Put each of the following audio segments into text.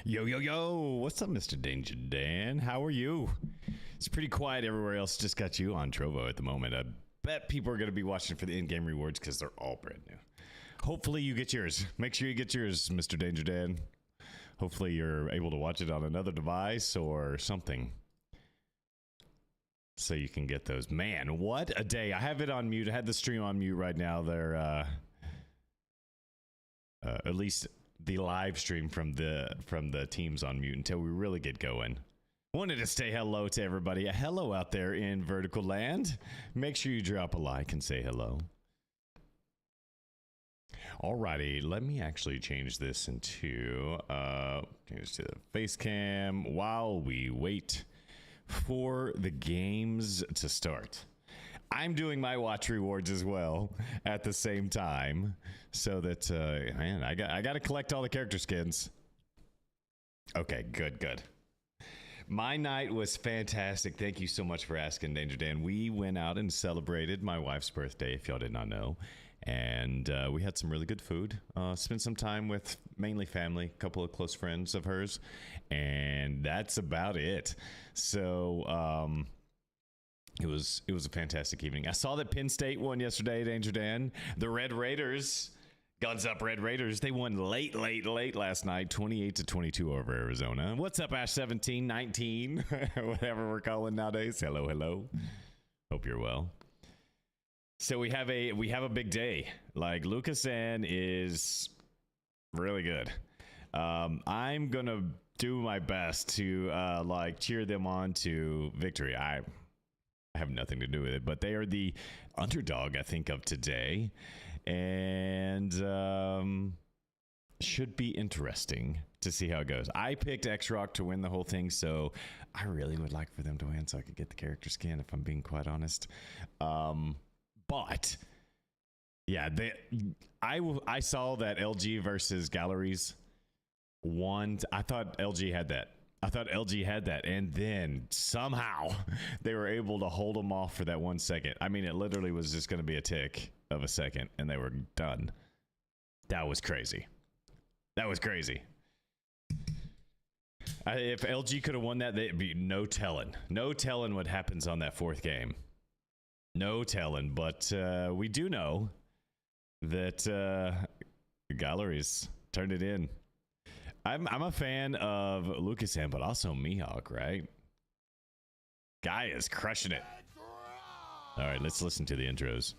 Yo, yo, yo. What's up, Mr. Danger Dan? How are you? It's pretty quiet everywhere else. Just got you on Trovo at the moment. I bet people are going to be watching for the in-game rewards because they're all brand new. Hopefully you get yours. Make sure you get yours, Mr. Danger Dan. Hopefully you're able to watch it on another device or something, so you can get those. Man, what a day. I have it on mute. I had the stream on mute right now. They're at least the live stream from the teams on mute until we really get going. Wanted to say hello to everybody. Hello out there in vertical land. Make sure you drop a like and say hello. Alrighty, let me actually change this into change to the face cam while we wait for the games to start. I'm doing my watch rewards as well at the same time, so that man, I got to collect all the character skins. Okay, good. My night was fantastic. Thank you so much for asking, Danger Dan. We went out and celebrated my wife's birthday, if y'all did not know, and we had some really good food. Spent some time with mainly family, a couple of close friends of hers, and that's about it. So it was a fantastic evening. I saw that Penn State won yesterday, Danger Dan. The Red Raiders, guns up Red Raiders. They won late last night, 28-22 over Arizona. What's up, Ash 17, 19, whatever we're calling nowadays. Hello. Hope you're well. So we have a big day. Like, Lucas Ann is really good. I'm gonna do my best to like cheer them on to victory. I have nothing to do with it, but they are the underdog, I think, of today, and should be interesting to see how it goes. I picked X-Rock to win the whole thing, so I really would like for them to win so I could get the character skin, if I'm being quite honest. But yeah, I saw that LG versus Galleries won. I thought LG had that. And then somehow they were able to hold them off for that 1 second. I mean, it literally was just going to be a tick of a second, and they were done. That was crazy. If LG could have won that, there'd be no telling what happens on that fourth game. No telling, but we do know that Galleries turned it in. I'm a fan of Lucas Ann, but also Mihawk, right? Guy is crushing it. All right, let's listen to the intros.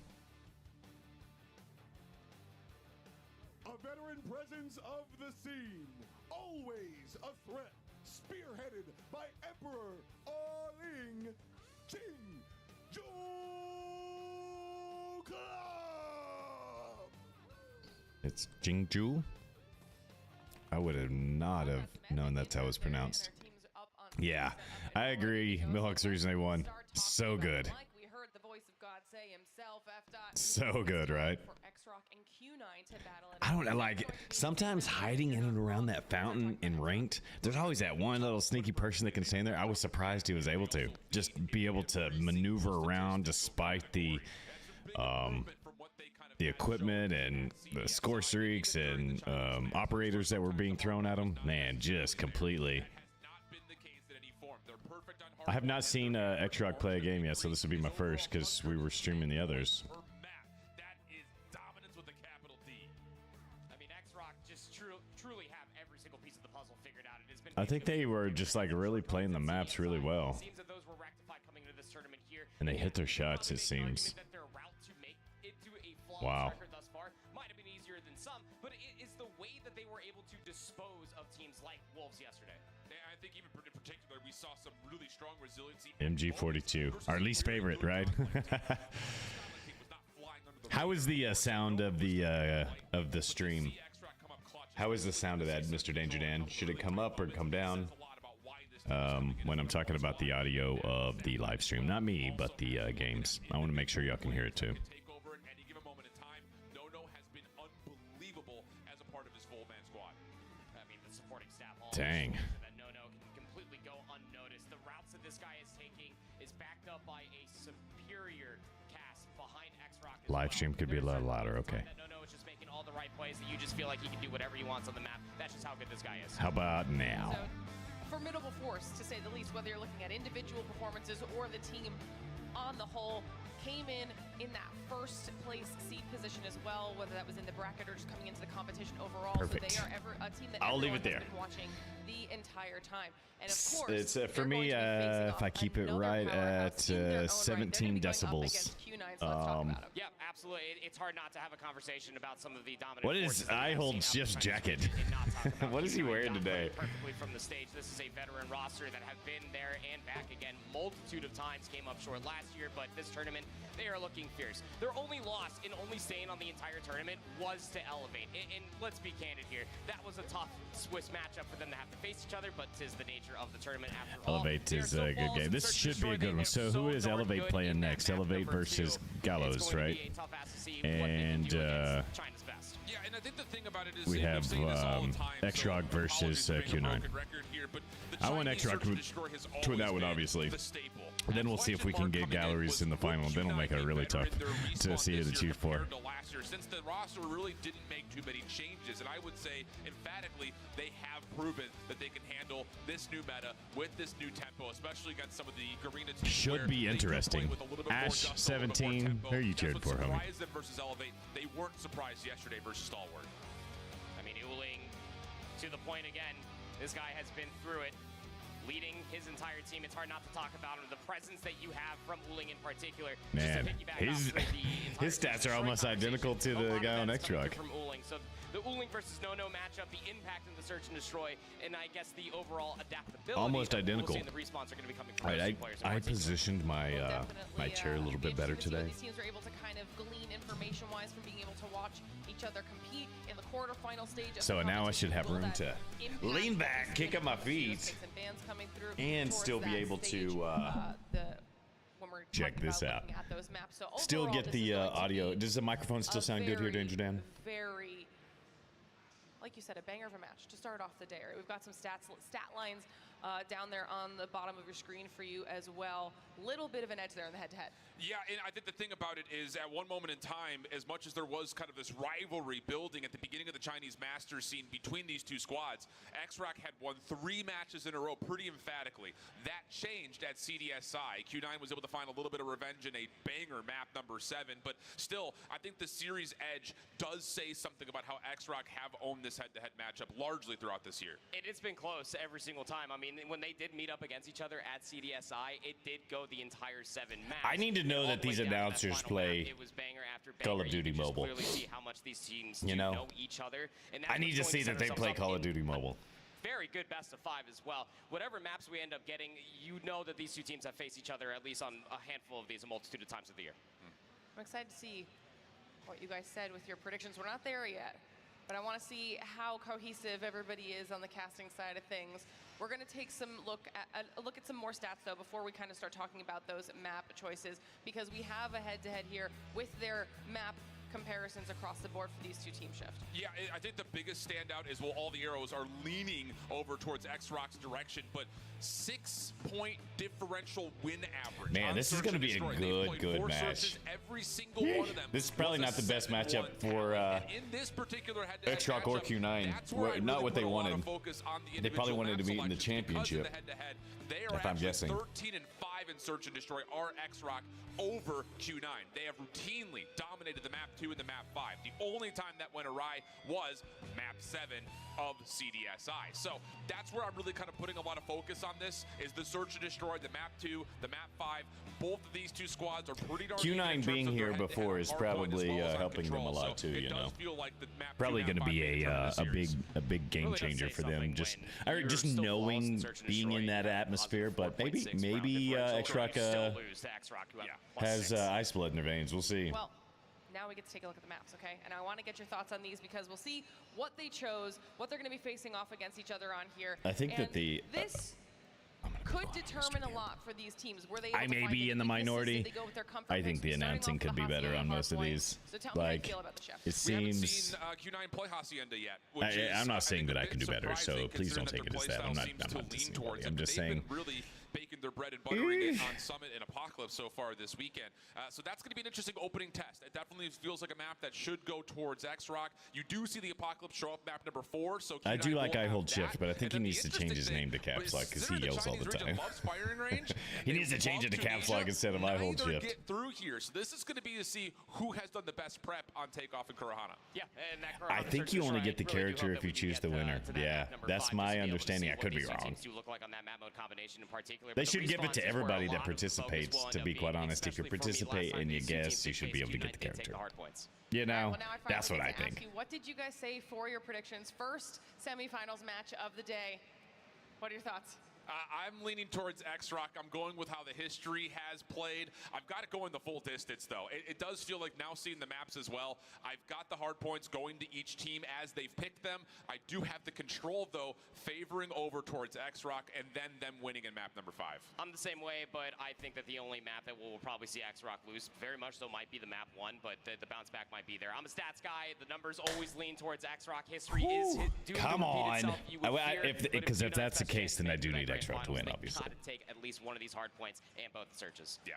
A veteran presence of the scene, always a threat, spearheaded by Emperor Ling Ching Ju Club. It's Jingju. I would have not have known that's how it's pronounced. Yeah, I agree. Mihawk's the reason they won. So good. So good, right? I don't know, like, sometimes hiding in and around that fountain in ranked, there's always that one little sneaky person that can stand there. I was surprised he was able to just be able to maneuver around despite the equipment and the score streaks and operators that were being thrown at him. Man, just completely. I have not seen X-Rock play a game yet, so this would be my first because we were streaming the others. I think they were just like really playing the maps really well, and they hit their shots, it seems. Wow. Might have been easier than some, but it is the way that they were able to dispose of teams like Wolves yesterday. I think even in particular, we saw some really strong resiliency. MG42, our least favorite, right? How is the sound of the stream? How is the sound of that, Mr. Danger Dan? Should it come up or come down? When I'm talking about the audio of the live stream, not me, but the games. I want to make sure y'all can hear it too. Dang. That no can completely go unnoticed. The routes that this guy is taking is backed up by a superior cast behind X-Rock. Live stream could be a little louder, okay. No is just making all the right plays that you just feel like he can do whatever he wants on the map. That's just how good this guy is. How about now? So, formidable force, to say the least, whether you're looking at individual performances or the team on the whole. Came in that first place seed position as well, whether that was in the bracket or just coming into the competition overall. Perfect. So they are a team that I'll leave it everyone there. has been watching the entire time. And of course, It's for they're me, going to be facing if I off keep it another right powerhouse at in their own right. They're 17 gonna be going up decibels. against Q9, so let's talk about 'em. Yeah, absolutely. It's hard not to have a conversation about some of the dominant. What is forces that we have Eyehold's seen out Jeff's in the jacket? country and not talk about What is he Q9 wearing dominating today? Perfectly from the stage. This is a veteran roster that have been there and back again multitude of times. Came up short last year, but this tournament they are looking fierce. Their only loss and only staying on the entire tournament was to Elevate. And let's be candid here, that was a tough Swiss matchup for them to have to face each other, but 'tis the nature of the tournament after all. Elevate They are is so a good flawless game. in This Search and should be a Destroy. good They one. have So who is darn Elevate good playing in that next? map Elevate number versus 2. Gallows, It's going right? to be a tough ask to see what they can And do against China's best. Yeah, and I think the thing about it is we we've have seen this all the time, Xrog so versus apologies for being a Q9. broken record here, but the I want Chinese Xrog Search to and Destroy has win that always one, been obviously. the staple. Then we'll see if we can get galleries in the final. Then it'll make it really tough to see who to choose for. Last year, since the roster really didn't make too many changes, and I would say emphatically they have proven that they can handle this new meta with this new tempo, especially against some of the Garena teams. Should where be they could play interesting. with a little bit more Ash, dust, a little bit more 17. tempo. Who are you That's cheering what for, homie? surprised them versus Elevate. They weren't surprised yesterday versus Stalwart. I mean, Uling, to the point again, this guy has been through it, leading his entire team. It's hard not to talk about him. The presence that you have from Uling in particular. Man, just to piggyback his- off of the entire his stats are Detroit almost identical to conversation, the a lot guy of on that's coming Xrog. through From Uling. So the Uling versus No-No matchup, the impact in the Search and Destroy, and I guess the overall adaptability. Almost that we'll identical. see in the respawns are going to be coming from All those right, two players in I particular. positioned my We'll my definitely, chair a little be bit better interested to see what today. These teams are able to kind of glean information-wise from being able to watch each other compete in the quarterfinal stage. of So the now I should have competition. room Will to that impact lean the back, kick up my feet, and bands coming through and towards still be that able to, stage, when we're check talking this about out. looking at those maps. So Still overall, get this the is going to audio. be Does the microphone still a sound good here, very, Danger Dan? Very, like you said, a banger of a match to start off the day. Right? We've got some stat lines down there on the bottom of your screen for you as well. Little bit of an edge there in the head-to-head. Yeah, and I think the thing about it is at one moment in time, as much as there was kind of this rivalry building at the beginning of the Chinese Masters scene between these two squads, Xraq had won 3 matches in a row pretty emphatically. That changed at CDSI. Q9 was able to find a little bit of revenge in a banger map number 7, but still, I think the series edge does say something about how Xraq have owned this head-to-head matchup largely throughout this year. It's been close every single time. I mean, when they did meet up against each other at CDSI, it did go the entire 7 maps. I need to know All that the way these down to that announcers final play map, it was banger after banger. Call of You Duty could just Mobile. clearly see how much these teams You do know? know each other. And that's I need what's to going see that set they ourselves play up Call of in Duty Mobile. very good best of 5 as well. Whatever maps we end up getting, you know that these two teams have faced each other at least on a handful of these a multitude of times of the year. I'm excited to see what you guys said with your predictions. We're not there yet, but I want to see how cohesive everybody is on the casting side of things. We're going to take some look at some more stats though before we kind of start talking about those map choices, because we have a head-to-head here with their map comparisons across the board for these two team shift. Yeah, I think the biggest standout is, well, all the arrows are leaning over towards Xraq's direction, but 6-point differential win average. Man, on this is Search gonna and be a Destroy. They good, played good 4 match. searches, every single one of them. This is probably was not a the best 7-1 matchup for, tally. And in this particular head-to-head Xraq or matchup, Q9. that's where I Not really what they put a lot of wanted. focus on the They probably individual wanted to map meet in the selections. Because of championship, the head-to-head, they are if I'm actually guessing. 13 and 5 in Search and Destroy are Xraq over Q9. They have routinely dominated the map 2 and the map 5. The only time that went awry was map 7 of CDSI. So that's where I'm really kind of putting a lot of focus on this, is the Search and Destroy, the map 2, the map 5. Both of these two squads are pretty darn even in Q9 terms being of their here head-to-head before is hardpoint as probably well as on helping them a control. lot So too, it you does know. feel like the map 2, Probably map going to 5 be may determine the series. a big game Really does changer say for them. something Just when you're just so flawless in knowing Search and being in Destroy, that you have atmosphere, positive but 4.6 round maybe differential. Xraq You still lose to Xraq, who have has +6. ice blood in their veins. We'll see. Well, now we get to take a look at the maps, okay? And I want to get your thoughts on these because we'll see what they chose, what they're going to be facing off against each other on here. I think that And the this could determine a lot for these teams. Were they I able to may find be any in the weaknesses? minority. Did they go with their comfort I think picks? the Starting announcing off could with be the better on Hacienda most of hardpoint. these. So tell me how you Like, feel about the shift. it We haven't seems. seen Q9 play Hacienda yet. Which is, I'm not saying think, that a I bit can do better, so surprising please don't considering take it that as their that. playstyle I'm not seems to lean dissing towards anybody. it, I'm but just they've saying been really baking their bread and buttering it on Summit and Apocalypse so far this weekend. So that's going to be an interesting opening test. It definitely feels like a map that should go towards X-Rock. You do see the Apocalypse show up map number 4. So I do Q9 like will I have hold that. shift, but I think he And then needs the to change his interesting name to thing, Caps Lock because he considering yells all the Chinese region time. loves firing range, He and needs to they change love it to Caps Lock Tunisia, instead of I hold neither shift. get through here. So this is going to be to see who has done the best prep on takeoff in Kurahana. Yeah, and that I think you only get the character if you choose the winner. Yeah, that's my understanding. I could be wrong. Look like on that map mode combination in particular. They But the should give it to responses were a everybody that lot of the focus participates, will end to up be being, quite honest. If you especially for me, last participate time and you these two guess, teams you should faced, be able to Q9 get the did take character. the hard points. You All right, know, well, now I that's what finally I get to think. ask you, what did you guys say for your predictions? First semifinals match of the day. What are your thoughts? I'm leaning towards X-Rock. I'm going with how the history has played. I've got to go in the full distance, though. It does feel like now seeing the maps as well, I've got the hard points going to each team as they've picked them. I do have the control, though, favoring over towards X-Rock and then them winning in map number 5. I'm the same way, but I think that the only map that we'll probably see X-Rock lose very much so might be the map 1, but the bounce back might be there. I'm a stats guy. The numbers always lean towards X-Rock. History is doing Come to repeat on. itself. You would fear, but Because if Q9's that's the best case, chance then I to do make need that X-Rock to grand win, finals, obviously. They've got to take at least one of these hard points and both the searches. Yeah.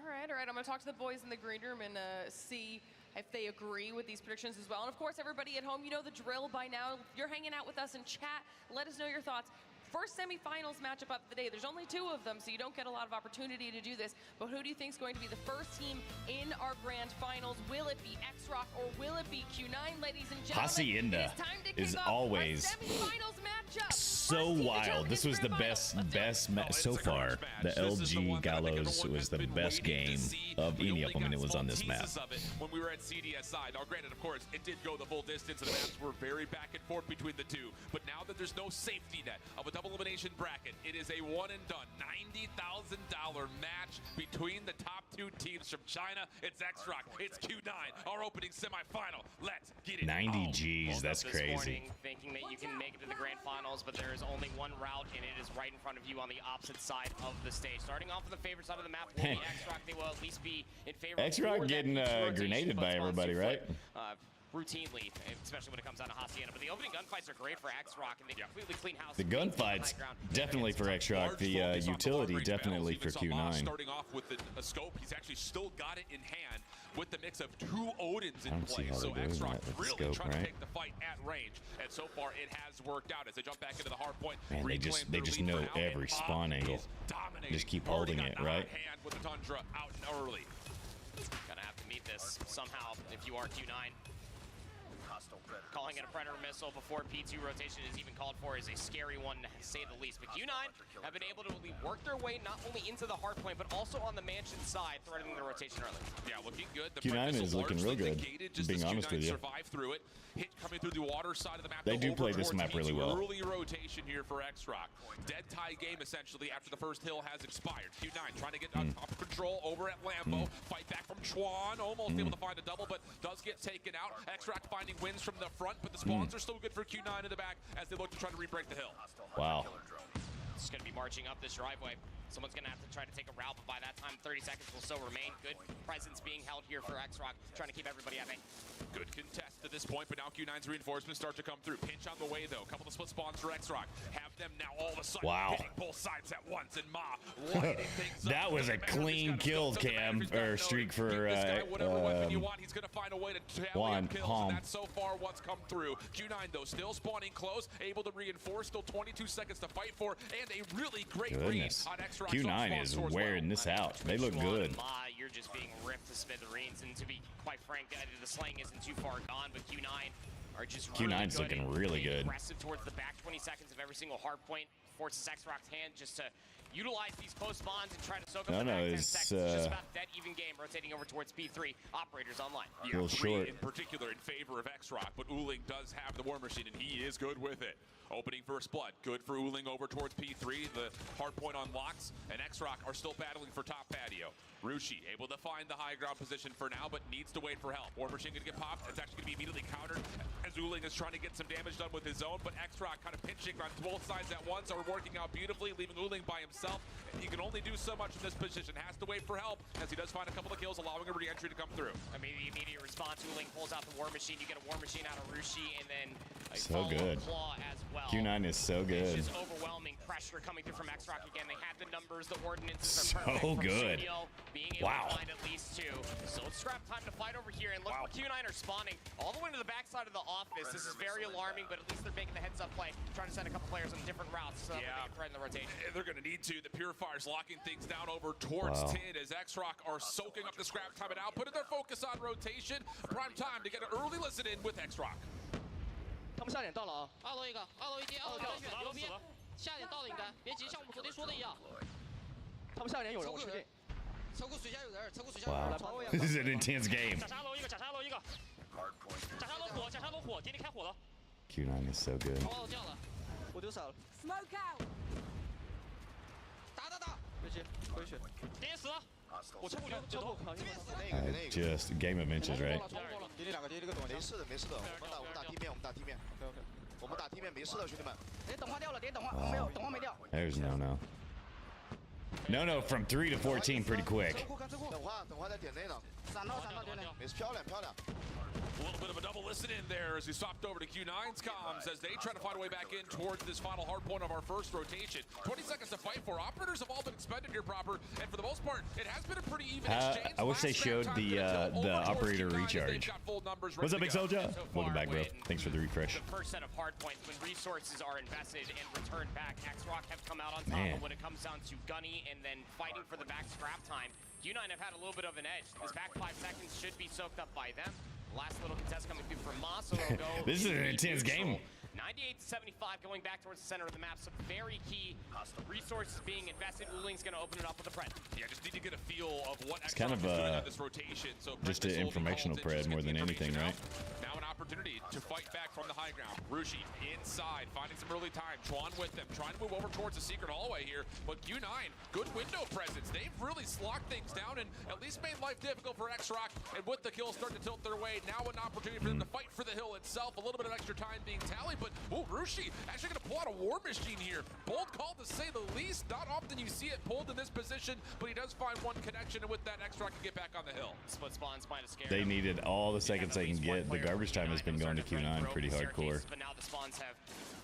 All right. I'm going to talk to the boys in the green room and see if they agree with these predictions as well. And of course, everybody at home, you know the drill by now. If you're hanging out with us in chat, let us know your thoughts. First semifinals matchup of the day. There's only 2 of them, so you don't get a lot of opportunity to do this. But who do you think is going to be the first team in our grand finals? Will it be X-Rock or will it be Q9, ladies and gentlemen? Hacienda It is time to kick is off always our semifinals matchup. so First team wild. determined This in was the grand best finals. Let's do it. so It's a far. grudge The match. This is the LG one that I think Gallows everyone was has the been best waiting to game see. of We any only of them, and got it was on small this map. teases of it when we were at CDSI. Now, granted, of course, it did go the full distance, and the maps were very back and forth between the two. But now that there's no safety net of a double elimination bracket, it is a one and done $90,000 match between the top 2 teams from China. It's X-Rock, it's Q9, our opening semifinal. Let's get it 90 on. G's, Woke that's up this crazy. morning thinking that you can make it to the grand finals, but there is only one route, and it is right in front of you on the opposite side of the stage. Starting off with the favorite side of the map, will be X-Rock. They will at least be in favor. X-Rock for that getting, each rotation, grenaded but by spawns everybody, to right? flip, routinely, especially when it comes down to Hacienda. But the opening gunfights are great for X-Rock, and they completely clean house. The gunfights, definitely for X-Rock. Large The focus on the utility, long-range definitely battles. for Even saw Moss Q9. starting off with a scope, he's actually still got it in hand with the mix of 2 Odins in I don't see play. how So they're doing X-Rock that with the really scope, trying to right? take the fight at range, and so far it has worked out as they jump back into the hard point. Man, they reclaim just their lead know for now, every and Bob spawn angle. is dominating. Just keep Already holding got it, the right? hot hand with the Tundra out and early. Gonna have to meet this somehow if you are Q9. Calling it a Predator missile before P2 rotation is even called for is a scary one, to say the least. But Q9 have been able to work their way not only into the hard point, but also on the mansion side, threatening the rotation early. Yeah, looking good. The Q9 Predators is looking real largely good, negated just being as honest Q9 with you. survived through it. Hit coming through the water side of the map. They do over play this towards map really P2. well. Early rotation here for X-Rock. Dead tie game essentially after the first hill has expired. Q9 trying to get on top of control over at Lambo. Fight back from Chuan. Almost able to find a double, but does get taken out. X-Rock finding wins from the front, but the spawns are still good for Q9 in the back as they look to try to re-break the hill. Wow. It's going to be marching up this driveway. Someone's going to have to try to take a route, but by that time, 30 seconds will still remain. Good presence being held here for X-Rock, trying to keep everybody at bay. Good contest to this point, but now Q9's reinforcements start to come through. Pinch on the way, though. A couple of split spawns for X-Rock. Have them now all of a sudden hitting both sides at once, and Ma lighting things up. That was a Doesn't matter if he's clean got kill doesn't matter cam if he's got or no streak Give for this guy whatever weapon you want. He's going to find a way to tally Juan up kills, Palm. and that's so far what's come through. Q9, though, still spawning close, able to reinforce. Still 22 seconds to fight for, and a really great read Goodness. on X-Rock. Q9 is wearing this out. They look Chuan good. and Ma, you're just being ripped to smithereens, and to be quite frank, the slaying isn't too far gone, but Q9 are just Q9's really good looking and really being good. aggressive towards the back 20 seconds of every single hard point, forces X-Rock's hand just to utilize these close spawns and try to soak up the back 10 it's, seconds. It's just about dead even game, rotating over towards P3. Operators online. A little three short. in particular in favor of X-Rock, but Uling does have the War Machine, and he is good with it. Opening First Blood, good for Uling over towards P3. The hard point unlocks, and X-Rock are still battling for top patio. Rushi able to find the high ground position for now, but needs to wait for help. War Machine gonna get popped. It's actually gonna be immediately countered as Zuling is trying to get some damage done with his own, but X-Rock kind of pinching on both sides at once are working out beautifully, leaving Uling by himself. He can only do so much in this position. Has to wait for help as he does find a couple of kills, allowing a re-entry to come through. I mean, the immediate response, Uling pulls out the War Machine. You get a War Machine out of Rushi, and then a So follow-up good. Claw as well. Q9 is so It's good. just overwhelming pressure coming through from X-Rock again. They had the numbers, the ordinances So are perfect. From good. Sunio being able Wow. to find at least two. So it's scrap time to fight over here, and look where Q9 are spawning all the way to the backside of the office. This is very alarming, but at least they're making the heads-up play, trying to send a couple players on different routes so that they can threaten the rotation. They're going to need to. The Purifiers locking things down over towards Wow. Tid as X-Rock are soaking up the scrap time and out, putting their focus on rotation. A prime time to get an early listen in with X-Rock. 他们下点到了啊！二楼一个，二楼一接，二楼一接，牛逼！下点到了应该，别急，像我们昨天说的一样。他们下点有人，我确定。车库水下有人，车库水下有 Wow. 人。 This is an intense game. 假沙楼一个，假沙楼一个。假沙楼火，假沙楼火，给你开火了。 Q9 is so good. 往我掉了，我丢闪了， Smoke out. 打！别急，回血。点死了。我车库留，车库扛一个。 Just game of inches, right? 超过了。敌你两个，敌这个没事的，没事的，我们打地面，我们打地面， OK。我们打地面没事的，兄弟们。点等花掉了，点等花没有，等花没掉。 There's no. No, from 3 to 14 pretty quick. 等花在点内呢，闪到点内。没事，漂亮。 A little bit of a double listen in there as we swapped over to Q9's comms as they try to find a way back in towards this final hard point of our first rotation. 20 seconds to fight for. Operators have all been expended here proper, and for the most part, it has been a pretty even exchange. I wish they Last showed time the gonna kill over towards operator Q9 as they've recharge. got full numbers What's up, ready Big to go. Soldier? So Welcome far, back, bro. when Thanks for the refresh. The first set of hard points, when resources are invested and returned back, X-Rock have come out on top. Man. But when it comes down to Gunny and then fighting for the back scrap time, Q9 have had a little bit of an edge. This back 5 seconds should be soaked up by them. Last little contest coming through from Moss. So they'll go This is an in intense neutral. game. 98 to 75 going back towards the center of the map. Some very key resources being invested. Uling's going to open it up with a pred. Yeah, just need to get a feel of what kind X-Rock of, is doing on this rotation. So just Brent an Soldi informational calls in, pred just more gets the than anything, information right? out. Now an opportunity to fight back from the high ground. Rushi inside, finding some early time. Tron with them, trying to move over towards the secret hallway here. But Q9, good window presence. They've really slocked things down and at least made life difficult for X-Rock. And with the kills starting to tilt their way, now an opportunity for them to fight for the hill itself. A little bit of extra time being tallied, but Rushi actually going to pull out a War Machine here. Bold call to say the least. Not often you see it pulled in this position, but he does find one connection, and with that, X-Rock can get back on the hill. Split spawns might have scared They him. needed all the seconds they can At least one get. The player garbage from time has Q9 been was going to starting Q9 break pretty the hardcore. staircases, But now the spawns have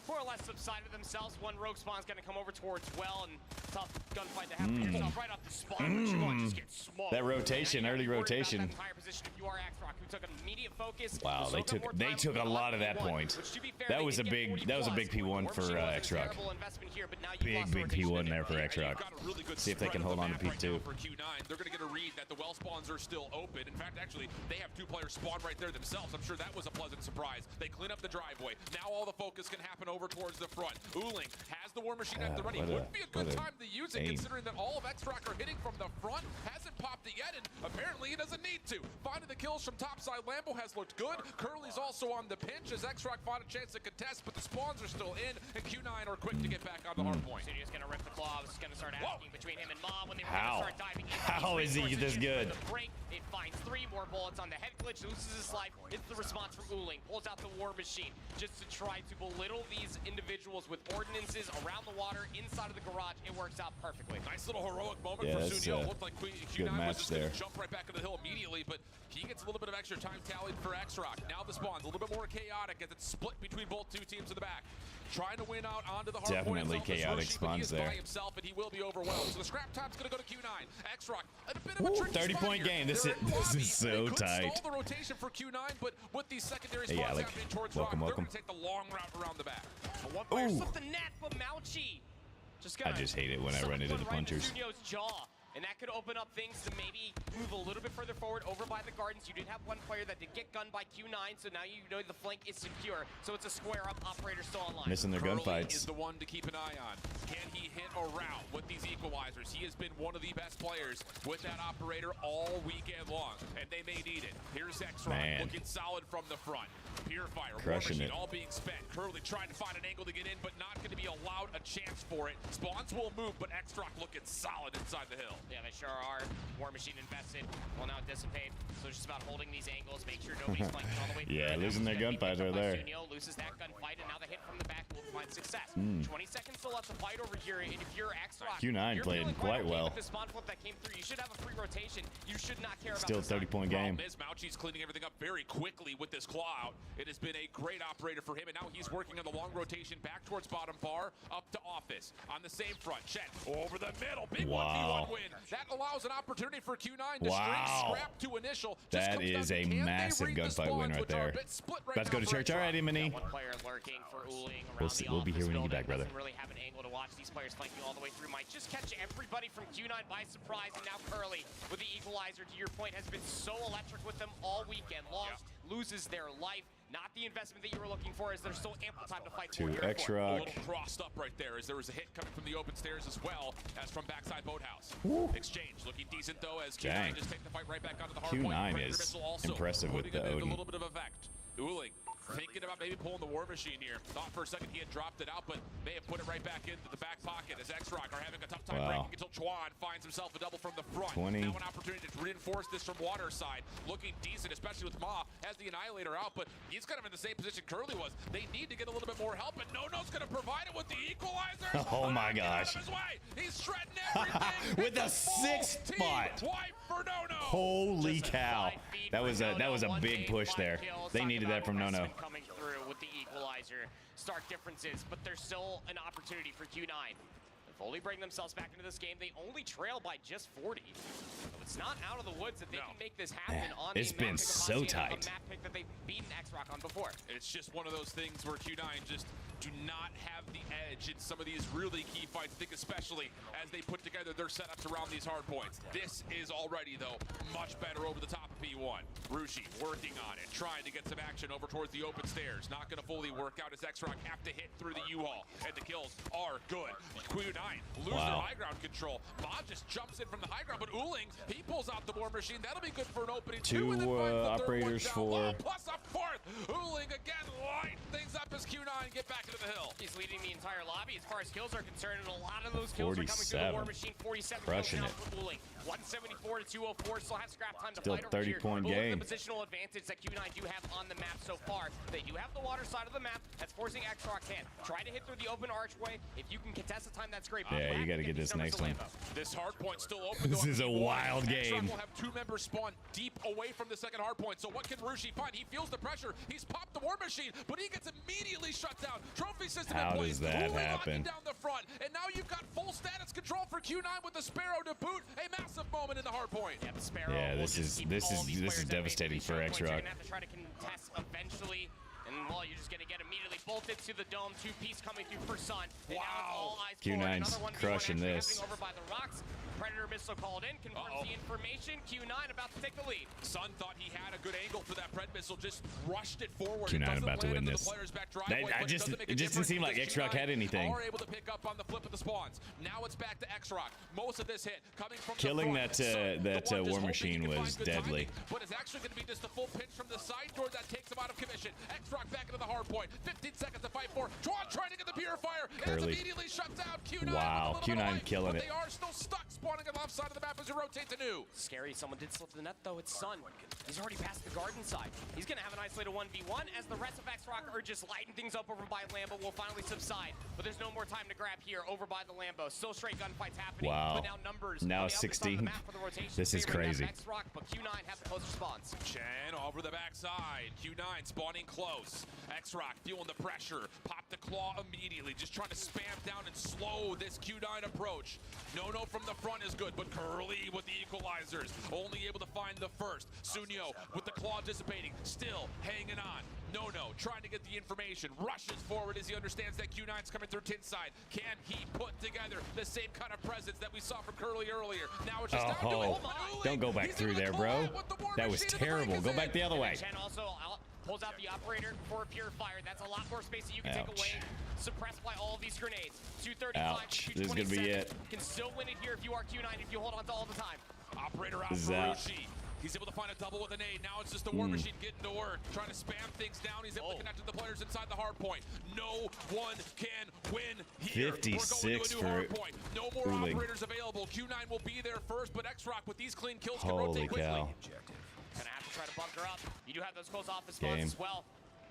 more or less subsided themselves. One rogue spawn's going to come over towards well, and tough gunfight to happen yourself right off the spawn. But you want to just get smoked. That rotation, Now you early gotta worry about rotation. that entire position if you are X-Rock, who took an immediate focus. Wow, to soak up more time they took a lot of that on P1, point. which, to be fair, That they was did a get big 40 P1 War for Machine wasn't a X-Rock. terrible investment here, but now you've Big lost P1 rotation there for in- X-Rock. Got a really good See if they spread can of hold the on to map right P2. now for Q9. They're going to get a read that the well spawns are still open. In fact, actually, they have 2 players spawn right there themselves. I'm sure that was a pleasant surprise. They clean up the driveway. Now all the focus can happen over towards the front. Uling has the War Machine at the ready. what a- Wouldn't be a good what a time to use it, aim. considering that all of X-Rock are hitting from the front. Hasn't popped it yet, and apparently he doesn't need to. Finding the kills from topside, Lambo has looked good. Curly's also on the pinch as X-Rock find a chance to contest, but the spawns are still in, and Q9 are quick to get back on the hard point. Studio's gonna rip the claws. It's gonna start asking between him and Mom when they were How? gonna start diving into How these is he resources. this good? The break, it finds 3 more bullets on the head glitch, loses his life. It's the response from Uling. Pulls out the War Machine just to try to belittle these individuals with ordinances around the water, inside of the garage. It works out perfectly. Nice little heroic moment Yeah, for that's, Sunil. Looked like good Q9 match was just going there. to jump right back into the hill immediately, but he gets a little bit of extra time tallied for X-Rock. Now the spawns a little bit more chaotic as it's split between both 2 teams in the back. Trying to win out onto the hard Definitely point. itself is chaotic Rushi, but spawns he is there. by himself, and he will be overwhelmed. So the scrap time's going to go to Q9. X-Rock, a bit of a Ooh, tricky 30-point spot here. game. This They're is- in this lobby. is so They could tight. stall the rotation for Q9, but with these secondary Hey, spawns Alec. happening towards Welcome, Rock, welcome. they're going to take the long route around the back. One player Ooh. slipped the net, but Mauchi just I just hate it when I suck run into one the right punchers. Sunio's jaw. And that could open up things to maybe move a little bit further forward over by the gardens. You did have one player that did get gunned by Q9, so now you know the flank is secure. So it's a square up. Operator still online. Missing their Curly gunfights. is the one to keep an eye on. Can he hit a route with these equalizers? He has been one of the best players with that operator all weekend long, and they may need it. Here's X-Rock Man. looking solid from the front. Purifier, War Crushing Machine it. all being spent. Curly trying to find an angle to get in, but not going to be allowed a chance for it. Spawns will move, but X-Rock looking solid inside the hill. Yeah, they sure are. War Machine invested will now dissipate. So it's just about holding these angles, make sure nobody's flanking all the way through. Yeah, losing their gunfight right there. Sunio loses that gunfight, and now the hit from the back will find success. 20 seconds still left to fight over here, and if you're X-Rock, Q9 you're played feeling quite okay well. with the spawn flip that came through. You should have a free rotation. You should not care Still about the 30-point game. Miz Mauchi's cleaning everything up very quickly with this claw out. It has been a great operator for him, and now he's working on the long rotation back towards bottom bar, up to office. On the same front, Chen over the middle. Big Wow. 1v1 win. That allows an opportunity for Q9 to Wow. string scrap to initial. Just That comes down is to a can they massive read the gunfight win spawns, right which are there. a bit split right About to go now to for church X-Rock. already, Mini. One player lurking for Uling around We'll the see- we'll be office here when you get building. back, brother. Doesn't really have an angle to watch. These players flanking all the way through might just catch everybody from Q9 by surprise, and now Curly with the equalizer, to your point, has been so electric with them all weekend. Lost, loses their life. Not the investment that you were looking for, as there's still ample time to fight for To here. A X-Rock. little crossed up right there as there was a hit coming from the open stairs as well as from backside boathouse. Exchange looking decent though as Q9 Dang. just take the fight right back onto the hard Q9 point. Predator is missile also impressive with putting the it in Odin. a little bit of effect. Uling thinking about maybe pulling the War Machine here. Thought for a second he had dropped it out, but may have put it right back into the back pocket as X-Rock are having a tough time Wow. breaking until Chuan finds himself a double from the front. 20. Now an opportunity to reinforce this from water side. Looking decent, especially with Ma has the Annihilator out, but he's kind of in the same position Curly was. They need to get a little bit more help, and No-No's going to provide it with the equalizer. Oh my Get out gosh. of his way. He's shredding everything. With It's a full sixth team spot. wipe for No-No. Holy Just a cow. side feed That for was a No-No. big 1-8, push 5 there. kills. They Talk needed about that from No-No. investment coming through with the equalizer. Stark differences, but there's still an opportunity for Q9. If only bring themselves back into this game, they only trail by just 40. So it's not out of the woods that they can make this happen Man, on it's a been map pick so of tight. a map pick that they've beaten X-Rock on before. It's just one of those things where Q9 just do not have the edge in some of these really key fights. I think especially as they put together their setups around these hard points. This is already, though, much better over the top of P1. Rushi working on it, trying to get some action over towards the open stairs. Not going to fully work out as X-Rock have to hit through the U-Haul. And the kills are good. Q9 lose their Wow. high ground control. Ma just jumps in from the high ground, but Uling, he pulls out the War Machine. That'll be good for an opening. Two, and then finds the third one operators down for- low, plus a fourth. Uling again light things up as Q9 get back into the hill. He's leading the entire lobby as far as kills are concerned, and a lot of those kills are coming through the 47. War Machine. 47 Crushing kills it. now for Uling. 174 to 204. Still have scrap time to Still fight over here. 30-point But look at game. the positional advantage that Q9 do have on the map so far. They do have the water side of the map. That's forcing X-Rock's hand. Try to hit through the open archway. If you can contest the time, that's great. But Yeah, you have gotta to get these this numbers next to one. Lambo. This hard point still open. This though, is a P1. wild X-Rock game. will have two members spawn deep away from the second hard point. So what can Rushi find? He feels the pressure. He's popped the War Machine, but he gets immediately shut down. Trophy system How in place. does that Uling happen? locking down the front, and now you've got full status control for Q9 with the Sparrow to boot. A massive moment in the hard point. Yep, Sparrow Yeah, will this just is- keep this all is- these this is players at devastating basically for choke points. X-Rock. You're gonna have to try to contest eventually. And well, you're just gonna get immediately bolted to the dome. Two-piece coming through for Sun. And now it's all eyes forward. Q9's Another 1v1 crushing actually this. happening over by the rocks. Predator missile called in, confirms the information. Q9 about to take the lead. Sun thought he had a good angle for that Pred missile, just rushed it forward. Q9 It doesn't about to land win into this. The player's back That- driveway, I but just- doesn't make a it just didn't difference seem like because X-Rock had Q9 anything. Are able to pick up on the flip of the spawns. Now it's back to X-Rock. Most of this hit coming from Killing the front. that, Sun, the that, one just War hoping Machine he can was find good deadly. timing, but it's actually going to be just a full pinch from the side door that takes him out of commission. X-Rock back into the hard point. 15 seconds to fight for. Chuan trying to get the purifier. And it's Curly. immediately shut down. Q9 Wow, with a little bit of Q9 life, killing but it. they are still stuck spawning on the left side of the map as you rotate to new. Scary, someone did slip the net though, it's Sun. He's already past the garden side. He's gonna have an isolated 1v1 as the rest of X-Rock are just lighting things up over by Lambo will finally subside. But there's no more time to grab here over by the Lambo. Still straight gunfights happening. Wow. But now numbers. Now on the opposite side of the 16. map for the rotation This is favoring crazy. X-Rock, but Q9 have the closer spawns. Chen over the backside. Q9 spawning close. X-Rock feeling the pressure. Pop the claw immediately. Just trying to spam down and slow this Q9 approach. No from the front is good, but Curly with the equalizers. Only able to find the first. Sunio with the claw dissipating. Still hanging on. No trying to get the information. Rushes forward as he understands that Q9's coming through tin side. Can he put together the same kind of presence that we saw from Curly earlier? Now it's just down to Oh, it. don't go back He's through able to there, call bro. out with the War That was Machine and the break terrible. is Go in. back the other way. Chen also pulls out the operator for a purifier. That's a lot more space that you can take Ouch. away. Suppressed by all of these grenades. 235 Ouch. to This is gonna be 227. it. Can still win it here if you are Q9 if you hold on to all the time. Operator out This is for out. Rushi. He's able to find a double with a nade. Now it's just the War Machine getting to work, trying to spam things down. He's able to connect to the players inside the hard point. No one can win here. 56 We're going to a new hard for point. No more Uling. operators available. Q9 will be there first, but X-Rock with these clean kills can Holy rotate quickly. cow. Gonna have to try to bunker up. You do have those close office Game. spots as well.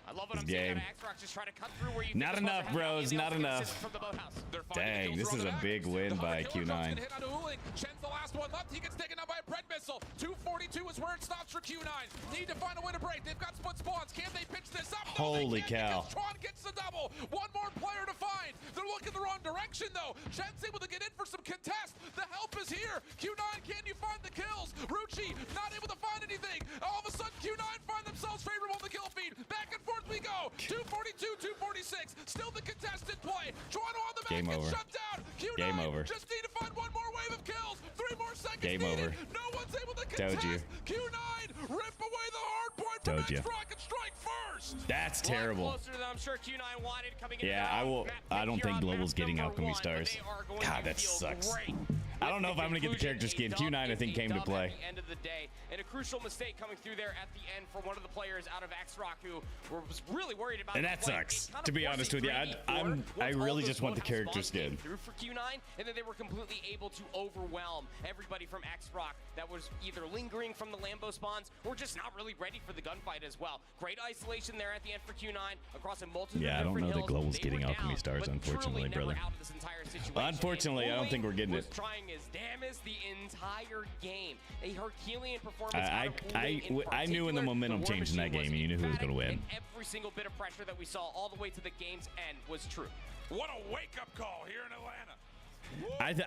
I love what This I'm seeing out game. of X-Rock, just trying to cut through where you Not think the enough, spots are bros, happening. not They also get enough. assist From the boathouse. They're finding Dang, the this kills is a around the big back. win The by Hunter Killer Drone's Q9. gonna hit onto Uling. Chen's the last one left. He gets taken out by a Pred missile. 242 is where it stops for Q9. Need to find a way to break. They've got split spawns. Can they pitch this up? No, Holy they can't cow. because Tron gets the double. One more player to find. They're looking the wrong direction, though. Chen's able to get in for some contest. The help is here. Q9, can you find the kills? Rucci not able to find anything. All of a sudden, Q9 find themselves favorable in the kill feed. Back and forth we go. 242, 246. Still the contested play. Toronto on the back Game gets over. shut down. Q9 Game over. just need to find one more wave of kills. 3 more seconds Game needed. over. No one's able to Told contest. you. Q9 rip away the hard point from Told you. X-Rock and strike first. That's A lot terrible. closer than I'm sure Q9 wanted coming into Yeah, the I will. map I pick don't here think on Global's map getting number Alchemy 1, but Stars. they are going God, to that feel sucks. great I don't know if I'm gonna get the character conclusion. skin. A Q9 I dub think is a came to dub play. At the end of the day, and a crucial mistake coming through there at the end for one of the players out of X-Rock who was really worried about. And the that play. sucks, It kind to of be forced honest a with you. 3v4 once I all really those just want the boathouse character spawns came skin. through for Q9, and then they were completely able to overwhelm everybody from X-Rock that was either lingering from the Lambo spawns or just not really ready for the gunfight as well. Great isolation there at the end for Q9 across a multitude Yeah, I of don't different know that hills. Global's They getting were Alchemy down, Stars, but unfortunately, truly never brother. out of this entire situation. Unfortunately, And I don't think we're getting was it. trying his damnest the entire game. A Herculean performance. I- out of I- Uling in I knew when the particular. momentum War changed in that Machine game, you knew who was gonna emphatic, win. and every single bit of pressure that we saw all the way to the game's end was true. What a wake-up call here in Atlanta.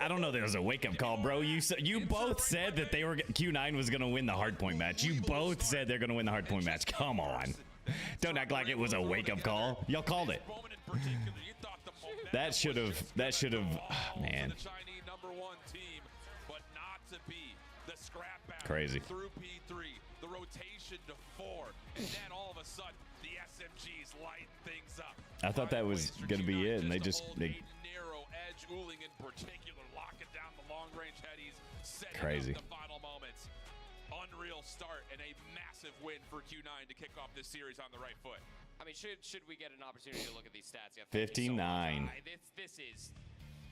I don't know. There was a wake up call, bro. You both said that Q9 was gonna win the hardpoint match. You both said they're gonna win the hardpoint match. Come on, don't act like it was a wake up call. Y'all called it. That should have. Man, The Chinese #1 team, but not to be. The scrap battle Crazy. through P3, the rotation to 4, and then all of a sudden the SMGs lighten things up. I thought that was gonna be it, and they just they narrow edge. Uling in particular locking down the long range headies, setting Crazy. up the final moments. Unreal start and a massive win for Q9 to kick off this series on the right foot. I mean, should we get an opportunity to look at these stats? Yeah, 59. This is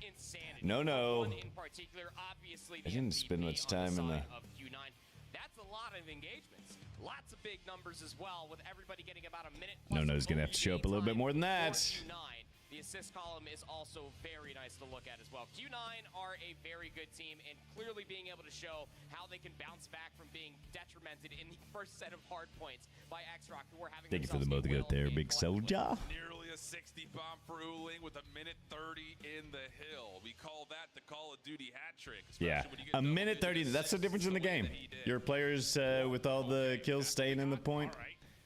insanity. No. One in particular, obviously, the I didn't MVP spend much on time in side the- of Q9. That's a lot of engagements. Lots of big numbers as well, with everybody getting about a minute. No-No's gonna have to show up a little bit more than that. For Q9. The assist column is also very nice to look at as well. Q9 are a very good team and clearly being able to show how they can bounce back from being detrimented in the first set of hard points by X-Rock, who are having Thank you for the themselves a mote out there, well-made big collective. soldier. Nearly a 60 bomb for Uling with a minute 30 in the hill. We call that the Call of Duty hat trick. especially Yeah, when you get a minute double 30. digit That's the assists difference in the the way game. that he did. Your players with all the kills staying in the point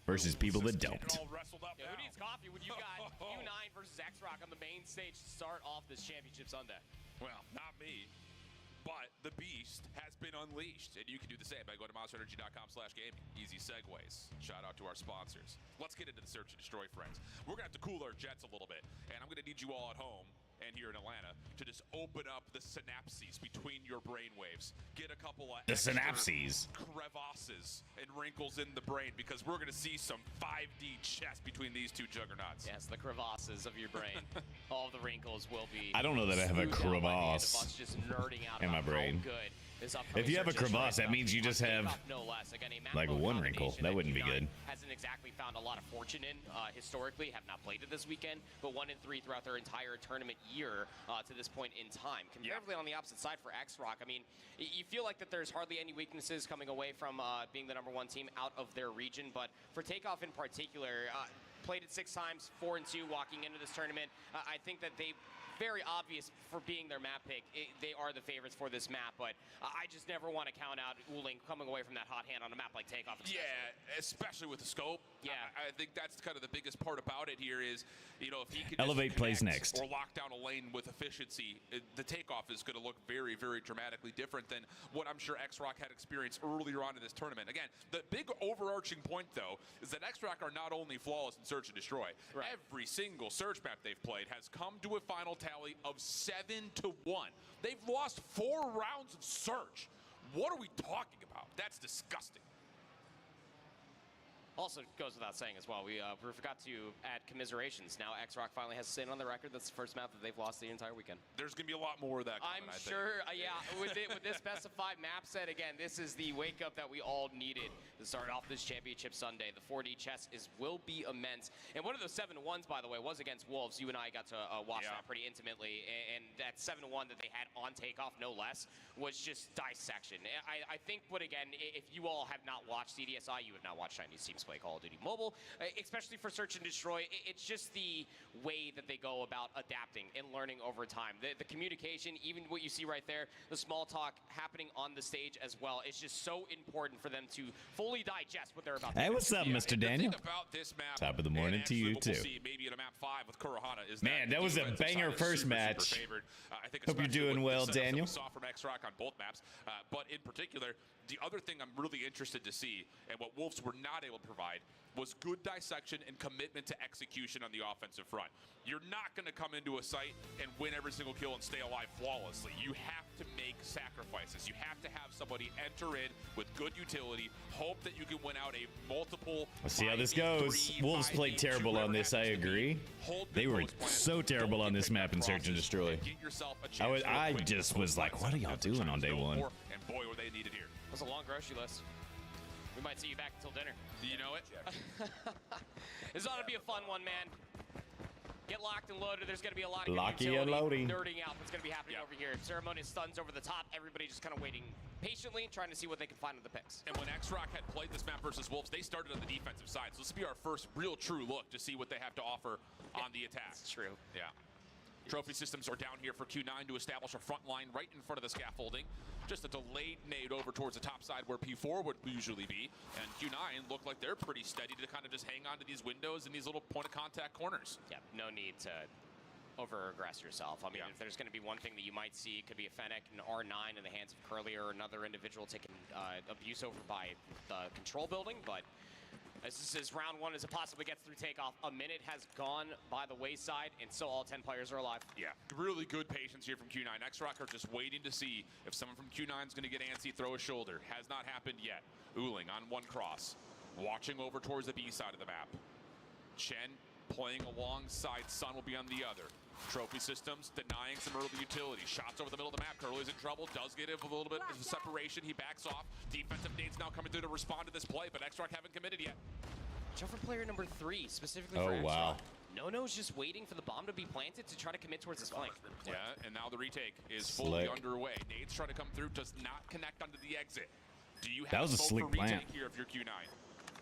versus people that don't. All wrestled up Yeah, now. who needs coffee when you got Q9 versus X-Rock on the main stage to start off this championship Sunday? Well, not me. But the beast has been unleashed, and you can do the same by going to monsterenergy.com/gaming. Easy segues. Shout out to our sponsors. Let's get into the search and destroy, friends. We're gonna have to cool our jets a little bit, and I'm gonna need you all at home and here in Atlanta to just open up the synapses between your brain waves. Get a couple of The extra synapses. crevasses and wrinkles in the brain, because we're gonna see some 5D chess between these two juggernauts. Yes, the crevasses of your brain. All of the wrinkles will be. I don't know that I have a smoothed out by the end of crevasse us just nerding out in my about how brain. good this upcoming If you have a search and crevasse, destroy that means you stuff just on have, Takeoff, no less. Again, a map like, mode one wrinkle. combination That wouldn't be Q9 good. Hasn't exactly found a lot of fortune in historically. Have not played it this weekend, but 1 in 3 throughout their entire tournament year to this point in time. Comparatively on the opposite side for X-Rock, I mean, you feel like that there's hardly any weaknesses coming away from being the #1 team out of their region, but for Takeoff in particular, played it 6 times, 4 and 2 walking into this tournament. I think that they very obvious for being their map pick. They are the favorites for this map, but I just never want to count out Uling coming away from that hot hand on a map like Takeoff. Yeah, especially with the scope. Yeah. I think that's kind of the biggest part about it here is, you know, if he can Elevate just plays connect next. or lock down a lane with efficiency, the Takeoff is going to look very, very dramatically different than what I'm sure X-Rock had experienced earlier on in this tournament. Again, the big overarching point, though, is that X-Rock are not only flawless in Search and Destroy. Right. Every single Search map they've played has come to a final tally of 7-1. They've lost 4 rounds of Search. What are we talking about? That's disgusting. Also goes without saying as well, we forgot to add commiserations. Now X-Rock finally has sin on the record. That's the first map that they've lost the entire weekend. There's going to be a lot more of that coming, I'm I sure, yeah, with this specified map set, again, this is the wake-up that we all needed to start off this championship Sunday. The 4D chess will be immense. And one of those 7-1s, by the way, was against Wolves. You and I got to watch that pretty intimately. And that 7-1 that they had on takeoff, no less, was just dissection. I think, but again, if you all have not watched CDSI, you have not watched Chinese teams play Call of Duty Mobile, especially for Search and Destroy. It's just the way that they go about adapting and learning over time. The communication, even what you see right there, the small talk happening on the stage as well. It's just so important for them to fully digest what they're about to do. Hey, what's up, Mr. Daniel? The thing about this map, Top of the morning to you, what we'll too. see maybe in a map 5 with Kurohana is Man, that was a defensive banger side is first super, match. super favored. I think Hope you're especially doing with well, the setups that Daniel. we saw from X-Rock on both maps, but in particular, the other thing I'm really interested to see, and what Wolves were not able to provide, was good dissection and commitment to execution on the offensive front. You're not going to come into a site and win every single kill and stay alive flawlessly. You have to make sacrifices. You have to have somebody enter in with good utility, hope that you can win out a multiple. Let's see how this goes. Wolves played terrible on this, I agree. They were so terrible on this map in Search and Destroy. I just was like, what are y'all doing on day one? And boy, were they needed here. It was a long grocery list. We might see you back until dinner. Do you know it? This ought to be a fun one, man. Get locked and loaded. There's going to be a lot of good Locky and utility, loading. nerding out what's going to be happening over here. Ceremonious stuns over the top. Everybody just kind of waiting patiently, trying to see what they can find on the picks. And when X-Rock had played this map versus Wolves, they started on the defensive side. So this will be our first real true look to see what they have to offer on the attack. That's true. Yeah. Trophy systems are down here for Q9 to establish a front line right in front of the scaffolding. Just a delayed nade over towards the top side where P4 would usually be. And Q9 look like they're pretty steady to kind of just hang on to these windows and these little point of contact corners. Yeah, no need to over-aggress yourself. I mean, if there's going to be one thing that you might see, it could be a Fennec and R9 in the hands of Curly or another individual taking abuse over by the control building, but this is round one as it possibly gets through takeoff. A minute has gone by the wayside, and still all 10 players are alive. Yeah, really good patience here from Q9. X-Rock are just waiting to see if someone from Q9 is going to get antsy, throw a shoulder. Has not happened yet. Uling on one cross, watching over towards the B side of the map. Chen playing alongside Sun will be on the other. Trophy systems denying some early utility. Shots over the middle of the map. Curly's in trouble. Does get a little bit of separation. He backs off. Defensive nades now coming through to respond to this play, but X-Rock haven't committed yet. Joe for player number 3, specifically for Oh, wow. Nono's just waiting for the bomb to be planted to try to commit towards his flank. Yeah, and now the retake is fully Slick. underway. Nades trying to come through. Does not connect onto the exit. Do you have That was a smoke slick for retake plant. here if you're Q9?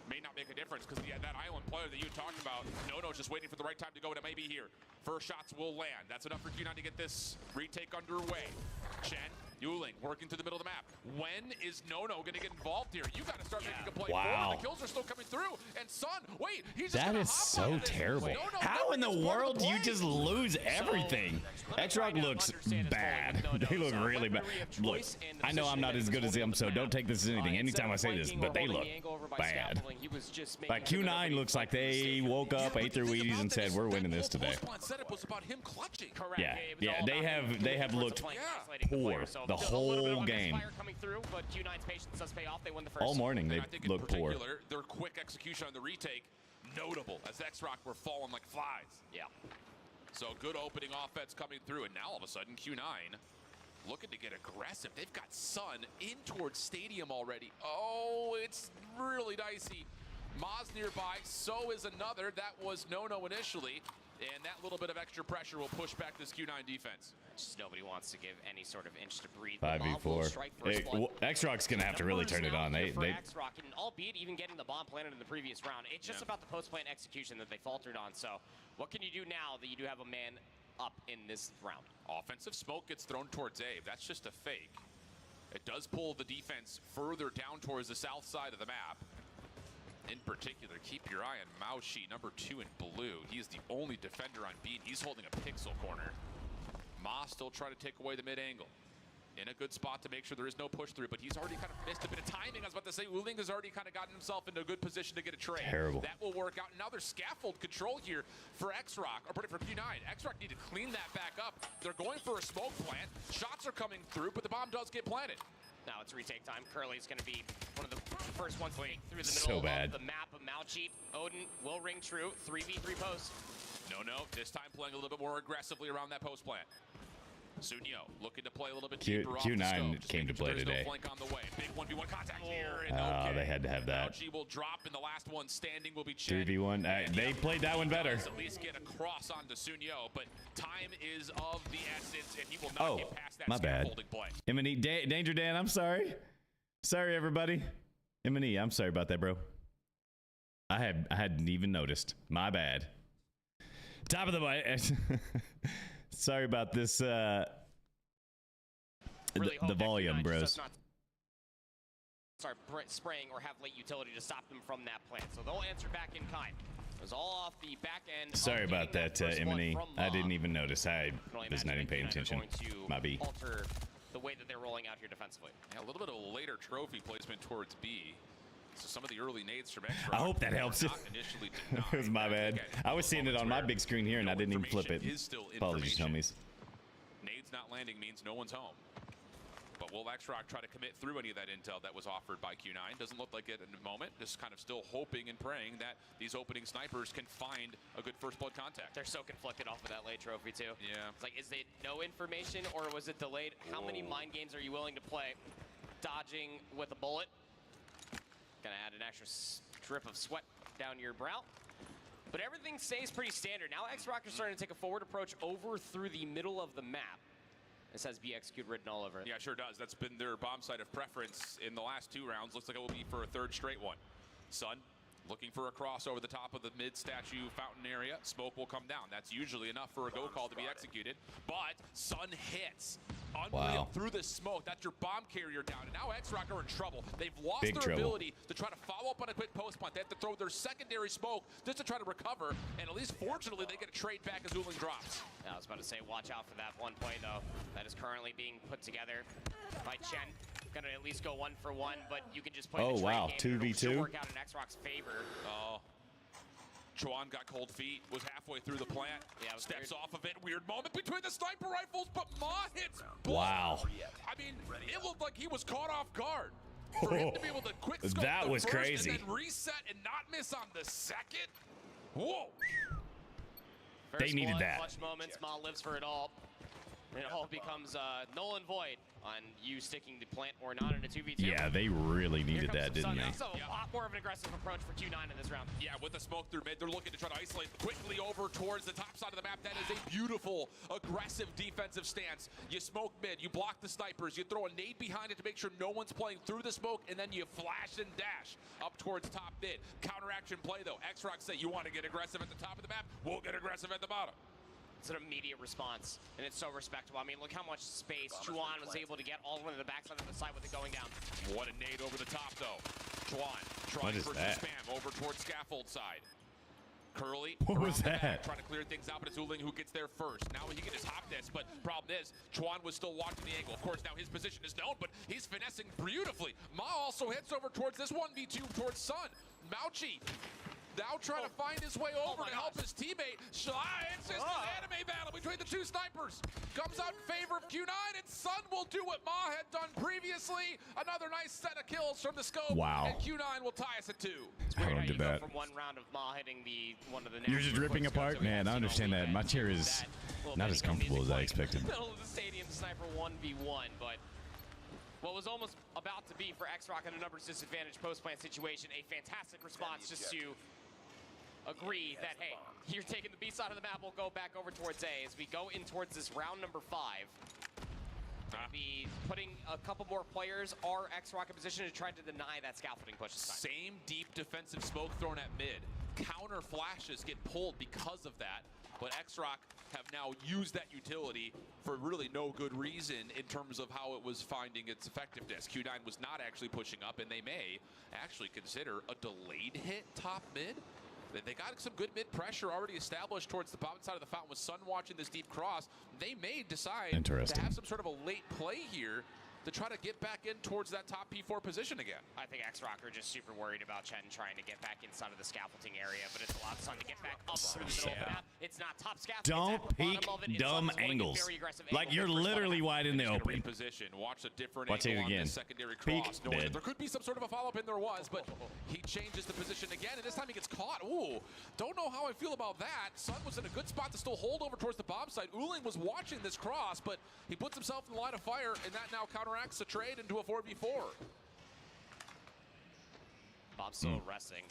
May not make a difference because that island player that you talked about, Nono's just waiting for the right time to go, and it may be here. First shots will land. That's enough for Q9 to get this retake underway. Chen, Yuling working through the middle of the map. When is Nono going to get involved here? You got to start making a play Wow. forward. The kills are still coming through. And Sun, wait, he's just That gonna is hop so onto this. terrible. Nono How never in the gets part of world do you play. just lose everything? X-Rock looks bad. They look really bad. Look, I know I'm not as good as him, so don't take this as anything anytime I say this, but they look bad. Like Q9 looks like they woke up, ate their Wheaties, and said, "We're winning this today." That setup was about him clutching. Correct. Yeah, It was yeah, all they about have- him they have towards looked the flank, Yeah. isolating the poor player. So the a little bit whole of game. fire coming through, but Q9's patience does pay off. They win the first. All morning they And I think in look poor. particular, their quick execution on the retake, notable, as X-Rock were falling like flies. Yeah. So good opening offense coming through, and now all of a sudden Q9 looking to get aggressive. They've got Sun in towards Stadium already. Oh, it's really dicey. Maz nearby, so is another. That was Nono initially, and that little bit of extra pressure will push back this Q9 defense. Just nobody wants to give any sort of inch to breathe. 5v4. X-Rock's gonna have to really turn it on. They X-Rock, and albeit even getting the bomb planted in the previous round, it's just about the post-plant execution that they faltered on. So what can you do now that you do have a man up in this round? Offensive smoke gets thrown towards Abe. That's just a fake. It does pull the defense further down towards the south side of the map. In particular, keep your eye on Mao Shi, number 2 in blue. He is the only defender on beat. He's holding a pixel corner. Ma still trying to take away the mid-angle. In a good spot to make sure there is no push through, but he's already kind of missed a bit of timing. I was about to say, Uling has already kind of gotten himself into a good position to get a trade. Terrible. That will work out. Now there's scaffold control here for X-Rock, or for Q9. X-Rock need to clean that back up. They're going for a smoke plant. Shots are coming through, but the bomb does get planted. Now it's retake time. Curly's going to be one of the first ones to take through the So middle bad. of the map of Mauchi. Odin will ring true. 3v3 post. No, this time playing a little bit more aggressively around that post plant. Sunyo looking to play a little bit deeper off the Q9 scopes, came to making sure play there's today. No flank on the way. Big 1v1 contact here. And Oh, okay. they had to have that. Mauchi will drop, and the last one standing will be Chen. 3v1. They played that one better. At least get across onto Sunyo, but time is of the essence, and he will not get past that my bad. scaffolding play. M&E, Danger Dan, I'm sorry. Sorry, everybody. M&E, I'm sorry about that, bro. I hadn't even noticed. My bad. Top of the bite. Sorry about this. Really The hope that volume, Q9 bros. does not start spraying or have late utility to stop them from that plant. So they'll answer back in kind. It was all off the back end. Sorry about that, M&E. I didn't even notice. I was not even paying attention. My B. Alter the way that they're rolling out here defensively. Yeah, a little bit of a later trophy placement towards B. So some of the early nades from X. I hope that helps. It was my bad. I was seeing it on my big screen here, and I didn't even flip it. Apologies, homies. Nades not landing means no one's home. But will X-Rock try to commit through any of that intel that was offered by Q9? Doesn't look like it in the moment. Just kind of still hoping and praying that these opening snipers can find a good first blood contact. They're so conflicted off of that late trophy too. Yeah. It's like, is it no information or was it delayed? How many mind games are you willing to play? Dodging with a bullet. Gonna add an extra drip of sweat down your brow. But everything stays pretty standard. Now X-Rock are starting to take a forward approach over through the middle of the map. This has BXQ written all over it. Yeah, sure does. That's been their bomb site of preference in the last 2 rounds. Looks like it will be for a 3rd straight one. Sun looking for a cross over the top of the mid-statue fountain area. Smoke will come down. That's usually enough for a go call to be executed. But Sun hits. Unreal through the smoke. That's your bomb carrier down. And now X-Rock are in trouble. They've lost their ability to try to follow up on a quick post plant. They have to throw their secondary smoke just to try to recover. And at least fortunately, they get a trade back as Uling drops. I was about to say, watch out for that one play though. That is currently being put together by Chen. Gonna at least go 1 for 1, but you can just play the trade game. 2v2. Work out in X-Rock's favor. Oh. Chuan got cold feet, was halfway through the plant, steps off of it. Weird moment between the sniper rifles, but Ma hits both. Wow. I mean, it looked like he was caught off guard. For him to be able to quick scope that the was first crazy. and then reset and not miss on the second. Whoa. They needed that. Clutch moments, Ma lives for it all. And it all becomes null and void on you sticking the plant or not in a 2v2. Yeah, they really needed that, didn't they? A lot more of an aggressive approach for Q9 in this round. Yeah, with the smoke through mid, they're looking to try to isolate quickly over towards the top side of the map. That is a beautiful, aggressive defensive stance. You smoke mid, you block the snipers, you throw a nade behind it to make sure no one's playing through the smoke, and then you flash and dash up towards top mid. Counteraction play though. X-Rock say, you want to get aggressive at the top of the map? We'll get aggressive at the bottom. It's an immediate response, and it's so respectable. I mean, look how much space Chuan was able to get all the way to the backside of the side with it going down. What a nade over the top, though. Chuan trying for some spam over towards scaffold side. Curly, what was that? Trying to clear things out, but it's Uling who gets there first. Now he can just hop this, but problem is, Chuan was still watching the angle. Of course, now his position is known, but he's finessing beautifully. Ma also hits over towards this 1v2 towards Sun. Mauchi now trying to find his way over to help his teammate. It's just an anime battle between the 2 snipers. Comes out in favor of Q9, and Sun will do what Ma had done previously. Another nice set of kills from the scope. Wow. And Q9 will tie us at 2. It's weird I don't how do you go that. from one round of Ma hitting one of the You're just ripping apart? Man, I understand that. My chair is not as comfortable as I expected. Middle of the stadium, sniper 1v1, but what was almost about to be for X-Rock in a numbers disadvantage post-plant situation, a fantastic response just to agree that, hey, you're taking the B side of the map, we'll go back over towards A. As we go in towards this round number 5, be putting a couple more players. Are X-Rock in position to try to deny that scaffolding push this time? Same deep defensive smoke thrown at mid. Counter flashes get pulled because of that, but X-Rock have now used that utility for really no good reason in terms of how it was finding its effectiveness. Q9 was not actually pushing up, and they may actually consider a delayed hit top mid. They got some good mid pressure already established towards the bottom side of the fountain with Sun watching this deep cross. They may decide to have some sort of a late play here to try to get back in towards that top P4 position again. I think X-Rock are just super worried about Chen trying to get back inside of the scaffolding area, but it's a lot of fun to get back up through the middle of the map. It's not top scaffolding. Don't peek dumb angles. Like you're literally wide in the open. Position. Watch a different Watch angle it on again. this secondary Peek, cross. Knowing that dead. there could be some sort of a follow-up, and there was, but he changes the position again, and this time he gets caught. Ooh, don't know how I feel about that. Sun was in a good spot to still hold over towards the bomb site. Uling was watching this cross, but he puts himself in the line of fire, and that now counteracts the trade into a 4v4. Bob's still resting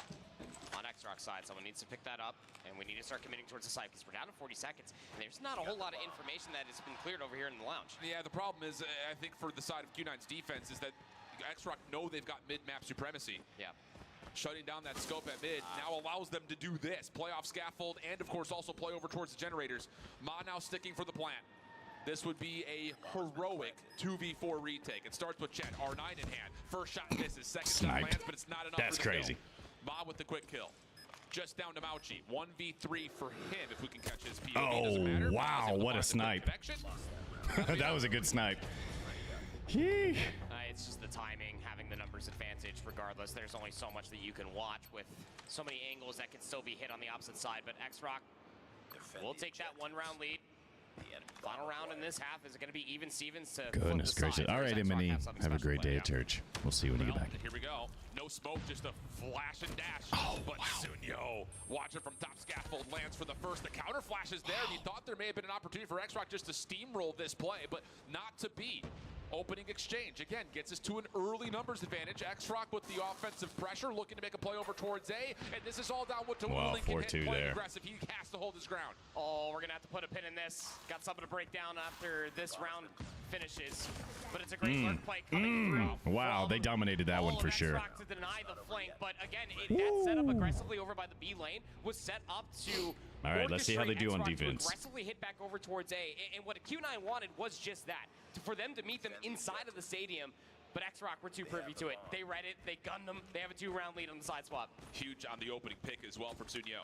on X-Rock's side. Someone needs to pick that up, and we need to start committing towards the site because we're down to 40 seconds, and there's not a whole lot of information that has been cleared over here in the lounge. Yeah, the problem is, I think for the side of Q9's defense is that X-Rock know they've got mid-map supremacy. Yeah. Shutting down that scope at mid now allows them to do this. Play off scaffold and, of course, also play over towards the generators. Ma now sticking for the plant. This would be a heroic 2v4 retake. It starts with Chen, R9 in hand. First shot misses, second shot lands, but it's not enough That's for the crazy. Kill. Ma with the quick kill. Just down to Mauchi. 1v3 for him if we can catch his POV. Oh, Doesn't matter. Ma's wow, able to what a find the snipe. connection. That was a good snipe. Yeesh. It's just the timing, having the numbers advantage regardless. There's only so much that you can watch with so many angles that can still be hit on the opposite side, but X-Rock will take that 1-round lead. Final round in this half is going to be even Stevens to Goodness gracious. All right, Emily. Have a great day at church. We'll see you when you get back. Here we go. No smoke, just a flash and dash. Oh, but Sunyo, watching from top scaffold, lands for the first. The counter flash is there. You thought there may have been an opportunity for X-Rock just to steamroll this play, but not to be. Opening exchange, again, gets us to an early numbers advantage. X-Rock with the offensive pressure, looking to make a play over towards A, and this is all down to Wow, Uling can 4-2 hit, play there. aggressive. He has to hold his ground. Oh, we're going to have to put a pin in this. Got something to break down after this round finishes, but it's a great lurk play coming through. Wow, they dominated that one for sure. X-Rock to deny the flank, but again, that set up aggressively over by the B lane was set up to All right, let's see how they do on orchestrate X-Rock to defense. aggressively hit back over towards A, and what Q9 wanted was just that, for them to meet them inside of the stadium. But X-Rock were too privy to it. They read it, they gunned them, they have a 2-round lead on the side swap. Huge on the opening pick as well from Sunyo.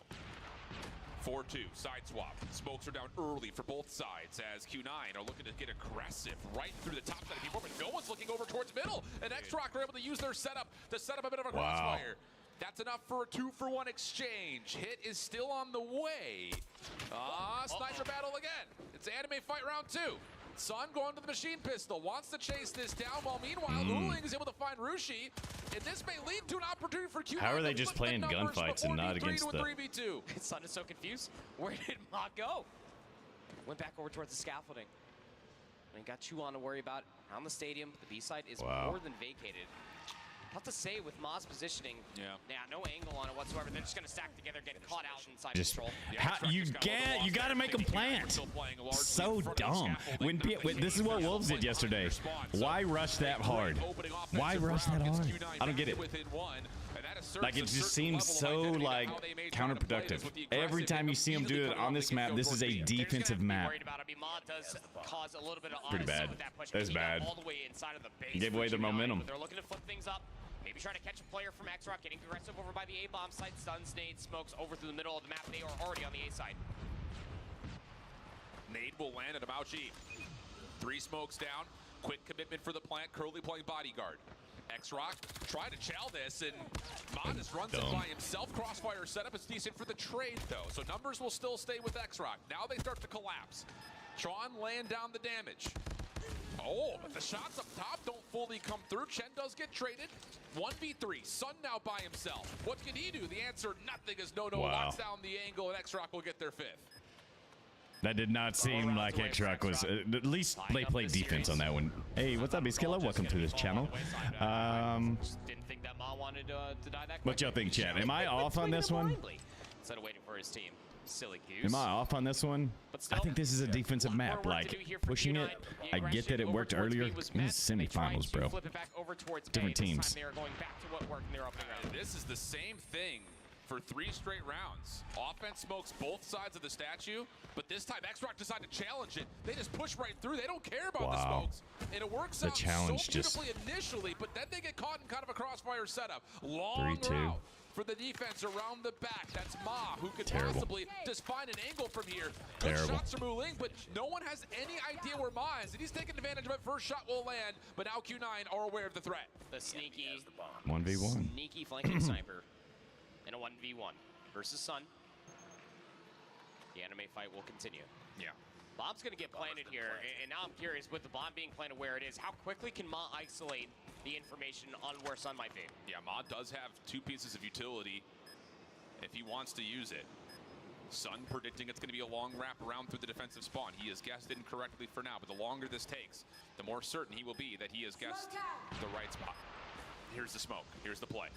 4-2, side swap. Smokes are down early for both sides as Q9 are looking to get aggressive right through the top side of P4, but no one's looking over towards middle. And X-Rock are able to use their setup to set up a bit of a crossfire. That's enough for a 2-for-1 exchange. Hit is still on the way. Sniper battle again. It's anime fight round 2. Sun going to the machine pistol, wants to chase this down, while meanwhile Uling is able to find Rushi, and this may lead to an opportunity for Q9. How are they to just flip the playing numbers gunfights from and not 4v3 against to the- a 3v2. Sun is so confused. Where did Ma go? Went back over towards the scaffolding. And got Chuan to worry about around the stadium. The B side is Wow. more than vacated. Tough to say with Ma's positioning. Yeah. No angle on it whatsoever. They're just going to stack together, get caught out inside Just control. you got to make them plant. So dumb. When this is what Wolves did yesterday. Why rush that hard? Why rush that hard? I don't get it. Like it just seems so like counterproductive. Every time you see them do it on this map, this is a defensive map. Worried about it. I mean, Ma does cause a little bit of Pretty onset bad. with that push. That's He got bad. all the way inside of the base. Gave away for their Q9, momentum. but they're looking to flip things up. Maybe trying to catch a player from X-Rock, getting aggressive over by the A-bomb site. Stuns, nade, smokes over through the middle of the map. They are already on the A side. Nade will land at Amauchi. 3 smokes down. Quick commitment for the plant. Curly playing bodyguard. X-Rock trying to chow this, and Modest runs it by himself. Crossfire setup is decent for the trade, though, so numbers will still stay with X-Rock. Now they start to collapse. Tron laying down the damage. Oh, but the shots up top don't fully come through. Chen does get traded. 1v3. Sun now by himself. What can he do? The answer, nothing, as No-No Wow. locks down the angle, and X-Rock will get their 5th. That did not seem like X-Rock was. At least they played defense on that one. Hey, what's up, Iskilla? Welcome to this channel. Didn't think that Ma wanted to die that What y'all think, chat? Am I off on this one? Instead of waiting for his team. Silly goose. Am I off on this one? But still, I think this is a defensive map. more work to Like do here for pushing Q9. it. The I get that it aggression worked over towards earlier. B was This met. is They tried semifinals, to bro. flip it back over towards A. Different This time teams. they are going back to what worked in their opening round. This is the same thing for 3 straight rounds. Offense smokes both sides of the statue, but this time X-Rock decided to challenge it. They just push right through. They don't care about the Wow. smokes. And it works The out challenge so just- beautifully initially, but then they get caught in kind of a crossfire setup. Long 3-2. route. for the defense around the back. That's Ma, who could Terrible. possibly just find an angle from here. Good Terrible. shots from Wu Ling, but no one has any idea where Ma is. And he's taking advantage of it. First shot will land, but now Q9 are aware of the threat. The sneaky 1v1. Sneaky flanking sniper in a 1v1 versus Sun. The anime fight will continue. Yeah. Bomb's going to get planted here, and now I'm curious, with the bomb being planted where it is, how quickly can Ma isolate the information on where Sun might be? Yeah, Ma does have 2 pieces of utility if he wants to use it. Sun predicting it's going to be a long wrap around through the defensive spawn. He has guessed incorrectly for now, but the longer this takes, the more certain he will be that he has guessed the right spot. Here's the smoke. Here's the play.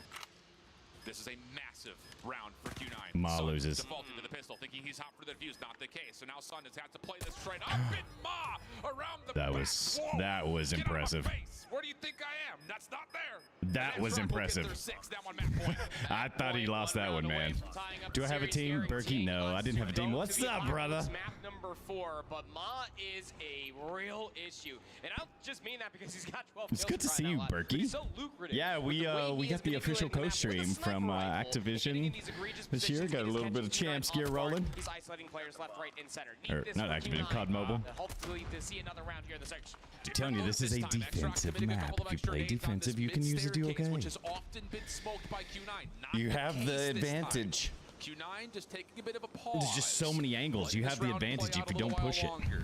This is a massive round for Q9. Ma Sun loses. defaulting to the pistol, thinking he's hot for the defuse. Not the case. So now Sun has had to play this straight up, and Ma around the That back. was Whoa. that was Get out of my impressive. face. Where do you think I am? That's not there. That And was Xraq will get impressive. their 6 down on map point. I thought he lost that one, man. Do I have a team, Berkey? No, I didn't have a team. What's up, brother? Map number 4, but Ma is a real issue, and I don't just mean that because he's got 12 It's kills good to crying see out you, loud, but he's Berkey. so lucrative. Yeah, With we the way he got is the official manipulating the map with co-stream a sniper from rifle, and Activision getting these egregious this year. positions, Got a he's little bit of catching champs Q9 gear off guard. rolling. He's isolating players left, right, and center. Need Or this not for Activision, Q9, COD Mobile. hopefully to see another round here in the search. I'm telling you, this is a defensive map. If you play defensive, you can use a dual game. Which has often been smoked by Q9. Not You the have case the this time. advantage. Q9 just taking a bit of a pause. There's just so many angles. Letting You this have the round play advantage out if you a little don't push while it. longer.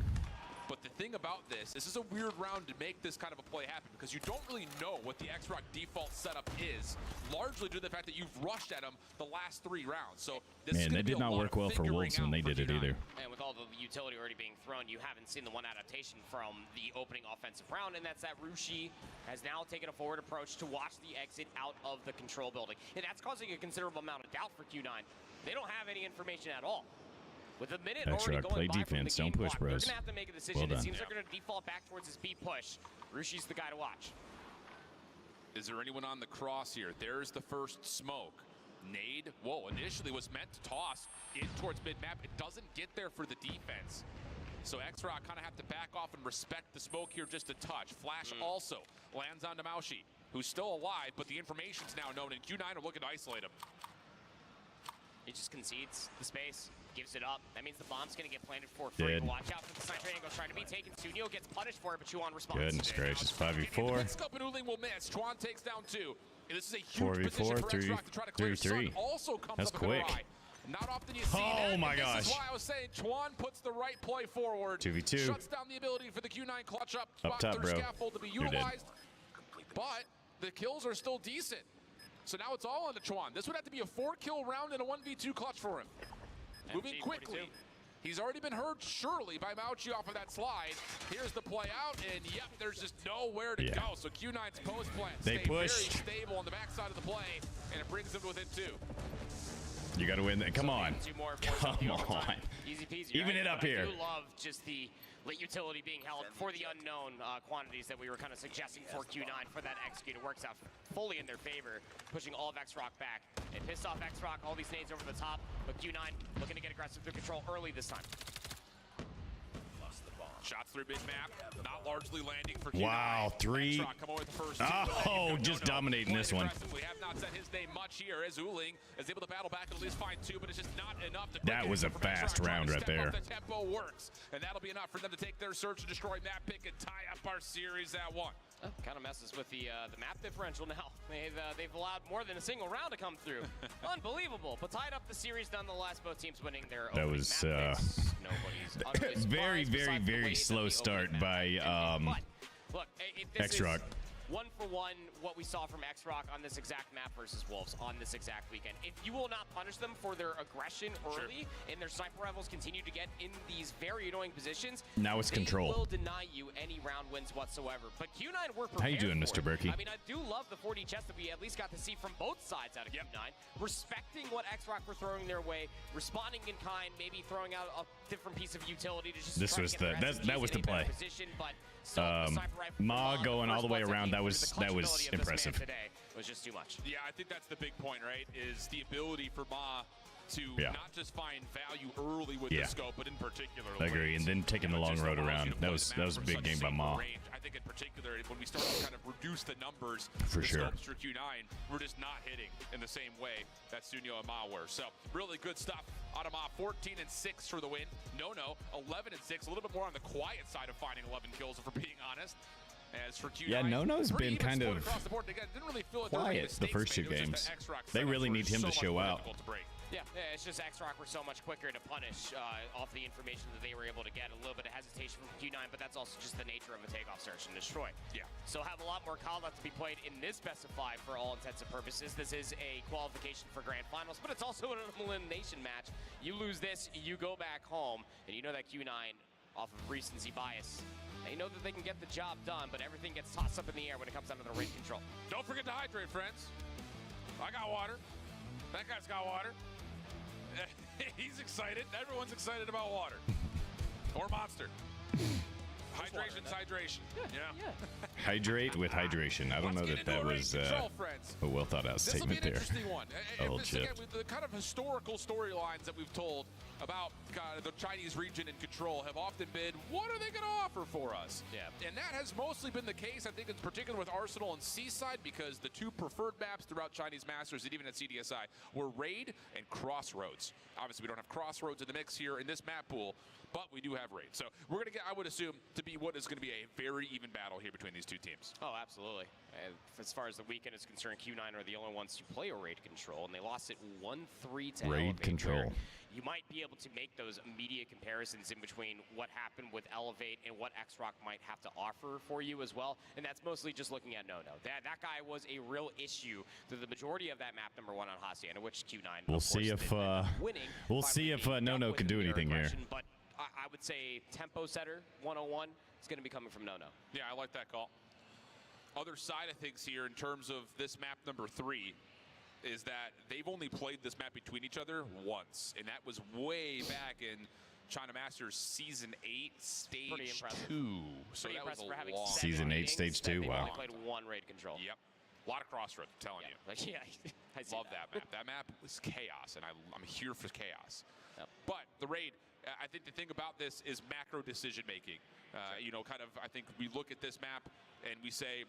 But the thing about this is a weird round to make this kind of a play happen because you don't really know what the Xraq default setup is, largely due to the fact that you've rushed at them the last 3 rounds. So this is Man, gonna that be did a not lot work of well for figuring Wolves when out they for did it Q9. either. And with all the utility already being thrown, you haven't seen the one adaptation from the opening offensive round, and that's that Rushi has now taken a forward approach to watch the exit out of the control building. And that's causing a considerable amount of doubt for Q9. They don't have any information at all. With a minute already Xraq, going play by from defense, the game don't push, clock, bros. They're going to have to make a decision. Well It done. seems they're going to default back towards his B push. Rushi's the guy to watch. Is there anyone on the cross here? There's the first smoke. Nade, whoa, initially was meant to toss in towards mid-map. It doesn't get there for the defense. So Xraq kind of have to back off and respect the smoke here just a touch. Flash also lands onto Maushi, who's still alive, but the information's now known, and Q9 are looking to isolate him. He just concedes the space, gives it up. That means the bomb's going to get planted for free. Dead. Watch out for the sniper angle trying to be taken. Sunio gets punished for it, but Chuan responds. Goodness gracious, The 5v4. scope and Uling will miss. Chuan takes down 2. And this is a huge 4v4, position for three- Xraq to try to clear. 3v3. Sun also comes That's up in a quick. eye. Not often you see Oh that. and my This gosh. is why I was saying Chuan puts the right play forward. 2v2. Shuts down the ability for the Q9 clutch up spot top, through bro. scaffold to be You're dead. utilized. But the kills are still decent. So now it's all into Chuan. This would have to be a 4-kill round and a 1v2 clutch for him. Moving MG, quickly. 42. He's already been heard surely by Mauchi off of that slide. Here's the play out, and yep, there's just nowhere to Yeah. go. So Q9's post plant They stay pushed. very stable on the backside of the play, and it brings them to within 2. You got to win that. Come on. 2 more Come the overtime. on. Easy peasy. Even right? it up But here. I do love just the late utility being held for the unknown quantities that we were kind of suggesting for Q9 for that execute. It works out fully in their favor, pushing all of Xraq back. It pissed off Xraq, all these nades over the top, but Q9 looking to get aggressive through control early this time. Shots through mid-map, not largely landing for Q9. Wow, 3. Xraq come away with the first 2. Oh, just dominating this one. We have not said his name much here as Uling is able to battle back and at least find 2, but it's just not enough to That quicken was it a from fast Xraq. Trying round to right step up there. The tempo works, and that'll be enough for them to take their search and destroy map pick and tie up our series at 1. Kind of messes with the map differential now. They've allowed more than a single round to come through. Unbelievable, but tied up the series nonetheless. Both teams winning their That opening was, map picks. Nobody's utterly very, surprised very, besides the very way that slow the start opening map by, ended. But, look, this Xraq. is 1-for-1 what we saw from Xraq on this exact map versus Wolves on this exact weekend. If you will not punish them for their aggression early and their sniper rifles continue to get in these very annoying positions, Now it's control. they will deny you any round wins whatsoever. But Q9 were prepared. How you doing, for Mr. it. Berkey? I mean, I do love the 4D chess that we at least got to see from both sides out of Q9, respecting what Xraq were throwing their way, responding in kind, maybe throwing out a different piece of utility to just This try was to get the- aggressive, that was choosing the a better play. Position, but still, the sniper rifle from Ma the going all first the way ones around, he that threw, was- the that was clutchability of this man impressive. Today was just too much. Yeah, I think that's the big point, right? Is the ability for Ma to Yeah. not just find value early with Yeah. the scope, but in particular. I agree, late. and then taking the It long just road allows around. you to That play was the that map was a from big such game by safer Ma. range. I think in particular, when we start to kind of reduce the numbers, For the sure. scopes for Q9, we're just not hitting in the same way that Sunyo and Ma were. So really good stuff out of Ma. 14-6 for the win. No, 11-6. A little bit more on the quiet side of finding 11 kills, if we're being honest. As for Q9, Yeah, Nono's pretty been even kind split of across the board. Again, didn't really feel like there were any quiet the mistakes first made. two It was just games. that X-Rock They setup really were need him so to much show more out. difficult to break. Yeah, it's just X-Rock were so much quicker to punish off the information that they were able to get. A little bit of hesitation from Q9, but that's also just the nature of a takeoff search and destroy. Yeah. So have a lot more Call Out to be played in this best of 5 for all intents and purposes. This is a qualification for Grand Finals, but it's also an elimination match. You lose this, you go back home, and you know that Q9, off of recency bias, they know that they can get the job done, but everything gets tossed up in the air when it comes down to the rate control. Don't forget to hydrate, friends. I got water. That guy's got water. He's excited. Everyone's excited about water. Or Monster. Hydration's hydration. Yeah. Hydrate with hydration. I don't know Let's that get into that a was rate control, friends. a well thought out This will be statement an there. interesting one. Old This, again, chip. with the kind of historical storylines that we've told about the Chinese region in control have often been, what are they going to offer for us? Yeah. And that has mostly been the case, I think, in particular with Arsenal and Seaside, because the two preferred maps throughout Chinese Masters and even at CDSI were Raid and Crossroads. Obviously, we don't have Crossroads in the mix here in this map pool, but we do have Raid. So we're going to get, I would assume, to be what is going to be a very even battle here between these two teams. Oh, absolutely. And as far as the weekend is concerned, Q9 are the only ones to play a raid control, and they lost it 1-3 to Raid Elevate, control. where you might be able to make those immediate comparisons in between what happened with Elevate and what X-Rock might have to offer for you as well. And that's mostly just looking at Nono. That guy was a real issue through the majority of that map number 1 on Hacienda, which Q9 We'll see if winning. we'll see if finally Nono dealt can with do their anything here. aggression, But I would say tempo setter 101 is going to be coming from Nono. Yeah, I like that call. Other side of things here in terms of this map number 3 is that they've only played this map between each other once, and that was way back in China Masters Season 8, Stage 2. So Pretty that was impressive for having a long 7 Season 8, meetings Stage that 2, they've wow. only played 1 raid control. Yep. A lot of crossroads, I'm telling you. Like, yeah, I see Love that map. That map was chaos, and I'm here for chaos. Yep. But the raid, I think the thing about this is macro decision making. You know, kind of, I think we look at this map and we say,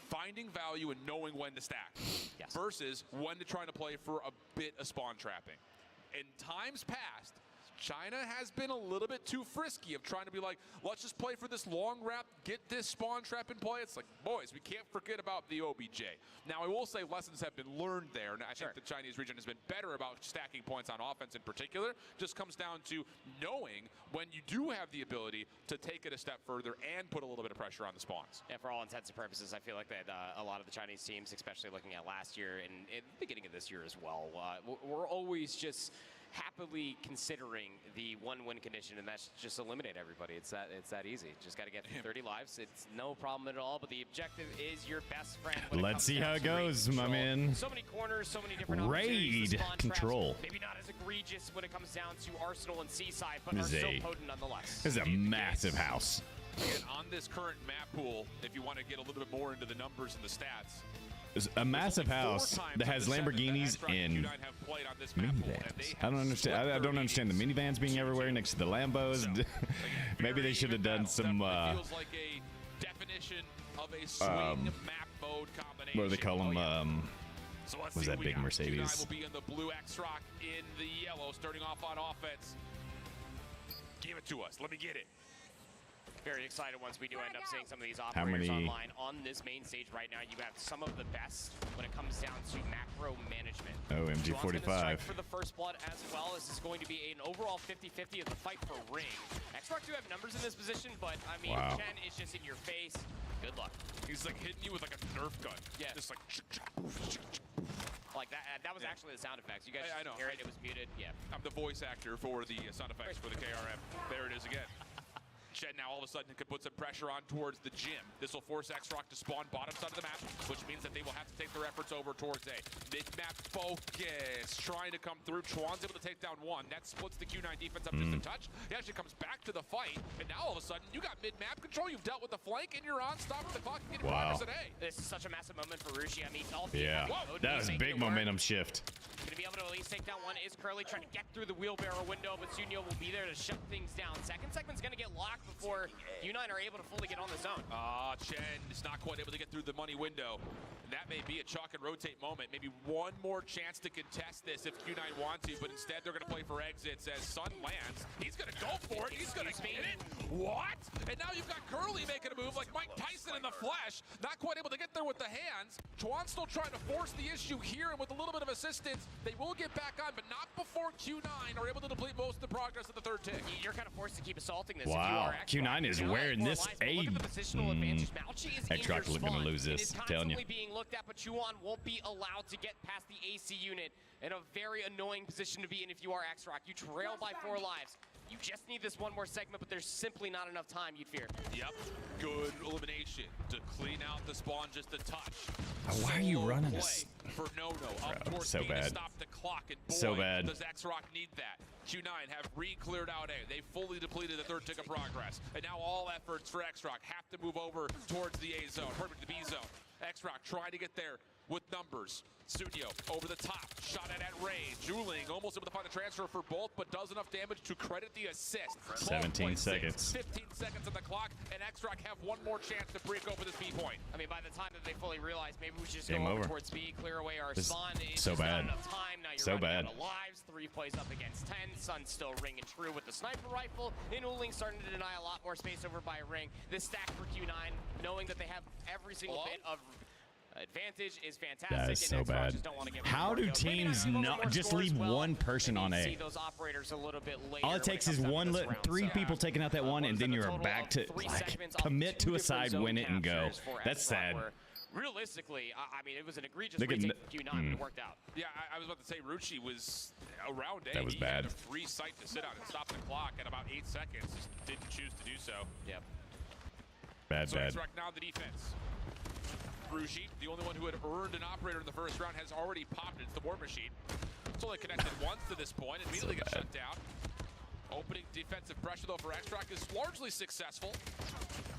finding value and knowing when to stack Yes. versus when to try to play for a bit of spawn trapping. In times past, China has been a little bit too frisky of trying to be like, let's just play for this long wrap, get this spawn trap in play. It's like, boys, we can't forget about the OBJ. Now, I will say lessons have been learned there, and I think the Chinese region has been better about stacking points on offense in particular. Just comes down to knowing when you do have the ability to take it a step further and put a little bit of pressure on the spawns. Yeah, for all intents and purposes, I feel like that a lot of the Chinese teams, especially looking at last year and at the beginning of this year as well, we're always just happily considering the one-win condition, and that's just eliminate everybody. It's that easy. Just got to get through 30 lives. It's no problem at all. But the objective is your best friend. when it Let's comes see down how it to raid goes, my control. man. So many corners, so many different Raid opportunities to spawn control. traps. Maybe not as egregious when it comes down to Arsenal and Seaside, but This are is still a- potent nonetheless. This is a massive house. Again, on this current map pool, if you want to get a little bit more into the numbers and the stats, It's a massive there's only 4 house times that of has the 7 that Lamborghinis X-Rock and Q9 have played on this map pool, and they minivans. have I don't understand. split I their don't understand the meetings. minivans being everywhere next to the Lambos. So, Maybe they should have done some. Definitely feels like a definition of a swing map mode combination. What do they call them? So let's was see that what we big got. Mercedes? Q9 will be in the blue, X-Rock in the yellow, starting off on offense. Give it to us. Let me get it. Very excited once we do end up seeing some of these How operators many- online. On this main stage right now, you have some of the best when it comes down to macro management. Oh, Juan's gonna MG45. strike for the first blood as well. This is going to be an overall 50-50 of the fight for ring. X-Rock do have numbers in this position, but I mean, Wow. Chen is just in your face. Good luck. He's like hitting you with like a Nerf gun. Yeah. Just like. Like that. That was actually the sound effects. You guys I just know. hear it. It was muted. Yeah. I'm the voice actor for the sound effects for the KRM. There it is again. Shed now all of a sudden can put some pressure on towards the gym. This will force X-Rock to spawn bottom side of the map, which means that they will have to take their efforts over towards A. Mid-map focus, trying to come through. Chuan's able to take down one. That splits the Q9 defense up just a touch. He actually comes back to the fight, and now all of a sudden, you got mid-map control. You've dealt with the flank, and you're on stopping the clock and getting Wow. progress at A. This is such a massive moment for Rushi. I mean, all three Yeah, heavy mode that was making big it work. momentum shift. Gonna be able to to at least take down one is Curly trying to get through the wheelbarrow window, but Sunyo will be there to shut things down. Second segment's going to get locked before Q9 are able to fully get on the zone. Chen is not quite able to get through the money window. That may be a chalk and rotate moment. Maybe one more chance to contest this if Q9 want to, but instead they're going to play for exits as Sun lands. He's going to go for it. He's going to get it. What? And now you've got Curly making a move like Mike Tyson in the flesh. Not quite able to get there with the hands. Chuan still trying to force the issue here, and with a little bit of assistance, they will get back on, but not before Q9 are able to deplete most of the progress of the third tick. You're kind of forced to keep assaulting this. Wow, if you are Q9 is wearing this Look at the positional advantage. Malchi is in your X-Rock looking to spawn lose and this, is telling you. constantly being looked at, but Chuan won't be allowed to get past the AC unit in a very annoying position to be in if you are X-Rock. You trail by 4 lives. You just need this one more segment, but there's simply not enough time, you'd fear. Yep, good elimination to clean out the spawn just a touch. Why are you Solo running play this? for No up Bro, towards so B to bad. stop the clock, and boy, So bad. does X-Rock need that. Q9 have re-cleared out A. They fully depleted the third tick of progress, and now all efforts for X-Rock have to move over towards the A zone, perfect the B zone. X-Rock trying to get there with numbers. Sunyo over the top, shot at range. Juling almost able to find a transfer for both, but does enough damage to credit the assist. 17 12.6, seconds. 15 seconds on the clock, and X-Rock have one more chance to break open this B point. I mean, by the time that they fully realize maybe we should just Game go over over. towards B, clear away our This is spawn. It's so just bad. not enough time. Now you're So running bad. out of lives. 3 plays up against 10. Sun still ringing true with the sniper rifle. And Uling starting to deny a lot more space over by Ring. This stack for Q9, knowing that they have every single bit of advantage is fantastic. That is and so X-Rock bad. just don't want to give How more do go. Maybe teams give over not more just score as leave well, one person and on you A? see those operators a little bit later All when it takes comes is down to one, this round. three So, people taking out that one, what and is then that, a you're total back of to 3 like segments off commit two to a different side, zone win it, and go. captures for That's X-Rock, sad. where realistically, I mean, it was an egregious Look at retake n- for Q9, but it worked out. Yeah, I was about to say Rucci was around A. That was He had bad. a free sight to sit out and stop the clock at about 8 seconds. Just didn't choose to do so. Yep. Bad, So bad. X-Rock now the defense. Rucci, the only one who had earned an operator in the first round, has already popped it. It's the War Machine. It's only connected once to this point. Immediately gets bad. shut down. Opening defensive pressure, though, for X-Rock is largely successful.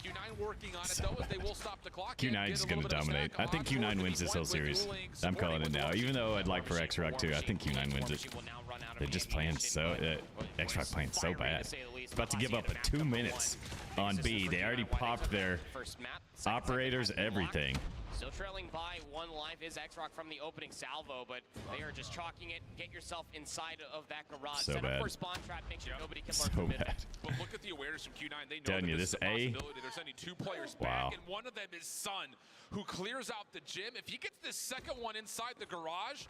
Q9 working on it, though, as they will stop the clock. and Q9 is get a going little to bit of a dominate. stack I think on Q9 board. wins this He whole went with series. Uling, I'm supporting calling it with now. War Even though I'd like for War X-Rock too, I Machine, think Q9 wins War it. Machine will now run out of They're just playing ammunition, so. but X-Rock was playing so fiery, to bad. say the least. About to give Hacienda up a map 2 number minutes one. on This is B. for They Q9, already why they popped took their first map. Second operators, segment has been locked. everything. Still trailing by 1 life is X-Rock from the opening salvo, but they are just chalking it. Get yourself inside of that garage. So Set bad. up for spawn trap. Make sure nobody can So learn from mid. bad. But look at the awareness from Q9. They know Telling that you, this is this a A- possibility. They're sending 2 players Wow. back, and one of them is Sun, who clears out the gym. If he gets this second one inside the garage,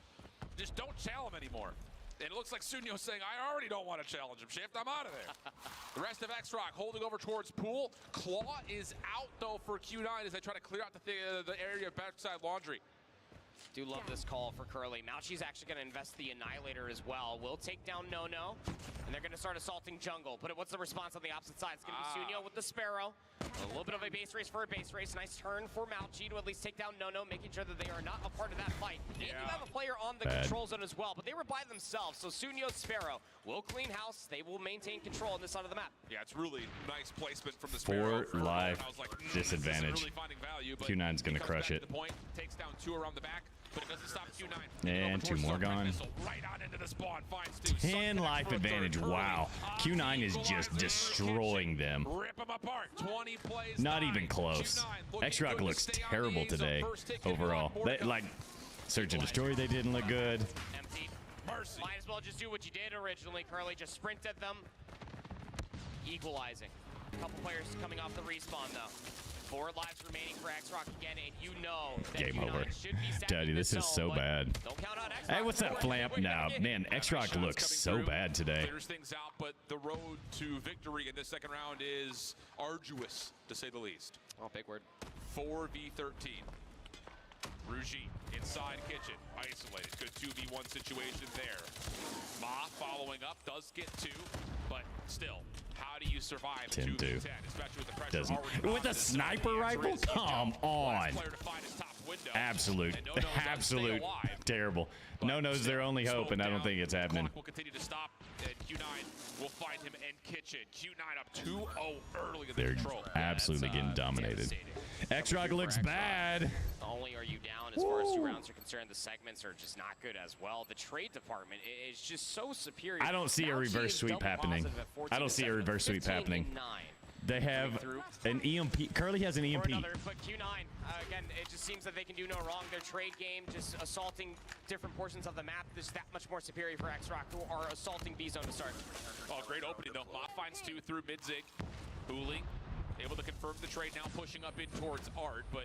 just don't challenge him anymore. And it looks like Sunyo saying, I already don't want to challenge him, Shift. I'm out of there. The rest of X-Rock holding over towards Pool. Claw is out, though, for Q9 as they try to clear out the area of backside laundry. Do love this call for Curly. Malchi's actually going to invest the Annihilator as well. Will take down No-No, and they're going to start assaulting jungle. But what's the response on the opposite side? It's going to be Sunyo with the Sparrow. A little bit of a base race for a base race. Nice turn for Malchi to at least take down No-No, making sure that they are not a part of that fight. They do have a player on the Bad. control zone as well, but they were by themselves. So Sunyo, Sparrow will clean house. They will maintain control on this side of the map. Yeah, it's really nice placement from the 4 Sparrow. life I was like, disadvantage. This isn't really finding value, but Q9's gonna he comes crush back it. to the point, takes down 2 around the back, but it doesn't stop Q9. And Over 2 towards more Sunrise gone. Missile, right on into the spawn, finds 2. 10 Sun life connects for a third. advantage. Curly Wow. on Q9 the is just equalizer. destroying them. Rip them apart. 20 plays. Not 9. even close. Q9 looking X-Rock good to looks stay on the terrible A zone. today First hit getting overall. on, more They, to come. like, Search and Destroy, they didn't look good. Empty. Mercy. Might as well just do what you did originally, Curly. Just sprint at them. Equalizing. A couple players coming off the respawn, though. 4 lives remaining for X-Rock again, and you know that Game Q9 over. should be stacking Daddy, this is zone, so but bad. Don't count out X-Rock. Hey, what's that flamp? No, man, X-Rock Shots looks coming so through, bad today. Clears things out, but the road to victory in this second round is arduous, to say the least. Oh, big word. 4v13. Ruji inside kitchen, isolated. Good 2v1 situation there. Ma following up, does get 2, but still, how do you survive 10-2. 2v10, especially with the pressure Doesn't. already on With a this sniper side? The rifle? answer is Come Last on. player to find his top window. Absolute, And No-No's got to stay absolute alive. terrible. But No-No's their only hope, smoke and I don't down. think it's The happening. clock will continue to stop, and Q9 will find him and Kitchen. Q9 up 2-0 early in the They're control. absolutely getting dominated. devastating. X-Rock looks bad. Not only are you down as far as 2 rounds are concerned, the segments are just not good as well. The trade department is just so superior. I don't see a Mouchie reverse is sweep double happening. positive at 14 I don't see a segments, reverse sweep 15 happening. and 9. They have an EMP. Curly has an Or EMP. another, but Q9, again, it just seems that they can do no wrong. Their trade game, just assaulting different portions of the map, is that much more superior for X-Rock, who are assaulting B-Zone to start. Oh, great opening though. Ma finds 2 through mid-zig. Hooling able to confirm the trade now, pushing up in towards Art, but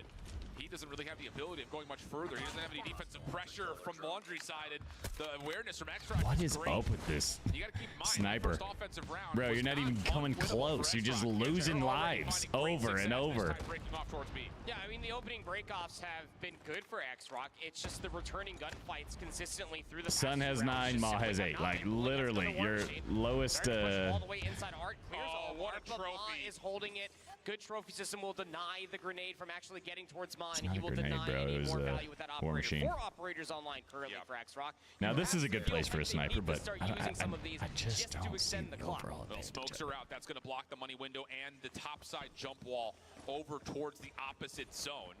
he doesn't really have the ability of going much further. He doesn't have any defensive pressure from Laundry side, and the awareness from X-Rock What is great. up with this You gotta keep in mind, sniper? the first offensive round Bro, was you're not even coming unwinnable close. for You're just X-Rock. losing They're already lives finding great over and success over. this time breaking off towards B. Yeah, I mean, the opening breakoffs have been good for X-Rock. It's just the returning gunfights consistently through the Sun past has 2 rounds 9, just Ma simply has have 8. not Like, been pulling us to the literally, war your machine. lowest. Very much all the way inside Art clears Oh, all of what Art, a but Ma trophy. is holding it. Good trophy system will deny the grenade from actually getting towards Ma, It's and not he a will grenade, deny bro. It any was more a value with that war operator. machine. 4 operators online currently Yeah. for X-Rock. Now, You this is a have good to place feel for a like they sniper, need to but start I using some of these just to don't extend see the the clock. overall Well, advantage smokes of are it. out. That's going to block the money window and the top side jump wall over towards the opposite zone.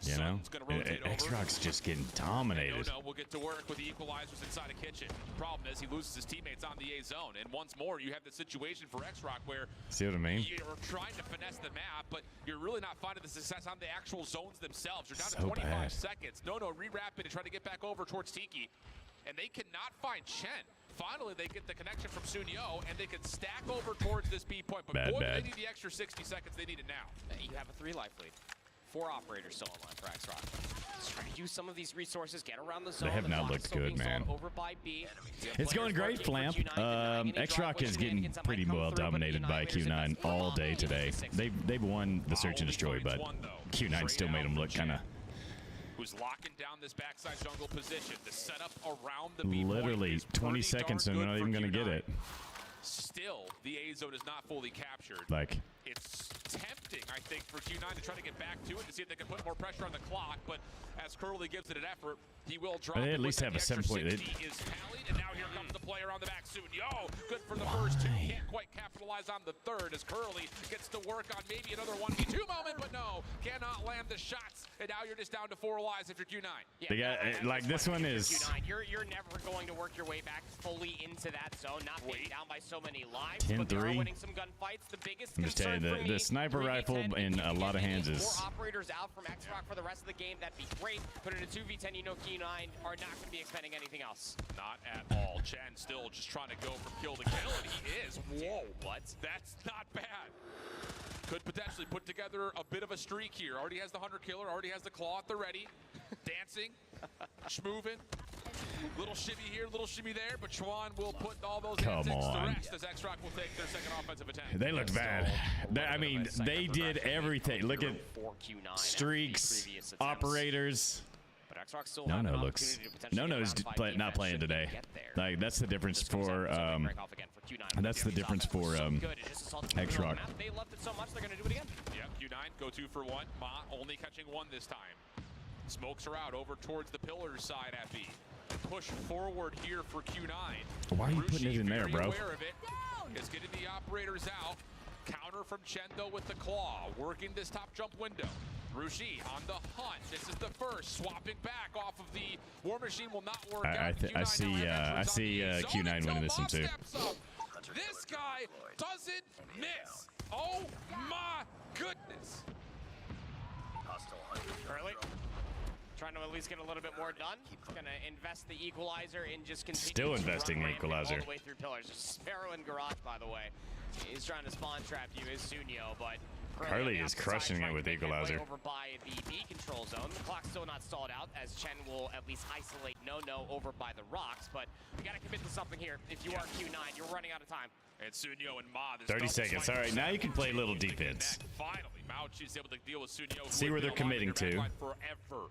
You know, Sun's gonna rotate over. X-Rock's just getting No, dominated. we'll get to work with the equalizers inside a kitchen. Problem is he loses his teammates on the A zone. And once more, you have the situation for X-Rock where See what I mean? you're trying to finesse the map, but you're really not finding the success on the actual zones themselves. You're down So to 25 bad. seconds. Re-wrap it and try to get back over towards Tiki. And they cannot find Chen. Finally, they get the connection from Sunyo, and they can stack over towards this B point. But Bad, boy, bad. they need the extra 60 seconds. They need it now. You have a 3-life lead. 4 operators still online for X-Rock. Just try to use some of these resources, get around the zone. have The not clock looked still good, being man. sold Over by B. It's going great, Flamp. X-Rock is getting pretty well dominated by Q9 all day today. They've won the search and destroy, but Q9 still made them look kind of Who's locking down this backside jungle position. The setup around the B point literally is 20 pretty seconds darn and they're not good even for going to get Q9. it. Still, the A zone is not fully captured. Like, It's tempting, I think, for Q9 to try to get back to it to see if they can put more pressure on the clock. But as Curly gives it an effort, he will drop. They it at least with have the a extra 7 point. 60 is tallied, and now here comes the player on the back soon. Yo, good for the first 2. Can't quite capitalize on the third as Curly gets to work on maybe another 1v2 moment, but no, cannot land the shots. And now you're just down to 4 lives if you're Q9. Yeah, They got, that's like, this why one if is- you're Q9, you're never going to work your way back fully into that zone, not being down by so many lives. 10-3. But they are winning some gunfights. The biggest I'm just telling concern you, for the me, sniper 3v10, rifle if in you a can lot of get hands any is- more operators out from X-Rock for the rest of the game, that'd be great. But in a 2v10, you know Q9 are not going to be expending anything else. Not at all. Chen still just trying to go from kill to kill, and he is. Whoa, what? That's not bad. Could potentially put together a bit of a streak here. Already has the Hunter Killer, already has the Claw at the ready. Dancing, schmoovin'. Little shimmy here, little shimmy there, but Chuan will put all those Come antics to on. rest as X-Rock will take their second offensive attack. They looked bad. I mean, they did everything. Look at For Q9 after the streaks, previous attempts. operators. But X-Rock still No, have an looks. opportunity to potentially No, get is around 5 not defense playing should they today. get there. Like, that's the difference This comes for out, something break off again for Q9. that's the difference for So good, it just assaulted the X-Rock. map. They loved it so much they're going to do it again. Yep, Q9 go 2 for 1. Ma only catching 1 this time. Smokes are out over towards the pillars side at B. Push forward here for Q9. Why are you putting it in there, very bro? Aware of it, is getting the operators out. Counter from Chendo with the claw, working this top jump window. Rushi on the hunt. This is the first, swapping back off of the War Machine will not work I out. Q9 see, now have I entrance see on the zone Q9 until winning this Ma one too. steps up. This guy doesn't miss. Oh my goodness. Early. Trying to at least get a little bit more done. Gonna invest the equalizer and just continue Still to investing run the equalizer. all the way through pillars. Sparrow and Garage, by the way. He's trying to spawn trap you is Sunyo, but Carly is crushing it with equalizer. Over by the B control zone. The clock's still not stalled out as Chen will at least isolate No over by the rocks, but we gotta commit to something here. If you are Q9, you're running out of time. And Sunyo and Ma. this 30 double seconds. swipe All right, now you can play a little continues to defense. connect. Finally, Mauchi is able to deal with Sunyo. who See has where been they're alive in committing their to. backline Forever.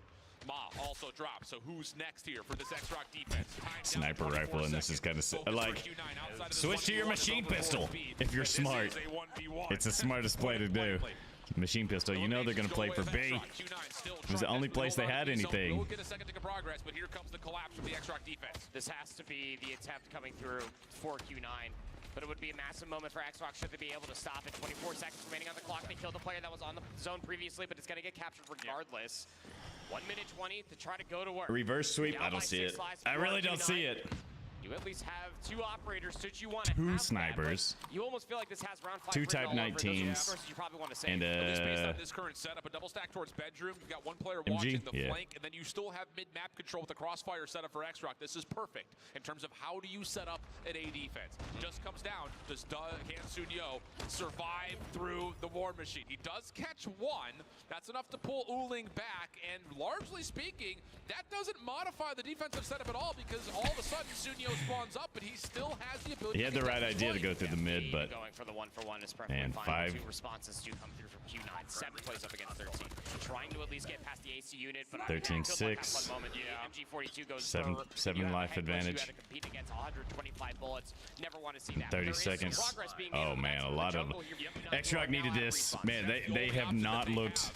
Ma also drops. So who's next here for this X-Rock defense? Time down to Sniper 24 rifle, and this is seconds. kinda Focus for like, Q9 outside of this switch to your 1v1 machine over pistol speed. if you're And this is smart. a 1v1. It's the smartest play to do. Machine Pistol, you know they're going to play for B. It was the only place they had anything. We'll get a second to get progress, but here comes the collapse from the X-Rock defense. This has to be the attempt coming through for Q9. But it would be a massive moment for X-Rock should they be able to stop it. 24 seconds remaining on the clock. They killed the player that was on the zone previously, but it's going to get captured regardless. 1 minute 20 to try to go to work. Reverse sweep, I don't see it. I really don't see it. You at least have 2 operators should you want to Two have snipers. That, you almost feel like this has round 5 2 written type all over it. Those are 19s. the you probably want to save. And At least based on this current setup, a double stack towards bedroom. You've got one player watching the flank, and then you still have mid-map control with the crossfire setup for X-Rock. This is perfect in terms of how do you set up an A defense. Just comes down, does Can Sun Yo survive through the War Machine? He does catch one. That's enough to pull Uling back, and largely speaking, that doesn't modify the defensive setup at all because all of a sudden Sun Yo spawns up, but he still has the ability. He had the right idea to go through the mid, but going for the 1-for-1 is perfectly and fine. 5. 2 responses do come through from Q9. 7 plays up against 13. Trying to at least get past the AC unit, but 13-6. MG42 goes 7 life advantage. never want to see that. 30 seconds. Oh man, a lot of X-Rock needed this. Man, they have not looked.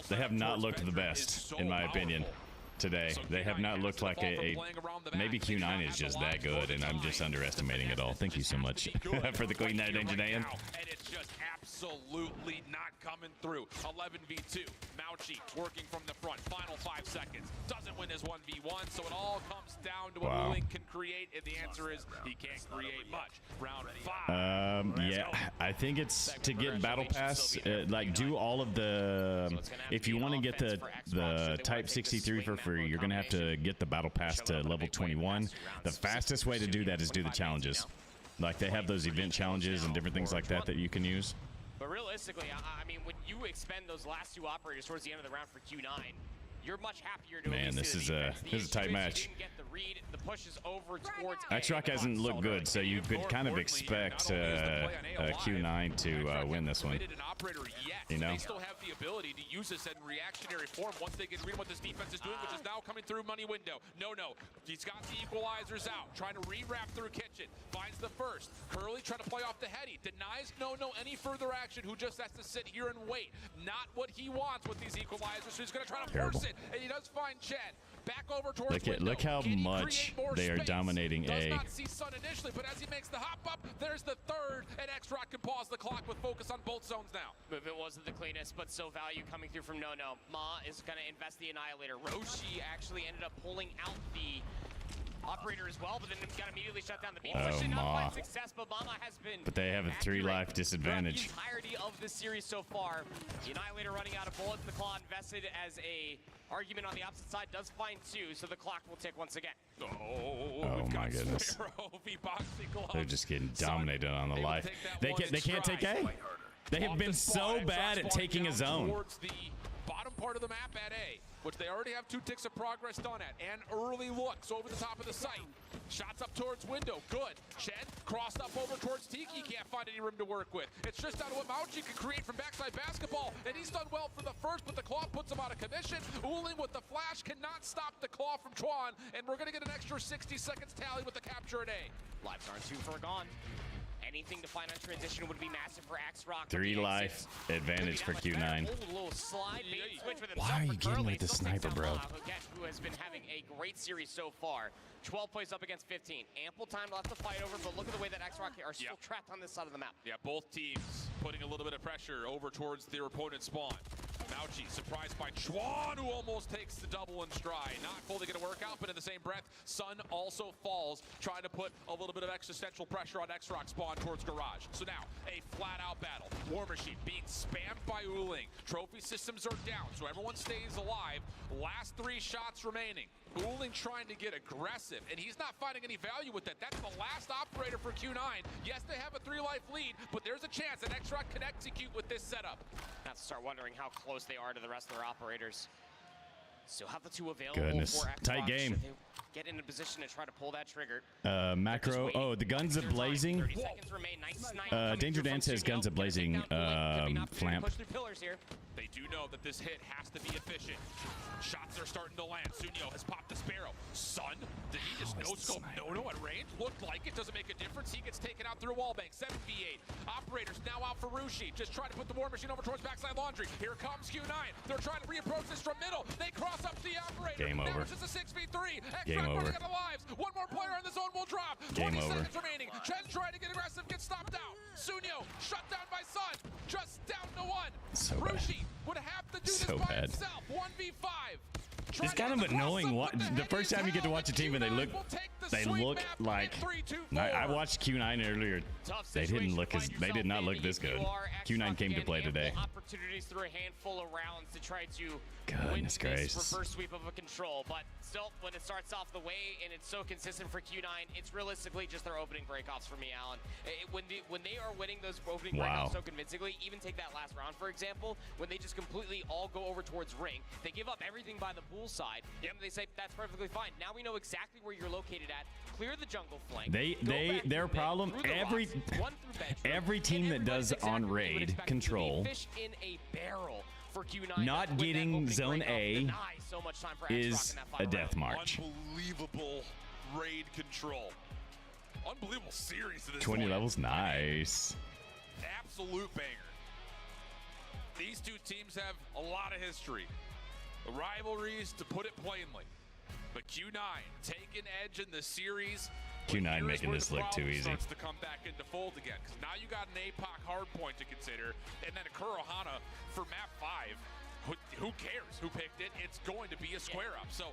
They have not looked the best, in my opinion. Today, they have not looked like a maybe Q9 is just that good, and I'm just underestimating it all. Thank you so much for the Queen Night Engineer. And it's just absolutely not coming through. 11v2. Mauchi working from the front. Final 5 seconds. Doesn't win his 1v1, so it all comes down to what Uling can create, and the answer is he can't create much. Round 5. Yeah, I think it's to get Battle Pass, like do all of the. If you want to get the Type 63 for free, you're gonna have to get the Battle Pass to level 21. The fastest way to do that is do the challenges. Like they have those event challenges and different things like that that you can use. But realistically, I mean, when you expend those last 2 operators towards the end of the round for Q9, you're much happier to Man, this is a tight match. X-Rock hasn't looked good, so you could kind of expect Q9 to win this one. You know? They still have the ability to use this in reactionary form once they get read what this defense is doing, which is now coming through money window. No. He's got the equalizers out, trying to re-wrap through kitchen. Finds the first. Curly trying to play off the heady. Denies no any further action. Who just has to sit here and wait. Not what he wants with these equalizers, so he's going to try to force it. And he does find Chen. Back over towards look how much they are dominating A. Does not see Sun initially, but as he makes the hop up, there's the third, and X-Rock can pause the clock with focus on both zones now. Movement wasn't the cleanest, but so value coming through from No. Ma is going to invest the Annihilator. Roshi actually ended up pulling out the operator as well, but then got immediately shut down the beam. Oh, Ma. Success, but Mama has been. But they have a 3 life disadvantage. The entirety of this series so far. The Annihilator running out of bullets. The Claw invested as a argument on the opposite side does find 2, so the clock will tick once again. Oh my goodness. They're just getting dominated on the life. They can't take A. They have been so bad at taking a zone. Towards the bottom part of the map at A, which they already have 2 ticks of progress done at, and early looks over the top of the site. Shots up towards window, good. Chen crossed up over towards Tiki, can't find any room to work with. It's just out of what Mauchi can create from backside basketball, and he's done well for the first, but the Claw puts him out of commission. Uling with the flash cannot stop the Claw from Chuan, and we're gonna get an extra 60 seconds tally with the capture at A. Lives aren't 2 for gone. Anything to find on transition would be massive for X-Rock. 3 life advantage for Q9. Why are you getting with the sniper, bro? Who has been having a great series so far. 12 plays up against 15. Ample time left to fight over, but look at the way that X-Rock are still trapped on this side of the map. Yeah, both teams putting a little bit of pressure over towards their opponent's spawn. Mauchi surprised by Chuan, who almost takes the double in stride. Not fully going to work out, but in the same breath, Sun also falls, trying to put a little bit of existential pressure on X-Rock spawn towards Garage. So now, a flat-out battle. War Machine being spammed by Uling. Trophy systems are down, so everyone stays alive. Last 3 shots remaining. Uling trying to get aggressive, and he's not finding any value with that. That's the last operator for Q9. Yes, they have a 3-life lead, but there's a chance that X-Rock can execute with this setup. Have to start wondering how close they are to the rest of their operators. Still have the 2 available. Goodness, for Xbox. tight game. Get in a position to try to pull that trigger. Macro. Oh, the guns of blazing. 30 seconds remain. Nice Danger Dance has guns of blazing. Flamp. Push through pillars here. They do know that this hit has to be efficient. Shots are starting to land. Sun Yo has popped the Sparrow. Sun, did he just No scope, no at range. Looked like it, doesn't make a difference. He gets taken out through a wall bank. 7v8. Operators now out for Rushi. Just trying to put the War Machine over towards backside laundry. Here comes Q9. They're trying to reapproach this from middle. They cross up the operator. Game now over. it's just a 6v3. Game Extract over. running out of lives. One more player in the zone will drop. Game 20 over. seconds remaining. Chen trying to get aggressive, gets stopped out. Sunyo shut down by Sun. Just down to one. So bad. Rushi would have to do this So by bad. himself. 1v5. It's kind of annoying. The first time you get to watch a team and they look like. I watched Q9 earlier. They didn't look as. They did not look this good. Q9 came to play today. Opportunities through a handful of rounds to try to Goodness win this gracious. reverse sweep of a control, but still, when it starts off the way and it's so consistent for Q9, it's realistically just their opening breakoffs for me, Alan. When they are winning those opening Wow. breakoffs so convincingly, even take that last round for example, when they just completely all go over towards ring, they give up everything by the pool side, and they say that's perfectly fine. Now we know exactly where you're located at. Clear the jungle flank. Their problem. Every team that does on raid control. Fish in a barrel for Q9. Not With that getting opening zone breakoff A denies so much time for is Xrock in that a final death round. march. Unbelievable raid control. Unbelievable series to this 20 point. levels, nice. Absolute banger. These two teams have a lot of history. Rivalries, to put it plainly. But Q9 taking edge in the series. Q9 But here's making where this the look too problem easy. starts to come back into fold again. Because now you got an APOC hard point to consider. And then a Kurohana for map 5. Who cares who picked it? It's going to be a square up. So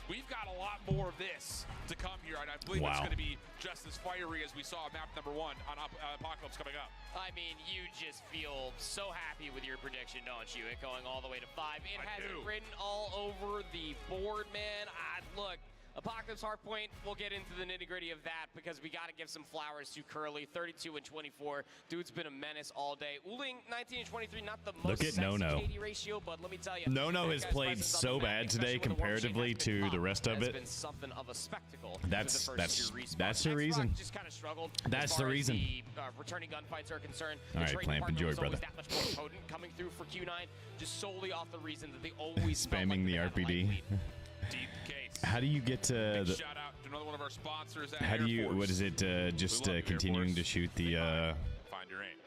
we've got a lot more of this to come here. And I believe it's Wow. going to be just as fiery as we saw map number 1 on Apocalypse coming up. I mean, you just feel so happy with your prediction, don't you? It going all the way to 5. It has it written all over the board, man. Look, Apocalypse Hardpoint, we'll get into the nitty-gritty of that because we got to give some flowers to Curly. 32 and 24. Dude's been a menace all day. Uling, 19 and 23, not the most Look at sexy Nono. KD ratio, but let me tell you. Nono that has guy's played presence on so the map, bad especially today when the War Machine comparatively has been to up, the rest of has it. been something of a spectacle. That's- for the first that's- two that's the respawns. reason. Xbox just kind of struggled. That's as far the as reason. The returning gunfights are concerned. All right, the trade Clamp, department enjoy, was always brother. that much more potent coming through for Q9, just solely off the reason that they always felt Spamming like the they had a light RPD. lead. Deep case. How do you get to the? Shout out to another one of our sponsors at How do Air you? Force. What is it? Just We love you, Air continuing Force. to shoot the Find your aim.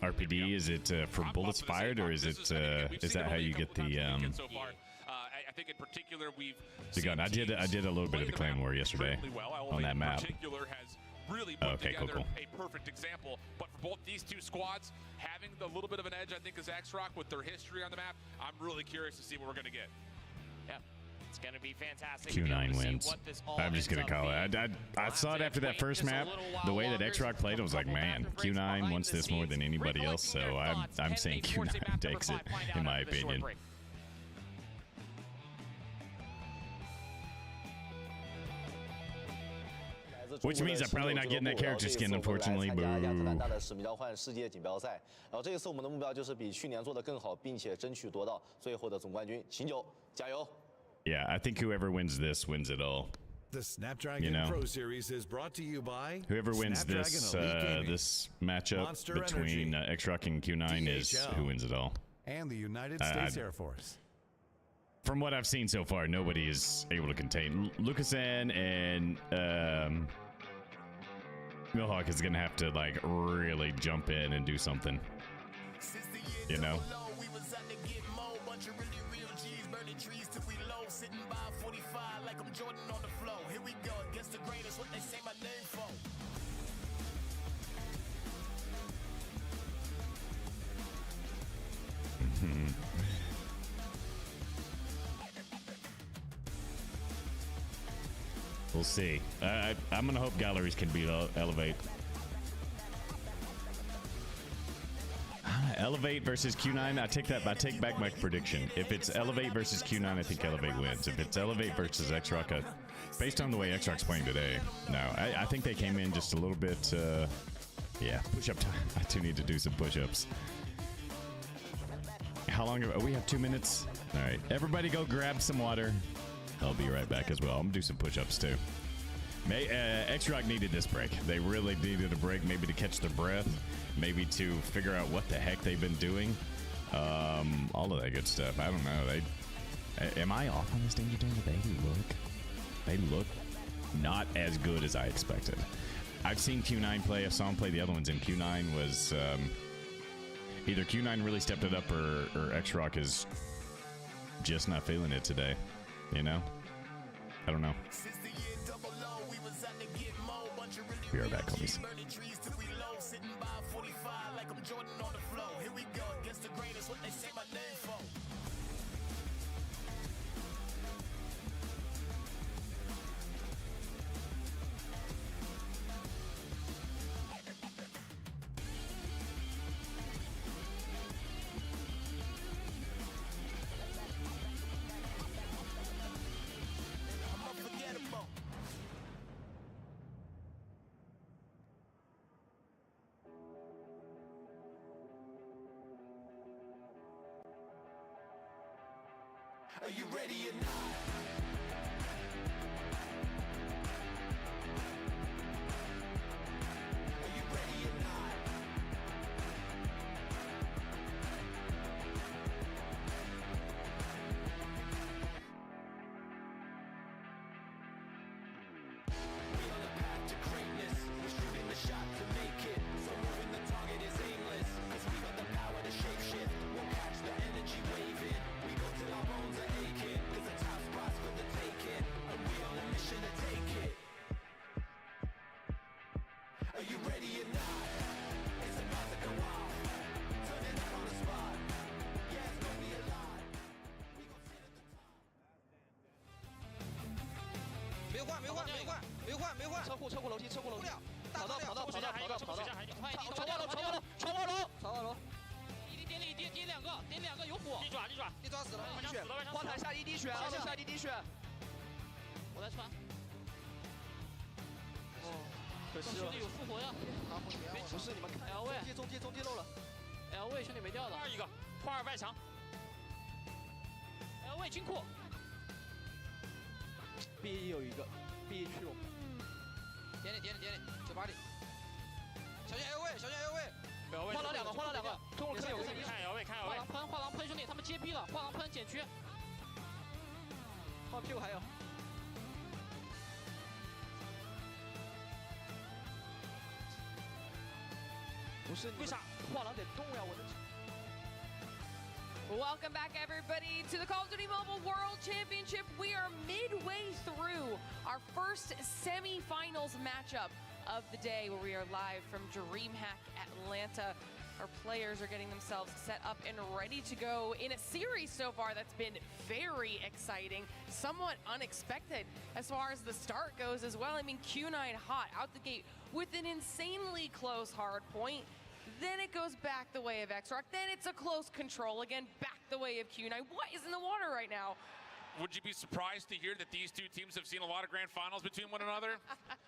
RPD? Is it for I'm bullets bumping the fired, same or mark. is This it? I mean, we've Is seen that it how only a you get couple the? times this weekend so far. I think in particular we've The gun. seen I did teams a little bit of play the Clan map War yesterday extremely well. on that map. In particular has really put Okay, cool, together cool. a perfect example. But for both these two squads, having the little bit of an edge, I think, is Xrock with their history on the map. I'm really curious to see what we're going to get. Yeah. It's going to be fantastic. to be able Q9 to see wins. what this all I'm just ends gonna up call it. being. I saw it after that first map. The way that Xrock played, I was like, man, Q9 wants this more than anybody else. So I'm saying Q9 takes it, in my opinion. Which means I'm probably not getting that character skin, unfortunately. Boo. 大的使命召唤世界锦标赛，然后这一次我们的目标就是比去年做得更好，并且争取夺到最后的总冠军。秦九，加油！ Yeah, I think whoever wins this wins it all. The Snapdragon You know. Pro Series is brought to you by Whoever wins Snapdragon this Elite Gaming this matchup Monster between Energy, Xrock and Q9 is DHL. who wins it all. and the United I- States Air Force. From what I've seen so far, nobody is able to contain Lucasen, and Millhawk is gonna have to like really jump in and do something. You know. We'll see. I'm gonna hope galleries can beat Elevate. Elevate versus Q9. I take back my prediction. If it's Elevate versus Q9, I think Elevate wins. If it's Elevate versus Xrock, based on the way Xrock's playing today, no, I think they came in just a little bit. Yeah, push-up time. I do need to do some push-ups. How long? We have 2 minutes. All right, everybody, go grab some water. I'll be right back as well. I'm gonna do some push-ups too. Xrock needed this break. They really needed a break, maybe to catch their breath, maybe to figure out what the heck they've been doing. All of that good stuff. I don't know. Am I off on this danger danger? They look not as good as I expected. I've seen Q9 play. I saw him play the other ones, and Q9 was either Q9 really stepped it up, or X-Rock is just not feeling it today. You know, I don't know. We are back, homies. Are you ready or not? Are you ready or not? We on the path to greatness. We're shooting the shot to make it. So moving the target is aimless. 'Cause we got the power to shape shift. We'll catch the energy waving. We go till our bones are aching. 'Cause the top spot's for the taking. And we on a mission to take it. Are you ready or not? It's about to go off. Turn it up on the spot. Yeah, it's gonna be a lot. We gon' sit at the top. 没换，没换，没换，没换，没换。车库楼梯，车库楼梯。跑到，水下还有，快一点，超过楼，超过楼。一滴点2个，点2个有火。地爪死了，一滴血。花坛下一滴血，下一滴血。我在传。哦，可惜了。兄弟有复活呀。不是你们看 L 位，中继漏了。L 位兄弟没掉的。一个，破2外墙。L 位金库。B 有一个 ，B 去我们。点98里。小心 L 位，换了两个，中路可以有个看 L 位，画廊喷兄弟，他们接逼了，画廊喷减区。换屁股还有。不是，为啥画廊得动呀？我的。 Welcome back, everybody, to the Call of Duty Mobile World Championship. We are midway through our first semifinals matchup of the day, where we are live from DreamHack Atlanta. Our players are getting themselves set up and ready to go in a series so far that's been very exciting, somewhat unexpected as far as the start goes as well. I mean, Q9 hot out the gate with an insanely close hard point. Then it goes back the way of X-Rock. Then it's a close control again, back the way of Q9. What is in the water right now? Would you be surprised to hear that these two teams have seen a lot of grand finals between one another?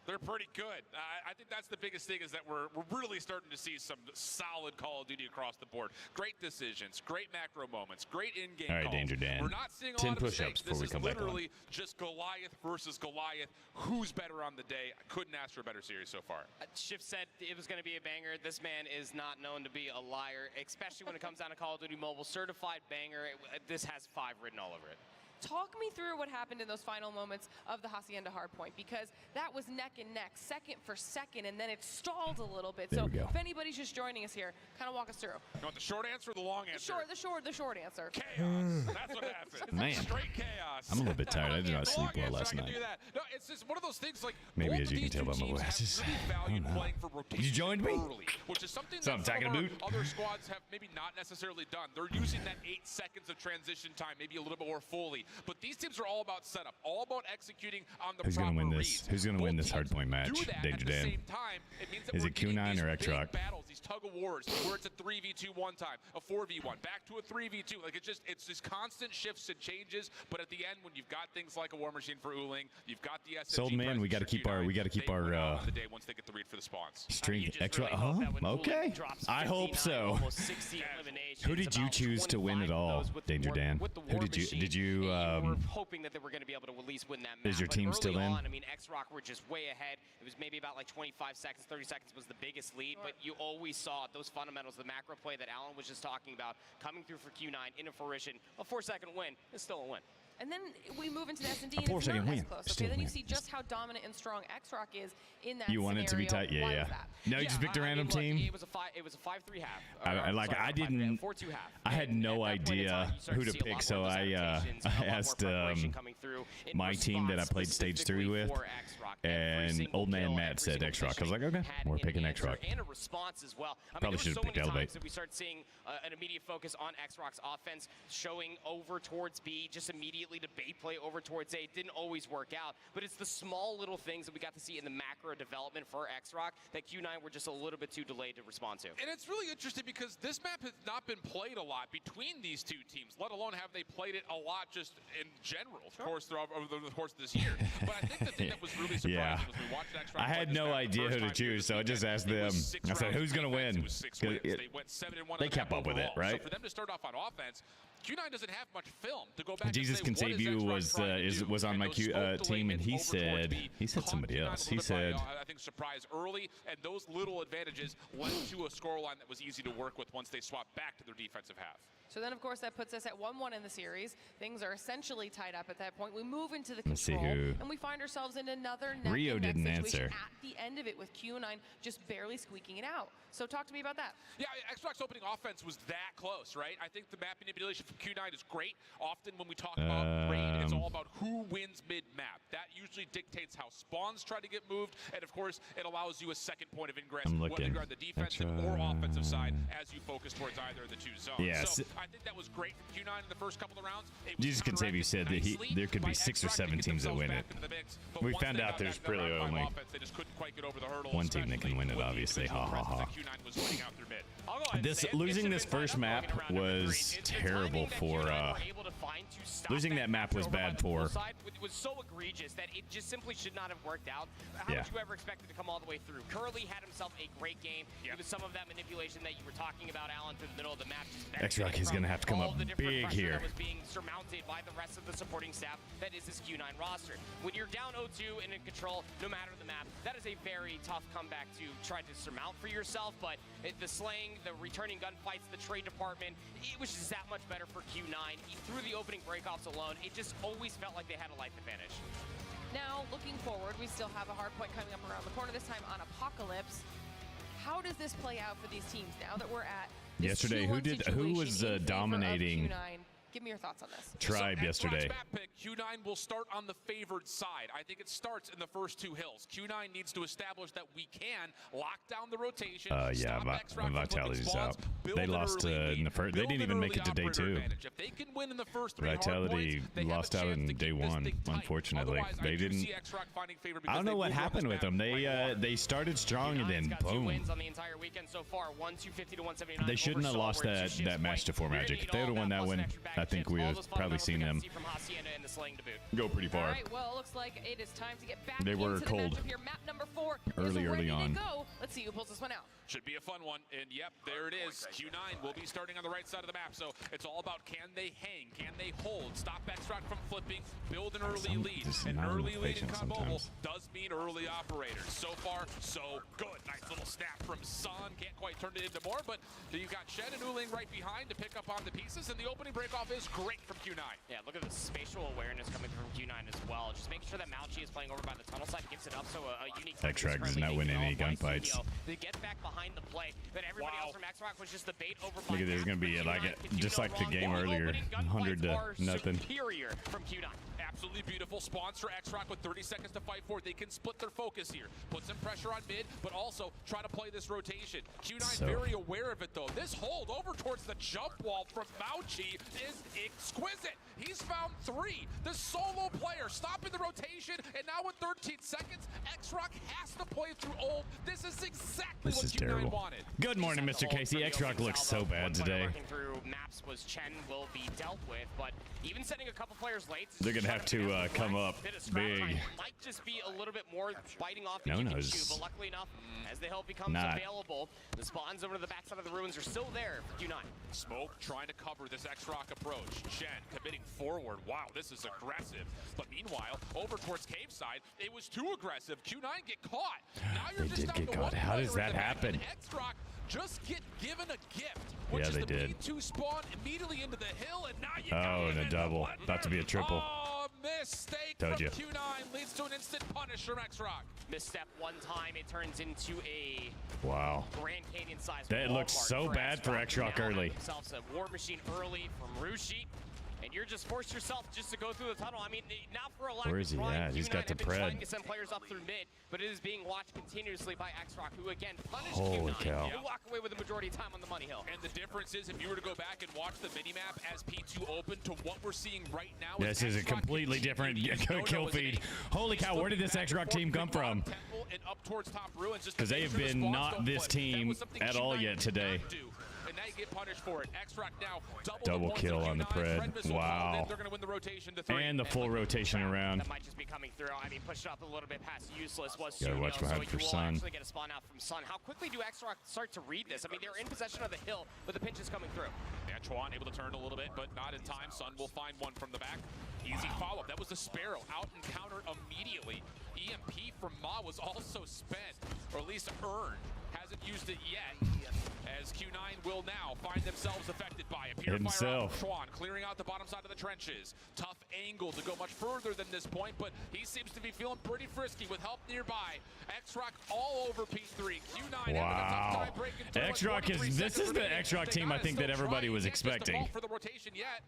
They're pretty good. I think that's the biggest thing, is that we're really starting to see some solid Call of Duty across the board. Great decisions, great macro moments, great in-game All right, calls. Danger Dan. We're not seeing a 10 lot of push-ups mistakes. before This we is come back on. literally just Goliath versus Goliath. Who's better on the day? I couldn't ask for a better series so far. Shift said it was going to be a banger. This man is not known to be a liar, especially when it comes down to Call of Duty Mobile. Certified banger. This has 5 written all over it. Talk me through what happened in those final moments of the Hacienda hardpoint, because that was neck and neck, second for second, and then it stalled a little bit. There So we go. if anybody's just joining us here, kind of walk us through. You want the short answer or the long answer? The short answer. Chaos. That's what happened. Man. Straight chaos. I'm a little bit tired. I did not The sleep long well answer, last I can night. do that. No, it's just one of those things, like, Maybe both as of you can these tell two by my teams voice, have just- really I valued don't know. playing for rotation You joined me? early, which is something So I'm that some taking of a our boot? other squads have maybe not necessarily done. They're using that 8 seconds of transition time, maybe a little bit more fully. But these teams are all about setup, all about executing on the Who's proper gonna win this? reads. Who's gonna win Both this teams hardpoint match, do that Danger at the Dan? same time. It means that Is we're it getting Q9 these or big X-Rock? battles, these tug of wars, where it's a 3v2 one time, a 4v1, back to a 3v2. Like, it's just constant shifts and changes. But at the end, when you've got things like a War Machine for Uling, you've got the SMG. Sold man, we got to keep our the day once they get the read for the spawns. String extra. Okay. I hope so. Who did you choose to win it all, Danger Dan? Who did you were hoping that they were going to be able to at least win that match. Is your But team early still in? on, I mean, X-Rock were just way ahead. It was maybe about like 25 seconds, 30 seconds was the biggest lead, but you always saw those fundamentals, the macro play that Alan was just talking about, coming through for Q9 into fruition. A 4-second win is still a win. And then we move into the S&D, A and it's 4-second not as win. close. Still Okay, then you win. see just how dominant and strong X-Rock is in that You want it to be scenario. tight? Yeah, Why yeah. was that? No, you just picked a random look, team. It was a 5-3 half. I didn't. 4-2 half. I had And no at that point in idea time, you start who to see a lot pick, more so of those I adaptations, a lot more asked preparation coming through in my team that I response played stage 3 with, specifically for X-Rock. Every and single old man kill, Matt every said single X-Rock. I was like, position okay, had we're an picking answer X-Rock. and a response as well. I mean, Probably there should've were so picked many Elevate. times that we start seeing an immediate focus on X-Rock's offense, showing over towards B, just immediately to bait play over towards A. It didn't always work out, but it's the small little things that we got to see in the macro development for X-Rock that Q9 were just a little bit too delayed to respond to. And it's really interesting because this map has not been played a lot between these two teams, let alone have they played it a lot just in general, of course, over the course of this year. But I think the thing that was really surprising Yeah. was we watched X-Rock I play had this no map the idea first who to time here choose, this so I just weekend. asked It was them. 6 I said, rounds who's of gonna defense. win? It was 6 'Cause wins. it- They went 7-1 they on the kept map up with it, overall. right? So for them to start off on offense, Q9 doesn't have much film to go back and Jesus say, Can what Save is You X-Rock was trying to do? was on And my those smoke team, and delayment he over towards said B said caught somebody Q9 a else. little He bit said by, I think, surprise early, and those little advantages led to a scoreline that was easy to work with once they swapped back to their defensive half. So then, of course, that puts us at 1-1 in the series. Things are essentially tied up at that point. We move into the Let's see control, who- and we find ourselves in another neck Rio and neck didn't situation answer. at the end of it with Q9 just barely squeaking it out. So talk to me about that. Yeah, X-Roc's opening offense was that close, right? I think the map manipulation from Q9 is great. Often when we talk about raid, it's all about who wins mid-map. That usually dictates how spawns try to get moved, and of course, it allows you a second point of ingress, I'm whether looking. you're on the defensive or offensive side, as you focus towards either of the two zones. Yeah, so si- I think that was great from Q9 in the first couple of rounds. It was Jesus Can Save You said that nicely there could be by 6 or X-Rock to 7 get teams that themselves win back it. into the mix, but We once found they out got there's back to their really round five only offense, they just couldn't quite get over the hurdle, one team that especially can win it, with the obviously. individual Ha, ha, presence ha. that Q9 was winning out through mid. I'll go ahead and This say it. losing It's this been first tied up map going around number was three. The terrible timing that for Q9 were able to find to stop losing that map was over by bad the pool for- side was so egregious that it just simply should not have worked out. How Yeah. would you ever expect it to come all the way through? Curly had himself a great game. It was some of that manipulation that you were talking about, Alan, through the middle of the map. Just X-Rock benefiting is gonna from have to come all up the different big pressure here. That was being surmounted by the rest of the supporting staff that is this Q9 roster. When you're down 0-2 and in control, no matter the map, that is a very tough comeback to try to surmount for yourself. But the slaying, the returning gunfights, the trade department, it was just that much better for Q9. Through the opening breakoffs alone, it just always felt like they had a life advantage. Now, looking forward, we still have a hard point coming up around the corner, this time on Apocalypse. How does this play out for these teams now that we're at this Yesterday, 2-1 who was situation in favor of dominating Q9? Give me your thoughts on this. Tribe So yesterday? X-Roc's map pick, Q9 will start on the favored side. I think it starts in the first 2 hills. Q9 needs to establish that we can lock down the rotation. Yeah, stop X-Rock from flipping Vitality's spawns, out. build They an lost early in lead, the first. They build didn't an even make early it to day operator 2. advantage. If they can win in the first 3 hard Vitality points, they have a lost out chance in to day keep this 1, thing tight. unfortunately. Otherwise, I They do didn't. see X-Rock finding favor I because don't know they what move around happened this with map them. like water. They started strong and Q9's then got 2 boom. wins on the entire weekend so far. 250 to 179. They shouldn't have over lost Soul, where it's that 2 shifts match to point. 4 You're gonna Magic. need If they all would've won that that plus one, an extra bag I of think chips. we All would've those probably fundamentals seen we're gonna them see from Hacienda and the slaying to boot. Go pretty All far. right, well, it looks like it is time to get back They were into the cold matchup here. Map number 4 early is ready on. to go. Let's see who pulls this one out. Should be a fun one, and yep, there it is. Q9 will be starting on the right side of the map, so it's all about can they hang, can they hold, stop X-Rock from flipping, build an early lead. just An not early enough lead in patience COD Mobile sometimes. does mean early operators. So far, so good. Nice little snap from Sun. Can't quite turn it into more, but you've got Shen and Uling right behind to pick up on the pieces, and the opening breakoff is great from Q9. Yeah, look at the spatial awareness coming from Q9 as well. Just making sure that Mauchi is playing over by the tunnel side, gives it up, so a unique... X-Rock does not win any gunfights. They get back behind the play, but everybody else from X-Rock was just the bait over by Look at this, it's gonna be Q9 like it, can do just no like the wrong. game The earlier, opening 100 gunfights to are nothing. superior from Q9. Absolutely beautiful spawns for X-Rock with 30 seconds to fight for. They can split their focus here. Put some pressure on mid, but also try to play this rotation. Q9 very aware of it though. This hold over towards the jump wall from Mauchi is exquisite. He's found 3. The solo player stopping the rotation, and now with 13 seconds, X-Rock has to play through ult. This is exactly This what is Q9 terrible. wanted. Good morning, Just had Mr. the ult Casey. for the X-Rock opening looks salvo. so bad One player today. working through maps was Chen will be dealt with, but even sending a couple players late. They're gonna have to come up Bit of scrap big. time might just be a little bit more biting off than No you can knows. chew, but luckily enough, as the hill becomes Not. available, the spawns over to the backside of the ruins are still there for Q9. Smoke trying to cover this X-Rock approach. Shen committing forward. Wow, this is aggressive. But meanwhile, over towards cave side, it was too aggressive. Q9 get caught. Now you're They just did down get to caught. one How does player in that the map, happen? and X-Rock just get given a gift, which Yeah, is they the did. P2 spawn immediately into the hill, and now you Oh, and a double. About to be a triple. Oh, mistake Told from you. Q9 leads to an instant punish from X-Rock. Misstep one time, it turns into a Wow. Grand Canyon size. That looked so bad for X-Rock Now have early. Themselves a War Machine early from Rushi. And you're just forced yourself just to go through the tunnel. I mean, not for a lack Where of is he trying. at? He's Q9 got the have been trying pred. to send players up through mid, but it is being watched continuously by X-Rock, who again punished Holy Q9. cow. They walk away with the majority of time on the money hill. And the difference is, if you were to go back and watch the minimap as P2 opened to what we're seeing right now, This is a X-Rock completely different continuing to use kill Nono as an feed. aim. Holy Just cow, where did looking this back and X-Rock forth team come between from? bottom temple and up towards top ruins, just to Because they make have sure the been spawns not don't this flip. That team was something at all Q9 yet did today. not do. And now you get punished for it. X-Rock now Double the points kill of on the Q9. pred. Red missile Wow. called in. They're going to win the rotation to 3. And the full rotation around. That might just be coming through. I mean, pushed up a little bit past useless was Gotta Sunio, watch so behind you for will Sun. actually get a spawn out from Sun. How quickly do X-Rock start to read this? I mean, they're in possession of the hill, but the pinch is coming through. Yeah, Chuan able to turn a little bit, but not in time. Sun will find one from the back. Easy follow-up. That was the Sparrow. Out and countered immediately. EMP from Ma was also spent, or at least earned. Hasn't used it yet, as Q9 will now find themselves affected by it. Purifier Himself. out from Chuan, clearing out the bottom side of the trenches. Tough angle to go much further than this point, but he seems to be feeling pretty frisky with help nearby. X-Rock all over P3. Q9 having a tough Wow. time breaking through. X-Rock With 1 to 3 is, this seconds is the remaining. X-Rock They team I gotta think that still everybody try was and get the expecting vault for the rotation yet.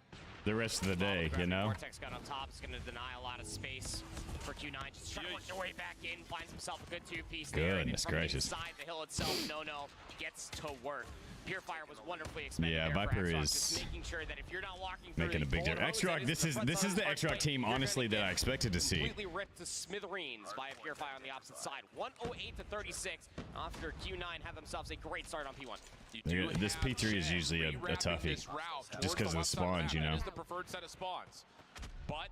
the rest of the day, you know? Vortex gun up top is going to deny a lot of space for Q9. Just trying to work their way back in, finds himself a good two-piece there. And Goodness from gracious. inside the hill itself, No gets to work. Purifier was wonderfully expended Yeah, there for Viper X-Rock, is just making sure that if you're not walking through Making a big difference. X-Rock, this is the X-Rock team, honestly, that I expected to see. Completely ripped to smithereens by a Purifier on the opposite side. 108 to 36 after Q9 have themselves a great start on P1. This P3 is usually a toughie, just because of the spawns, you know. It is the preferred set of spawns. But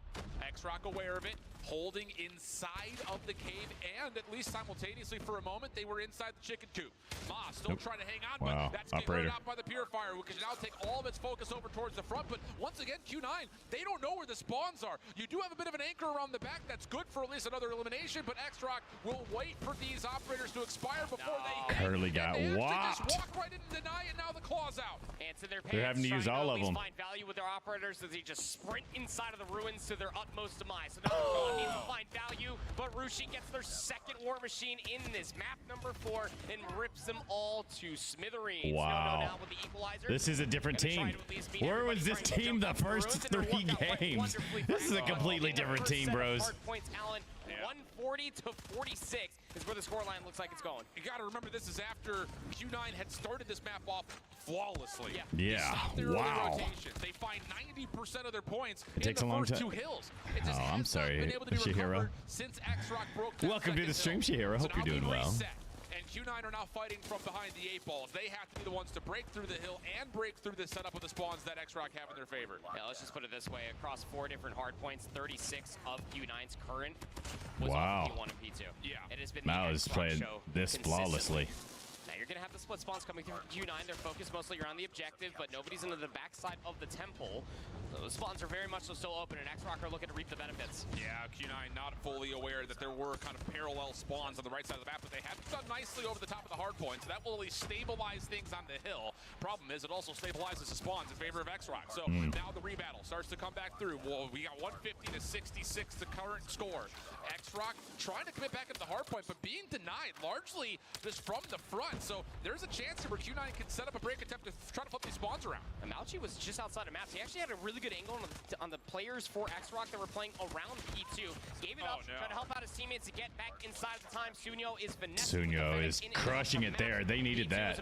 X-Rock aware of it, holding inside of the cave, and at least simultaneously for a moment, they were inside the chicken coop. Ma still trying to hang on, Wow. but that's getting Operator. run out by the Purifier, who can now take all of its focus over towards the front. But once again, Q9, they don't know where the spawns are. You do have a bit of an anchor around the back. That's good for at least another elimination, but X-Rock will wait for these operators to expire before they hit. Curly got and they have to whopped. just walk right into deny, and now the claw's out. And to their They're having to use all of them. Find value with their operators as they just sprint inside of the ruins to their utmost demise. So now needs to find value, but Rushi gets their second War Machine in this map number 4 and rips them all to smithereens. Wow. No, now with the equalizer. This is a different Gonna try team. to at least beat Where everybody was this trying to team jump the up the first ruins, and it 3 worked out quite games? wonderfully for This is a X-Rock. completely In the different first team, set of bros. hard points, Allen, 140 to 46 is where the scoreline looks like it's going. You got to remember, this is after Q9 had started this map off flawlessly. Yeah. Yeah, They stopped their early wow. rotation. They find 90% of their points It takes in a the long first time. 2 hills. It just Oh, has I'm not sorry, been able to be Shihiro. recovered since X-Rock broke that Welcome to the second stream, hill. Shihiro. So Hope you're now we doing well. reset. And Q9 are now fighting from behind the 8 balls. They have to be the ones to break through the hill and break through the setup of the spawns that X-Rock have in their favor. Yeah, let's just put it this way. Across 4 different hard points, 36 of Q9's current was Wow. off P1 and P2. Yeah. It has been Mao the is Xbox playing show this consistently. flawlessly. Now you're going to have the split spawns coming through from Q9. They're focused mostly around the objective, but nobody's into the backside of the temple. Those spawns are very much so still open, and X-Rock are looking to reap the benefits. Yeah, Q9 not fully aware that there were kind of parallel spawns on the right side of the map, but they have done nicely over the top of the hard points. That will at least stabilize things on the hill. Problem is, it also stabilizes the spawns in favor of X-Rock. So now the rebattle starts to come back through. Well, we got 150 to 66, the current score. X-Rock trying to commit back into the hard point, but being denied largely just from the front. So there's a chance here where Q9 can set up a break attempt to try to flip these spawns around. And Malchi was just outside of maps. He actually had a really good angle on the players for X-Rock that were playing around P2. Gave it up, trying to help out his teammates to get back inside of the time. Sunyo is finessing. Sunyo is crushing it there. They needed that.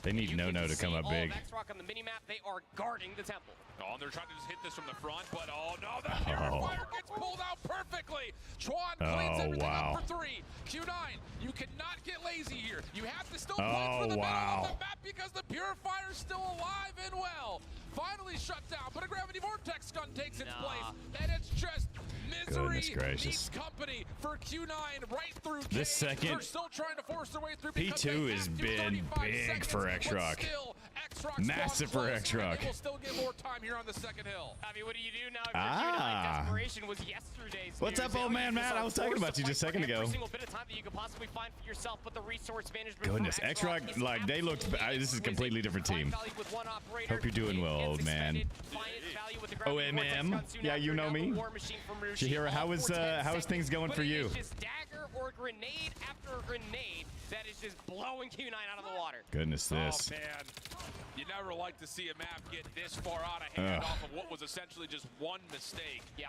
They need No to come up big. X-Rock on the minimap, they are guarding the temple. Oh, and they're trying to just hit this from the front, but oh no, the Purifier gets pulled out perfectly. Chuan cleans everything up for 3. Q9, you cannot get lazy here. You have to still play for the middle of the map because the Purifier's still alive and well. Finally shut down, but a Gravity Vortex gun takes its place, and it's just misery Goodness gracious. meets company for Q9 right through This second, They're still trying to force their way through because P2 they has have to. been 35 big seconds, for but X-Rock. still, X-Rock's Massive for close, and X-Rock. they will still get more time here on the second hill. I mean, what do you do now? Ah. Desperation was yesterday's What's news. up, old Now man you just Matt? are I was talking forced about to you just a fight for second ago. Every single bit of time that you could possibly find for yourself, but the resource management. Goodness, from X-Rock, is like, they looked. This is a completely different team. Find value with one operator. Hope you're doing well, It's old man. expected. Find value with the Gravity Vortex OMM. gun soon Yeah, after. you know Now the me. War Machine from Rushi. Shahira, how All is, for 10 how is things seconds, going but for it you? is just dagger or grenade after grenade that is just blowing Q9 out of the water. Goodness, this. Oh, man. You never like to see a map get this far out of hand Ugh. off of what was essentially just one mistake. Yeah.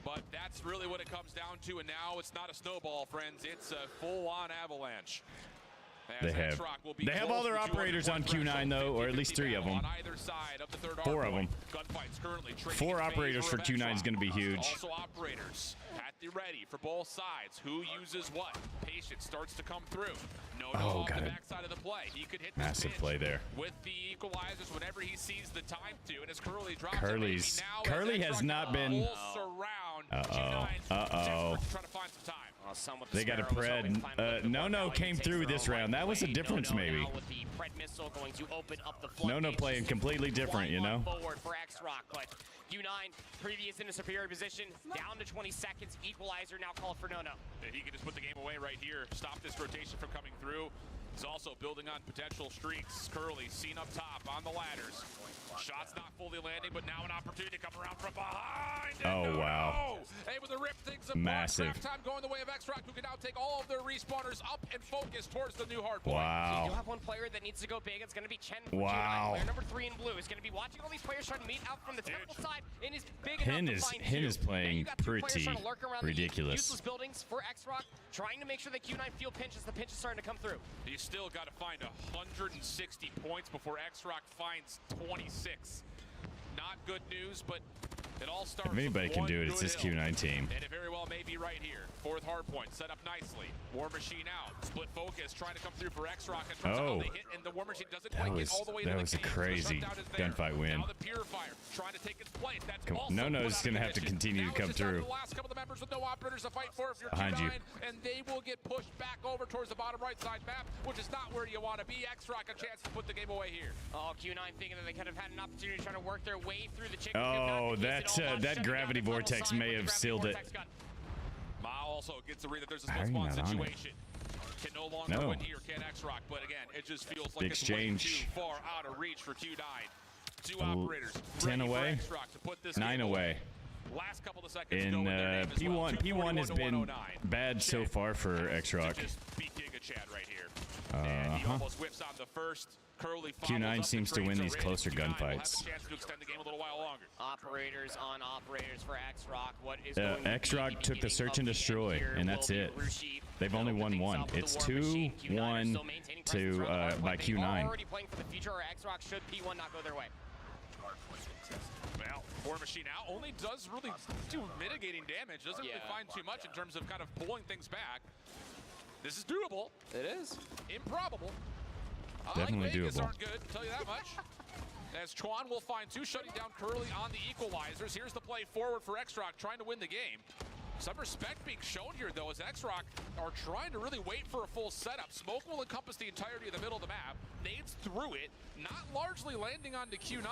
But that's really what it comes down to, and now it's not a snowball, friends. It's a full-on avalanche. As They have. X-Rock will be They have close all their to 200 operators on point Q9 though, or at least 3 of them. on either side of the third 4 of hardpoint. them. Gunfight's currently trading 4 in operators favor for of Q9 is X-Rock. going to be huge. Also operators at the ready for both sides. Who uses what? Patience starts to come through. No, Oh, off got the it. backside of the play. He could hit this Massive pinch play there. with the equalizers whenever he sees the time to, and as Curly drops Curly's- it, maybe now Curly as has X-Rock not been- pulls around Uh-oh. Q9's Uh-oh. trying to find some time. Some with the They got a Sparrow was hoping to Pred. find a little bit more No value. came Takes through their this own round. That was the way. difference, No, maybe. now with the Pred missile going to open up the No floodgates. playing completely different, you know? Forward for X-Rock, but Q9 previous in a superior position, down to 20 seconds. Equalizer now called for No-No. He can just put the game away right here, stop this rotation from coming through. He's also building on potential streaks. Curly seen up top on the ladders. Shots not fully landing, but now an opportunity to come around from behind. And Oh, wow. Able to rip things apart. Massive. Craft time going the way of X-Rock, who can now take all of their respawners up and focus towards the new hard point. Wow. You do have one player that needs to go big. It's going to be Chen for Wow. Q9. Player number 3 in blue is going to be watching all these players trying to meet out from the temple side and is big Hin enough is- to find Hin two. is playing Now you got 2 players pretty trying to lurk around ridiculous. The useless buildings for X-Rock, trying to make sure that Q9 feel pinch as the pinch is starting to come through. You still got to find 160 points before X-Rock finds 26. Not good news, but it all starts If anybody with can one do it, it's good this hill. Q9 team. And it very well may be right here. 4th hard point set up nicely. War Machine out. Split focus trying to come through for X-Rock. And turns out Oh. they hit, and the War Machine doesn't That quite was- get all the way that to the was a cage. So the crazy shutdown is there. gunfight win. Now the Purifier trying to take its place. That's Come on. also No-No's put out gonna of have to position. continue to Now come it's just down to through. the last couple of members with no operators to fight for if you're Behind you. Q9, and they will get pushed back over towards the bottom right side map, which is not where you want to be. X-Rock a chance to put the game away here. Oh, Q9 thinking that they could have had an opportunity to try to work their way through the chicken. Oh, that gravity vortex may have sealed it. Mao also gets to read that there's a How are split you spawn not on it? situation. Can no longer No. win here, can X-Rock, but again, it just feels like The it's way exchange. too far out of reach for Q9. 2 Ooh, operators 10 ready for away, X-Rock to put this 9 game away. Last couple of seconds In go with their name as well. P1 has 241 to been 109. bad so far for X-Rock. Just beat Giga Chad right here. And he almost whips on the first. Curly follows Q9 up seems the to win trains these already. closer Q9 will have a gunfights. chance to extend the game a little while longer. Operators on operators for X-Rock. What is going to be X-Rock took the search and destroy, and that's it. They've only won one. It's 2-1 to by Q9. Already playing for the future, or X-Rock should P1 not go their way. Well, War Machine out only does really do mitigating damage. Doesn't really find too much in terms of kind of pulling things back. This is doable. It is. Improbable. Definitely Vegas doable. aren't good, I'll tell you that much. As Chuan will find 2, shutting down Curly on the equalizers. Here's the play forward for X-Rock, trying to win the game. Some respect being shown here, though, as X-Rock are trying to really wait for a full setup. Smoke will encompass the entirety of the middle of the map. Nades through it, not largely landing onto Q9.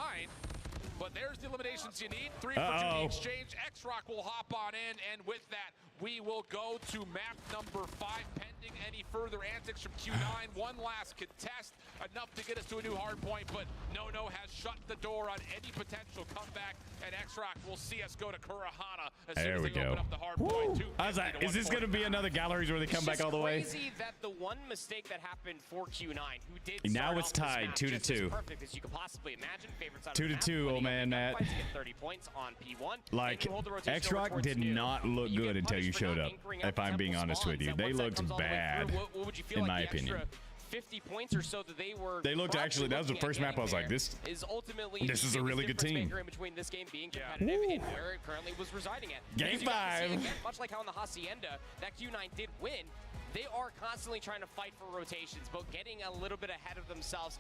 But there's the eliminations you need. 3 for 2 the exchange. X-Rock will hop on in, and with that, we will go to map number 5, pending any further antics from Q9. One last contest, enough to get us to a new hard point, but No has shut the door on any potential comeback, and X-Rock will see us go to Kurahana as soon There as we they go. open up the hard point. I was like, is this going to be another galleries where they come back all the way? It's crazy that the one mistake that happened for Q9, who did Now start it's off this tied, map 2 to just as 2. perfect as you could possibly imagine. Favorites out of 2 the to map, 2, winning old man, the Matt. fight to get 30 points on P1. Like, They can hold the rotation over X-Rock towards did two. not look You get good until you punished for showed not up, anchoring out if the I'm being temple honest with spawns, you. and They once that looked comes all the way bad, through, what would you feel in like my the opinion. extra 50 points or so that they were They looked probably actually, that was the looking at first map I was like, getting this there is ultimately this the is a really good difference team. maker in between this game being competitive and where it currently was residing at. Game Because you got to see 5. again, much like how in the Hacienda that Q9 did win, they are constantly trying to fight for rotations, but getting a little bit ahead of themselves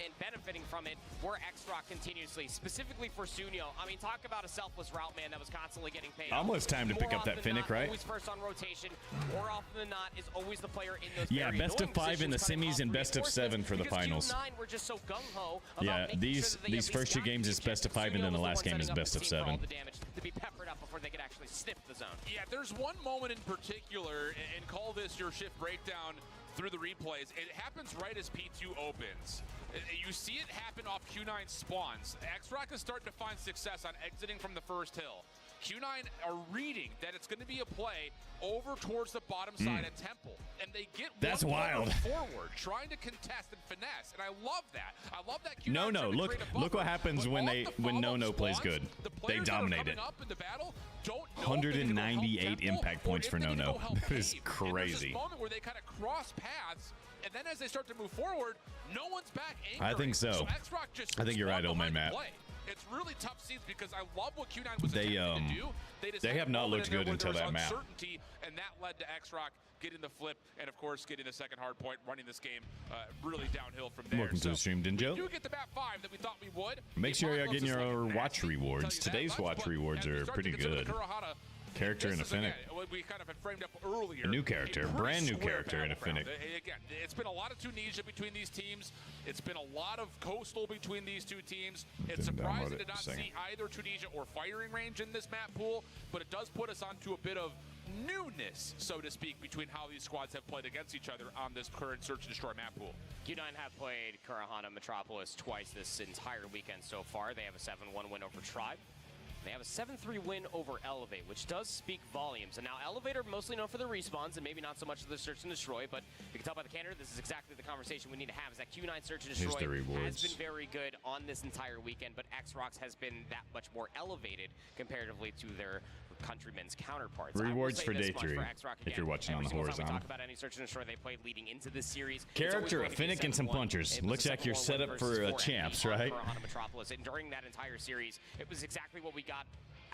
and benefiting from it were X-Rock continuously, specifically for Sunyo. I mean, talk about a selfless route man that was constantly getting paid. Almost time to pick up that Finnick, right? Always first on rotation. More often than not, is always the player in those Yeah, very best of annoying 5 in the positions, cutting semis off and best of 7 for the because finals. Q9 were just so gung-ho about Yeah, making these sure that they these at least first 2 got games is each best of 5, and Sunyo then the was last one game is setting up best the of team for all 7. the damage to be peppered up before they could actually sniff the zone. Yeah, there's one moment in particular, and call this your shift breakdown through the replays. It happens right as P2 opens. You see it happen off Q9 spawns. X-Rock is starting to find success on exiting from the first hill. Q9 are reading that it's going to be a play over towards the bottom side of Temple. And they get That's one wild. forward, trying to contest and finesse. And I love that. I love that Q9 No, trying to look create a buffer. what happens But when off the follow-up Nono plays spawns, good. the They players that are dominate coming it. up in the battle don't know if they're gonna go help 198 Temple impact points or for if they're gonna Nono. go help That is Cave. And there's crazy. this moment where they kind of cross paths, and then as they start to move forward, no one's back anchoring. I think so. X-Rock just I think you're right, spawned old man behind the Matt. play. It's really tough scenes because I love what Q9 was They, attempting to do. they decided have a not moment looked in there good where until there that was map. uncertainty, and that led to X-Rock getting the flip, and of course getting the second hard point, running this game really downhill from there. Welcome to the stream, Dinjo. We do get the map 5 that we thought we would. Make sure you're Apocalypse getting is your looking watch nasty, rewards. tell you that Today's much, watch but rewards as we are start pretty to consider good. the Kurohana, Character this and a is, again, Finnick. what we kind of had framed up earlier. A new character, pretty brand new square character and a battleground. Finnick. Again, it's been a lot of Tunisia between these teams. It's been a lot of coastal between these two teams. It's Didn't download surprising it. to not Just a second. see either Tunisia or firing range in this map pool, but it does put us onto a bit of newness, so to speak, between how these squads have played against each other on this current Search and Destroy map pool. Q9 have played Kurohana Metropolis twice this entire weekend so far. They have a 7-1 win over Tribe. They have a 7-3 win over Elevate, which does speak volumes. And now Elevate are mostly known for their respawns and maybe not so much for the Search and Destroy, but you can tell by the candor, this is exactly the conversation we need to have, is that Q9 Search and Here's the Destroy has rewards. been very good on this entire weekend, but X-Rocks has been that much more elevated comparatively to their countrymen's counterparts. I will Rewards say for this day much 3, for X-Rock if again. you're watching on Every the single time we horizontal. talk about any Search and Destroy they played leading into this series, it's Character, always going to be Finnick, and some 7-1. punchers. It was Looks a like you're 7-1 set up versus for 4 champs, on right? Kurohana Metropolis. And during that entire series, it was exactly what we got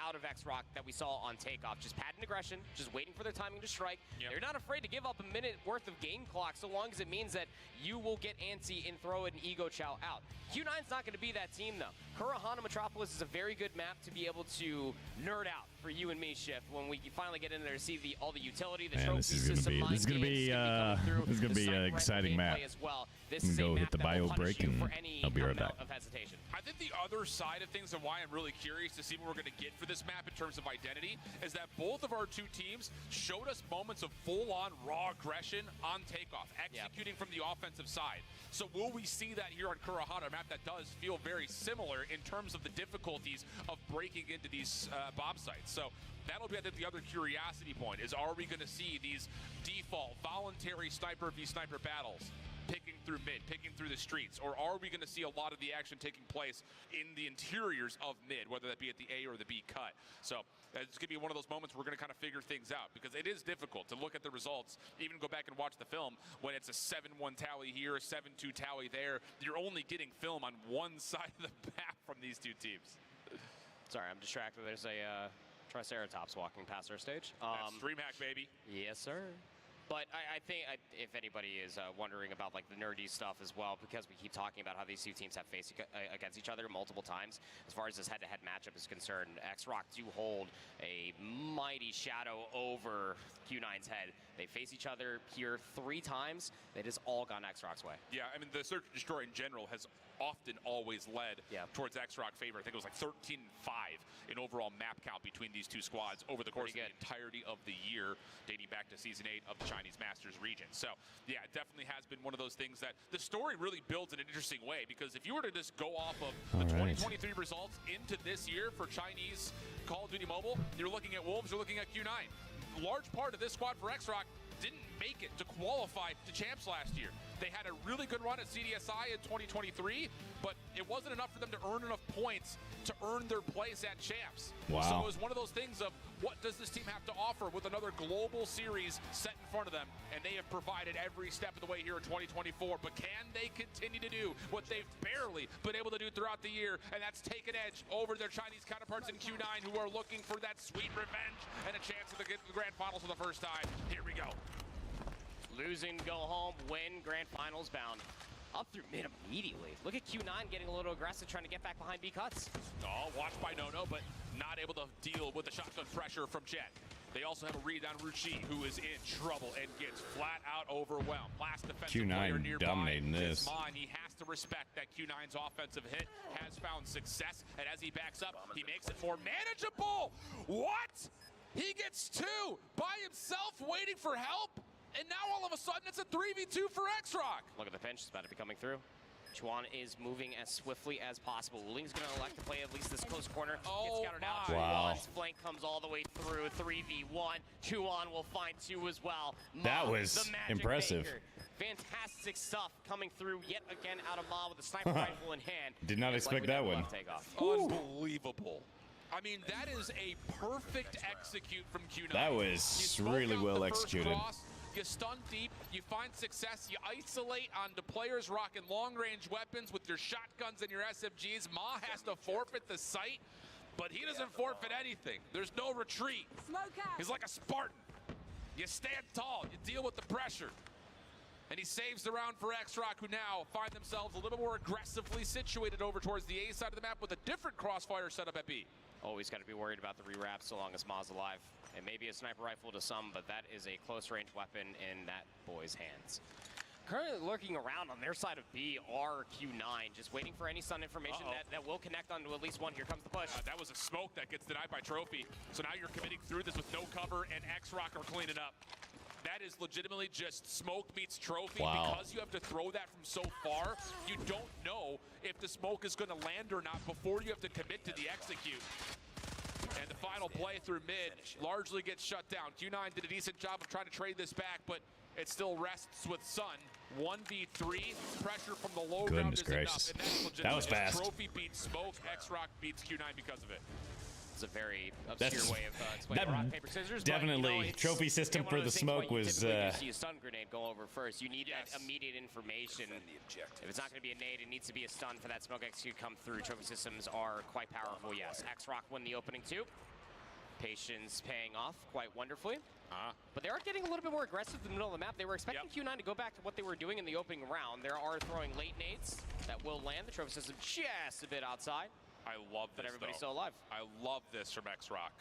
out of X-Rock that we saw on Takeoff. Just patent aggression, just waiting for their timing to strike. Yep. They're not afraid to give up a minute worth of game clock so long as it means that you will get antsy and throw an ego chow out. Q9's not going to be that team, though. Kurohana Metropolis is a very good map to be able to nerd out for you and me, Shift, when we finally get in there to see all the utility, the Man, trophy this is gonna system, be- mind this is gonna games be, coming through, this is gonna the be site an rep exciting gameplay map. as well. This I'm is gonna a go hit map the that will bio punish break you and for any I'll be right amount back. of hesitation. I think the other side of things and why I'm really curious to see what we're going to get for this map in terms of identity is that both of our two teams showed us moments of full-on raw aggression on Takeoff, executing from the offensive side. So will we see that here on Kurohana, a map that does feel very similar in terms of the difficulties of breaking into these bomb sites? So that'll be, I think, the other curiosity point is, are we going to see these default voluntary sniper v sniper battles picking through mid, picking through the streets, or are we going to see a lot of the action taking place in the interiors of mid, whether that be at the A or the B cut? So it's going to be one of those moments we're going to kind of figure things out, because it is difficult to look at the results, even go back and watch the film when it's a 7-1 tally here, a 7-2 tally there. You're only getting film on one side of the map from these two teams. Sorry, I'm distracted. There's a Triceratops walking past our stage. That's DreamHack, baby. Yes, sir. But I think if anybody is wondering about like the nerdy stuff as well, because we keep talking about how these two teams have faced against each other multiple times, as far as this head-to-head matchup is concerned, X-Rock do hold a mighty shadow over Q9's head. They face each other here 3 times. It has all gone X-Rock's way. Yeah, I mean, the Search and Destroy in general has often always led towards X-Rock favor. I think it was like 13-5 in overall map count between these two squads over the course of the entirety of the year, dating back to Season 8 of the Chinese Masters region. So, yeah, it definitely has been one of those things that the story really builds in an interesting way, because if you were to just go off of the 2023 results into this year for Chinese Call of Duty Mobile, you're looking at Wolves, you're looking at Q9. Large part of this squad for X-Rock didn't make it to qualify to champs last year. They had a really good run at CDSI in 2023, but it wasn't enough for them to earn enough points to earn their place at champs. Wow. So it was one of those things of, what does this team have to offer with another global series set in front of them? And they have provided every step of the way here in 2024. But can they continue to do what they've barely been able to do throughout the year? And that's take an edge over their Chinese counterparts in Q9, who are looking for that sweet revenge and a chance to get the grand finals for the first time. Here we go. choosing to go home, win grand finals bound. Up through mid immediately. Look at Q9 getting a little aggressive, trying to get back behind B cuts. Oh, watched by Nono, but not able to deal with the shotgun pressure from Jet. They also have a read on Ruchi, who is in trouble and gets flat out overwhelmed. Last defensive player Q9 nearby dominating is this. Mon. He has to respect that Q9's offensive hit has found success, and as he backs up, he makes it more manageable. What? He gets 2 by himself waiting for help, and now all of a sudden it's a 3v2 for X-Rock. Look at the pinch, it's about to be coming through. Chuan is moving as swiftly as possible. Wuling's going to elect to play at least this close corner. Oh Gets scouted out. my. Wow. Chuan's flank comes all the way through. 3v1. Chuan will find 2 as well. That Ma, was the magic impressive. maker. Fantastic stuff coming through yet again out of Ma with a sniper rifle in hand. Did not It's like expect we that never one. left takeoff. Unbelievable. I mean, that is a perfect execute from Q9. That was You smoke really out well the first executed. cross, you stun deep, you find success, you isolate onto players rocking long-range weapons with your shotguns and your SMGs. Ma has to forfeit the site, but he doesn't forfeit anything. There's no retreat. He's like a Spartan. You stand tall, you deal with the pressure. And he saves the round for X-Rock, who now find themselves a little more aggressively situated over towards the A side of the map with a different crossfire setup at B. Always got to be worried about the rewrap so long as Ma's alive. It may be a sniper rifle to some, but that is a close-range weapon in that boy's hands. Currently lurking around on their side of B are Q9, just waiting for any stun information that will connect onto at least one. Here comes the push. That was a smoke that gets denied by Trophy. So now you're committing through this with no cover, and X-Rock are cleaning up. That is legitimately just smoke meets Trophy. Wow. Because you have to throw that from so far, you don't know if the smoke is going to land or not before you have to commit to the execute. And the final play through mid largely gets shut down. Q9 did a decent job of trying to trade this back, but it still rests with Sun. 1v3, pressure from the low ground Goodness is gracious. enough, and that's legitimate. That was fast. Trophy beats Smoke, X-Rock beats Q9 because of it. It's a very obscure That's- way of explaining that rock, paper, scissors. definitely but, you know, it's, trophy system one for of the those things where smoke you was, typically do see a stun grenade go over first. You need Yes. that immediate information. If it's not going to be a nade, it needs to be a stun for that smoke execute come through. Trophy systems are quite powerful, yes. X-Rock win the opening 2. Patience paying off quite wonderfully. But they are getting a little bit more aggressive in the middle of the map. They were expecting Q9 to go back to what they were doing in the opening round. They are throwing late nades that will land. The trophy system just a bit outside. I love this, But everybody's though. still alive. I love this from X-Rock.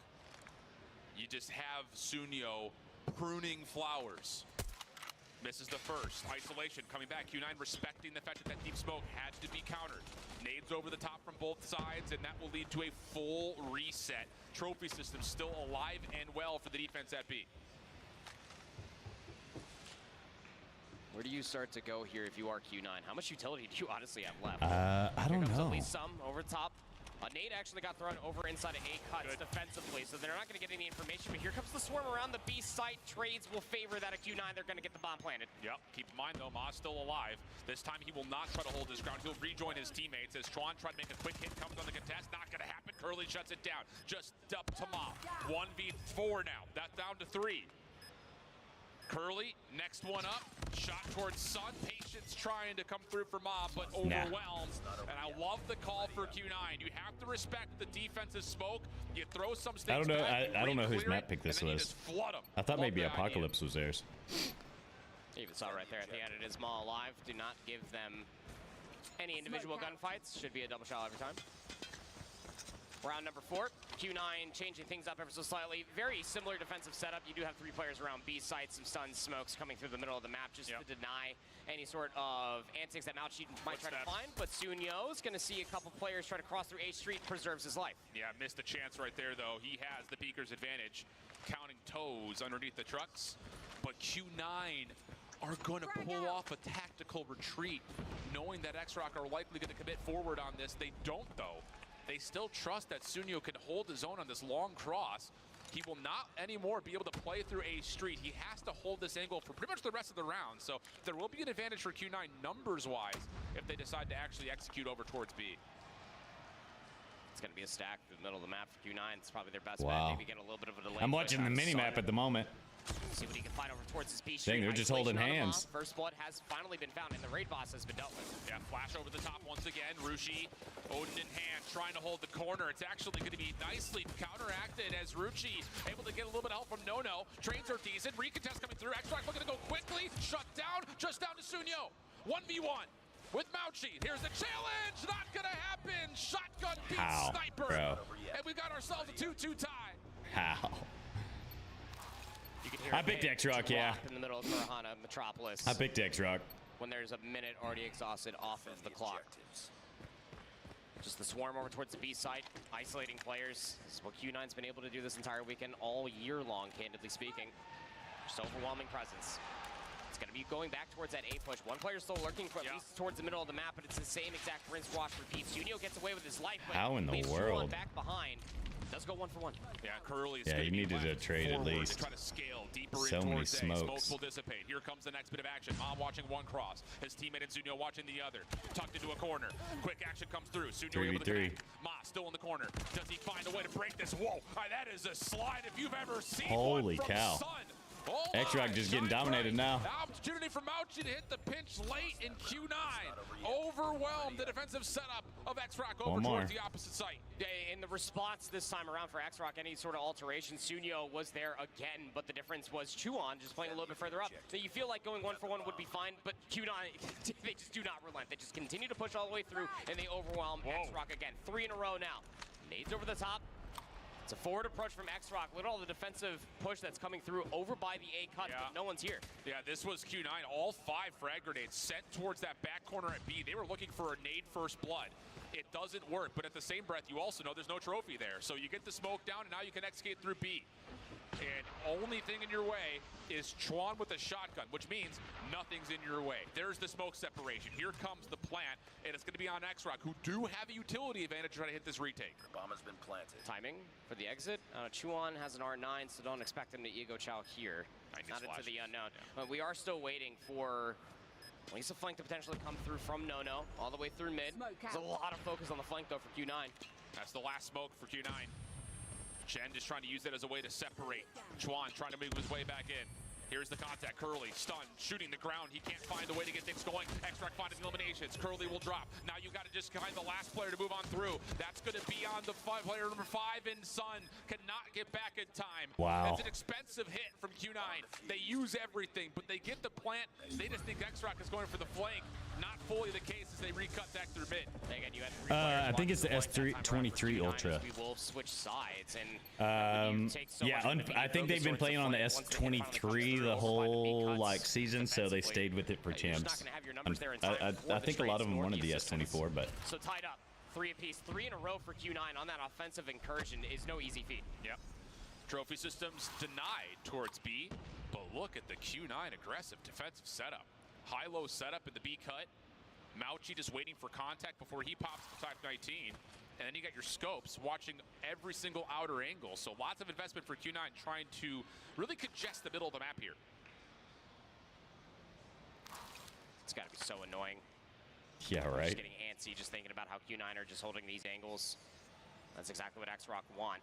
You just have Sunyo pruning flowers. Misses the first. Isolation coming back. Q9 respecting the fact that that deep smoke had to be countered. Nades over the top from both sides, and that will lead to a full reset. Trophy system still alive and well for the defense at B. Where do you start to go here if you are Q9? How much utility do you honestly have left? I Here don't comes know. at least some over the top. A nade actually got thrown over inside of A cuts defensively, so they're not going to get any information. But here comes the swarm around the B site. Trades will favor that at Q9. They're going to get the bomb planted. Yep. Keep in mind, though, Ma's still alive. This time he will not try to hold his ground. He'll rejoin his teammates as Chuan tried to make a quick hit. Comes on the contest. Not going to happen. Curly shuts it down. Just up to Ma. 1v4 now. That's down to 3. Curly, next one up. Shot towards Sun. Patience trying to come through for Ma, but overwhelmed. And I love the call for Q9. You have to respect the defensive smoke. You throw some stakes I don't know. back, you I don't know whose re-clear map it, pick this and then you was. just flood 'em. I thought Love maybe that idea. Apocalypse was theirs. Even saw right there at the end, it is Ma alive. Do not give them any individual gunfights. Should be a double shot every time. Round number 4. Q9 changing things up ever so slightly. Very similar defensive setup. You do have 3 players around B site, some stuns, smokes coming through the middle of the map just to deny any sort of antics that Malcheat might try to find. But Sunyo is going to see a couple players try to cross through H Street, preserves his life. Yeah, missed a chance right there, though. He has the Peaker's advantage, counting toes underneath the trucks. But Q9 are going to pull off a tactical retreat, knowing that X-Rock are likely going to commit forward on this. They don't, though. They still trust that Sunyo can hold his own on this long cross. He will not anymore be able to play through a street. He has to hold this angle for pretty much the rest of the round. So there will be an advantage for Q9 numbers-wise if they decide to actually execute over towards B. It's going to be a stack through the middle of the map for Q9. It's probably their best Wow. bet. Maybe get a little bit of a delay. I'm push watching the out of mini map Sun. at the moment. See what he can find over towards his B Dang, street. they're just holding Isolation on him hands. off. First blood has finally been found, and the raid boss has been dealt with. Yeah, flash over the top once again. Rushi, Odin in hand, trying to hold the corner. It's actually going to be nicely counteracted as Ruchi able to get a little bit of help from Nono. Trains are decent. Recontest coming through. Extract looking to go quickly. Shut down. Just down to Sunyo. 1v1 with Mauchi. Here's the challenge. Not going to happen. Shotgun beats How, Sniper. bro? And we've got ourselves a 2-2 tie. How? You can hear I a picked hit X-Rock, yeah. drop in the middle of Kurahana Metropolis. I picked X-Rock. When there's a minute already exhausted off of the clock. Just the swarm over towards the B side, isolating players. This is what Q9's been able to do this entire weekend, all year long, candidly speaking. Just overwhelming presence. It's going to be going back towards that A push. One player still lurking for at least towards the middle of the map, but it's the same exact rinse, wash, repeat. Sunio gets away with his life, but How in the leaves world? Chuan back behind. Does go 1-for-1. Yeah, Curly is Yeah, gonna he be needed a left trade at forward least. to try to scale deeper So in many towards A. smokes. Smokes will dissipate. Here comes the next bit of action. Mom watching one cross. His teammate Sunyo watching the other. Tucked into a corner. Quick action comes through. Sunyo able to 3v3. connect. Ma still in the corner. Does he find a way to break this? Whoa, that is a slide if you've ever seen Holy one from cow. Sun. Oh X-Rock my, just getting shine dominated bright. now. Opportunity for Mauchi to hit the pinch late in Q9. Overwhelmed the defensive setup of X-Rock over One more. towards the opposite site. Yeah, in the response this time around for X-Rock, any sort of alteration, Sunyo was there again, but the difference was Chuan just playing a little bit further up. So you feel like going 1-for-1 would be fine, but Q9, they just do not relent. They just continue to push all the way through, and they overwhelm X-Rock again. 3 in a row now. Nades over the top. It's a forward approach from X-Rock. Look at all the defensive push that's coming through over by the A cut, but no one's here. Yeah, this was Q9. All 5 frag grenades sent towards that back corner at B. They were looking for a nade first blood. It doesn't work, but at the same breath, you also know there's no trophy there. So you get the smoke down, and now you can execute through B. And only thing in your way is Chuan with a shotgun, which means nothing's in your way. There's the smoke separation. Here comes the plant, and it's going to be on X-Rock, who do have a utility advantage to try to hit this retake. Bomb has been planted. Timing for the exit. Chuan has an R9, so don't expect him to Ego Chow here. Not into the unknown. But we are still waiting for at least a flank to potentially come through from Nono, all the way through mid. There's a lot of focus on the flank, though, for Q9. That's the last smoke for Q9. Chen just trying to use that as a way to separate. Chuan trying to move his way back in. Here's the contact. Curly stunned, shooting the ground. He can't find a way to get things going. X-Rock finding eliminations. Curly will drop. Now you got to just find the last player to move on through. That's going to be on the player number 5 in Sun. Cannot get back in time. Wow. It's an expensive hit from Q9. They use everything, but they get the plant. They just think X-Rock is going for the flank. Not fully the case as they recut back through mid. Again, you had 3 players I think it's the watching the flank that time around for S23 Q9 Ultra. as we will switch sides, and you take so Yeah, much from the BD I think they've been towards the playing on the flank. Once they can finally come S23 through the over by the B whole cuts like season, so they defensively, stayed with it for you're just not champs. gonna have your numbers there in time for I the think a lot trades of them nor wanted the assistance. S24, but So tied up, 3 apiece, 3 in a row for Q9 on that offensive incursion is no easy feat. Yep. Trophy systems denied towards B, but look at the Q9 aggressive defensive setup. High-low setup in the B cut. Mauchi just waiting for contact before he pops the Type 19. And then you got your scopes watching every single outer angle. So lots of investment for Q9 trying to really congest the middle of the map here. It's got to be so annoying. yeah, right. Just getting antsy just thinking about how Q9 are just holding these angles. That's exactly what X-Rock want.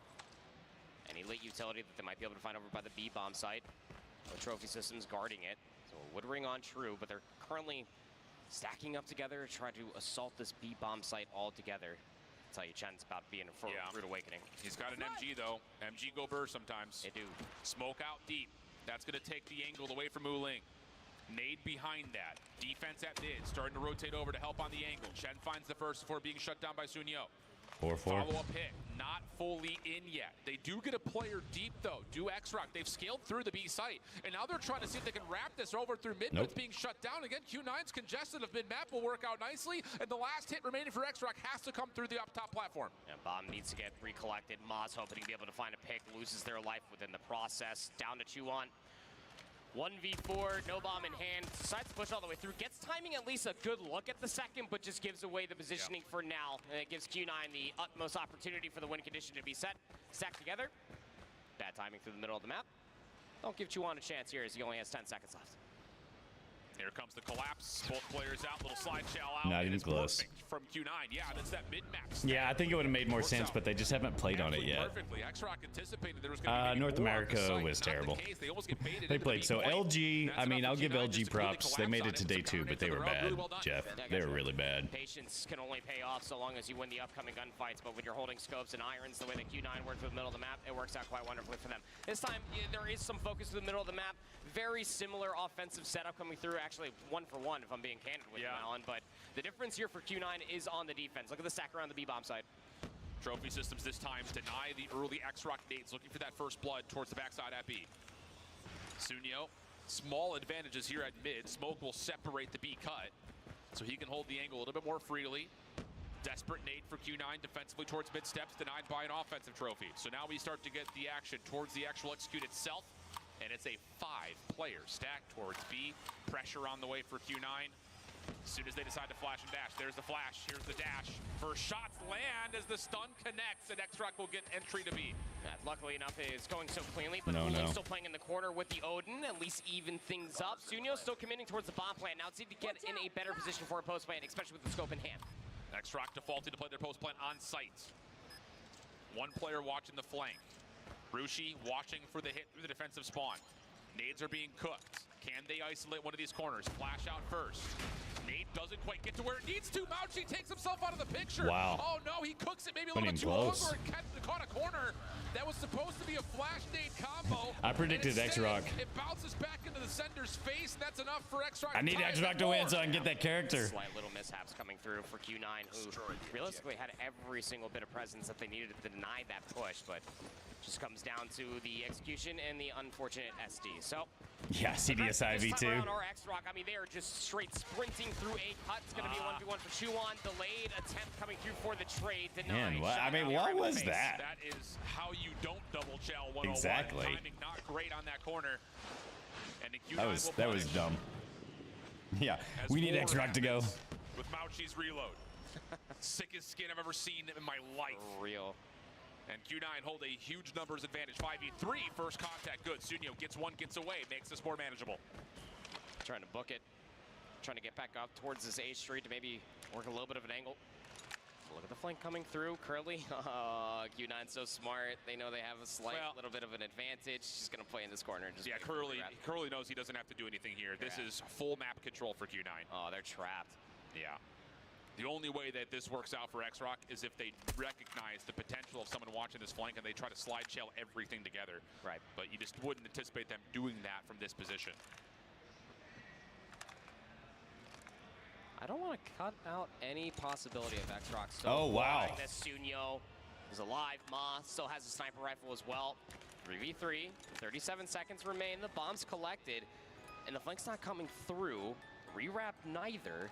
An elite utility that they might be able to find over by the B-bomb site. No trophy systems guarding it. So it would ring on true, but they're currently stacking up together to try to assault this B-bomb site all together. I'll tell you, Chen's about being a rude awakening. He's got an MG though. MG go burst sometimes. They do. Smoke out deep. That's going to take the angle away from Wuling. Nade behind that. Defense at mid. Starting to rotate over to help on the angle. Chen finds the first before being shut down by Sunyo. 4-4. Follow-up hit. Not fully in yet. They do get a player deep, though. Do X-Rock. They've scaled through the B site. And now they're trying to see if they can wrap this over through mid, but it's being shut down. Again, Q9's congested of mid-map will work out nicely. And the last hit remaining for X-Rock has to come through the up-top platform. Yeah, Bomb needs to get recollected. Maz hoping to be able to find a pick. Loses their life within the process. Down to Chuan. 1v4, no bomb in hand, decides to push all the way through, gets timing at least a good look at the second, but just gives away the positioning for now, and it gives Q9 the utmost opportunity for the win condition to be set. Stacked together, bad timing through the middle of the map. Don't give Chuan a chance here as he only has 10 seconds left. Here comes the collapse. Both players out. Little slide shell out. Not and even it's close. perfect from Q9. Yeah, that's that mid-map. Yeah, I think it would have made more sense, but they just haven't played on it Absolutely yet. Perfectly. X-Rock anticipated there was going to be North more on the America site. was Not the terrible. case. They almost get baited They into played the so B point. LG. That's I mean, enough I'll for give Q9 LG just to completely props. They collapse made on it to it. day Some 2, counter but they hits in were a row. bad. Really well done. Jeff, they were really bad. Patience can only pay off so long as you win the upcoming gunfights, but when you're holding scopes and irons the way that Q9 worked with the middle of the map, it works out quite wonderfully for them. This time, there is some focus to the middle of the map. Very similar offensive setup coming through, actually 1-for-1 if I'm being candid with you, Alan, but the difference here for Q9 is on the defense. Look at the stack around the B-bomb side. Trophy systems this time deny the early X-Rock nades, looking for that first blood towards the backside at B. Sunyo, small advantages here at mid. Smoke will separate the B cut, so he can hold the angle a little bit more freely. Desperate nade for Q9 defensively towards mid steps, denied by an offensive trophy. So now we start to get the action towards the actual execute itself, and it's a 5-player stack towards B. Pressure on the way for Q9. As soon as they decide to flash and dash, there's the flash, here's the dash. First shots land as the stun connects, and X-Rock will get entry to B. Luckily enough, it's going so cleanly, but No, Fuling's no. still playing in the corner with the Odin, at least even things up. Sunyo's still committing towards the bomb plant. Now it's need to get in a better position for a post plant, especially with the scope in hand. X-Rock defaulted to play their post plant on site. One player watching the flank. Rushi watching for the hit through the defensive spawn. Nades are being cooked. Can they isolate one of these corners? Flash out first. Nade doesn't quite get to where it needs to. Mauchi takes himself out of the picture. Wow. Oh no, he cooks it maybe a Wasn't little bit too even long, close. or it caught a corner. That was supposed to be a flash nade combo. I predicted And instead, X-Rock. It bounces back into the sender's face, and that's enough for X-Rock. I need tie it X-Rock up to win more. so I can get that character. Slight little mishaps coming through for Q9, who realistically had every single bit of presence that they needed to deny that push, but just comes down to the execution and the unfortunate SD. So Yeah, CDSI this time V2. around, our X-Rock, I mean, they are just straight sprinting through a cut. It's going to be a 1v1 for Chuan. Delayed attempt coming through for the trade. Denied. Man, what, I Shot mean, out what right in the was face. that? That is how you don't double chow 101. Exactly. Timing not great on that corner. And the Q9 That will was punish dumb. Yeah, as we need more X-Rock to go. happens With Mauchi's reload. Sickest skin I've ever seen in my life. For real. And Q9 hold a huge numbers advantage. 5v3, first contact, good. Sunyo gets one, gets away, makes this more manageable. Trying to book it. Trying to get back up towards this A street to maybe work a little bit of an angle. Look at the flank coming through. Curly. Q9's so smart. They know they have a slight little bit of an advantage. She's going to play in this corner. And just Yeah, wait for the Curly grab. knows he doesn't have to do anything here. This Yeah. is full map control for Q9. Oh, they're trapped. Yeah. The only way that this works out for X-Rock is if they recognize the potential of someone watching this flank and they try to slide shell everything together. Right. But you just wouldn't anticipate them doing that from this position. I don't want to cut out any possibility of X-Rock. So Oh, wow. This Sunyo is alive. Ma still has a sniper rifle as well. 3v3, 37 seconds remain. The bomb's collected, and the flank's not coming through. Rewrap neither.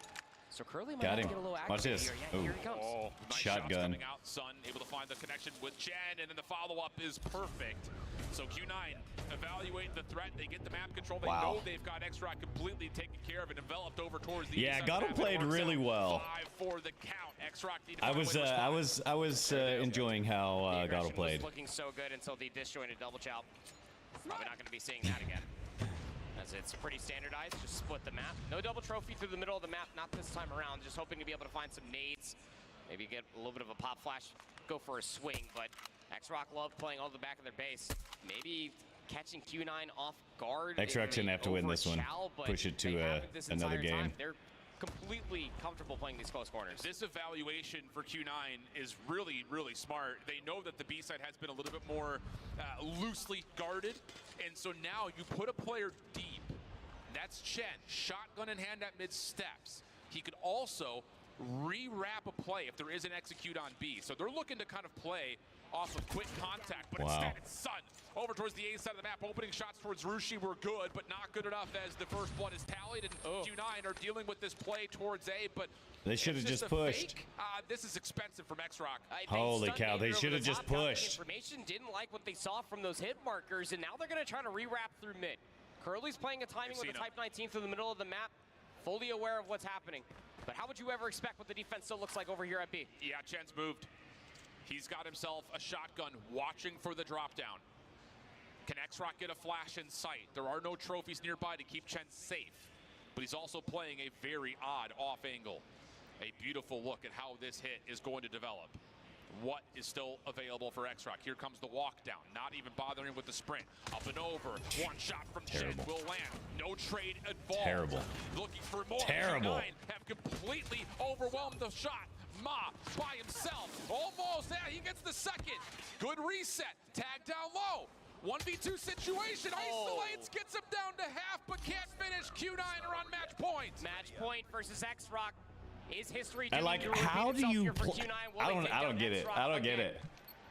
So Curly might Got have to him. get a little Watch active this. here. Yeah, here he comes. Oh, nice Shotgun. shots coming out. Sun able to find the connection with Chen, and then the follow-up is perfect. So Q9 evaluate the threat. They get the map control. They Wow. know they've got X-Rock completely taken care of and enveloped over towards the Yeah, east side of the Gatto map, and it played works really out. well. 5 for the count. X-Rock need to I find a was way to respond. I was enjoying how The Gatto aggression played. was looking so good until the disjointed double chow. Probably not going to be seeing that again. As it's pretty standardized, just split the map. No double trophy through the middle of the map, not this time around. Just hoping to be able to find some nades, maybe get a little bit of a pop flash, go for a swing. But X-Rock love playing all the back of their base. Maybe catching Q9 off guard. X-Rock in shouldn't the have to win this one. over-chow, but Push it to, they haven't this another entire time. game. They're completely comfortable playing these close corners. This evaluation for Q9 is really, really smart. They know that the B side has been a little bit more loosely guarded, and so now you put a player deep. That's Chen, shotgun in hand at mid steps. He could also re-wrap a play if there is an execute on B. So they're looking to kind of play off of quick contact, but Wow. instead it's Sun over towards the A side of the map. Opening shots towards Rushi were good, but not good enough as the first blood is tallied, and Q9 are dealing with this play towards A, but They should have it's just a pushed. fake. This is expensive from X-Rock. They Holy stunned cow, Nader they over should the have just top, got the pushed. Information didn't like what they saw from those hit markers, and now they're going to try to rewrap through mid. Curly's playing a timing with seen a him. Type 19 through the middle of the map, fully aware of what's happening. But how would you ever expect what the defense still looks like over here at B? Yeah, Chen's moved. He's got himself a shotgun, watching for the drop down. Can X-Rock get a flash in sight? There are no trophies nearby to keep Chen safe. but he's also playing a very odd off angle. A beautiful look at how this hit is going to develop. What is still available for X-Rock? Here comes the walk down, not even bothering with the sprint. Up and over, one shot from Chen will land. No trade involved. Terrible. Looking for more. Terrible. Q9 have completely overwhelmed the shot. Ma by himself, almost, yeah, he gets the second. Good reset, tag down low. 1v2 situation, isolates, gets him down to half, but can't finish. Q9 are on match point. Match point versus X-Rock. Is history I doing like, to repeat how do itself you here for pl- Q9? Will I they don't take I down don't get it. X-Rock I don't get again? it.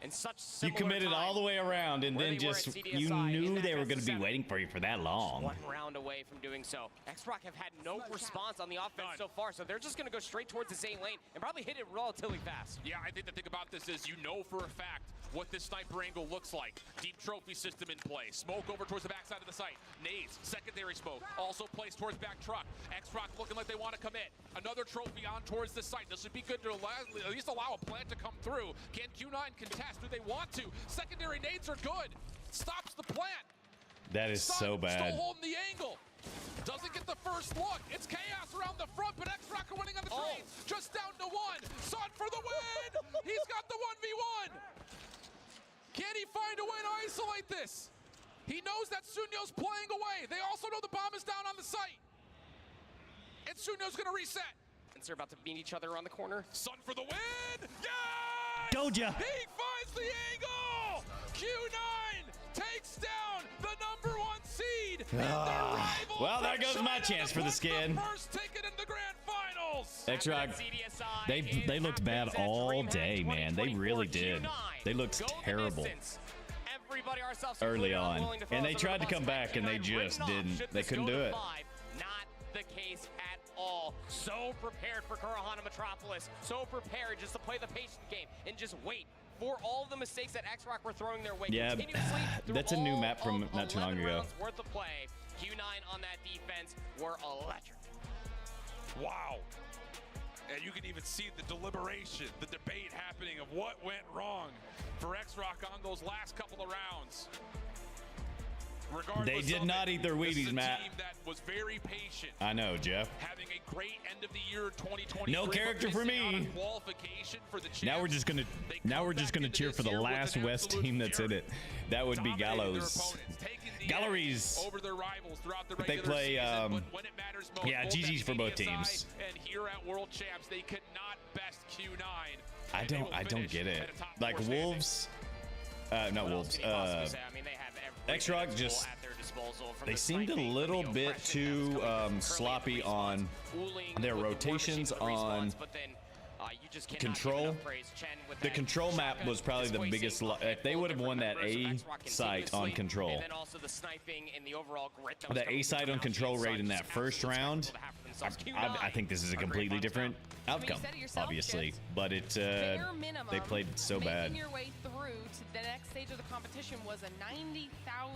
In such You similar committed all the way around, and where then they were just at you CDSI in knew that they were going to be best of waiting for you for that long. One round away from doing so. X-Rock have had no response on the offense so far, so they're just going to go straight towards the same lane and probably hit it relatively fast. Yeah, I think the thing about this is you know for a fact what this sniper angle looks like. Deep trophy system in play. Smoke over towards the backside of the site. Nades, secondary smoke, also placed towards back truck. X-Rock looking like they want to commit. Another trophy on towards the site. This would be good to at least allow a plant to come through. Can Q9 contest? Do they want to? Secondary nades are good. Stops the plant. That is so bad. Still holding the angle. Doesn't get the first look. It's chaos around the front, but X-Rock are winning on the trade. Just down to one. Son for the win. He's got the 1v1. Can he find a way to isolate this? He knows that Sunyo's playing away. They also know the bomb is down on the site. And Sunyo's going to reset. And they're about to meet each other around the corner. Sun for the win. Yes! Doja. He finds the angle. Q9 takes down the #1 seed. in their rival Well, there goes my China chance to for the put skin. First ticket in the grand finals. X-Rock, they looked bad all day, man. They really did. They looked terrible early on, and they tried to come back, and they just didn't. They couldn't do it. Not the case at all. So prepared for Kurohana Metropolis. So prepared just to play the patient game and just wait for all the mistakes that X-Rock were throwing their way. Yeah, continuously through that's a new all map from of not too long 11 ago. rounds worth of play. Q9 on that defense were electric. Wow. And you can even see the deliberation, the debate happening of what went wrong for X-Rock on those last couple of rounds. Regardless They did of not it, eat their this is Wheaties, a Matt. team that was very patient, I know, Jeff. having a great end of the year 2023. No but character for missing out me. on qualification for the Now we're champs. just gonna They now come we're just back gonna into cheer this for the year with last an West absolute team that's in fury. it. That would be Dominating their Gallows. opponents, taking the Galleries. edge over their rivals throughout the But they regular play, season, but when it matters most, yeah, both GG's at for both CDSI teams. And here at World Champs, they could not best Q9. I and they will don't finish get it. at a top Like 4 standing. Wolves, not What else Wolves. can you possibly say? I mean, they have every X-Rock tool just at their disposal, from they the seemed a sniping, little from the bit oppression too that's coming from sloppy Curly on Uli their with the war rotations machine with the on respawns, but then, you just cannot control. give enough praise. Chen with The that control map shotgun was probably the displacing biggest. If they multiple would have won that different A members of X-Rock site on continuously, control, and then also the sniping and the overall grit that was the coming A site from on control Algae, rate in so that just first absolute round, spectacle to have for themselves. I think this is a completely different outcome, said it yourself, obviously. Jets. But it Bare minimum, they played so bad. Making your way through to the next stage of the competition was a $90,000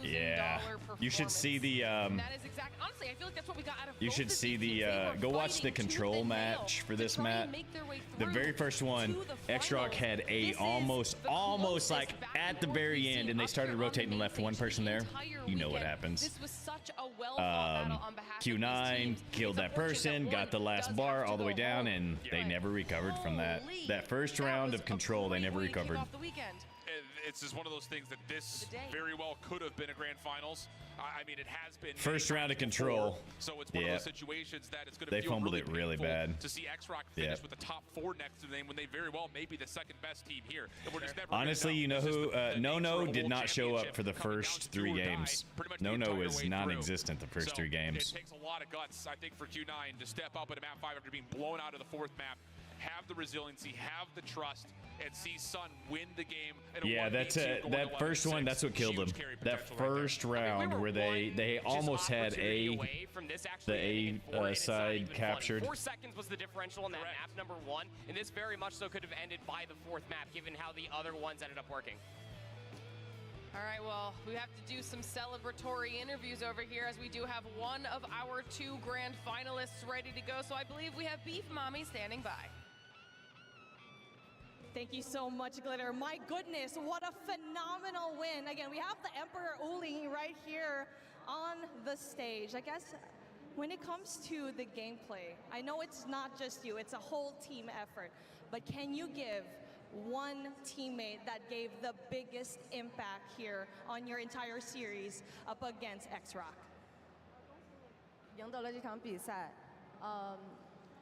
Yeah, performance. you should see the. And that is exact. Honestly, I feel like that's what we got out of You both should of see these the. teams. They were Go watch the fighting tooth control and nail match for to this try and map. make their way The through very first one, to the X-Rock finals. had a This is almost the closest like back at and the forth very we've end, seen and they up started here on the rotating main left one stage person the there. entire You know what weekend. happens. This was such a well-fought battle on behalf of these Q9 teams. killed It's that unfortunate person, that got one the last does bar have to all the go way down, home. and they But never recovered from that. holy, That first that round was of control, they a never great way to kick recovered. off the weekend. It's just one of those things that this The day. very well could have been a grand finals. I mean, it has been First many round of times control. before, so it's one Yeah. of those situations that it's going to They feel fumbled really it really painful bad. to see X-Rock finish Yeah. with the top 4 next to them when they very well may be the second best team here. And we're just never gonna Honestly, you know It's just who? the No nature of a did world not show up championship for the coming down first to 3 do or die games. pretty much the No entire was way through. non-existent the first So 3 games. It takes a lot of guts, I think, for Q9 to step up at a map 5 after being blown out of the 4th map, have the resiliency, have the trust, and see Sun win the game. In a Yeah, 1v2 that's going that first one. 11-6. That's what killed them. Huge carry That potential right there. first round where they almost had the A side captured. 4 seconds was the differential on that map number 1, and this very much so could have ended by the 4th map, given how the other ones ended up working. All right, well, we have to do some celebratory interviews over here as we do have one of our 2 grand finalists ready to go. So I believe we have Beef Mommy standing by. Thank you so much, Glitter. My goodness, what a phenomenal win. Again, we have the Emperor Uli right here on the stage. I guess when it comes to the gameplay, I know it's not just you, it's a whole team effort, but can you give one teammate that gave the biggest impact here on your entire series up against X-Rock? 赢得了这场比赛，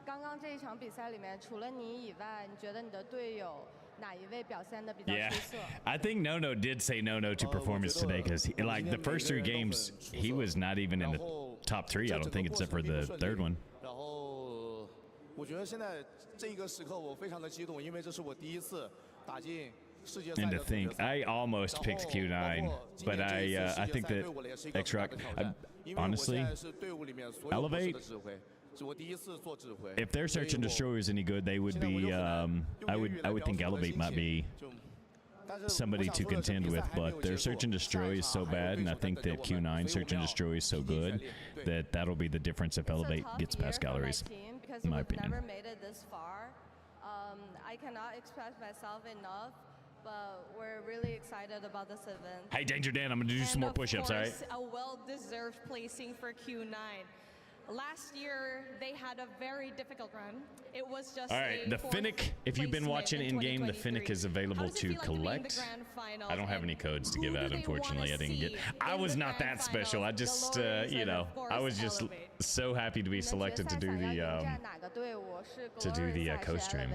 刚刚这一场比赛里面，除了你以外，你觉得你的队友哪一位表现的比较 Yeah, 出色？ I think No did say no to performance today because like the first 3 games he was not even in the top 3. I don't think except for the 3rd one. 然后我觉得现在这一个时刻我非常的激动，因为这是我第一次打进世界赛 And 的 to 总决 think, 赛。 I almost picked Q9, but I think that X-Rock, honestly, Elevate, if their search and destroy is any good, they would be. I would think Elevate might be somebody to contend with, but their search and destroy is so bad, and I think that Q9 search and destroy is so good that that'll be the difference if Elevate gets past galleries. Because in my we've opinion. never made it this far. I cannot express myself enough, but we're really excited about this event. Hey, Danger Dan, I'm gonna do some more push-ups, all right? A well-deserved placing for Q9. Last year, they had a very difficult run. It was just All right, the Finnick, if you've been watching in-game, the Finnick is available to collect. I don't have any codes to give out, unfortunately. I didn't get. I was not that special. I just, you know, I was just so happy to be selected to do the co-stream.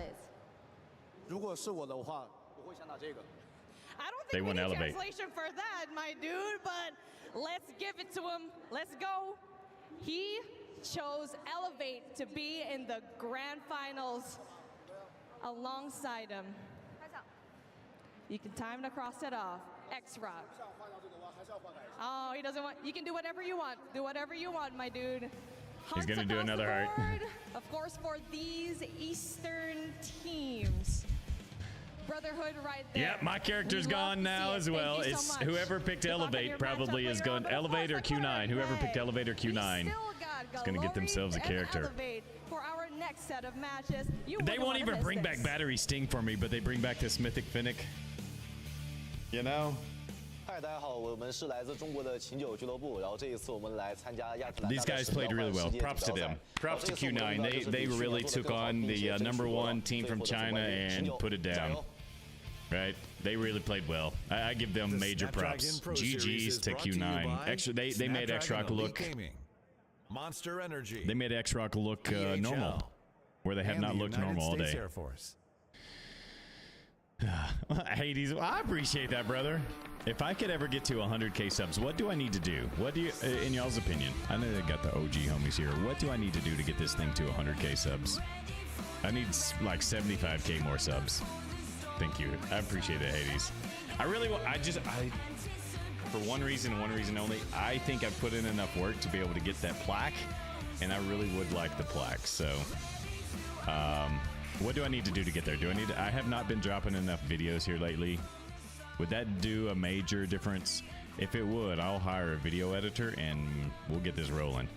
如果是我的话，我会想打这个。 I don't They think we want need Elevate. translation for that, my dude, but let's give it to him. Let's go. He chose Elevate to be in the grand finals alongside him. You can time to cross it off. X-Rock. Oh, he doesn't want. You can do whatever you want. Do whatever you want, my dude. He's gonna do another heart. Of course, for these Eastern teams. Brotherhood right there. Yep, my character's We love gone to now see it. as Thank well. you so It's much. whoever picked Good luck on Elevate your probably matchup is later going on, but of Elevate or course, at Q9. Whoever picked Brotherhood, Elevate or we Q9 still got is gonna get Glory themselves a and character. Elevate for our next set of matches. You They wouldn't won't wanna even miss bring back this. Battery Sting for me, but they bring back this Mythic Finnick. You know? 嗨，大家好，我们是来自中国的琴酒俱乐部，然后这一次我们来参加亚特兰大 These guys played really well. Props to them. Props to Q9. They really took on the #1 team from China and put it down. Right? They really played well. I give them The major props. Snapdragon Pro Series GG's is to brought to you Q9. by Extra, they made Snapdragon X-Rock Elite look. Gaming, Monster Energy. They made X-Rock look DHL, normal, where they have and not the looked United normal all States day. Air Force. Hades, I appreciate that, brother. If I could ever get to 100K subs, what do I need to do? What do you, in y'all's opinion? I know they got the OG homies here. What do I need to do to get this thing to 100K subs? I need like 75K more subs. Thank you. I appreciate it, Hades. I really want, for one reason and one reason only, I think I've put in enough work to be able to get that plaque, and I really would like the plaque. So, what do I need to do to get there? I have not been dropping enough videos here lately. Would that do a major difference? If it would, I'll hire a video editor and we'll get this rolling.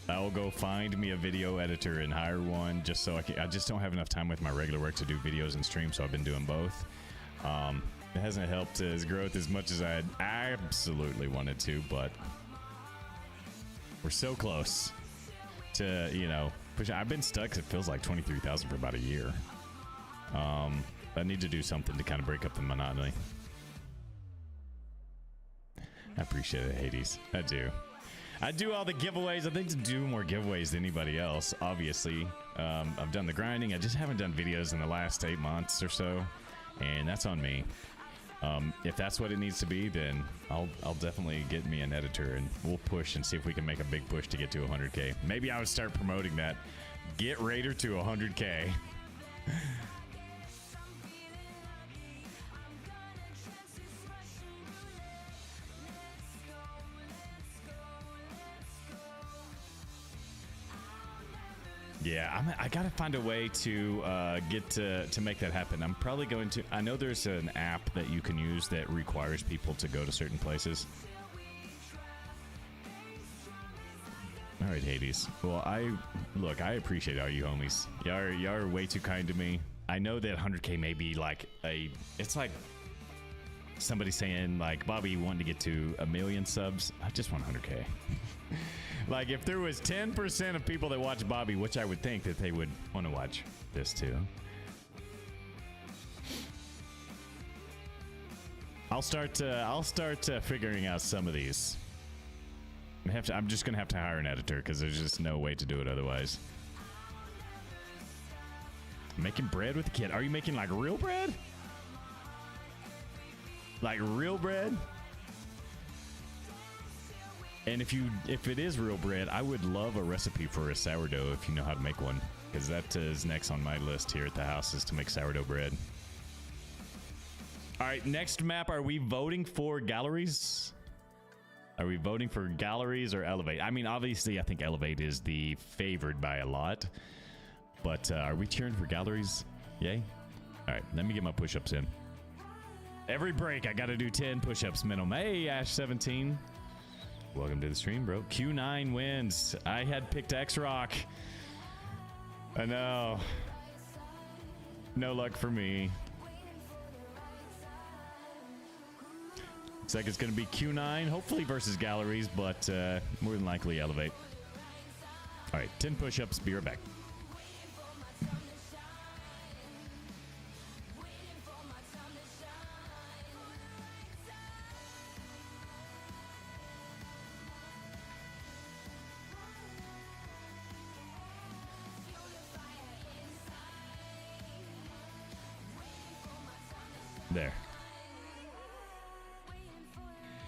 I'll go find me a video editor and hire one just so I just don't have enough time with my regular work to do videos and stream, so I've been doing both. It hasn't helped his growth as much as I absolutely wanted to, but we're so close to, you know, pushing. I've been stuck. It feels like 23,000 for about a year. I need to do something to kind of break up the monotony. I appreciate it, Hades. I do. I do all the giveaways. I think to do more giveaways than anybody else, obviously. I've done the grinding. I just haven't done videos in the last 8 months or so, and that's on me. If that's what it needs to be, then I'll definitely get me an editor, and we'll push and see if we can make a big push to get to 100K. Maybe I would start promoting that. Get Raider to 100K. Yeah, I gotta find a way to get to make that happen. I'm probably going to. I know there's an app that you can use that requires people to go to certain places. All right, Hades. Well, I appreciate all you homies. Y'all are way too kind to me. I know that 100K may be like it's like somebody saying like, Bobby wanting to get to 1 million subs. I just want 100K. Like if there was 10% of people that watch Bobby, which I would think that they would want to watch this too. I'll start figuring out some of these. I'm just gonna have to hire an editor because there's just no way to do it otherwise. Making bread with the kid. Are you making like real bread? Like real bread? And if it is real bread, I would love a recipe for a sourdough if you know how to make one, because that is next on my list here at the house, is to make sourdough bread. All right, next map. Are we voting for galleries? Are we voting for galleries or Elevate? I mean, obviously, I think Elevate is the favored by a lot. But are we cheering for galleries? Yay? All right, let me get my push-ups in. Every break, I got to do 10 push-ups minimum. Hey, Ash17. Welcome to the stream, bro. Q9 wins. I had picked X-Rock. I know. No luck for me. Looks like it's going to be Q9, hopefully versus galleries, but more than likely Elevate. All right, 10 push-ups. Be right back. There.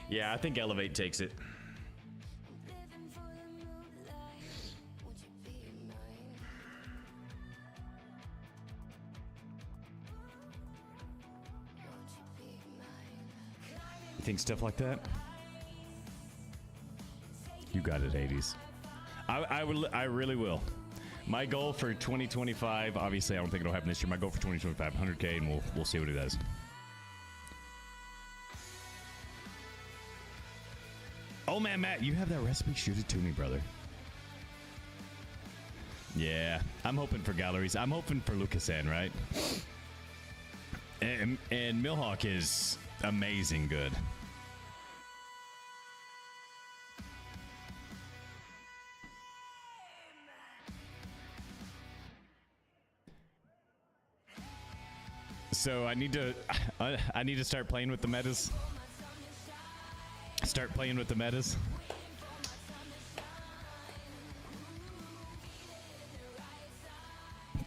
Yeah, I think Elevate takes it. You think stuff like that? You got it, 80s. I really will. My goal for 2025, obviously I don't think it'll happen this year. My goal for 2025, 100K, and we'll see what it does. Oh man, Matt, you have that recipe? Shoot it to me, brother. Yeah, I'm hoping for galleries. I'm hoping for Lucasen, right? And Millhawk is amazing good. So I need to start playing with the metas. Start playing with the metas.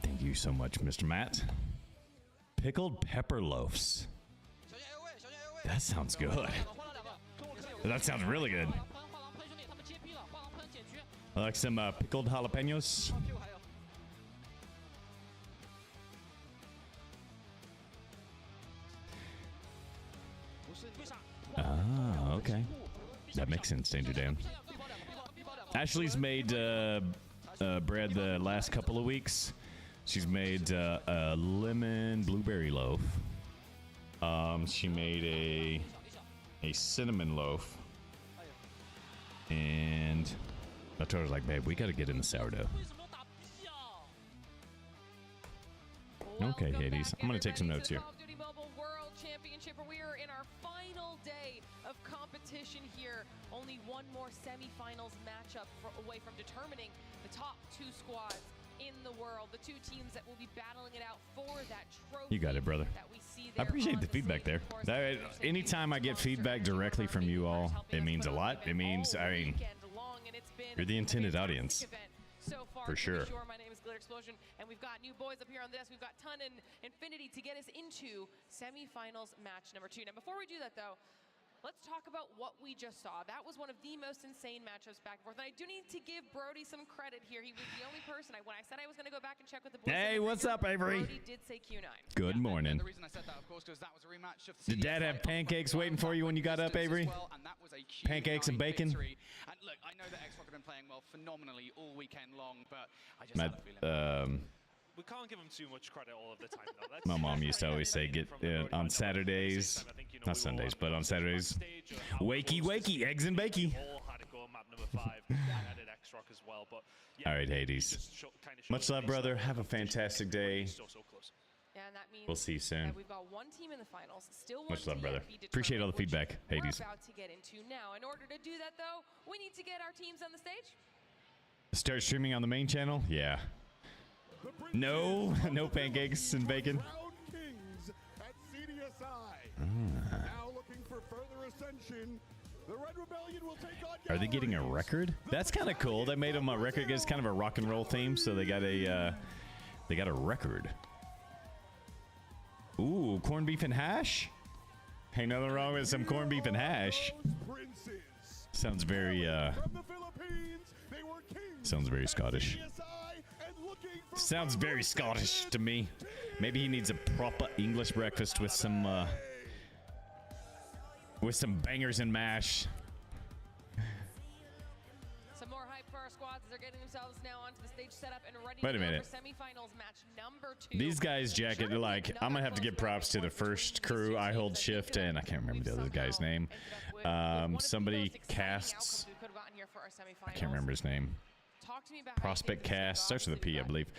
Thank you so much, Mr. Matt. Pickled pepper loaves. That sounds good. That sounds really good. I like some pickled jalapenos. Ah, okay. That makes sense, Danger Dan. Ashley's made bread the last couple of weeks. She's made a lemon blueberry loaf. She made a cinnamon loaf. And I told her, like, babe, we got to get in the sourdough. Okay, Hades. I'm going to take some notes here. We are in our final day of competition here. Only one more semifinals matchup away from determining the top 2 squads in the world. The 2 teams that will be battling it out for that trophy. You got it, brother. I appreciate the feedback there. Anytime I get feedback directly from you all, it means a lot. It means, I mean, you're the intended audience. For sure. My name is Glitter Explosion, and we've got new boys up here on the desk. We've got Ton and Infinity to get us into semifinals match number 2. Now, before we do that, though, let's talk about what we just saw. That was one of the most insane matchups back and forth. And I do need to give Brody some credit here. He was the only person. When I said I was going to go back and check with the boys. Hey, what's up, Avery? Brody did say Q9. Good morning. The reason I said that, of course, because that was a rematch of Did Dad have pancakes waiting for you when you got up, Avery? Pancakes and bacon? And look, I know that X-Rock have been playing well phenomenally all weekend long, but I just have a feeling. We can't give them too much credit all of the time, though. My mom used to always say, get on Saturdays, not Sundays, but on Saturdays, wakey, eggs and bakey. All right, Hades. Much love, brother. Have a fantastic day. And that means We'll see you soon. that we've got one team in the finals, still one Much love, team brother. to be Appreciate all the determined, feedback, which Hades. We're about to get into now. In order to do that, though, we need to get our teams on the stage. Start streaming on the main channel? Yeah. No, no pancakes and bacon. Crown Kings at CDSI. Now looking for further ascension. The Red Rebellion will take on Are they getting a record? That's kind of cool. They made them a record. It's kind of a rock and roll theme, so they got a record. Ooh, corned beef and hash. Ain't nothing wrong with some corned beef and hash. Princes. Sounds very From the Philippines, they were kings sounds very Scottish. CDSI and looking for Sounds very Scottish to me. Maybe he needs a proper English breakfast with some bangers and mash. Some more hype for our squads as they're getting themselves now onto the stage setup and ready Wait a to go minute. for semifinals match number 2. These guys jacket like I'm gonna have to give props to the first crew. I hold shift and I can't remember the other guy's name. Somebody casts. I can't remember his name. Prospect Cast starts with a P, I believe.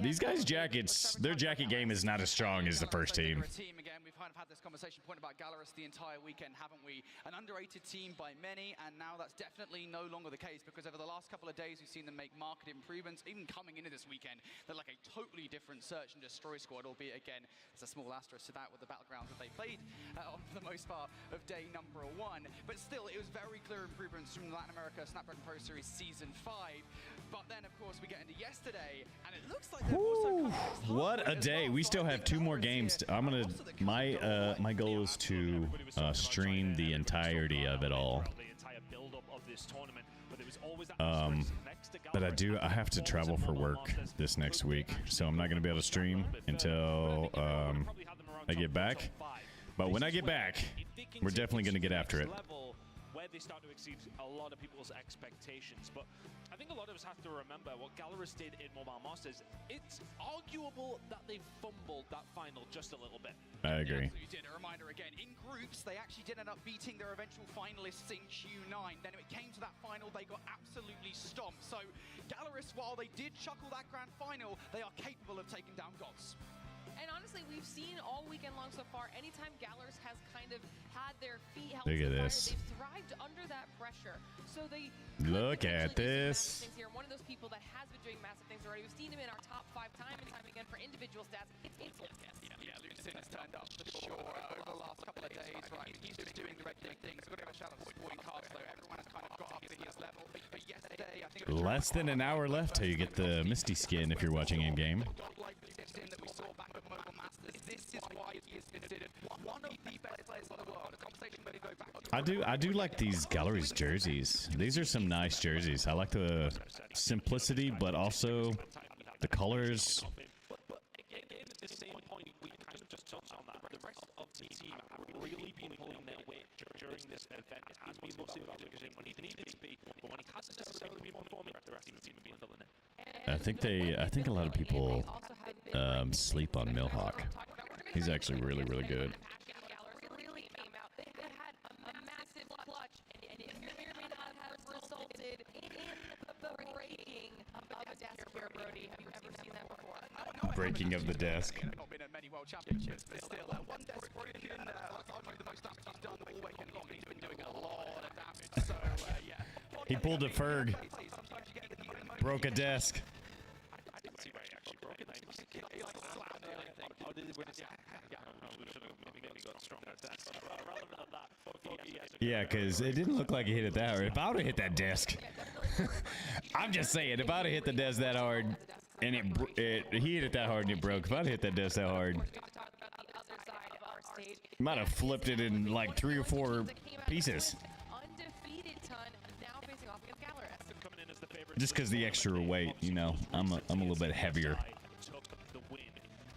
These guys' jackets, their jacket game is not as strong as the first team. Again, we've kind of had this conversation point about Gallerus the entire weekend, haven't we? An underrated team by many, and now that's definitely no longer the case because over the last couple of days we've seen them make market improvements. Even coming into this weekend, they're like a totally different search and destroy squad, albeit again, there's a small asterisk to that with the battlegrounds that they played for the most part of day number 1. But still, it was very clear improvements from the Latin America Snapdragon Pro Series Season 5. But then, of course, we get into yesterday, and it looks like they've also What a day! We still have 2 more games. I'm gonna my goal is to stream the entirety of it all. But I have to travel for work this next week, so I'm not gonna be able to stream until I get back. But when I get back, we're definitely gonna get after it. Where they start to exceed a lot of people's expectations. But I think a lot of us have to remember what Gallerus did in Mobile Masters. It's arguable that they fumbled that final just a little bit. I agree. You did. A reminder again, in groups, they actually did end up beating their eventual finalists in Q9. Then when it came to that final, they got absolutely stomped. So Gallerus, while they did chuckle that grand final, they are capable of taking down gods. And honestly, we've seen all weekend long so far, anytime Gallerus has kind of had their feet held Look to at the fire, this. they've thrived under that pressure. So they Look at potentially do some this. massive things here. One of those people that has been doing massive things already. We've seen him in our top 5 time and time again for individual stats. It's Lucas. Yeah, Lucas has turned up for sure over the last couple of days, right? He's just doing the regular things. We've got to give a shout out to Sporting Cards, though. Everyone has kind of got up to his level. But yesterday, I think Less than an hour left till you get the Misty skin if you're watching in game. that we saw back at Mobile Masters. This is why he is considered one of the best players in the world. A conversation where they go back to I do like these Galleries jerseys. These are some nice jerseys. I like the simplicity, but also the colors. Again, at the same point, we kind of just touched on that. The rest of the team have really been pulling their weight during this event. It has been mostly about Lucas when he needed to be, but when he hasn't necessarily been performing, the rest of the team have been filling it. I think a lot of people sleep on Milhawk. He's actually really, really good. Really came out. They had a massive clutch, and it may or may not have resulted in the breaking of a desk here, Brody. Have you ever seen that before? Breaking of the desk. not been at many world championships, but still, one desk broken, that's arguably the most damage he's done all weekend long. He's been doing a lot of damage, so yeah. He pulled a Ferg. Broke a desk. I didn't see where he actually broke it. He like slammed it, I think. Oh, did it? Yeah, no, we should have maybe got stronger at that. So, relevant of that. Yeah, because it didn't look like he hit it that hard. If I would have hit that desk, I'm just saying, if I'd have hit the desk that hard, and he hit it that hard and it broke, if I'd have hit that desk that hard, might have flipped it in like 3 or 4 pieces. Undefeated Ton now facing off against Gallerus. Just because the extra weight, you know, I'm a little bit heavier. Took the win,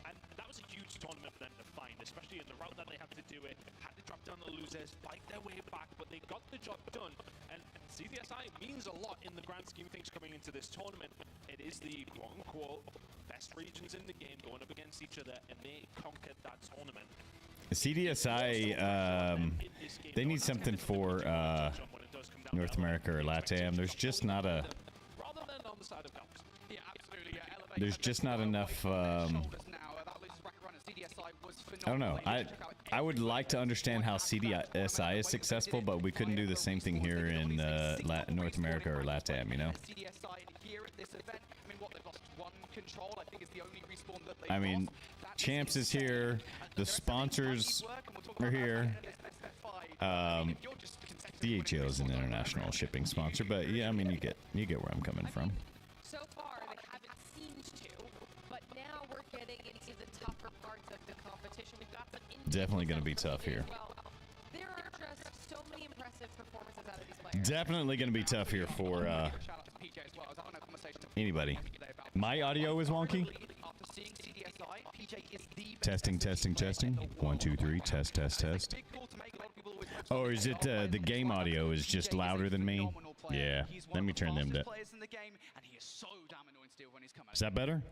and that was a huge tournament for them to find, especially in the route that they had to do it. Had to drop down the losers, fight their way back, but they got the job done. And CDSI means a lot in the grand scheme of things coming into this tournament. It is the quote-unquote best regions in the game going up against each other, and they conquered that tournament. CDSI, they need something for North America or LATAM. There's just not a. There's just not enough I don't know. I would like to understand how CDSI is successful, but we couldn't do the same thing here in North America or LATAM, you know? I mean, Champs is here. The sponsors are here. DHL is an international shipping sponsor, but yeah, I mean, you get where I'm coming from. So far, they haven't seemed to, but now we're getting into the tougher parts of the competition. We've got some Definitely going to be tough here. There are just so many impressive performances out of these players. Definitely going to be tough here for anybody. My audio is wonky. Testing. 1, 2, 3. Test. Oh, is it the game audio is just louder than me? Yeah. Let me turn them down. Is that better?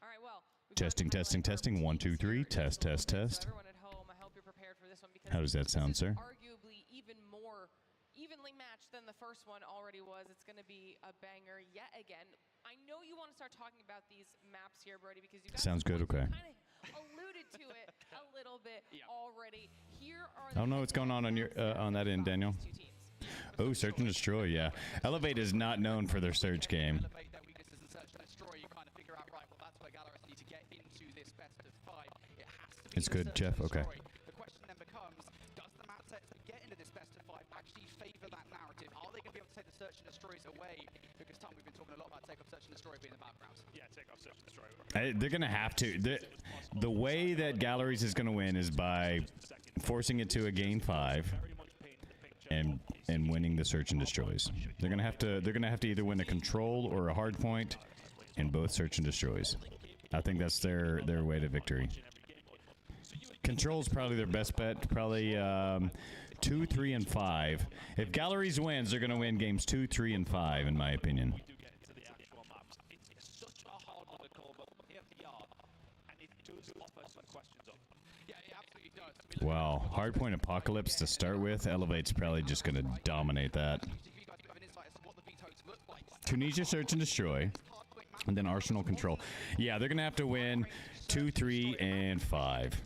All right, well. Testing. 1, 2, 3. Test. Everyone at home, I hope you're prepared for this one because How does that sound, sir? Arguably even more evenly matched than the first one already was. It's going to be a banger yet again. I know you want to start talking about these maps here, Brody, because you guys Sounds good. Okay. kind of alluded to it a little bit already. Here are I don't know what's going on your on that end, Daniel. Oh, Search and Destroy, yeah. Elevate is not known for their search game. It's good, Jeff. Okay. The question then becomes, does the map sets that get into this best of 5 actually favor that narrative? Are they going to be able to take the Search and Destroys away? Because, Tom, we've been talking a lot about Take Off Search and Destroy being the background. Yeah, Take Off Search and Destroy. They're going to have to. The way that Galleries is going to win is by forcing it to a gain 5 and winning the Search and Destroys. They're going to have to either win a control or a hard point in both Search and Destroys. I think that's their way to victory. Control's probably their best bet. Probably 2, 3, and 5. If Galleries wins, they're going to win games 2, 3, and 5, in my opinion. Wow, Hardpoint Apocalypse to start with. Elevate's probably just going to dominate that. Tunisia Search and Destroy. And then Arsenal Control. Yeah, they're going to have to win 2, 3, and 5.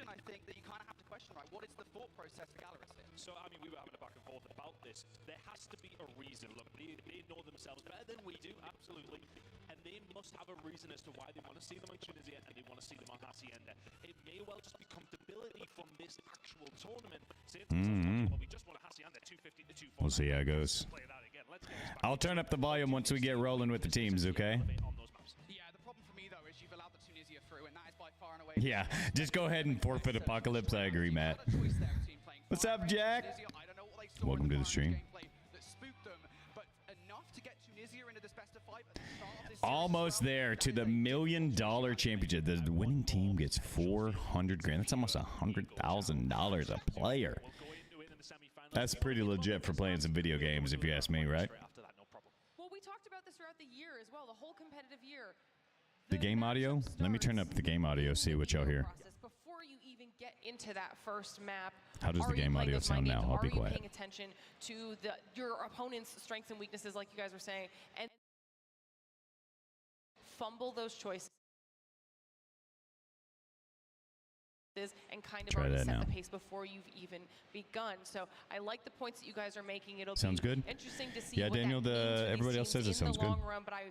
I think that you kind of have to question, right? What is the thought process for Galleries here? So, I mean, we were having a back and forth about this. There has to be a reason. Look, they know themselves better than we do, absolutely. And they must have a reason as to why they want to see them on Tunisia and they want to see them on Hacienda. It may well just be comfortability from this actual tournament. Well, we just want a Hacienda 250 to 240. We'll see how it goes. I'll turn up the volume once we get rolling with the teams, okay? Yeah, the problem for me, though, is you've allowed the Tunisia through, and that is by far and away... Yeah, just go ahead and forfeit Apocalypse. I agree, Matt. What's up, Jack? Welcome to the stream. Almost there to the $1 million championship. The winning team gets 400 grand. That's almost $100,000 a player. That's pretty legit for playing some video games, if you ask me, right? Well, we talked about this throughout the year as well, the whole competitive year. The game audio? Let me turn up the game audio, see what y'all hear. Before you even get into that first map, how does the game audio sound now? I'll be quiet. Are you paying attention to your opponent's strengths and weaknesses, like you guys were saying, and fumble those choices and kind of already set the pace before you've even begun. So I like the points that you guys are making. It'll Sounds be good. Interesting to see. Yeah, Daniel. Everybody else says it sounds good. Run, but I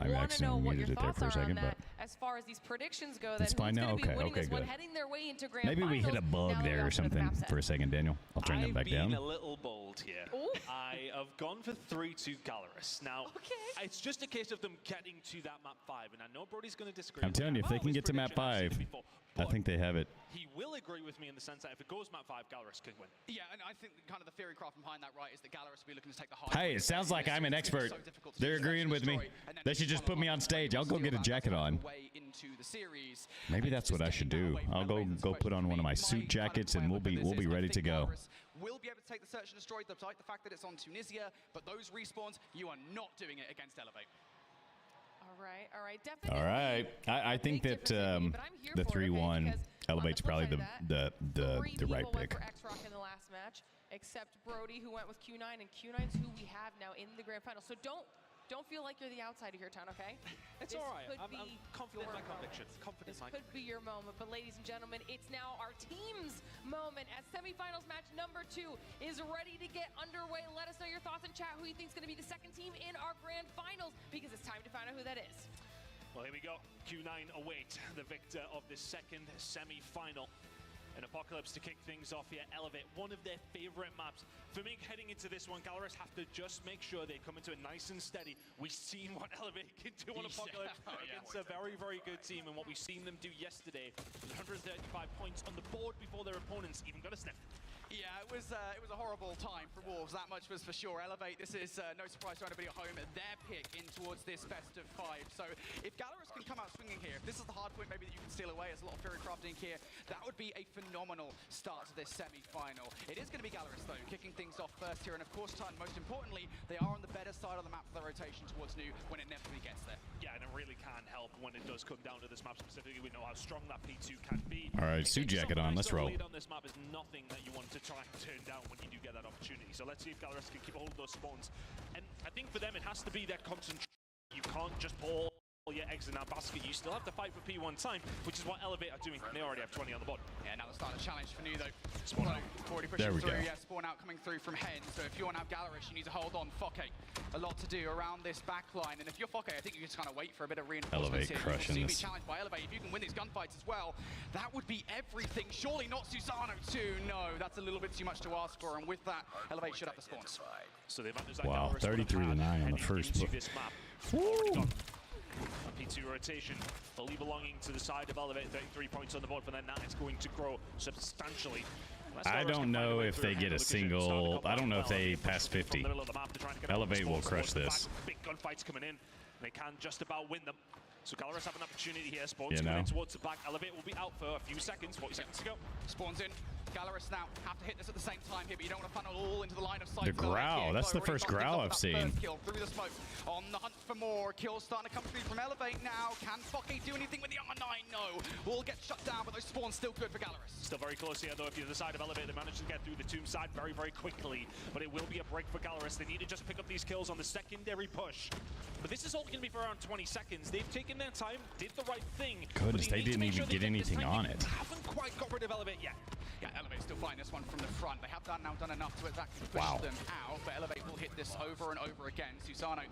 want to know what your thoughts are on that. As far as these predictions go, then it's fine now. Okay, good. Heading their way into grand Maybe we hit a bug there or something for a second, Daniel. I'll turn that back down. I've been a little bold here. I have gone for 3-2 Galleries. Now, it's just a case of them getting to that map 5, and I know Brody's going to disagree. I'm telling you, if they can get to map 5, I think they have it. He will agree with me in the sense that if it goes map 5, Galleries can win. Yeah, and I think kind of the theory craft behind that, right, is that Galleries will be looking to take the high. Hey, it sounds like I'm an expert. They're agreeing with me. They should just put me on stage. I'll go get a jacket on. Maybe that's what I should do. I'll go put on one of my suit jackets and we'll be ready to go. We'll be able to take the Search and Destroy, despite the fact that it's on Tunisia, but those respawns, you are not doing it against Elevate. All right, definitely. All right, I think that the 3-1 Elevate's probably the right pick. For X-Rock in the last match, except Brody, who went with Q9, and Q9's who we have now in the grand final. So don't don't feel like you're the outsider here, Town, okay? It's This all right. could I'm be confident in your my convictions. moment. Confident This in my could be your moment, but ladies and gentlemen, it's now our team's moment as semifinals match number 2 is ready to get underway. Let us know your thoughts in chat. Who you think is going to be the second team in our grand finals? Because it's time to find out who that is. Well, here we go. Q9 await the victor of the second semi-final. And Apocalypse to kick things off here. Elevate, one of their favorite maps. For me, heading into this one, Gallerus have to just make sure they come into it nice and steady. We've seen what Elevate can do on Apocalypse against a very, very good team, and what we've seen them do yesterday. 135 points on the board before their opponents even got a sniff. Yeah, it was a horrible time for Wolves, that much was for sure. Elevate, this is no surprise to anybody at home, their pick in towards this best of 5. So if Gallerus can come out swinging here, if this is the hard point maybe that you can steal away, there's a lot of Fury crafting here, that would be a phenomenal start to this semi-final. It is going to be Gallerus though, kicking things off first here, and of course, Ton, most importantly, they are on the better side of the map for the rotation towards New when it inevitably gets there. Yeah, and it really can help when it does come down to this map specifically. We know how strong that P2 can be. All right, suit jacket on, let's roll. Lead on this map is nothing that you want to try and turn down when you do get that opportunity. So let's see if Gallerus can keep hold of those spawns. And I think for them, it has to be their concentration. You can't just pull all your eggs in that basket. You still have to fight for P1 time, which is what Elevate are doing. They already have 20 on the board. Yeah, now the start of the challenge for New though. Spawn out. Already There pushing we through, go. yeah, spawn out coming through from Hen. So if you want to have Gallerus, you need to hold on Fokke. A lot to do around this back line. And if you're Fokke, I think you just kind of wait for a bit of reinforcements Elevate here. crushing You will this. soon be challenged by Elevate. If you can win these gunfights as well, that would be everything. Surely not Susano too. No, that's a little bit too much to ask for. And with that, Elevate should have the spawns. So the advantage Wow, that Gallerus 33 to 9 on the heading first into book. this map. Woo! A P2 rotation, fully belonging to the side of Elevate. 33 points on the board for them. Now it's going to grow substantially. I don't know if they get a single. I don't know if they pass 50. Elevate will crush this. Big gunfights coming in. They can just about win them. So Gallerus have an opportunity here. Spawns You coming know. in towards the back. Elevate will be out for a few seconds. 40 seconds to go. Spawns in. Gallerus now have to hit this at the same time here, but you don't want to funnel all into the line of sight. The growl, that's the first growl I've seen. Kill through the smoke, on the hunt for more. Kills starting to come through from Elevate now. Can Fokke do anything with the R9? No. Will get shut down, but those spawns still good for Gallerus. Still very close here, though. If you're the side of Elevate, they managed to get through the tomb side very, very quickly. But it will be a break for Gallerus. They need to just pick up these kills on the secondary push. But this is all going to be for around 20 seconds. They've taken their time, did the right thing. Goodness, they didn't even get anything on it. Haven't quite got rid of Elevate yet. Yeah, Elevate still find this one from the front. They have now done enough to exactly push Wow. them out, but Elevate will hit this over and over again. Susano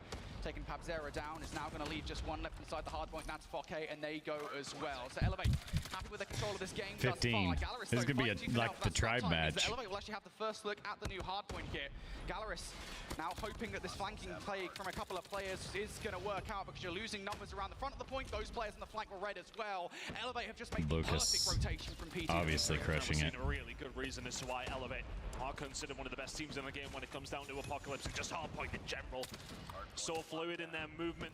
taking Pabzera down is now going to leave just one left inside the hard point. That's Fokke, and they go as well. So Elevate happy with the control of this game. 15. Thus far. Gallerus, This is though, gonna be fighting a- tooth and like nail for the that start tribe time, means that match. Elevate will actually have the first look at the new hard point here. Gallerus now hoping that this flanking play from a couple of players is going to work out, because you're losing numbers around the front of the point. Those players on the flank were red as well. Elevate have just made the Lucas perfect rotation from P2. obviously crushing We've it. seen a really good reason as to why Elevate are considered one of the best teams in the game when it comes down to Apocalypse and just hardpoint in general. So fluid in their movement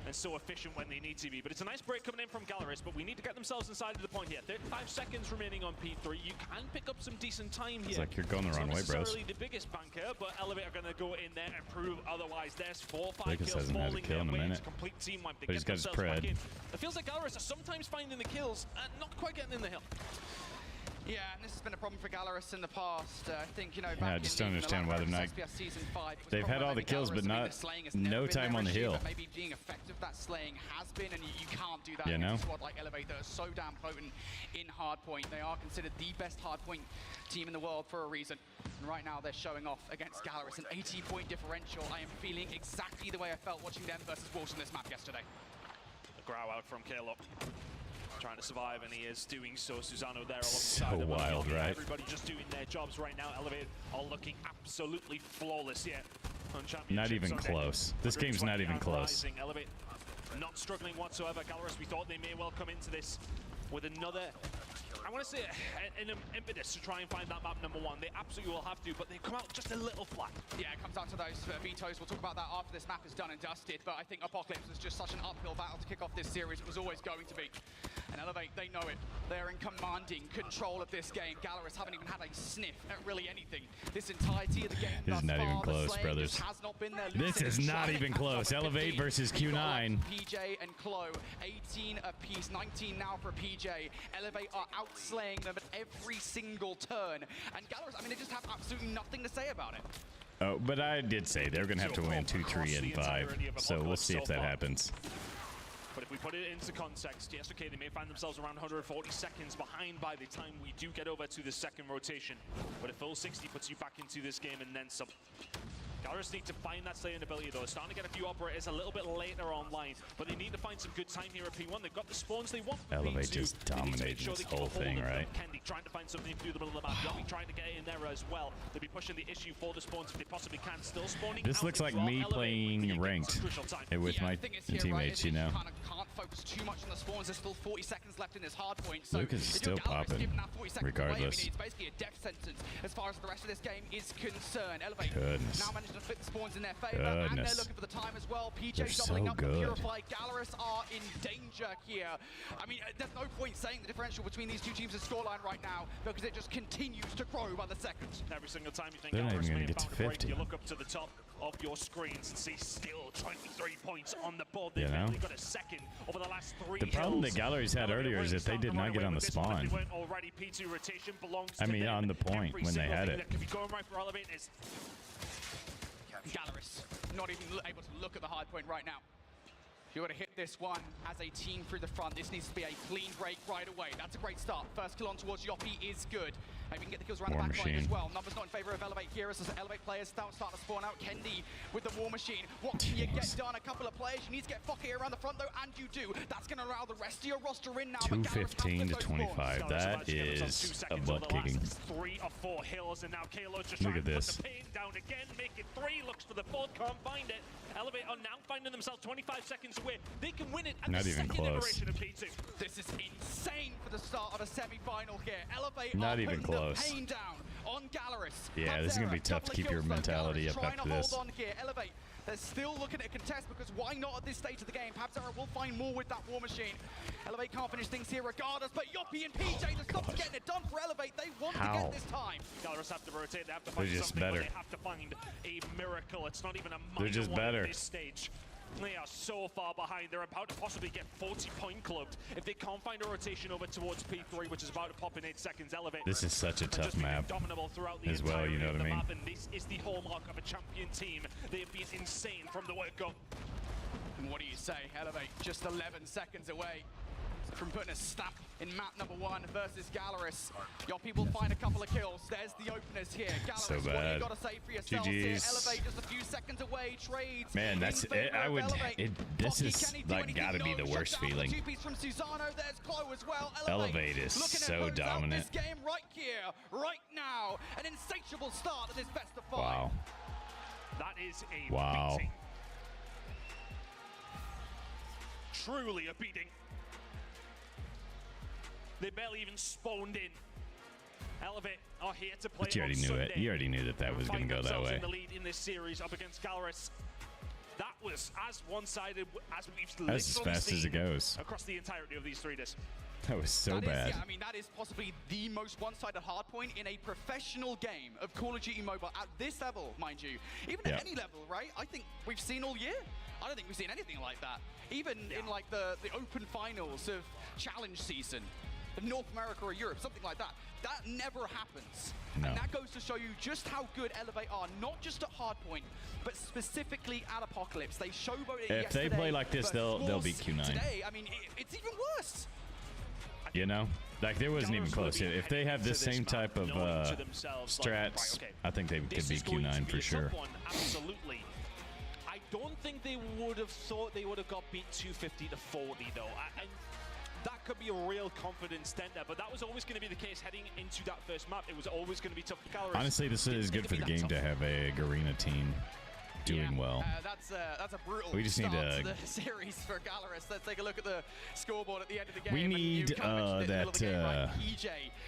and so efficient when they need to be. But it's a nice break coming in from Gallerus, but we need to get themselves inside of the point here. 35 seconds remaining on P3. You can pick up some decent time here. It's like you're going the It's wrong not way, bros. necessarily the biggest banker, but Elevate are going to go in there and prove otherwise. There's 4 or 5 Lucas kills hasn't had a falling kill their in a way. It's minute. a complete team wipe. They But he's get got his themselves back pred. in. It feels like Gallerus are sometimes finding the kills and not quite getting in the hill. Yeah, and this has been a problem for Gallerus in the past. I think, you know, Yeah, back I in just don't the understand why they're not. SPS Season 5, it was They've had probably all the maybe kills, but Gallerus. I mean, not the slaying has never no been time their on the issue, hill. but maybe being effective, that slaying has been, and you can't do that You against know? a squad like Elevate that are so damn potent in hardpoint. They are considered the best hardpoint team in the world for a reason. And right now they're showing off against Gallerus, an 80-point differential. I am feeling exactly the way I felt watching them versus Wolves on this map yesterday. The growl out from Caleb. Trying to survive, and he is doing so. Susano there So alongside him. wild, right? Everybody just doing their jobs right now. Elevate are looking absolutely flawless here on Championship Not even Sunday. close. This game's not 120 even and close. rising. Elevate not struggling whatsoever. Gallerus, we thought they may well come into this with another, I want to say, an impetus to try and find that map number 1. They absolutely will have to, but they come out just a little flat. Yeah, it comes down to those vetoes. We'll talk about that after this map is done and dusted, but I think Apocalypse was just such an uphill battle to kick off this series. It was always going to be. And Elevate, they know it. They're in commanding control of this game. Gallerus haven't even had a sniff at really anything. This entirety of the game This is thus not even far, the close, slaying brothers. just has not been their This lucid is not strike even at close. top of Elevate 15. versus You've got Q9. PJ and Chloe, 18 apiece, 19 now for PJ. Elevate are outslaying them at every single turn. And Gallerus, I mean, they just have absolutely nothing to say about it. Oh, but I did say they're going to have to win 2, 3, and 5. So we'll see if that happens. But if we put it into context, yes, okay, they may find themselves around 140 seconds behind by the time we do get over to the second rotation. But a full 60 puts you back into this game and then some. Gallerist need to find that staying ability though. Starting to get a few operators a little bit later online, but they need to find some good time here at P1. They've got the spawns they want. Elevate just dominating this whole thing, right? Kendi trying to find something through the middle of the map. Yoppie trying to get in there as well. They'll be pushing the issue for the spawns if they possibly can. Still spawning. This looks like me playing ranked with my teammates, you know. Can't focus too much on the spawns. There's still 40 seconds left in this hard point. So Luke is still popping, regardless. It's basically a death sentence as far as the rest of this game is concerned. Elevate now managed to flip the spawns in their favor, and they're looking for the time as well. PJ doubling up the Purify. Gallerist are in danger here. I mean, there's no point saying the differential between these two teams' scoreline right now because it just continues to grow by the second. Every single time you think they're not even going to get to 50. You look up to the top of your screens and see still 23 points on the board. They've only got a second over the last 3 The problem the Galleries had earlier is that they did not get on the spawn. I mean, on the point when they had it. Gallerist not even able to look at the hard point right now. You're going to hit this one as a team through the front. This needs to be a clean break right away. That's a great start. First kill on towards Yoppie is good. Maybe we can get the kills around the back line as well. Numbers not in favor of Elevate here as Elevate players start to spawn out. Kendi with the War Machine. What can you get done? A couple of players. You need to get Fokke around the front though, and you do. That's going to allow the rest of your roster in now. 215 to 25. That is a butt kicking. 3 or 4 hills, and now Kalo just look at this. Put the pain down again, make it 3. Looks for the 4th, can't find it. Elevate are now finding themselves 25 seconds away. They can win it at not the even second close. iteration of P2. This is insane for the start of a semi-final here. Elevate not are even putting close. The pain down on Gallerist. Yeah, this is gonna be tough to keep your mentality up after this. Hold on here. Elevate. They're still looking at a contest because why not at this stage of the game? Pabzera will find more with that War Machine. Elevate can't finish things here regardless, but Yoppie and PJ just stop getting it done for Elevate. They want to get this time. Gallerist have to rotate. They have to find just something. better. They have to find a miracle. It's not even a They're minor just one better. at this stage. They are so far behind. They're about to possibly get 40-point clubbed if they can't find a rotation over towards P3, which is about to pop in 8 seconds. Elevate. This is such a tough map as well, you know what I mean? And this is the hallmark of a champion team. They have been insane from the word go. And what do you say? Elevate just 11 seconds away from putting a stamp in map number 1 versus Gallerist. Your people find a couple of kills. There's the openers here. Gallerist, so bad. what do you got to say for yourself here? GG's. Elevate just a few seconds away. Trades. Man, that's it. I would. This is like gotta be the worst feeling. From Susano. There's Chloe as well. Elevate is so dominant. This game right here, right now. An insatiable start of this best of 5. Wow. That is a wow. beating. Truly a beating. They barely even spawned in. Elevate are here to play. But you already knew it. You already knew that that was going to go that way. In the lead in this series up against Gallerist. That was as one-sided as we've as fast as it goes across the entirety of these 3 discs. That was so bad. Yeah, I mean, that is possibly the most one-sided hardpoint in a professional game of Call of Duty Mobile at this level, mind you. Even at any level, right? I think we've seen all year. I don't think we've seen anything like that. Even in like the open finals of Challenge season, of North America or Europe, something like that. That never happens. No. And that goes to show you just how good Elevate are, not just at Hardpoint, but specifically at Apocalypse. They showboated it If they play like this, they'll beat Q9. Today, I mean, it's even worse. You know, like there wasn't even close. If they have this same type of strats, I think they could beat Q9 for sure. Absolutely. I don't think they would have thought they would have got beat 250 to 40 though. And that could be a real confidence denter, but that was always going to be the case heading into that first map. It was always going to be tough for Gallerist. Honestly, this is good for the game to have a Garena team doing well. That's a brutal we just need start to the series for Gallerist. Let's take a look at the scoreboard at the end of the game. We need that. PJ,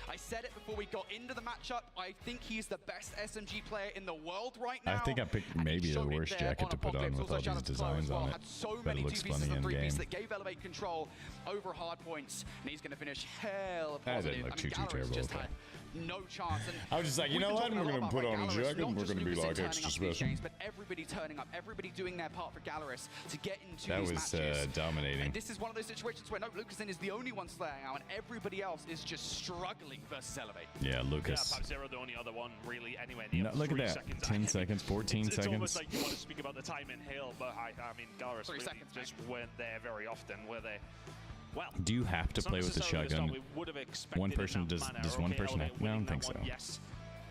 I said it before we got into the matchup. I think he's the best SMG player in the world right now. I think I picked maybe the worst jacket to put on with all these designs on it. Had so but many it looks 2 pieces funny and in 3 pieces game. that gave Elevate control over hard points, and he's going to finish hell That positive. didn't look too Gallerist terrible. just Okay. had no chance. And I was just like, you we've know been what? talking a We're lot gonna put about on a Gallerus, jacket not and we're just gonna be Lucas like turning extra up for these special. games, but everybody turning up, everybody doing their part for Gallerus to get into That these was matches. dominating. And this is one of those situations where no, Lucasin is the only one slaying out, and everybody else is just struggling versus Elevate. Yeah, Lucas. Yeah, PabZero the only other one really anywhere near No, look at 3 that. seconds. 10 seconds, 14 it's seconds. almost like you want to speak about the time in Hill, but I mean, Gallerus 3 really seconds, just weren't there very often, were they? Well, Do you have to it's not play with the necessarily shotgun? start we would have expected One in person that does manner. one Okay, person? Elevate I don't winning think that so. one, yes.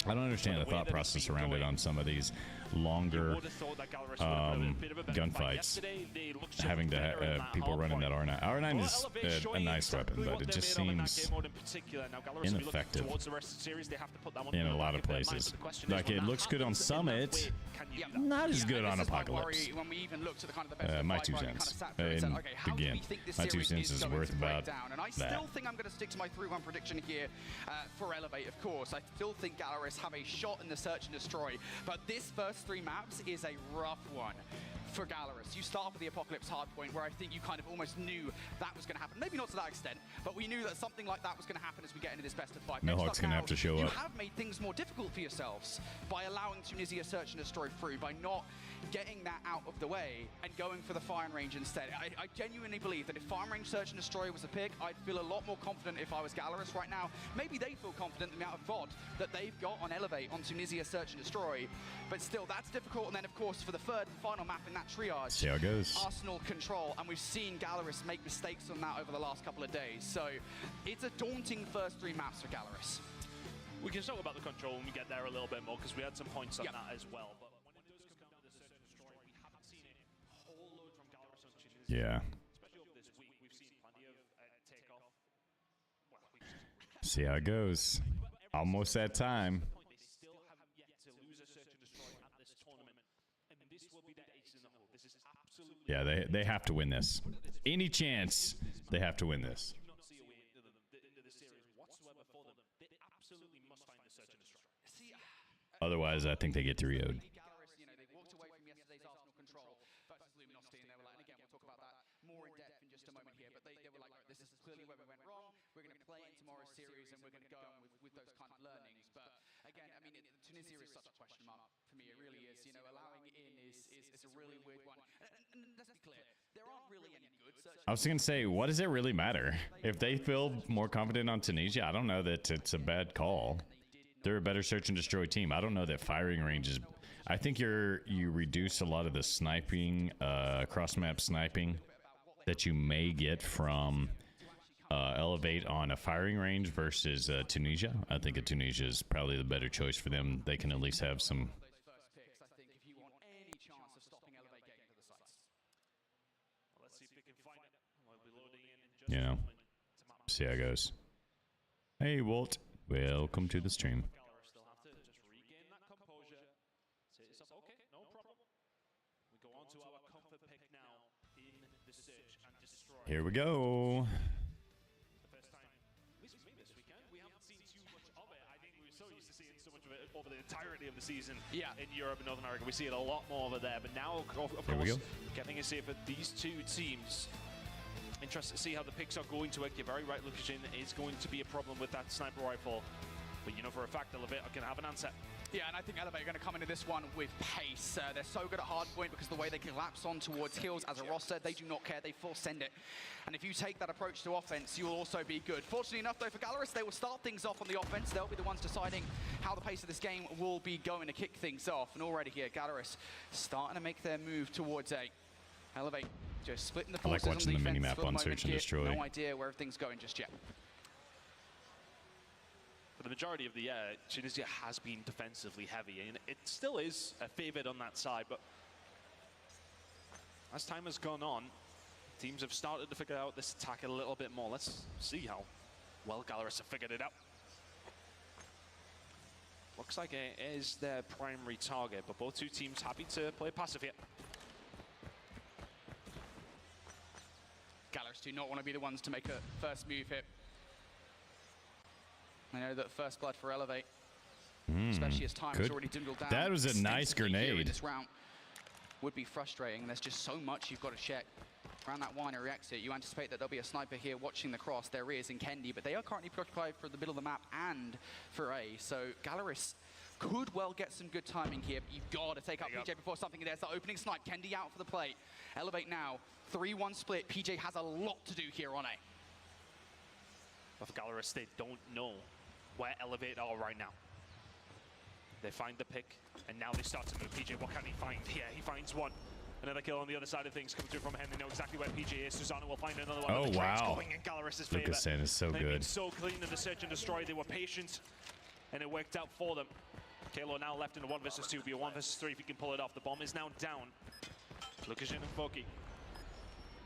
I don't understand the But the way thought that process it's been around it going, on some of these You longer would have thought that Gallerus would have put a bit of a better fight gunfights. yesterday. They looked Having to better in that people hard running point. that R9. R9 Well, is Elevate a showing nice weapon, exactly but what it they're just made of in that seems game mode in particular. Now, Gallerus, if we look ineffective towards the rest of the series, they have to put that one in a the lot back of their mind, places. but the question is, Like when it that looks good on happens in that Summit, way, can you do that? not as good and on this is my Apocalypse. worry when we even looked at the kind of the best of My five, 2 right, we kind of cents. sat through it and said, And okay, how do again, we think this my 2 series cents is going worth to break about down? And I that. still think I'm going to stick to my 3-1 prediction here for Elevate, of course. I still think Gallerus have a shot in the Search and Destroy, but this first 3 maps is a rough one for Gallerus. You start with the Apocalypse hardpoint, where I think you kind of almost knew that was going to happen. Maybe not to that extent, but we knew that something like that was going to happen as we get into this best of 5. Milhawk's Next up gonna now, have to show you up. have made things more difficult for yourselves by allowing Tunisia Search and Destroy through, by not getting that out of the way and going for the firing range instead. I genuinely believe that if firing range Search and Destroy was a pick, I'd feel a lot more confident if I was Gallerus right now. Maybe they feel confident in the amount of VOD that they've got on Elevate, on Tunisia Search and Destroy, but still, that's difficult. And then, of course, for the third and final map in that triage, See how it goes. Arsenal Control, and we've seen Gallerus make mistakes on that over the last couple of days. So it's a daunting first 3 maps for Gallerus. We can talk about the control when we get there a little bit more, because we had some points on that as well. But when it does come down to the Search and Destroy, we haven't seen it a whole load from Gallerus on Tunisia. Yeah. Especially over this week, we've seen plenty of takeoff. Well, See how it goes. Almost that time. they still haven't yet to lose a Search and Destroy at this tournament, and this will be their ace in the hole. This is absolutely. Yeah, they have to win this. Any chance, they have to win this. Do not see a way into the series whatsoever for them. They absolutely must find the Search and Destroy. Otherwise, I think they get 3-0'd. Gallerus, you know, they walked away from yesterday's Arsenal Control versus Luminosity, and they were like, and again, we'll talk about that more in depth in just a moment here, but they were like, this is clearly where we went wrong. We're going to play in tomorrow's series, and we're going to go on with those kind of learnings. But again, I mean, Tunisia is such a question mark for me. It really is. You know, allowing it in is a really weird one. And let's be clear, there aren't really any good search. I was going to say, what does it really matter? If they feel more confident on Tunisia, I don't know that it's a bad call. They're a better Search and Destroy team. I don't know that firing range is... I think you reduce a lot of the sniping, cross-map sniping that you may get from Elevate on a firing range versus Tunisia. I think Tunisia is probably the better choice for them. They can at least have some... I think if you want any chance of stopping Elevate getting to the sites. Well, let's see if we can find it. We'll be loading in just You a know, moment. see how it goes. Hey, Walt. Welcome to the stream. Gallerus still have to just regain that composure. Say to yourself, okay, no problem. We go on to our comfort pick now in the Search and Destroy. Here we go. The first time, at least for me this weekend, we haven't seen too much of it. I think we were so used to seeing so much of it over the entirety of the season in Europe and North America. We see it a lot more over there, but now, of course, getting a say for these 2 teams. Interested to see how the picks are going to work. You're very right, Lucas is going to be a problem with that sniper rifle. But you know for a fact, Elevate are going to have an answer. Yeah, and I think Elevate are going to come into this one with pace. They're so good at hardpoint because the way they collapse on towards hills as a roster, they do not care. They full send it. And if you take that approach to offense, you will also be good. Fortunately enough, though, for Gallerus, they will start things off on the offense. They'll be the ones deciding how the pace of this game will be going to kick things off. And already here, Gallerus starting to make their move towards A. Elevate just splitting the I like forces on watching the defense minimap for the on moment Search and here. Destroy. No idea where everything's going just yet. For the majority of the year, Tunisia has been defensively heavy, and it still is favoured on that side. But as time has gone on, teams have started to figure out this attack a little bit more. Let's see how well Gallerus have figured it out. Looks like it is their primary target, but both 2 teams happy to play passive here. Gallerus do not want to be the ones to make a first move here. I know that first blood for Elevate, especially as time has already dwindled down. That was a nice extensively here in grenade. this round would be frustrating. There's just so much you've got to check. around that winery exit. You anticipate that there'll be a sniper here watching the cross. There is in Kendi, but they are currently preoccupied for the middle of the map and for A. So Galaris could well get some good timing here, but you've got to take out PJ before something. There's the opening snipe. Kendi out for the plate. Elevate now. 3-1 split. PJ has a lot to do here on A. But for Galaris, they don't know where Elevate are right now. They find the pick, and now they start to move. PJ, what can he find? Yeah, he finds one. Another kill on the other side of things coming through from him. They know exactly where PJ is. Susanna will find another one. Oh, the wow. going in Galaris' favor. Lucasen is so They've been good. so clean in the search and destroy. They were patient, and it worked out for them. Kalo now left in a 1 versus 2. Be a 1 versus 3 if he can pull it off. The bomb is now down. Lucasen and Foki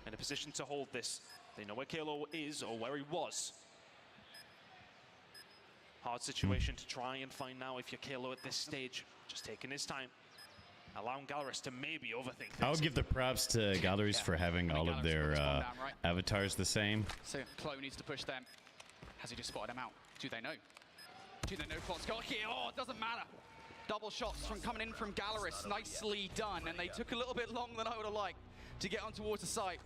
in a position to hold this. They know where Kalo is or where he was. Hard situation to try and find now if you're Kalo at this stage. Just taking his time. Allowing Galaris to maybe overthink things. I'll give the props to Galaris for having all of their avatars the same. So Chloe needs to push them. Has he just spotted him out? Do they know? Do they know what's got here? Oh, it doesn't matter. Double shots from coming in from Galaris. Nicely done. And they took a little bit longer than I would have liked to get on towards the site.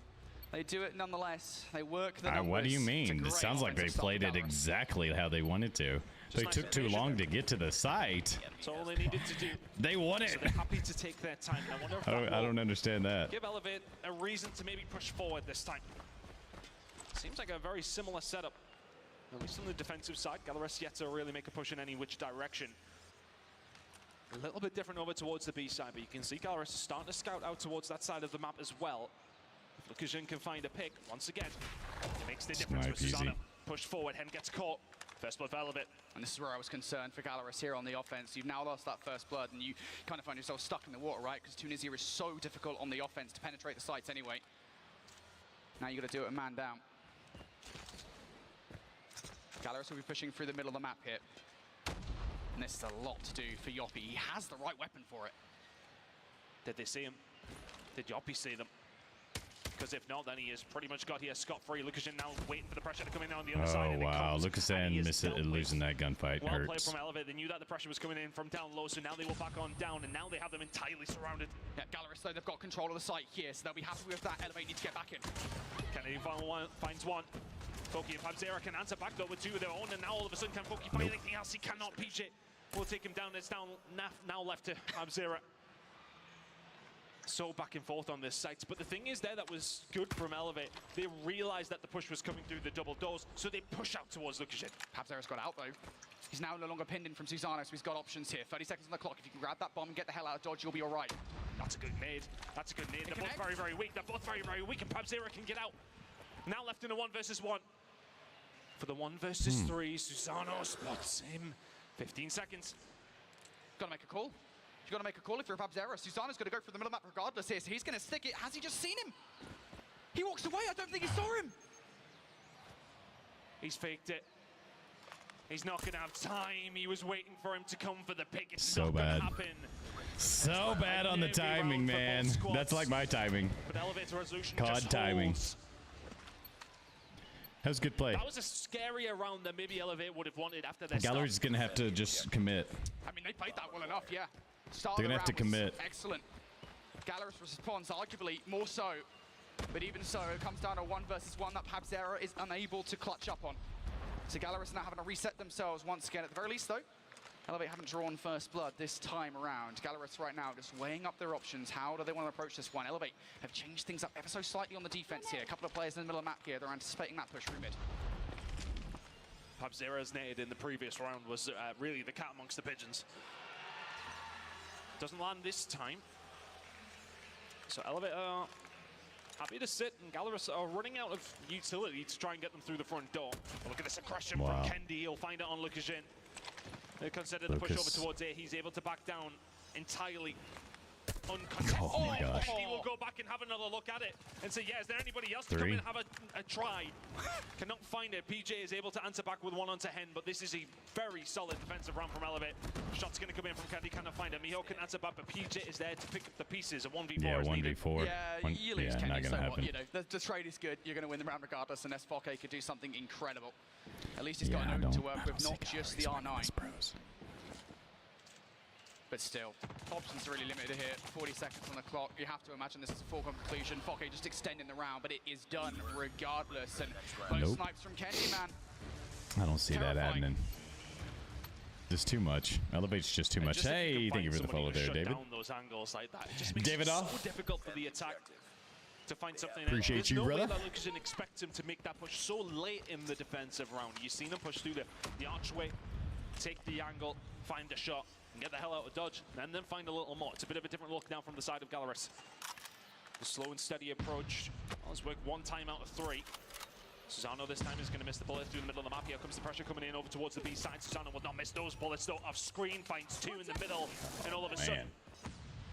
They do it nonetheless. They work the numbers. What do you mean? It sounds like they offensive played start it Galaris. exactly how they wanted to. They nice took too animation long to get to the site. That's all they needed to do. They won it. So they're happy to take their time. I wonder if that I will don't understand that. give Elevate a reason to maybe push forward this time. Seems like a very similar setup. At least on the defensive side, Galaris yet to really make a push in any which direction. A little bit different over towards the B side, but you can see Galaris is starting to scout out towards that side of the map as well. If Lucasen can find a pick, once again, it makes the difference with Susanna. Push forward, Hen gets caught. First blood for Elevate. And this is where I was concerned for Galaris here on the offense. You've now lost that first blood, and you kind of find yourself stuck in the water, right? Because Tunisia is so difficult on the offense to penetrate the sites anyway. Now you got to do it a man down. Galaris will be pushing through the middle of the map here. And this is a lot to do for Yoppie. He has the right weapon for it. Did they see him? Did Yoppie see them? Because if not, then he has pretty much got here scot-free. Lucasen now waiting for the pressure to come in on the other side. Oh, wow. Lucasen losing that gunfight Well played hurts. from Elevate. They knew that the pressure was coming in from down low, so now they will back on down, and now they have them entirely surrounded. Yeah, Galaris, though, they've got control of the site here, so they'll be happy with that. Elevate need to get back in. Kennedy finds one. Foki and Pabzera can answer back though with 2 of their own, and now all of a sudden can Foki find anything else? He cannot. PJ will take him down. It's down now left to Pabzera. So back and forth on this site, but the thing is there that was good from Elevate. They realized that the push was coming through the double doors, so they push out towards Lucasen. Pabzera's got out though. He's now no longer pinned in from Susanna, so he's got options here. 30 seconds on the clock. If you can grab that bomb and get the hell out of dodge, you'll be all right. That's a good nade. That's a good nade. They're both very, very weak. They're both very, very weak, and Pabzera can get out. Now left in a 1 versus 1. For the 1 versus 3, Susano spots him. 15 seconds. Gotta make a call. You gotta make a call if you're Pabzera. Susanna's gonna go for the middle map regardless here, so he's gonna stick it. Has he just seen him? He walks away. I don't think he saw him. He's faked it. He's not gonna have time. He was waiting for him to come for the pick. It's So not bad. gonna happen. So bad on the timing, man. That's like my timing. But Elevator resolution COD just timing. holds. That was a good play. That was a scarier round than maybe Elevate would have wanted after their Gallery's start. gonna have to just commit. I mean, they played that well enough, yeah. Start They're of the gonna have to round was commit. Excellent. Galaris responds arguably more so, but even so, it comes down to 1 versus 1 that Pabzera is unable to clutch up on. So Galaris now having to reset themselves once again. At the very least, though, Elevate haven't drawn first blood this time around. Galaris right now just weighing up their options. How do they want to approach this one? Elevate have changed things up ever so slightly on the defense here. A couple of players in the middle of the map here. They're anticipating that push through mid. Pabzera's nade in the previous round was really the cat amongst the pigeons. Doesn't land this time. So Elevate are happy to sit, and Galaris are running out of utility to try and get them through the front door. But look at this aggression from Kendi. He'll find it on Lucasen. They consider the push over towards A. He's able to back down entirely uncontested. Oh my gosh. He will go back and have another look at it and say, yeah, is there anybody else to come in and have a try? Cannot find it. PJ is able to answer back with 1 onto Hen, but this is a very solid defensive round from Elevate. Shot's going to come in from Kendi, cannot find it. Miho can answer back, but PJ is there to pick up the pieces. A 1v4 Yeah, is needed. 1v4. Yeah, you lose yeah, Kendi, not so gonna what? happen. You know, the trade is good. You're going to win the round regardless, and S4K could do something incredible. At least he's got an open to work with, not just the R9. But still, options are really limited here. 40 seconds on the clock. You have to imagine this is a foregone conclusion. Fokke just extending the round, but it is done regardless. And those snipes from Kenny, man. I don't see that Terrifying. happening. Just too much. Elevate's just too much. Hey, thank you for the follow there, David. Down those angles like that. It just makes David it so off. difficult for the attack to find something. Appreciate There's you, no brother. way that Lucas didn't expect him to make that push so late in the defensive round. You've seen him push through the archway, take the angle, find a shot, and get the hell out of dodge, and then find a little more. It's a bit of a different look now from the side of Gallerus. The slow and steady approach. Well, it's worked 1 time out of 3. Susano this time is going to miss the bullet through the middle of the map. Here comes the pressure coming in over towards the B side. Susano will not miss those bullets though. Off screen, finds 2 in the middle, and all of a sudden,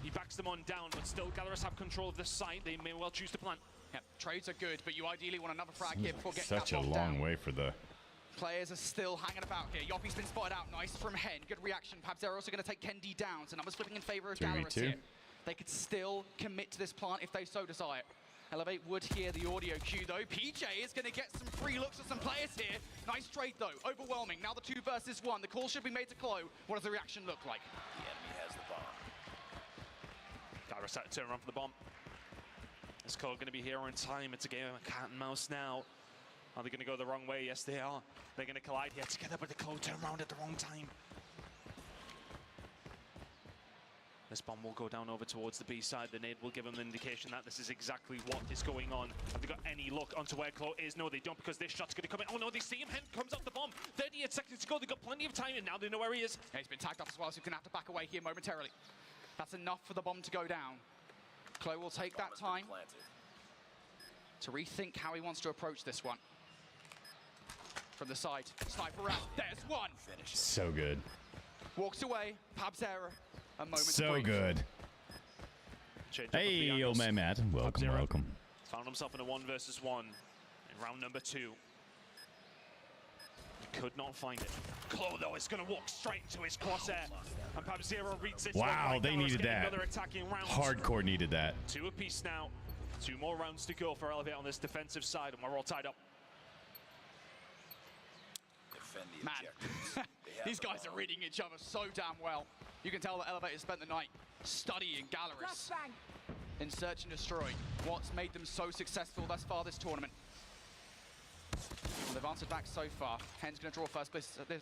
he backs them on down, but still Gallerus have control of this site. They may well choose to plant. Yeah, trades are good, but you ideally want another frag here before getting Such that a bomb long down. way for the... Players are still hanging about here. Yoppie's been spotted out. Nice from Hen. Good reaction. Pabzero also going to take Kendi down. So numbers flipping in favor of Gallerus 3v2. here. They could still commit to this plant if they so desire. Elevate would hear the audio cue though. PJ is going to get some free looks at some players here. Nice trade though. Overwhelming. Now the 2 versus 1. The call should be made to Klo. What does the reaction look like? The enemy has the bomb. Gallerus had to turn around for the bomb. Is Klo going to be here on time? It's a game of cat and mouse now. Are they going to go the wrong way? Yes, they are. They're going to collide here together, but the Klo turn around at the wrong time. This bomb will go down over towards the B side. The nade will give them an indication that this is exactly what is going on. Have they got any look onto where Klo is? No, they don't, because this shot's going to come in. Oh no, they see him. Hen comes off the bomb. 38 seconds to go. They've got plenty of time, and now they know where he is. Yeah, he's been tagged off as well, so he's going to have to back away here momentarily. That's enough for the bomb to go down. Klo will take that time to rethink how he wants to approach this one. From the side, sniper out. There's one. So good. Walks away. Pabzera. A moment. So to breathe. good. Change up of the Hey, angles. old man Matt. Welcome, Pabzero welcome. Found himself in a 1 versus 1 in round number 2. He could not find it. Klo, though, is going to walk straight into his crosshair. And Pabzero reads this one. Wow, Right, they Gallerus needed getting that. Another attacking round. Hardcore needed that. 2 apiece now. 2 more rounds to go for Elevate on this defensive side, and we're all tied up. Man, these guys are reading each other so damn well. You can tell that Elevate spent the night studying Gallerus in Search and Destroy. What's made them so successful thus far this tournament? Well, they've answered back so far. Hen's going to draw first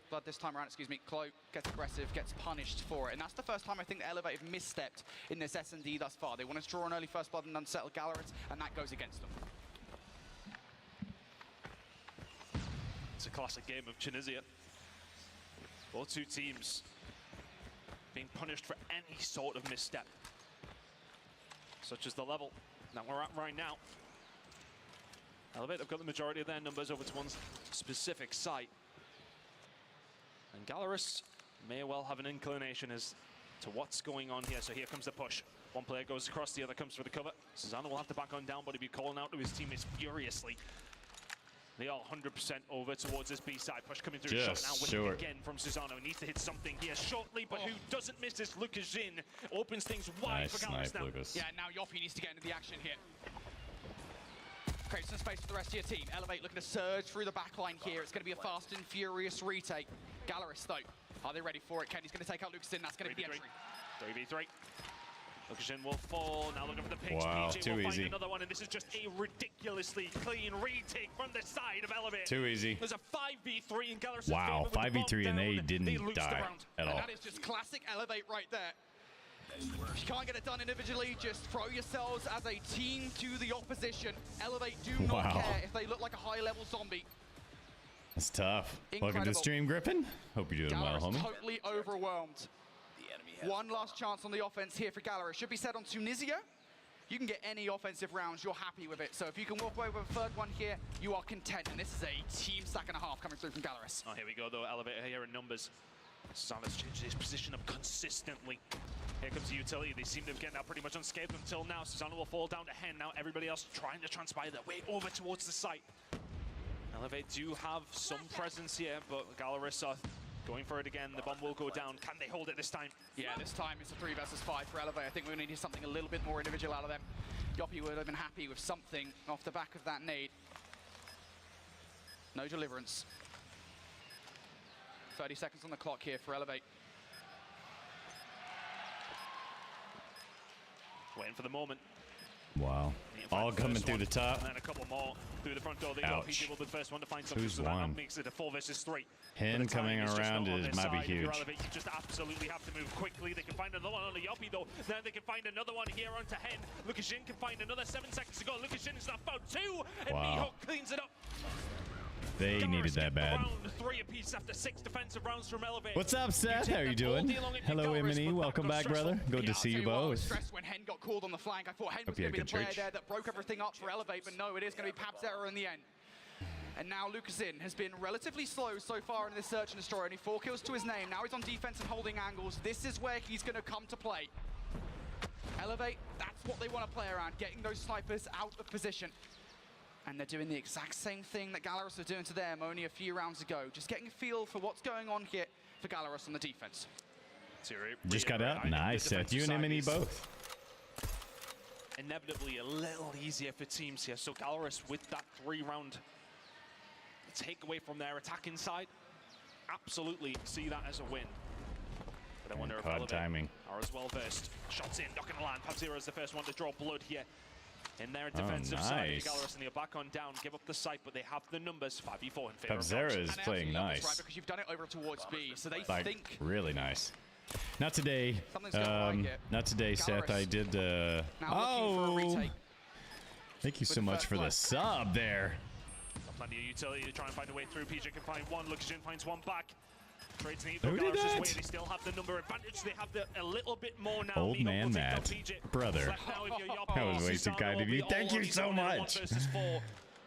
blood this time around, excuse me. Klo gets aggressive, gets punished for it. And that's the first time I think that Elevate have misstepped in this S&D thus far. They want to draw an early first blood and unsettle Gallerus, and that goes against them. It's a classic game of Tunisia. Both 2 teams being punished for any sort of misstep, such as the level that we're at right now. Elevate have got the majority of their numbers over to one specific site. And Gallerus may well have an inclination as to what's going on here. So here comes the push. One player goes across, the other comes for the cover. Susano will have to back on down, but he'll be calling out to his teammates furiously. They are 100% over towards this B side. Push coming through. Shot now with it again from Susano. Needs to hit something here shortly, but who doesn't miss this? Lucas Jin opens things wide Nice for Gallerus snipe, now. Lucas. Yeah, now Yoppie needs to get into the action here. Create some space for the rest of your team. Elevate looking to surge through the back line here. It's going to be a fast and furious retake. Gallerus, though, are they ready for it? Kenny's going to take out Lucas Jin. That's going to be the entry. 3v3. Lucas Jin will fall. Now looking for the pinch. Wow, PJ too will easy. find another one, and this is just a ridiculously clean retake from the side of Elevate. Too easy. There's a 5v3 in Gallerus' Wow, favor with the 5v3 bomb and they down. didn't lose the die round. at all. That is just classic Elevate right there. If you can't get it done individually, just throw yourselves as a team to the opposition. Elevate do not Wow. care if they look like a high-level zombie. That's tough. Welcome to Incredible. the stream, Griffin. Hope you're doing well, Gallerus homie. totally overwhelmed. One last chance on the offense here for Gallerus. Should be set on Tunisia. You can get any offensive rounds, you're happy with it. So if you can walk away with a third one here, you are content. And this is a team stack and a half coming through from Gallerus. Oh, here we go, though. Elevate here in numbers. Susano's changed his position up consistently. Here comes the utility. They seem to have gotten out pretty much unscathed until now. Susano will fall down to Hen. Now everybody else trying to transpire their way over towards the site. Elevate do have some presence here, but Gallerus are going for it again. The bomb will go down. Can they hold it this time? Yeah, this time it's a 3 versus 5 for Elevate. I think we need something a little bit more individual out of them. Yoppie would have been happy with something off the back of that nade. No deliverance. 30 seconds on the clock here for Elevate. Waiting for the moment. Wow. All coming through the top. And then a couple more through the front door. They go. Ouch. PJ will be the first one to find something. Who's So that won? makes it a 4 versus 3. Him coming around might be If you're huge. Elevate, you just absolutely have to move quickly. They can find another one on the Yoppie though. Then they can find another one here onto Hen. Lucas Jin can find another. 7 seconds to go. Lucas Jin is not found 2. And Wow. Mihawk cleans it up. They needed that bad. Round 3 apiece after 6 defensive rounds from Elevate. What's up, Seth? How you doing? Hello, Emily. Welcome back, brother. Good to see you both. Stressed when Hen got called on the flank. I thought Hen was you going to had be the good player church. there that broke everything up for Elevate, but no, it is going to be Pabzera in the end. And now Lucasin has been relatively slow so far in this search and destroy. Only 4 kills to his name. Now he's on defense and holding angles. This is where he's going to come to play. Elevate, that's what they want to play around, getting those snipers out of position. And they're doing the exact same thing that Gallerus was doing to them only a few rounds ago. Just getting a feel for what's going on here for Gallerus on the defense. Just got out. Nice, Seth. You and Emily both. Inevitably a little easier for teams here. So Gallerus with that 3-round takeaway from their attacking side, absolutely see that as a win. But I wonder if Caught Elevate timing. are as well versed. Shots in, not gonna land. Pabzera is the first one to draw blood here. In their defensive side, nice. Gallerus and they are back on down, give up the site, but they have the numbers. 5v4 in favor of Pabzera Gallerus. is And they playing absolutely love this, nice. right, because you've done it over towards B, so they Like, think really nice. Not today. Something's going right here. Not today, Seth. I did. now looking for a retake. Thank you so the much first for the blood. sub there. Plenty of utility to try and find a way through. PJ can find one. Lucas Jin finds one back. Trades neat. Who did Gallerus' that? way. They still have the number advantage. They have a little bit more now. Old Mihawk man will take down Matt. PJ. Brother. Left now if you're Yoppie. That was way too Susano kind of will you. be Thank all you he's so on in 1 much. versus 4.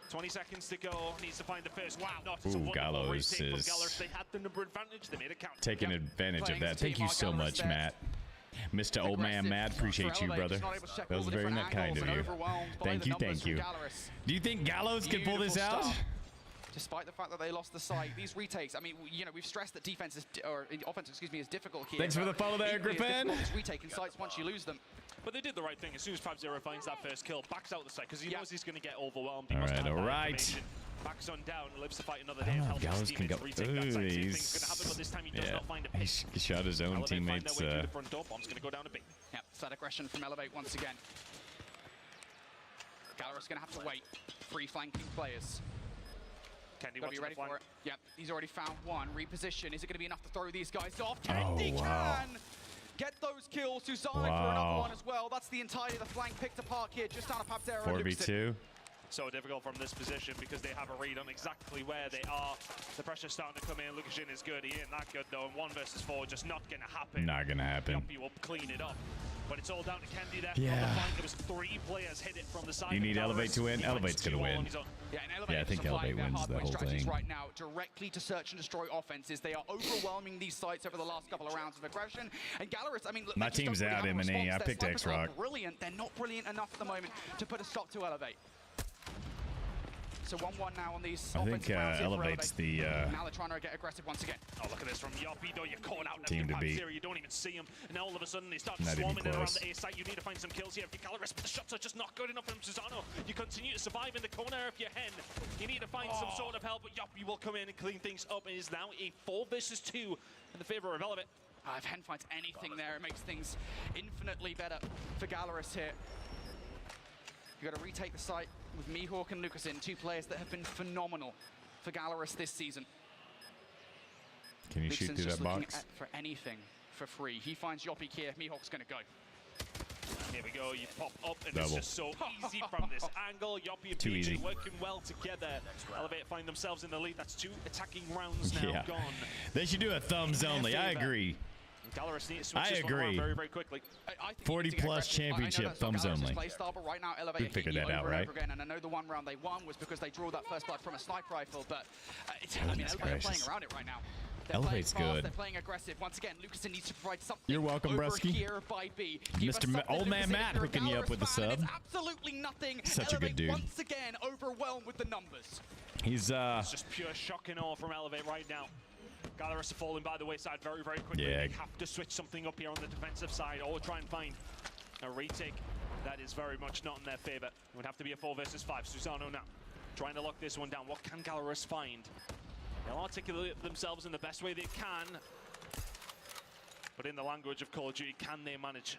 20 seconds to go. Needs to find the first. Wow. Not. It's a Ooh, wonderful Gallows retake from is Gallerus. They had the number advantage. They made it count. Taking advantage of Playing that. as a Thank team, you so Gallerus much, there. Matt. Mr. Old Man Aggressive Matt, for appreciate you, Elevate, brother. just not able to check That all was the very different kind angles of and you. overwhelmed by Thank the you, numbers thank from you. Gallerus. Do you think Gallows can pull this Beautiful out? start. Despite the fact that they lost the site, these retakes, I mean, you know, we've stressed that defense is, or offense, excuse me, is difficult here. Thanks for the follow there, equally as Griffin. difficult as retaking sites once you lose them. But they did the right thing. As soon as 5-0 finds that first kill, backs out the site because he knows he's going to get overwhelmed. He All must right, have all that right. information. Backs on down, lives to fight another I day. don't know Helps if Gallows his can go. teammates retake that site. Same thing's He's, going to happen, but this time he does not find a he pick. shot his own Elevate find teammates. their way through the front door. Bomb's going to go down a bit. Yep, that aggression from Elevate once again. Gallerus going to have to wait. 3 flanking players. Kendi Gotta be watching ready the flank. for it. Yep, he's already found one. Reposition. Is it going to be enough to throw these guys off? Oh, Kendi wow. can get those kills. Susano for Wow. another one as well. That's the entirety of the flank picked apart here, just down to Pabzera and Lucasin. 4v2. So difficult from this position because they have a read on exactly where they are. The pressure's starting to come in. Lucas Jin is good. He ain't that good though. And 1 versus 4 just not going to happen. Not gonna happen. Yoppie will clean it up. But it's all down to Kendi there. Yeah. On the flank, there was 3 players hit it from the side. You of need Elevate Gallerus. to win. He Elevate's finds gonna 2 all win. on his own. Yeah, and Elevate Yeah, I think is applying Elevate their wins the hardpoint whole strategies thing. right now directly to search and destroy offenses. They are overwhelming these sites over the last couple of rounds of aggression. And Gallerus, I mean, look, My they just team's don't really out, have a M&E. response. I Their picked snipers are X-Rock. brilliant. They're not brilliant enough at the moment to put a stop to Elevate. So 1-1 now on these I think offensive rounds here for Elevate's Elevate. the Now they're trying to get aggressive once again. Oh, look at this from Yoppie, though. You're caught out. Team to beat. You don't even see him. And now all of a sudden they start Not even swarming in around close. the A site. You need to find some kills here. If you're Gallerus, but the shots are just not good enough from Susano. You continue to survive in the corner if you're Hen. You need to find some sort of help, but Yoppie will come in and clean things up. It is now a 4 versus 2 in the favor of Elevate. If Hen finds anything there, it makes things infinitely better for Gallerus here. You've got to retake the site with Mihawk and Lucasin, 2 players that have been phenomenal for Gallerus this season. Can you shoot Lucasin's through just that looking box? for anything for free. He finds Yoppie here. Mihawk's going to go. Here we go. You pop up, and Double. it's just so easy from this angle. Yoppie and Too PJ easy. working well together. Elevate find themselves in the lead. That's 2 attacking rounds now Yeah. gone. They should do a thumbs only. I agree. Gallerus needs to I switch this one around agree. very, very quickly. I think 40 you need to get plus aggressive. I know championship, that's not thumbs Gallerus's only. play style, but right now Elevate We are figured hitting that you out, over and right? over again. And I know the one round they won was because they drew that first blood from a sniper rifle, but I mean, Goodness Elevate are playing gracious. around it right now. They're Elevate's playing fast, good. They're playing aggressive. Once again, Lucasin needs to provide something You're welcome, over Brusky. here by B. Give us Mr. something, Old Man Lucasin, Matt if you're a hooking you up Gallerus with the fan, and sub. It's absolutely nothing. Such a good Elevate dude. once again overwhelmed with the numbers. He's It's just pure shock and awe from Elevate right now. Gallerus are falling by the wayside very, very quickly. Yeah. They have to switch something up here on the defensive side or try and find a retake. That is very much not in their favor. It would have to be a 4 versus 5. Susano now trying to lock this one down. What can Gallerus find? They'll articulate themselves in the best way they can. But in the language of Call of Duty, can they manage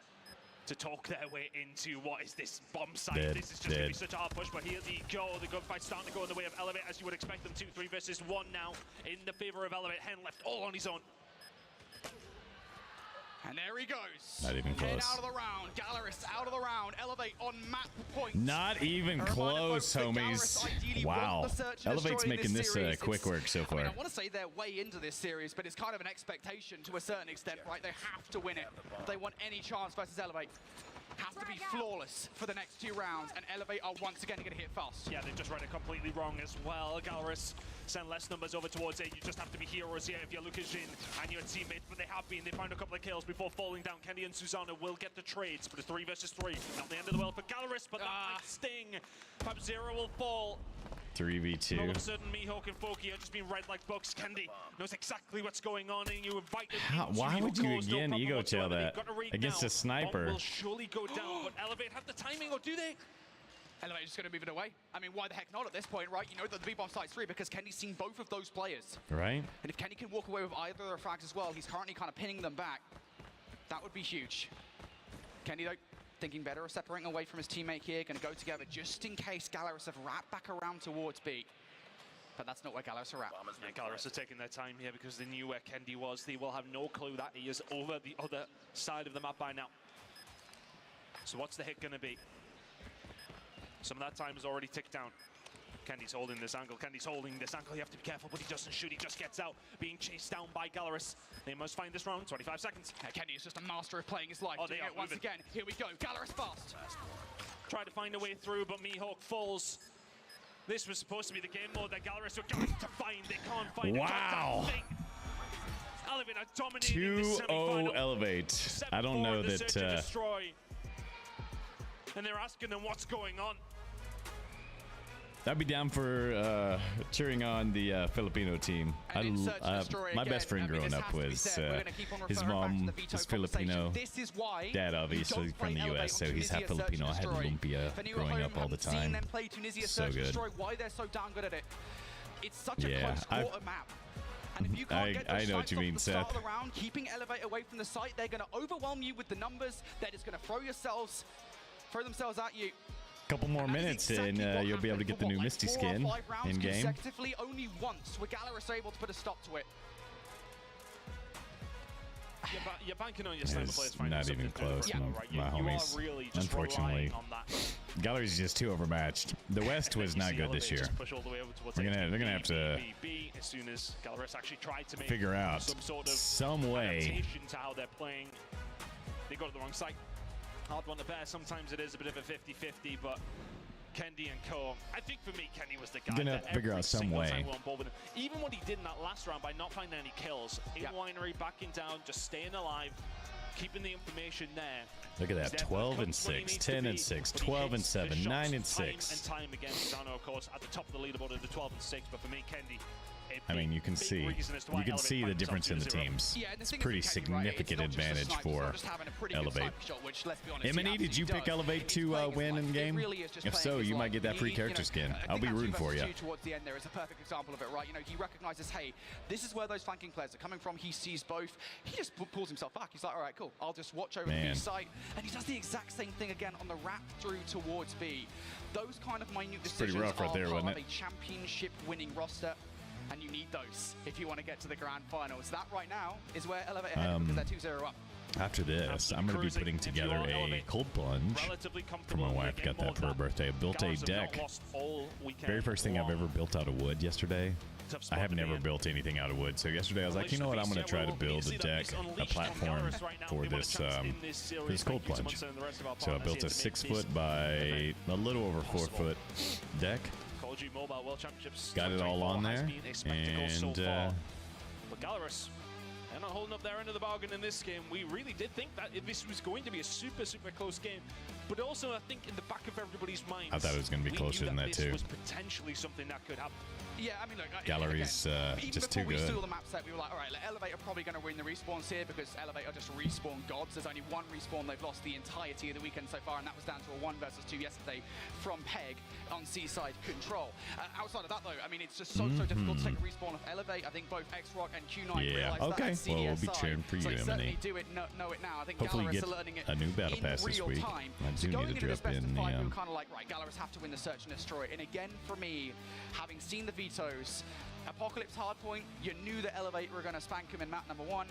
to talk their way into what is this bomb site. Dead, This is just going to dead. be such a hard push, but here they go. The gunfight's starting to go in the way of Elevate, as you would expect them to. 3 versus 1 now in the favor of Elevate. Hen left all on his own. And there he goes. Not even Head close. out of the round. Gallerist out of the round. Elevate on map point. Not even A reminder, close, folks, that homies. Gallerist ideally Wow. want the search and Elevate's destroy in making this series. quick It's- work so I mean, far. I want to say they're way into this series, but it's kind of an expectation to a certain extent, right? They have to win it if they want any chance versus Elevate. Has to be flawless for the next 2 rounds, and Elevate are once again going to hit fast. Yeah, they've just read it completely wrong as well. Gallerist send less numbers over towards it. You just have to be heroes here if you're Lucas Jin and your teammates, but they have been. They found a couple of kills before falling down. Kenny and Susanna will get the trades, but it's 3 versus 3. Not the end of the world for Gallerist, but that might sting. Fab-Zero will fall. 3v2. All of a sudden, Mihawk and Foki are just being read like books. Kendi knows exactly what's going on, and you invite them into Why your would you cause, no again problem ego tail whatsoever. that They've got to read against now. a sniper? Bomb will surely go down, but Elevate have the timing, or do they? Elevate just going to move it away. I mean, why the heck not at this point, right? You know that the B-bomb site's free because Kenny's seen both of those players. Right? And if Kenny can walk away with either of their frags as well, he's currently kind of pinning them back. That would be huge. Kenny, though, thinking better of separating away from his teammate here, going to go together just in case Gallerist have wrapped back around towards B. But that's not where Gallerist are at. Yeah, Gallerist are taking their time here because they knew where Kendi was. They will have no clue that he is over the other side of the map by now. So what's the hit going to be? Some of that time has already ticked down. Kendi's holding this angle. Kendi's holding this angle. You have to be careful, but he doesn't shoot. He just gets out, being chased down by Gallerist. They must find this round. 25 seconds. Yeah, Kenny is just a master of playing his life. Oh, they Doing are it once moving. again. Here we go. Gallerist fast. Try to find a way through, but Mihawk falls. This was supposed to be the game mode that Gallerist were going to find. They can't find Wow. it. Elevate are dominating this 2-0 semi-final. Elevate. I don't know The search and that. destroy. And they're asking them what's going on. I'd be down for cheering on the Filipino team. My best friend growing up was his mom is Filipino. This is why Dad obviously from the U.S., so he's half Filipino. I had lumpia growing up all the time. Seen them play Tunisia So Search and good. Destroy, why they're so damn good at it. It's such a Yeah, close quarter map. And if you can't get I those know what sites you off mean, the start Seth. of the round, keeping Elevate away from the site, they're going to overwhelm you with the numbers. They're just going to throw themselves at you. Couple more minutes and you'll be able to get the new Misty skin in game. Consecutively, only once were Gallerist able to put a stop to it. You're banking on your sniper It's players finding not something even close, different, my right? You are homies. really just Unfortunately, relying on that. Gallery's just too overmatched. The West was You not see good Elevate this year. just push all the way over towards They're gonna have to B as soon as Gallerist actually tried to make figure out some sort of some way. adaptation to how they're playing. They got it the wrong side. Hard one to bear. Sometimes it is a bit of a 50-50, but Kendi and Co. I think for me, Kendi was the guy Gonna that figure every out some single way. time we're on board with him. Even what he did in that last round by not finding any kills. In Winery, backing down, just staying alive, keeping the information there. Look at He's that, there 12 for and the when he 6, needs to 10 and be, 6, but he 12 and hits the 7, shots 9 and time 6. and time again. Susano, of course, at the top of the leaderboard at the 12 and 6, but for me, Kendi, I mean, you can see the difference in the teams. Yeah, and the It's a thing is pretty with Kenny, right, it's significant not just the advantage snipers, for they're just having a pretty good Elevate. sniper shot, which, let's be honest, he Emily, did you absolutely pick does. Elevate It's to playing his win life. in It game? really is just If playing so, his you might life. get that free character skin. I I'll think be that rooting 2 for you. versus 2 towards the end there is a perfect example of it, right? You know, he recognizes, hey, this is where those flanking players are coming from. He sees both. He just pulls himself back. He's like, all right, cool. I'll just watch over the B Man. site. And he does the exact same thing again on the wrap through towards B. Those kind of minute pretty decisions rough right are there, part wasn't of it? a championship winning roster. And you need those if you want to get to the grand finals. That right now is where Elevate headed because they're 2-0 up. After this, I'm going to be putting together a cold plunge for my wife. Got that for her birthday. I built a deck. Very first thing I've ever built out of wood yesterday. I have never built anything out of wood. So yesterday I was like, you know what? I'm going to try to build a deck, a platform for this cold plunge. So I built a 6-foot by a little over 4-foot deck. Call of Duty Mobile World Championships. Got it all on there, and But Gallerist, they're not holding up their end of the bargain in this game. We really did think that this was going to be a super, super close game. But also, I think in the back of everybody's minds, I thought it was going to be closer than that this too. was potentially something that could happen. Yeah, I mean, look, Gallery's even just too before we good. saw the map set, we were like, all right, Elevate are probably going to win the respawns here because Elevate are just respawn gods. There's only one respawn they've lost the entirety of the weekend so far, and that was down to a 1 versus 2 yesterday from Peg on Seaside Control. Outside of that, though, I mean, it's just so difficult to take a respawn of Elevate. I think both X-Rock and Q9 Yeah, realize okay. that at CDSI. Well, we'll be cheering for you, so they certainly Emily. do it, know it now. I think Hopefully you Gallerus get are learning it a new battle in pass this real week. time. I So do going need to into this drop best of in 5, we the were kind of like, right, Gallerus have to win the search and destroy. And again, for me, having seen the vetoes, Apocalypse Hardpoint, you knew that Elevate were going to spank him in map number 1.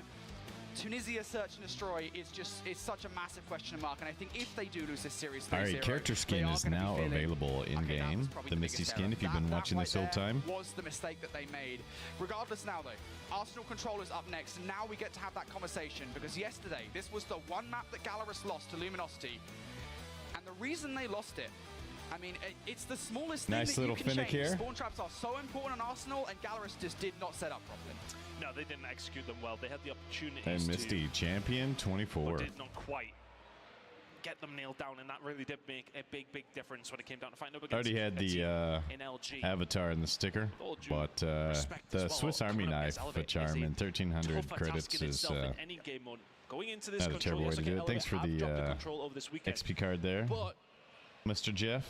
Tunisia Search and Destroy is such a massive question mark, and I think if they do lose this series 3-0, All right, character skin is now available in game. The Misty skin, if you've been watching this whole time. Was the mistake that they made. Regardless now though, Arsenal Control is up next, and now we get to have that conversation because yesterday this was the one map that Gallerus lost to Luminosity, and the reason they lost it, I mean, it's the smallest thing Nice that little you can finick change. here. Spawn traps are so important on Arsenal, and Gallerus just did not set up properly. No, they didn't execute them well. They had the opportunities And Misty, to, champion but 24. did not quite get them nailed down, and that really did make a big difference when it came down to fighting up against Already had a team the in LG. avatar and the sticker, All due but respect the as well, Swiss Army coming up knife against Elevate charm is a and 1300 tougher credits task in is itself in any game mode. Going into this not a control, terrible way yes, to okay, do it. Thanks for Elevate have dropped the control over this weekend, XP card there, but Mr. Jeff.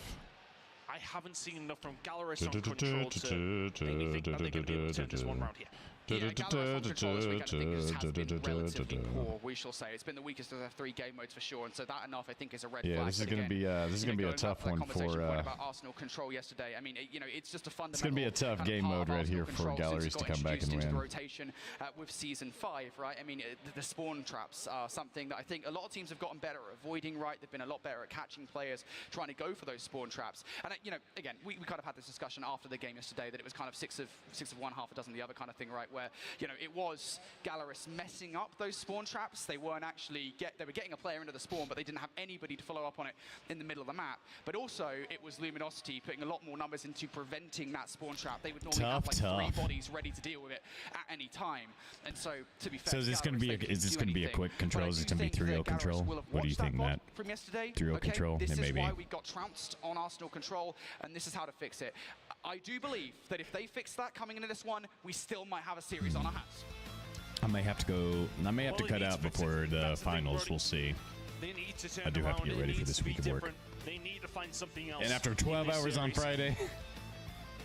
I haven't seen enough from Gallerus on control to make me think that they're going to be able to turn this one round here. Yeah, Gallerus on control this weekend, I think, has been relatively poor, we shall say. It's been the weakest of the 3 game modes for sure, and so that enough, I think, is a red flag. Yeah, this is going to be a tough one for. About Arsenal Control yesterday. I mean, it's just a fundamental. It's going to be a tough game mode right here for Galleries to come back and win. Into the rotation with Season 5, right? I mean, the spawn traps are something that I think a lot of teams have gotten better at avoiding, right? They've been a lot better at catching players, trying to go for those spawn traps. And, again, we kind of had this discussion after the game yesterday that it was kind of 6 of 1, half a dozen the other kind of thing, right? Where, it was Gallerus messing up those spawn traps. They weren't actually they were getting a player into the spawn, but they didn't have anybody to follow up on it in the middle of the map. But also, it was Luminosity putting a lot more numbers into preventing that spawn trap. They would normally have like 3 bodies ready to deal with it at any time. And so, to be fair, So is this going to be a quick control? Is this going to be 3-0 control? What do you think, Matt? From yesterday, 3-0 control? This is maybe. why we got trounced on Arsenal Control, and this is how to fix it. I do believe that if they fix that coming into this one, we still might have a series on our hands. I may have to cut out before the finals. We'll see. They need to turn I do have to get ready for this week of work. They need to find something else. And after 12 hours on Friday.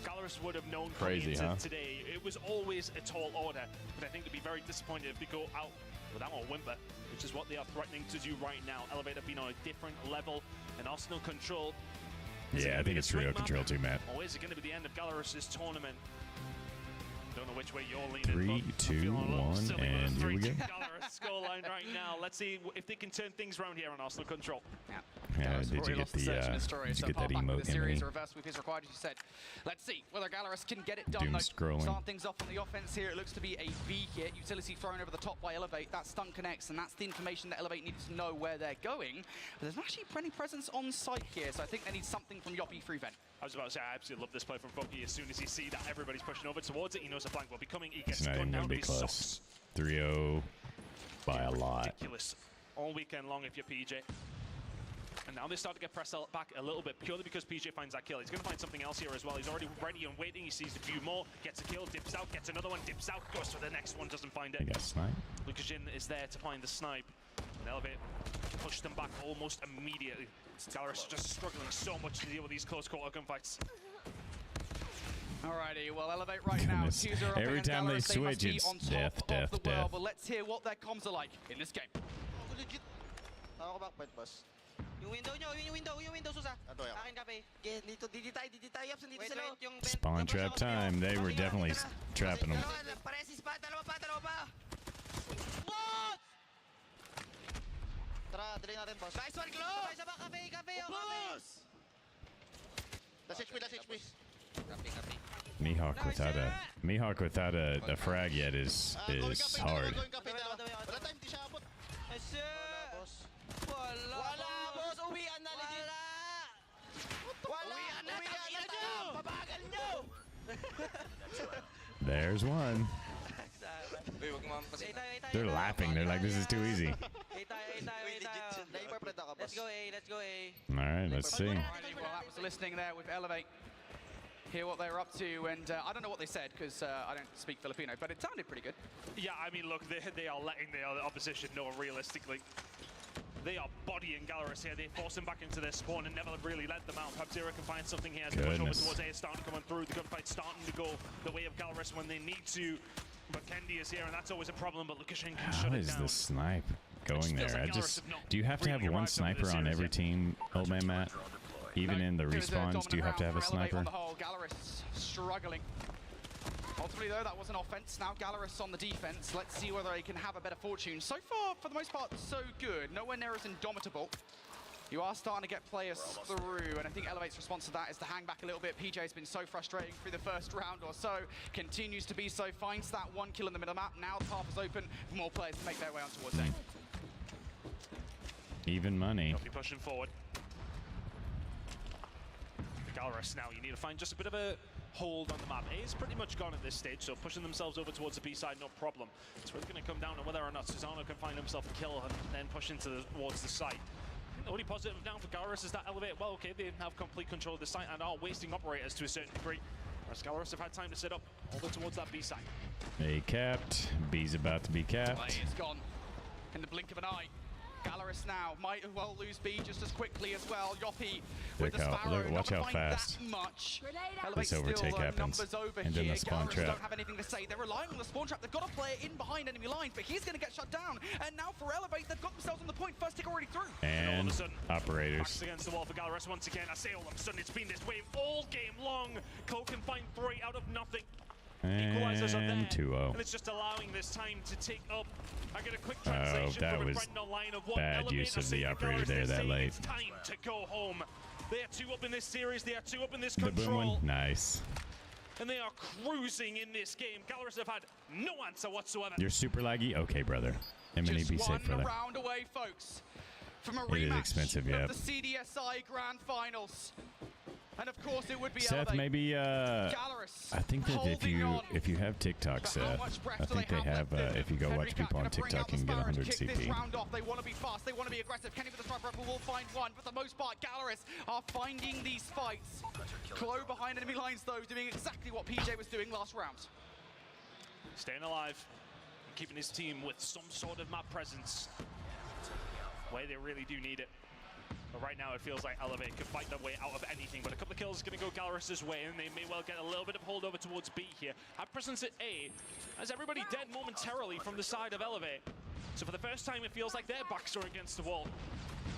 Gallerus would have known Crazy, huh? today. It was always a tall order, but I think they'd be very disappointed if they go out without a whimper, which is what they are threatening to do right now. Elevate have been on a different level, and Arsenal Control. Yeah, I think it's 3-0 control too, Matt. Or is it going to be the end of Gallerus' tournament? Don't know which way you're leaning. 3, 2, 1, and here we go. Gallerus scoreline right now. Let's see if they can turn things around here on Arsenal Control. Yeah, did you get that emote, the series Emily? reverse sweep is required, as you said. Let's see whether Gallerus can get it done. Doom scrolling. Start things off on the offense here. It looks to be a B hit. Utility thrown over the top by Elevate. That stun connects, and that's the information that Elevate needed to know where they're going. But there's actually plenty presence on site here, so I think they need something from Yoppie through Vent. I was about to say, I absolutely love this play from Funky. As soon as he sees that everybody's pushing over towards it, he knows the flank will be coming. He gets It's not even gunned going down to to be his close. socks. 3-0 by a lot. Ridiculous. All weekend long if you're PJ. And now they start to get pressed back a little bit, purely because PJ finds that kill. He's going to find something else here as well. He's already ready and waiting. He sees a few more, gets a kill, dips out, gets another one, dips out, goes for the next one, doesn't find it. He got sniped. Lucas Jin is there to find the snipe. And Elevate push them back almost immediately. Gallerus just struggling so much to deal with these close quarter gunfights. Alrighty, well, Elevate right now. Goodness. Accuser up Every against time they Gallerus. They must switch, be it's on top death, of death, the death. world. But let's hear what their comms are like in this game. Legit. Ako backpad, boss. Yung window nyo, yung window, Susa. Ando yan. Akin, Kape. Okay, dito tayo, Yapson, dito sa loob. Yung Spawn trap time. They were definitely trapping them. Paresis pa, dalawa pa. What? Tara, delay natin, boss. Nice one, Glo! Isa pa, Kape, Boss! That's HP. Kape. Mihawk without a frag yet is hard. Wala time, di siya abot. Wala, boss. Uwian na, legit. Wala. Pabagal nyo. There's one. They're laughing. They're like, this is too easy. Let's go A. All right, let's see. Alrighty, well, that was listening there with Elevate. hear what they're up to, and I don't know what they said because I don't speak Filipino, but it sounded pretty good. Yeah, I mean, look, they are letting the opposition know realistically. They are bodying Gallerus here. They force him back into their spawn and never really let them out. Perhaps Zero can find something here as they push over towards A. Starting to come through. The gunfight's starting to go the way of Gallerus when they need to. But Kendi is here, and that's always a problem. But Lukashenko can shut it down. How is the snipe going there? like Do you have to have one sniper on every team, Old Man Matt? Even in the respawns, do you have to have a sniper? On the whole, Gallerus struggling. Ultimately, though, that was an offense. Now Gallerus on the defense. Let's see whether he can have a better fortune. So far, for the most part, so good. Nowhere near as indomitable. You are starting to get players through, and I think Elevate's response to that is to hang back a little bit. PJ's been so frustrating through the first round or so. Continues to be so. Finds that 1 kill in the middle map. Now the path is open for more players to make their way on towards A. Even money. They'll be pushing forward. Gallerus now, you need to find just a bit of a hold on the map. A is pretty much gone at this stage, so pushing themselves over towards the B side, no problem. It's really going to come down to whether or not Susano can find himself a kill and then push towards the site. The only positive now for Gallerus is that Elevate, well, okay, they have complete control of the site and are wasting operators to a certain degree. Whereas Gallerus have had time to set up over towards that B side. A capped. B's about to be capped. Play is gone in the blink of an eye. Gallerus now might as well lose B just as quickly as well. Yoppy with the Sparrow, watch how not fast that much. this overtake happens. And then the spawn trap. Don't have anything to say. They're relying on the spawn trap. They've got a player in behind enemy lines, but he's going to get shut down. And now for Elevate, they've got themselves on the point. First tick already through. And all of a sudden, operators. Backs against the wall for Gallerus once again. I say all of a sudden, it's been this way all game long. Cole can find 3 out of nothing. Equalizers are there, And 2-0. and it's just allowing this time to take up. I get a quick translation that from was Brendan online of what bad use of the operator there that late. It's time to go home. They are 2 up in this series. They are 2 up in this The boom control. one, nice. And they are cruising in this game. Gallerus have had no answer whatsoever. You're super laggy? Okay, brother. M&E, be safe, brother. Just one round away, folks, from a It is rematch expensive, of yeah. the CDSI Grand Finals. And of course, it would be Seth, Elevate. maybe Gallerus I think that if you have TikTok, Seth, I think they have if you go watch people on TikTok, you can get 100 Kick CP. this round off. They want to be fast. They want to be aggressive. Kenny with the sniper rifle will find one. For the most part, Gallerus are finding these fights. Chloe behind enemy lines, though, doing exactly what PJ was doing last round. Staying alive, and keeping his team with some sort of map presence where they really do need it. But right now, it feels like Elevate could fight their way out of anything. But a couple of kills is going to go Gallerus' way, and they may well get a little bit of holdover towards B here. Have presence at A, as everybody dead momentarily from the side of Elevate. So for the first time, it feels like their backs are against the wall.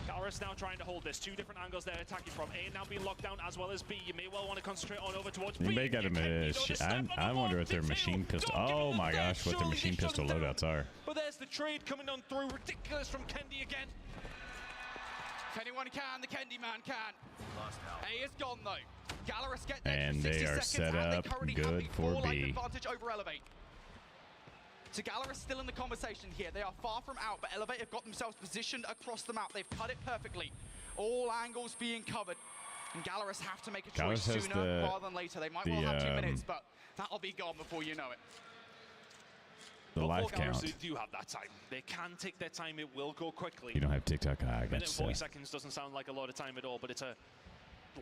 Gallerus now trying to hold this. 2 different angles they're attacking from. A now being locked down as well as B. You may well want to concentrate on over towards B. They got I wonder what their machine pistol. Oh my gosh, what their machine pistol loadouts are. But there's the trade coming on through. Ridiculous from Kendi again. If anyone can, the Kendi man can. A is gone, though. Gallerus get And next they for 60 are seconds, set and they up currently have good the for 4-life B. advantage over Elevate. So Gallerus still in the conversation here. They are far from out, but Elevate have got themselves positioned across the map. They've cut it perfectly. All angles being covered. And Gallerus have to make a choice Gallerus has sooner rather than later. They might well have 2 minutes, but that'll be gone before you know it. The life count. They do have that time. They can take their time. It will go quickly. You don't have TikTok? I Minute got 40 seconds doesn't sound like a lot of time at all, but it's a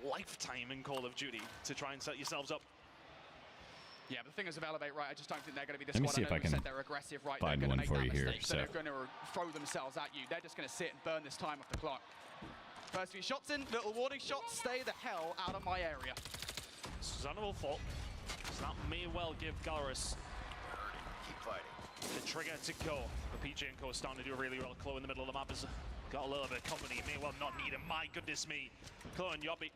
lifetime in Call of Duty to try and set yourselves up. Yeah, but the thing is with Elevate, right, I just don't think they're going to be this Let me one. see if I can they're aggressive, right? find they're one going to for make you that here, mistake, so they're Seth. going to throw themselves at you. They're just going to sit and burn this time off the clock. First few shots in, little warning shots, stay the hell out of my area. Susano will fall. So that may well give Gallerus the trigger to go. But PJ and Co is starting to do really well. Chloe in the middle of the map has got a little bit of company. May well not need him. My goodness me. Chloe and Yoppy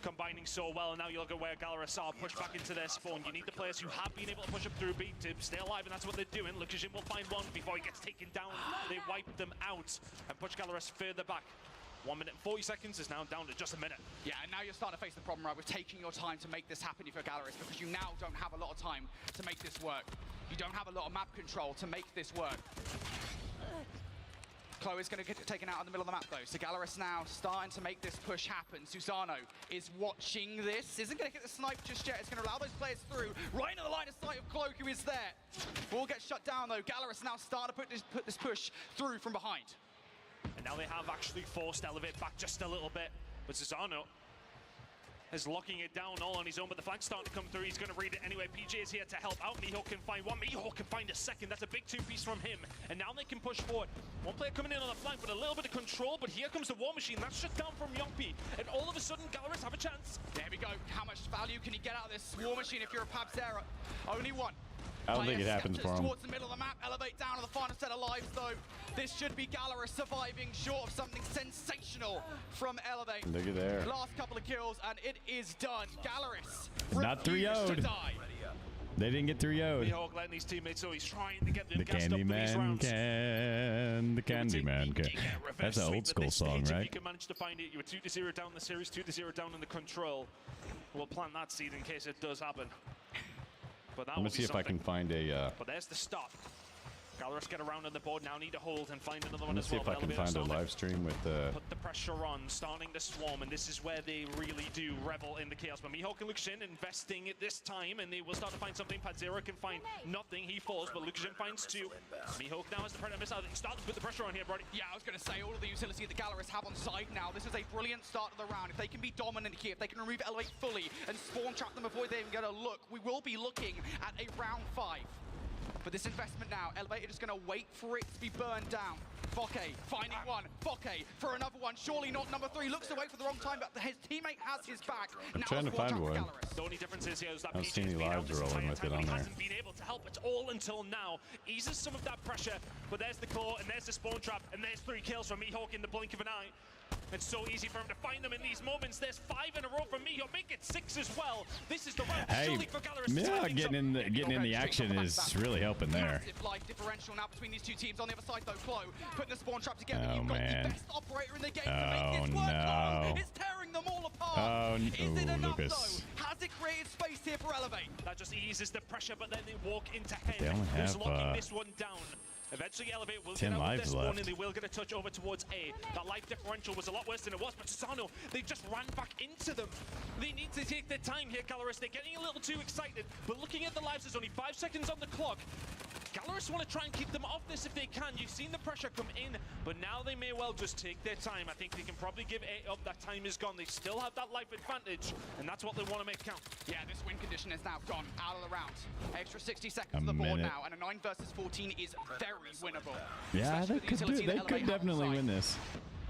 combining so well. And now you look at where Gallerus are pushed back into their spawn. You need the players who have been able to push up through B to stay alive, and that's what they're doing. Lukashin will find one before he gets taken down. They wipe them out and push Gallerus further back. 1 minute 40 seconds is now down to just a minute. Yeah, and now you're starting to face the problem, right, with taking your time to make this happen for Gallerus, because you now don't have a lot of time to make this work. You don't have a lot of map control to make this work. Chloe's going to get taken out in the middle of the map, though. So Gallerus now starting to make this push happen. Susano is watching this. Isn't going to get the snipe just yet. It's going to allow those players through. Right into the line of sight of Chloe, who is there. Will get shut down, though. Gallerus now starting to put this push through from behind. And now they have actually forced Elevate back just a little bit. But Susano is locking it down all on his own, but the flag's starting to come through. He's going to read it anyway. PJ is here to help out. Mihawk can find one. Mihawk can find a second. That's a big two-piece from him. And now they can push forward. One player coming in on the flank with a little bit of control, but here comes the War Machine. That's shut down from Youngpi. And all of a sudden, Gallerist have a chance. There we go. How much value can he get out of this War Machine if you're a Pabzera? Only one. I don't think it happens for him. Towards the middle of the map, elevate down to the final set of lives though. This should be Gallerist surviving short of something sensational from Elevate. Look at there. Last couple of kills and it is done. Gallerist Not refused 3-0'd. to die. They didn't get 3-0'd. Mihawk letting his teammates know he's trying to get them The gassed up for these Candyman rounds. can. The Candyman can. That's an old school song, If you right? can manage to find it, you were 2-0 down in the series, 2-0 down in the control. We'll plant that seed in case it does happen. But that Let me would be see if I can something. find a. But there's the stop. Gallerist get around on the board now, need to hold and find another Let one me as see well. if I can Elevator find a starting. live stream with Put the pressure on, starting to swarm, and this is where they really do revel in the chaos. But Mihawk and Luxin investing at this time, and they will start to find something. Padzera can find nothing, he falls, but Luxin finds two. Mihawk now has the Predator missile. He starts to put the pressure on here, Brody. Yeah, I was going to say, all of the utility that the Gallerist have on side now, this is a brilliant start of the round. If they can be dominant here, if they can remove Elevate fully and spawn trap them before they even get a look, we will be looking at a round 5. For this investment now, Elevate are just going to wait for it to be burned down. Fokke finding one. Fokke for another one. Surely not number 3. Looks to wait for the wrong time, but his teammate has his back. I'm trying to find one. The only difference is here is that I don't see any PJ's been out lives this rolling entire with time, it but on he there. hasn't been able to help at all until now. Eases some of that pressure, but there's the claw, and there's the spawn trap, and there's 3 kills from Mihawk in the blink of an eye. It's so easy for him to find them in these moments. There's 5 in a row from Mihawk. Make it 6 as well. This is the round. Hey, surely for Gallerist. yeah, getting in the action is really helping there. Massive life differential now between these two teams. On the other side, though, Clo putting the spawn trap together. Oh, You've got man. the best operator in the game to Oh, make this work. no. Clo is tearing them all apart. Oh, Is it enough, Lucas. though? Has it created space here for Elevate? That just eases the pressure, but then they walk into Hen, They only who's have, locking this one down. Eventually, Elevate will 10 get out with lives this one, left. and they will get a touch over towards A. That life differential was a lot worse than it was, but Susano, they just ran back into them. They need to take their time here, Gallerist. They're getting a little too excited, but looking at the lives, there's only 5 seconds on the clock. Gallerist want to try and keep them off this if they can. You've seen the pressure come in, but now they may well just take their time. I think they can probably give A up. That time is gone. They still have that life advantage, and that's what they want to make count. Yeah, this win condition is now gone out of the round. Extra 60 seconds A on the board minute. now, and a 9 versus 14 is very winnable. Yeah, Especially they with the utility that they Elevate could have on definitely side. win this.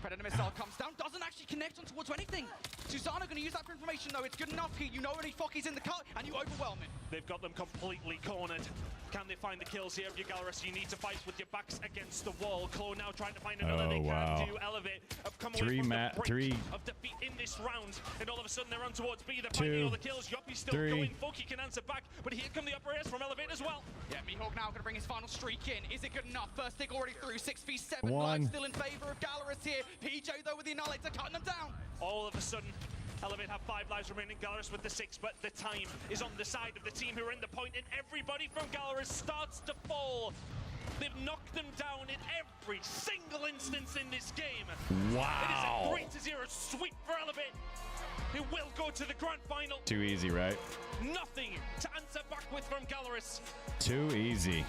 Predator missile comes down, doesn't actually connect on towards anything. Susano going to use that for information though. It's good enough here. You know any Fokke's in the cut, and you overwhelm it. They've got them completely cornered. Can they find the kills here? You Gallerist, you need to fight with your backs against the wall. Clo now trying to find another. Oh, They wow. can't do Elevate. Have come away Three from ma- the brink three- of defeat in this round, and all of a sudden they're on towards B. They're Two, finding all the kills. Yoppy's still 3. going. Fokke can answer back, but here come the operators from Elevate as well. Yeah, Mihawk now going to bring his final streak in. Is it good enough? First stick already through. 6v7 1. lives still in favor of Gallerist here. PJ though with the Annihilator cutting them down. All of a sudden, Elevate have 5 lives remaining, Gallerist with the 6, but the time is on the side of the team who are in the point, and everybody from Gallerist starts to fall. They've knocked them down in every single instance in this game. Wow. It is a 3-0 sweep for Elevate, who will go to the grand final. Too easy, right? Nothing to answer back with from Gallerist. Too easy.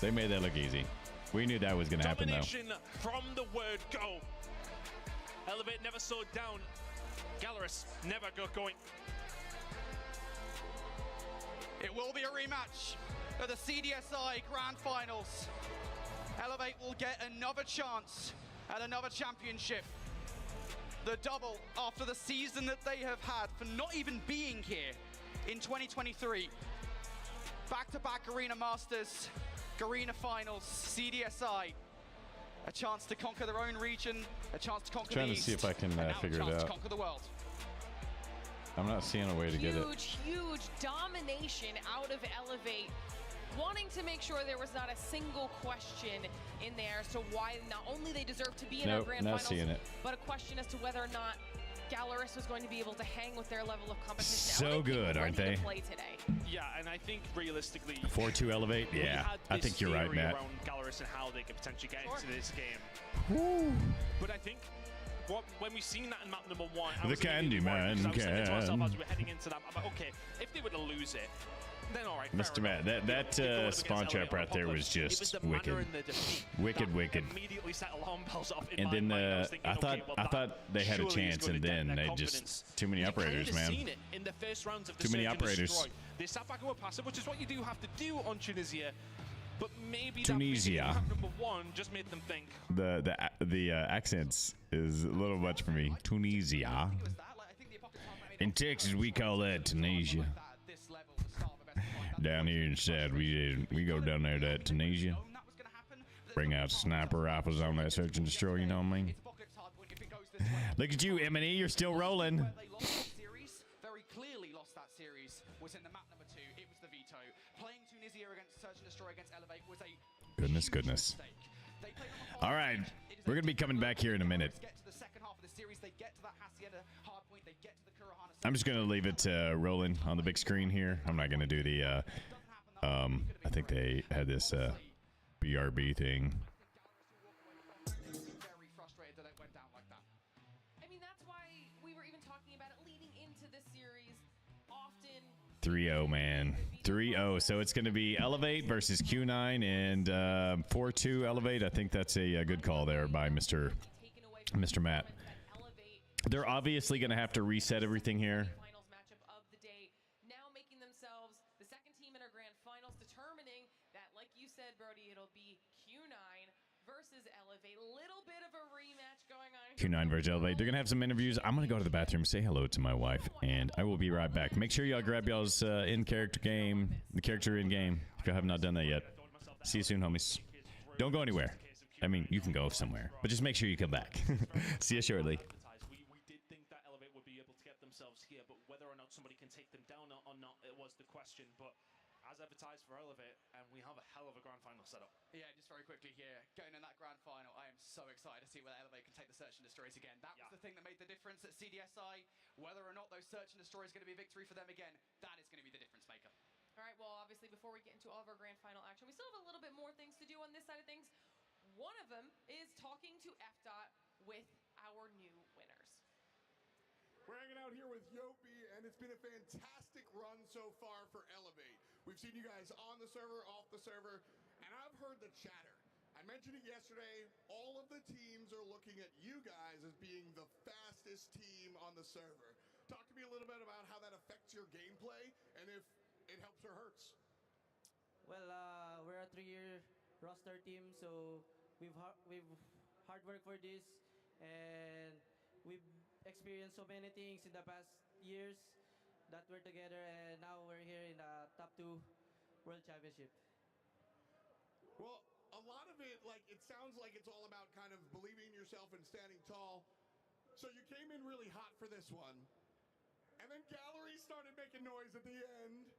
They made that look easy. We knew that was going to happen, though. Domination from the word go. Elevate never slowed down. Gallerist never got going. It will be a rematch of the CDSI Grand Finals. Elevate will get another chance at another championship. The double after the season that they have had for not even being here in 2023. Back-to-back Arena Masters, Arena Finals, CDSI. A chance to conquer their own region, a chance to conquer Trying the to East, see if I can and now figure a it chance out. to conquer the world. I'm not seeing a way to get it. Huge domination out of Elevate, wanting to make sure there was not a single question in there as to why not only they deserve to be in our Nope, grand not finals, seeing it. but a question as to whether or not Gallerist was going to be able to hang with their level of competition. So Elevate came good, aren't ready they? to play today. Yeah, and I think realistically, 4-2 Elevate? we Yeah, had I this think you're right, theory Matt. around Gallerist and how they could potentially get Sure. into this game. But I think when we've seen that in map number 1, I The was immediately worried Candyman because I was saying to myself can. as we were heading into that, I'm like, okay, if they were to lose it, then all right. fair Mr. Matt, enough. that spawn trap right there was just wicked. Wicked. Immediately set alarm bells off in And my then mind. I was thinking, okay, well, I thought they had a surely is chance, gonna and dent then their they just confidence. too many You operators, kinda man. seen it in the first rounds of the Too many Search and operators. Destroy. They sat back and were passive, which is what you do have to do on Tunisia. But maybe Tunisia. that being number one just made them think. The accents is a little much for me. Tunisia. In Texas, we call that Tunisia. Down here in South, we go down there to Tunisia. Bring out sniper rifles on that search and destroy. You know what I mean? Look at you, M&E. You're still rolling. Very clearly lost that series was in the map number 2. It was the veto. Playing Tunisia against Search and Destroy against Elevate was a Goodness. All right, we're gonna be coming back here in a minute. get to the second half of the series. They get to that Hacienda hard point. They get to the Kurahana. I'm just gonna leave it rolling on the big screen here. I'm not gonna do the. I think they had this BRB thing. Very frustrated that it went down like that. I mean, that's why we were even talking about it leading into this series. Often 3-0, man. 3-0. So it's going to be Elevate versus Q9 and 4-2 Elevate. I think that's a good call there by Mr. Matt. They're obviously going to have to reset everything here. finals matchup of the day, now making themselves the second team in our grand finals, determining that, like you said, Brody, it'll be Q9 versus Elevate. Little bit of a rematch going on here. Q9 versus Elevate. They're going to have some interviews. I'm going to go to the bathroom, say hello to my wife, and I will be right back. Make sure y'all grab y'all's in-character game, the character in-game, if you have not done that yet. See you soon, homies. Don't go anywhere. I mean, you can go somewhere, but just make sure you come back. See you shortly. We did think that Elevate would be able to get themselves here, but whether or not somebody can take them down or not, it was the question. But as advertised for Elevate, and we have a hell of a grand final setup. Yeah, just very quickly here, going in that grand final, I am so excited to see whether Elevate can take the Search and Destroys again. That was the thing that made the difference at CDSI. Whether or not those Search and Destroys going to be a victory for them again, that is going to be the difference maker. All right, well, obviously, before we get into all of our grand final action, we still have a little bit more things to do on this side of things. One of them is talking to FDOT with our new winners. We're hanging out here with Yopi, and it's been a fantastic run so far for Elevate. We've seen you guys on the server, off the server, and I've heard the chatter. I mentioned it yesterday. All of the teams are looking at you guys as being the fastest team on the server. Talk to me a little bit about how that affects your gameplay and if it helps or hurts. Well, we're a 3-year roster team, so we've hard work for this, and we've experienced so many things in the past years that we're together, and now we're here in the top 2 World Championship. Well, a lot of it, it sounds like it's all about kind of believing in yourself and standing tall. So you came in really hot for this one, and then Gallery started making noise at the end.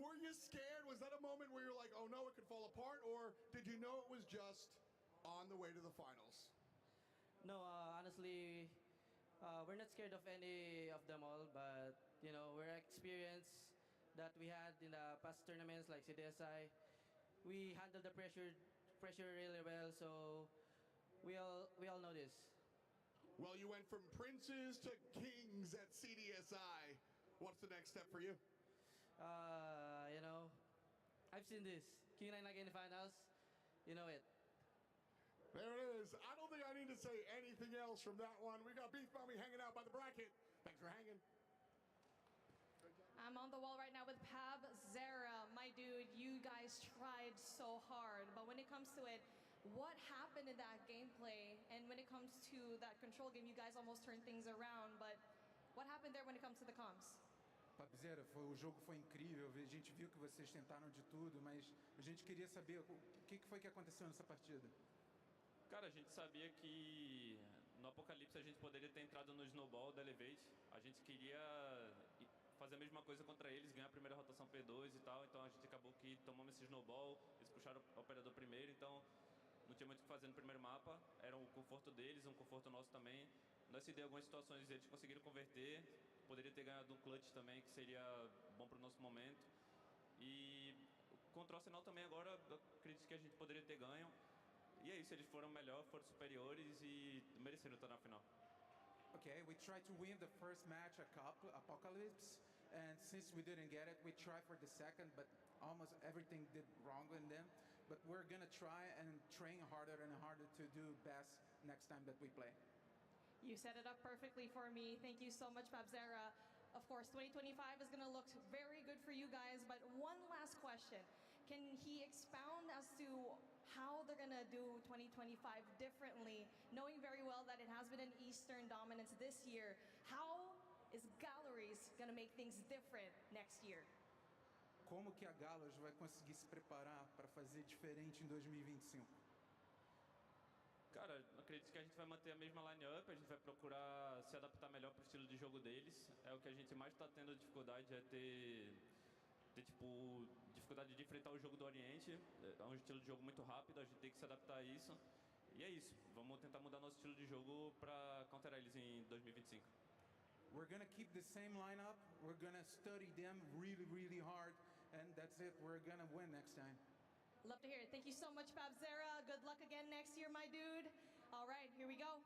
Were you scared? Was that a moment where you're like, oh no, it could fall apart? Or did you know it was just on the way to the finals? No, honestly, we're not scared of any of them all, but we're experienced that we had in the past tournaments like CDSI. We handled the pressure really well, so we all know this. Well, you went from princes to kings at CDSI. What's the next step for you? I've seen this. Q9 again in the finals. You know it. There it is. I don't think I need to say anything else from that one. We got Beef Mommy hanging out by the bracket. Thanks for hanging. I'm on the wall right now with Pab Zera. My dude, you guys tried so hard, but when it comes to it, what happened in that gameplay? And when it comes to that control game, you guys almost turned things around, but what happened there when it comes to the comms? Papzera, o jogo foi incrível, a gente viu que vocês tentaram de tudo, mas a gente queria saber o que foi que aconteceu nessa partida. Cara, a gente sabia que no Apocalipse a gente poderia ter entrado no Snowball da Elevate. A gente queria fazer a mesma coisa contra eles, ganhar a primeira rotação P2 e tal, então a gente acabou que tomamos esse Snowball, eles puxaram o operador primeiro, então não tinha muito o que fazer no primeiro mapa, era um conforto deles, um conforto nosso também. Nós se deu algumas situações, eles conseguiram converter, poderia ter ganhado um clutch também, que seria bom para o nosso momento. E contra o Arsenal também agora, eu acredito que a gente poderia ter ganho. E é isso, eles foram melhor, foram superiores e mereceram estar na final. Okay, we tried to win the first match at Apocalypse, And since we didn't get it, we tried for the second, but almost everything did wrong in them. But we're gonna try and train harder and harder to do best next time that we play. You set it up perfectly for me. Thank you so much, Pabzera. Of course, 2025 is going to look very good for you guys, but one last question. Can he expound as to how they're going to do 2025 differently, knowing very well that it has been an Eastern dominance this year? How is Galleries going to make things different next year? Como que a Galos vai conseguir se preparar para fazer diferente em 2025? Cara, acredito que a gente vai manter a mesma line-up, a gente vai procurar se adaptar melhor para o estilo de jogo deles. É o que a gente mais está tendo dificuldade, é ter tipo, dificuldade de enfrentar o jogo do Oriente. É um estilo de jogo muito rápido, a gente tem que se adaptar a isso. E é isso, vamos tentar mudar nosso estilo de jogo para counterar eles em 2025. We're gonna keep the same lineup, we're gonna study them really, really hard, and that's it, we're gonna win next time. Love to hear it. Thank you so much, Pabzera. Good luck again next year, my dude. All right, here we go.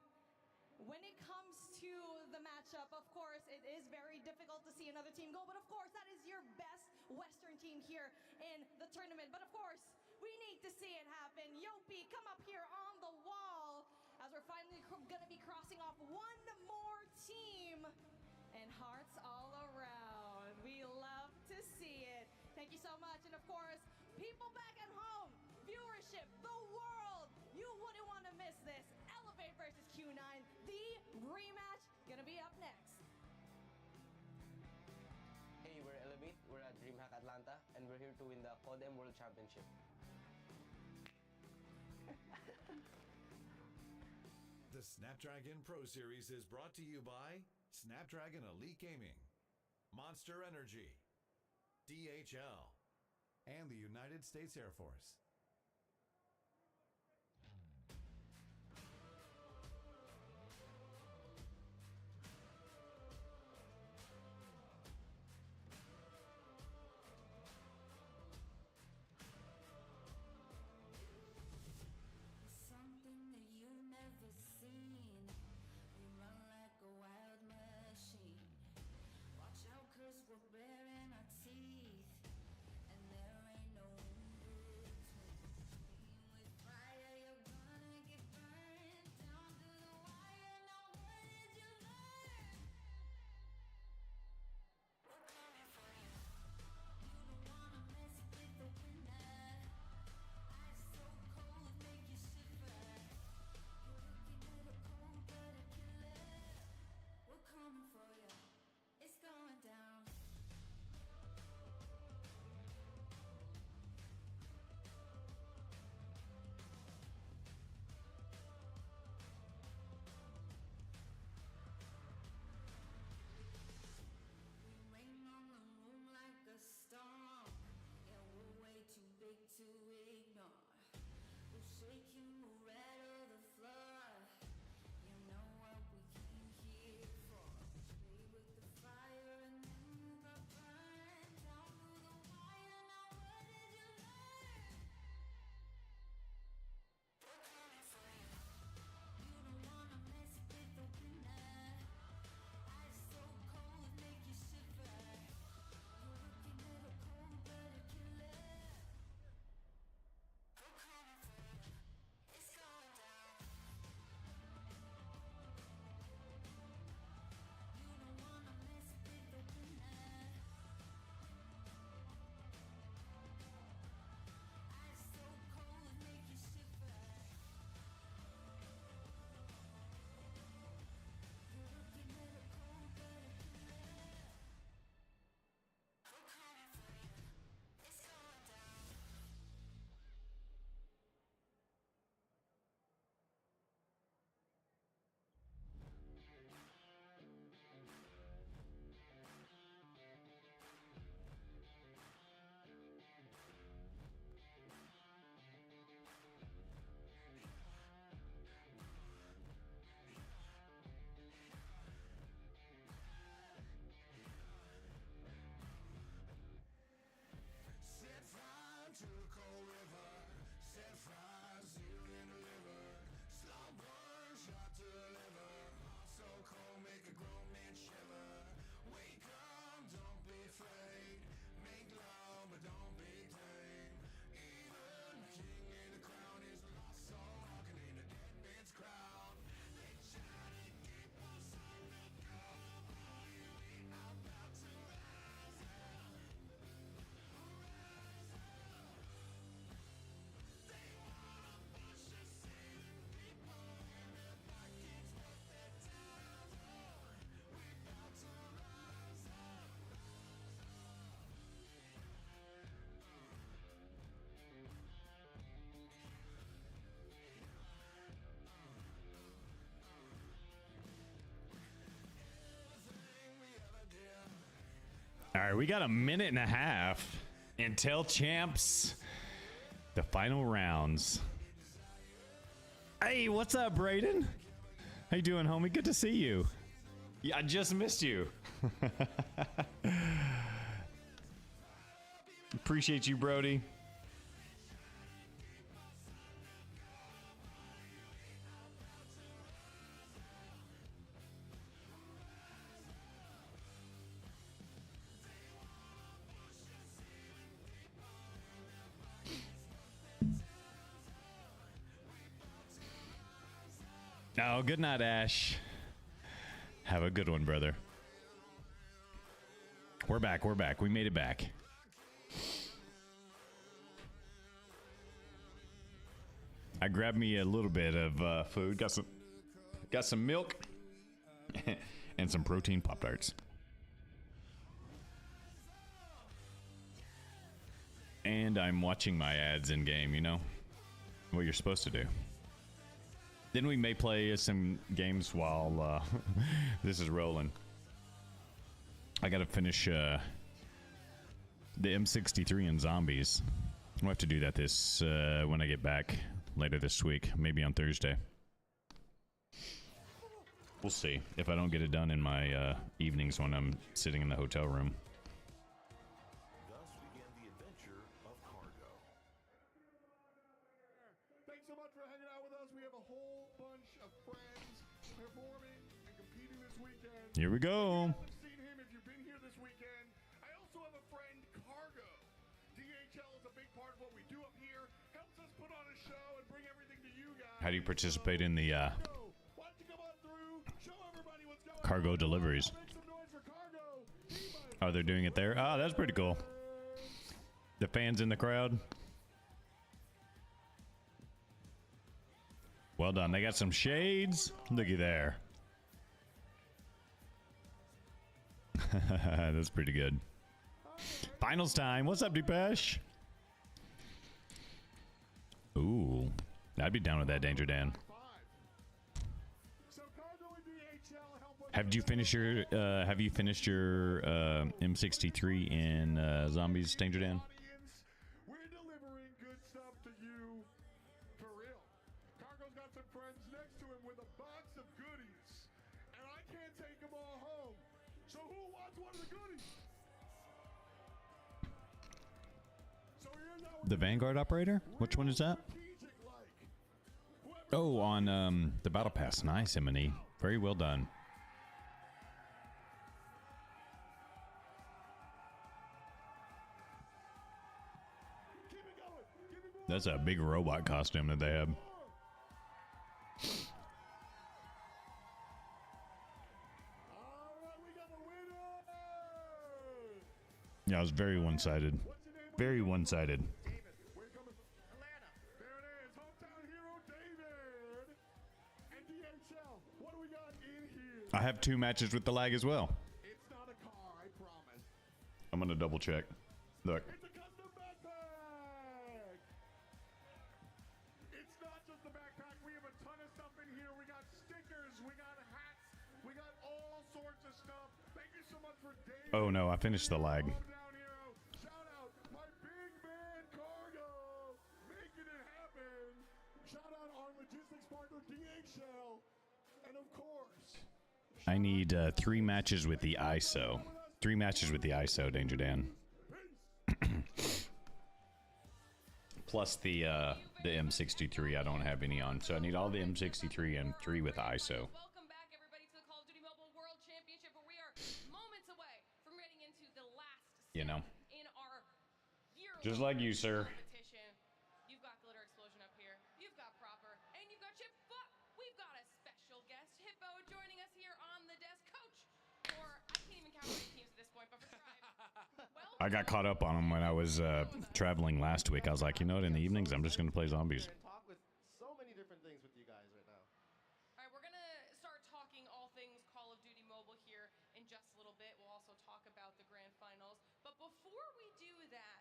When it comes to the matchup, of course, it is very difficult to see another team go, but of course, that is your best Western team here in the tournament. But of course, we need to see it happen. Yopi, come up here on the wall as we're finally gonna be crossing off one more team. And hearts all around. We love to see it. Thank you so much. And of course, people back at home, viewership, the world, you wouldn't want to miss this. Elevate versus Q9, the rematch, gonna be up next. Hey, we're Elevate, we're at DreamHack Atlanta, and we're here to win the CODEM World Championship. The Snapdragon Pro Series is brought to you by Snapdragon Elite Gaming, Monster Energy, DHL, and the United States Air Force. Something that you've never seen. We run like a wild machine. Watch out, cause we're baring our teeth. And there ain't no in between. With fire, you're gonna get burned down to the wire. Now, what did you learn? We're coming for you. You don't wanna mess with the winner. Ice so cold, make you shiver. You're looking at a cold-blooded killer. We're coming for you. It's going down. We rain on the room like a storm. Yeah, we're way too big to ignore. We'll shake you, we'll rattle the floor. You know what we came here for. Play with the fire and then you got burned down to the wire. Now what did you learn? We're coming for you. You don't wanna mess with the winner. Ice so cold, make you shiver. You're looking at a cold-blooded killer. We're coming for you. It's going down. You don't wanna mess with the winner. Ice so cold, make you shiver. You're looking at a cold-blooded killer. We're coming for you. It's going down. Set fire to the cold river. Set fire, sealed and delivered. Slow burn, shot to the liver. So cold, make a grown man shiver. Wake up, don't be All right, we got a minute and a half until champs, the final rounds. Hey, what's up, Brayden? How you doing, homie? Good to see you. Yeah, I just missed you. Appreciate you, Brody. Oh, good night, Ash. Have a good one, brother. We're back. We're back. We made it back. I grabbed me a little bit of food. Got some milk and some protein Pop-Tarts. And I'm watching my ads in game, you know? What you're supposed to do. Then we may play some games while this is rolling. I gotta finish the M63 and zombies. I'll have to do that this when I get back later this week, maybe on Thursday. We'll see if I don't get it done in my evenings when I'm sitting in the hotel room. Thus began the adventure of Cargo. Thanks so much for hanging out with us. We have a whole bunch of friends performing and competing this weekend. Here we go. If you haven't seen him, if you've been here this weekend, I also have a friend, Cargo. DHL is a big part of what we do up here. Helps us put on a show and bring everything to you guys. How do you participate in the Why don't you come on through, show everybody what's going cargo deliveries? Make some noise for Cargo. Oh, they're doing it there? Oh, that's pretty cool. The fans in the crowd. Well done. They got some shades. Looky there. That's pretty good. Finals time. What's up, Deepesh? Ooh, I'd be down with that, Danger Dan. Have you finished your M63 in zombies, Danger Dan? We're delivering good stuff to you for real. Cargo's got some friends next to him with a box of goodies, and I can't take them all home. So who wants one of the goodies? So here's our The Vanguard operator? Which one is that? Oh, on the Battle Pass. Nice, M&E. Very well done. That's a big robot costume that they have. Yeah, it was very one-sided. Very one-sided. I have 2 matches with the lag as well. It's not a car, I promise. I'm gonna double check. Look. It's a custom backpack. It's not just the backpack. We have a ton of stuff in here. We got stickers. We got hats. We got all sorts of stuff. Thank you so much for Dave. Oh no, I finished the lag. Shout out my big man Cargo, making it happen. Shout out our logistics partner DHL, and of course. I need 3 matches with the ISO. 3 matches with the ISO, Danger Dan. Plus the M63 I don't have any on. So I need all the M63 and 3 with ISO. Welcome back, everybody, to the Call of Duty Mobile World Championship, where we are moments away from getting into the last you know. In our yearly Just like you, sir. competition, you've got Glitter Explosion up here, you've got Proper, and you've got Chip. But we've got a special guest, Hippo, joining us here on the desk. Coach, or I can't even count my teams at this point, but for Tribe. I got caught up on them when I was traveling last week. I was like, you know what? In the evenings, I'm just going to play zombies. Talk with so many different things with you guys right now. All right, we're going to start talking all things Call of Duty Mobile here in just a little bit. We'll also talk about the grand finals. But before we do that,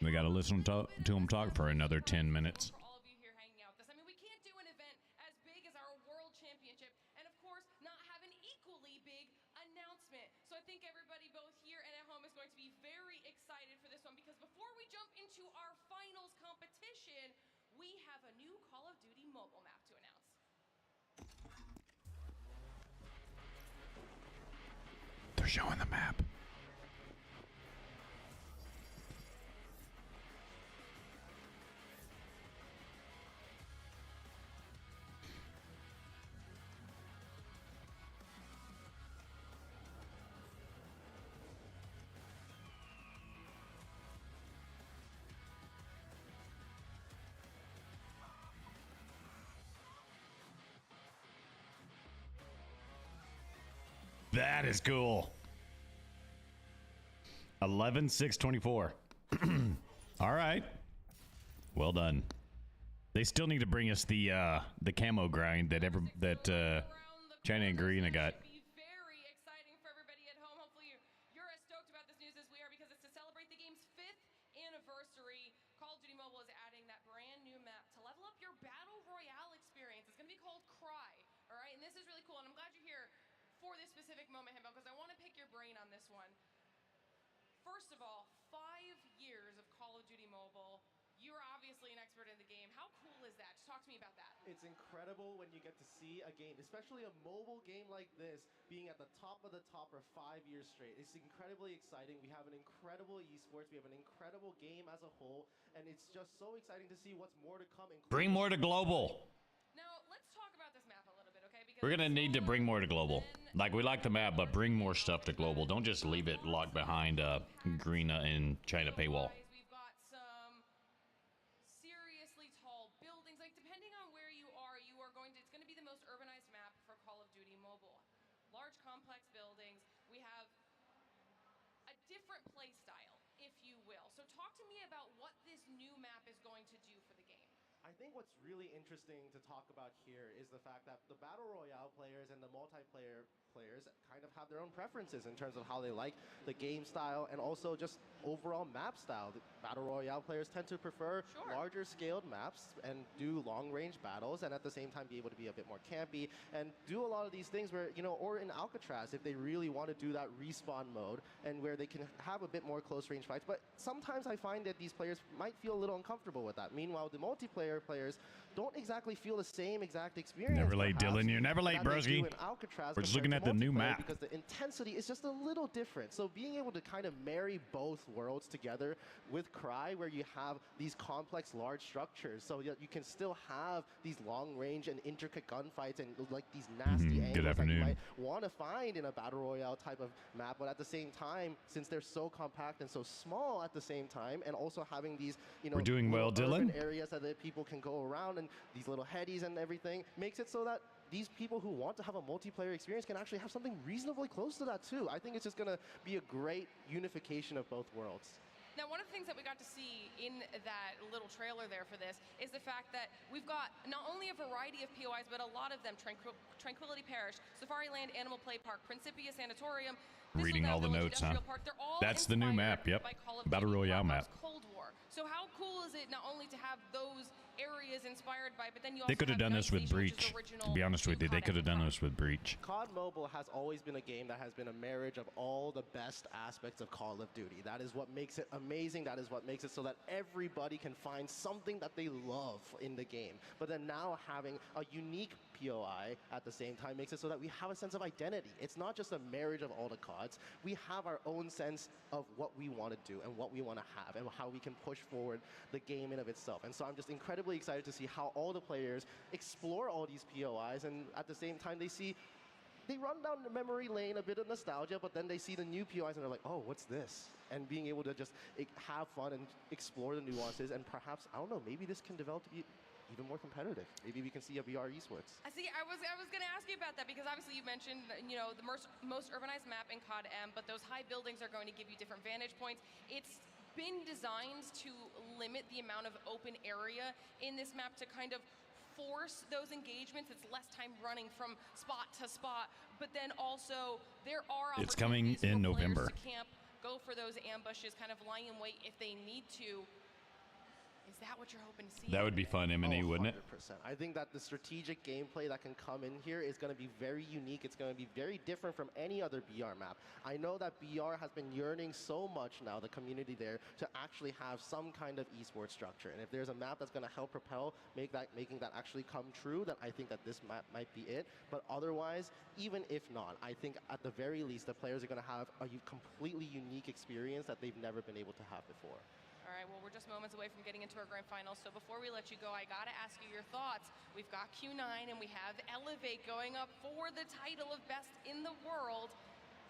We got to listen to him talk for another 10 minutes. for all of you here hanging out with us. I mean, we can't do an event as big as our World Championship and, of course, not have an equally big announcement. So I think everybody both here and at home is going to be very excited for this one, because before we jump into our finals competition, we have a new Call of Duty mobile map to announce. They're showing the map. That is cool. 11/6/24. All right. Well done. They still need to bring us the camo grind that China and Garena got. Very exciting for everybody at home. Hopefully you're as stoked about this news as we are, because it's to celebrate the game's 5th anniversary. Call of Duty Mobile is adding that brand new map to level up your battle royale experience. It's going to be called Cry. All right, and this is really cool, and I'm glad you're here for this specific moment, Himbo, because I want to pick your brain on this one. First of all, 5 years of Call of Duty Mobile. You're obviously an expert in the game. How cool is that? Just talk to me about that. It's incredible when you get to see a game, especially a mobile game like this, being at the top of the top for 5 years straight. It's incredibly exciting. We have an incredible esports. We have an incredible game as a whole, and it's just so exciting to see what's more to come. Bring more to global. Now, let's talk about this map a little bit, okay? Because We're going to need to bring more to global. Like, we like the map, but bring more stuff to global. Don't just leave it locked behind Garena and China paywall. we've got some seriously tall buildings. Like, depending on where you are it's going to be the most urbanized map for Call of Duty Mobile. Large, complex buildings. We have a different play style, if you will. So talk to me about what this new map is going to do for the game. I think what's really interesting to talk about here is the fact that the Battle Royale players and the multiplayer players kind of have their own preferences in terms of how they like the game style and also just overall map style. The Battle Royale players tend to prefer larger scaled maps and do long range battles, and at the same time be able to be a bit more campy and do a lot of these things where, you know, or in Alcatraz, if they really want to do that respawn mode and where they can have a bit more close range fights. But sometimes I find that these players might feel a little uncomfortable with that. Meanwhile, the multiplayer players don't exactly feel the same exact experience. Never late, perhaps, Dylan. You're never late, that they do broski. in Alcatraz We're just compared looking to at the new multiplayer, map. because the intensity is just a little different. So being able to kind of marry both worlds together with Cry, where you have these complex large structures, so that you can still have these long range and intricate gunfights and like these nasty angles Good that afternoon. you might want to find in a battle royale type of map, but at the same time, since they're so compact and so small at the same time, and also having these, you know, We're doing well, little urban Dylan. areas that the people can go around, and these little headies and everything, makes it so that these people who want to have a multiplayer experience can actually have something reasonably close to that too. I think it's just going to be a great unification of both worlds. Now, one of the things that we got to see in that little trailer there for this is the fact that we've got not only a variety of POIs, but a lot of them: Tranquility Parish, Safari Land, Animal Play Park, Principia Sanatorium, Reading all the notes, huh? That's the new map, yep. Battle Royale map. Cold War. So how cool is it not only to have those areas inspired by, but then you also They could have done this with Breach. To be honest with you, they could have done this with Breach. COD Mobile has always been a game that has been a marriage of all the best aspects of Call of Duty. That is what makes it amazing. That is what makes it so that everybody can find something that they love in the game. But then now having a unique POI at the same time makes it so that we have a sense of identity. It's not just a marriage of all the CODs. We have our own sense of what we want to do and what we want to have and how we can push forward the game in of itself. And so I'm just incredibly excited to see how all the players explore all these POIs, and at the same time they see they run down the memory lane, a bit of nostalgia, but then they see the new POIs and they're like, oh, what's this? And being able to just have fun and explore the nuances, and perhaps, I don't know, maybe this can develop to be even more competitive. Maybe we can see a VR esports. I see. I was going to ask you about that because obviously you mentioned, you know, the most urbanized map in COD M, but those high buildings are going to give you different vantage points. It's been designed to limit the amount of open area in this map to kind of force those engagements. It's less time running from spot to spot, but then also there are It's coming in November. to camp, go for those ambushes, kind of lie in wait if they need to. Is that what you're hoping to see? That would be fun, M&E, wouldn't it? 100%. I think that the strategic gameplay that can come in here is going to be very unique. It's going to be very different from any other BR map. I know that BR has been yearning so much now, the community there, to actually have some kind of esports structure. And if there's a map that's going to help propel, making that actually come true, then I think that this map might be it. But otherwise, even if not, I think at the very least, the players are going to have a completely unique experience that they've never been able to have before. All right, well, we're just moments away from getting into our grand finals, so before we let you go, I gotta ask you your thoughts. We've got Q9 and we have Elevate going up for the title of best in the world.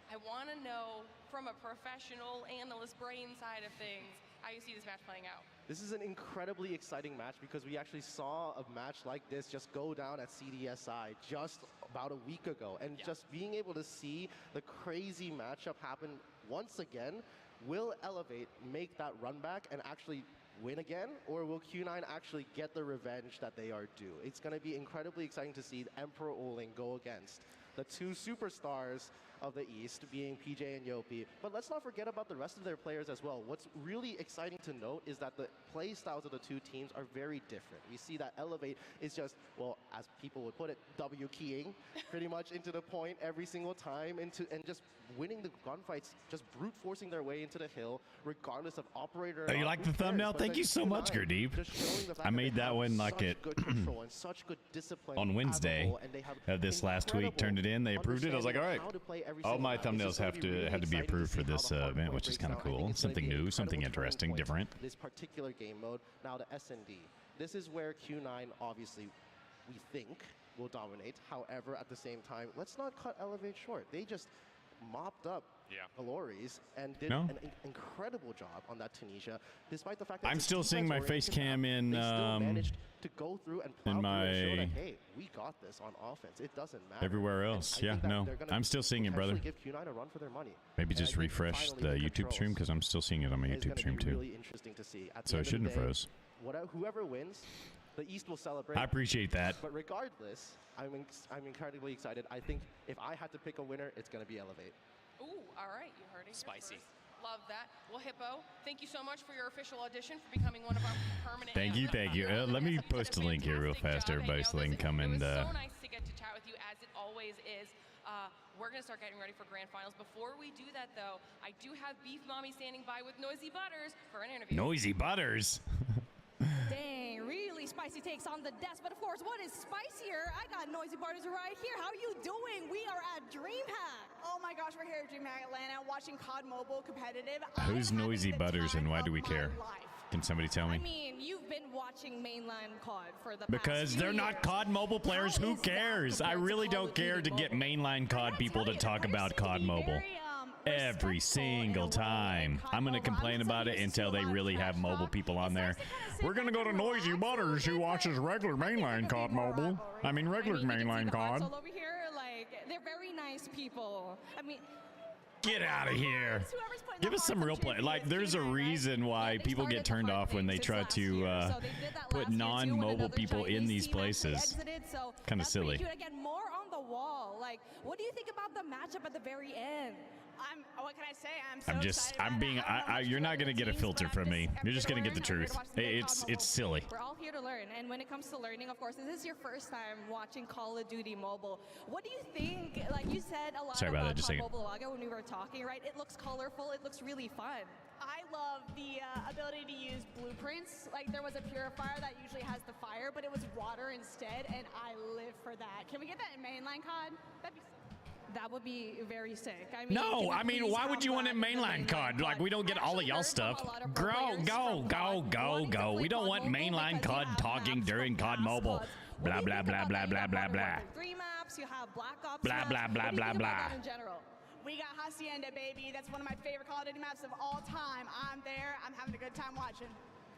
I wanna know, from a professional analyst brain side of things, how you see this match playing out. This is an incredibly exciting match because we actually saw a match like this just go down at CDSI just about a week ago. And just being able to see the crazy matchup happen once again, will Elevate make that run back and actually win again, or will Q9 actually get the revenge that they are due? It's going to be incredibly exciting to see Emperor Oling go against the two superstars of the East, being PJ and Yopi. But let's not forget about the rest of their players as well. What's really exciting to note is that the play styles of the two teams are very different. We see that Elevate is just, well, as people would put it, W keying pretty much into the point every single time, and just winning the gunfights, just brute forcing their way into the hill, regardless of operator. Oh, you like the thumbnail? Thank you so much, Gurdeep. I made that one like it on Wednesday of this last week. Turned it in. They approved it. I was like, all right. All my thumbnails had to be approved for this event, which is kind of cool. Something new, something interesting, different. This particular game mode. Now the S&D. This is where Q9 obviously we think will dominate. However, at the same time, let's not cut Elevate short. They just mopped up Glories and did an incredible job on that Tunisia, despite the fact that I'm still seeing my face cam in managed to go through and plow in through and show my that, hey, we got this on offense. It doesn't matter. everywhere else. Yeah, no, I'm still seeing it, brother. Give Q9 a run for their money. Maybe just refresh the YouTube stream because I'm still seeing it on my YouTube stream too. Really interesting to see. So it shouldn't have froze. Whoever wins, the East will celebrate. I appreciate that. But regardless, I'm incredibly excited. I think if I had to pick a winner, it's going to be Elevate. Ooh, all right, you heard it. Spicy. Love that. Well, Hippo, thank you so much for your official audition, for becoming one of our permanent Thank you, thank you. Let me post a link here real fast, everybody, so they can come and. It was so nice to get to chat with you, as it always is. We're going to start getting ready for grand finals. Before we do that, though, I do have Beef Mommy standing by with Noisy Butters for an interview. Noisy Butters. Dang, really spicy takes on the desk. But of course, what is spicier? I got Noisy Butters right here. How are you doing? We are at DreamHack. Oh my gosh, we're here at DreamHack Atlanta watching COD Mobile competitive. Who's Noisy Butters and why do we care? Can somebody tell me? I mean, you've been watching mainline COD for the Because past they're few not years. COD mobile players. Who cares? I really don't care to get mainline COD people to talk about COD mobile. Every single time. I'm going to complain about it until they really have mobile people on there. We're going to go to Noisy Butters who watches regular mainline COD mobile. I mean, regular mainline COD. All over here, like, they're very nice people. I mean, Get out of here. Give us some real play. Like, there's a reason why people get turned off when they try to put non-mobile people in these places. Kind of silly. Again, more on the wall. Like, what do you think about the matchup at the very end? What can I say? You're not going to get a filter from me. You're just going to get the truth. It's silly. We're all here to learn. And when it comes to learning, of course, this is your first time watching Call of Duty Mobile. What do you think? Like you said a lot about COD Mobile Lago when we were talking, right? It looks colorful. It looks really fun. I love the ability to use blueprints. Like, there was a purifier that usually has the fire, but it was water instead, and I live for that. Can we get that in mainline COD? That would be very sick. I mean, no, I mean, why would you want it mainline COD? Like, we don't get all of y'all stuff. Go. We don't want mainline COD talking during COD Mobile. Blah, blah, blah, blah, blah, blah, blah. 3 maps, maps. You have Black Ops Blah, maps. blah, blah, What do you blah, think about blah. that in general? We got Hacienda, baby. That's one of my favorite Call of Duty maps of all time. I'm there. I'm having a good time watching.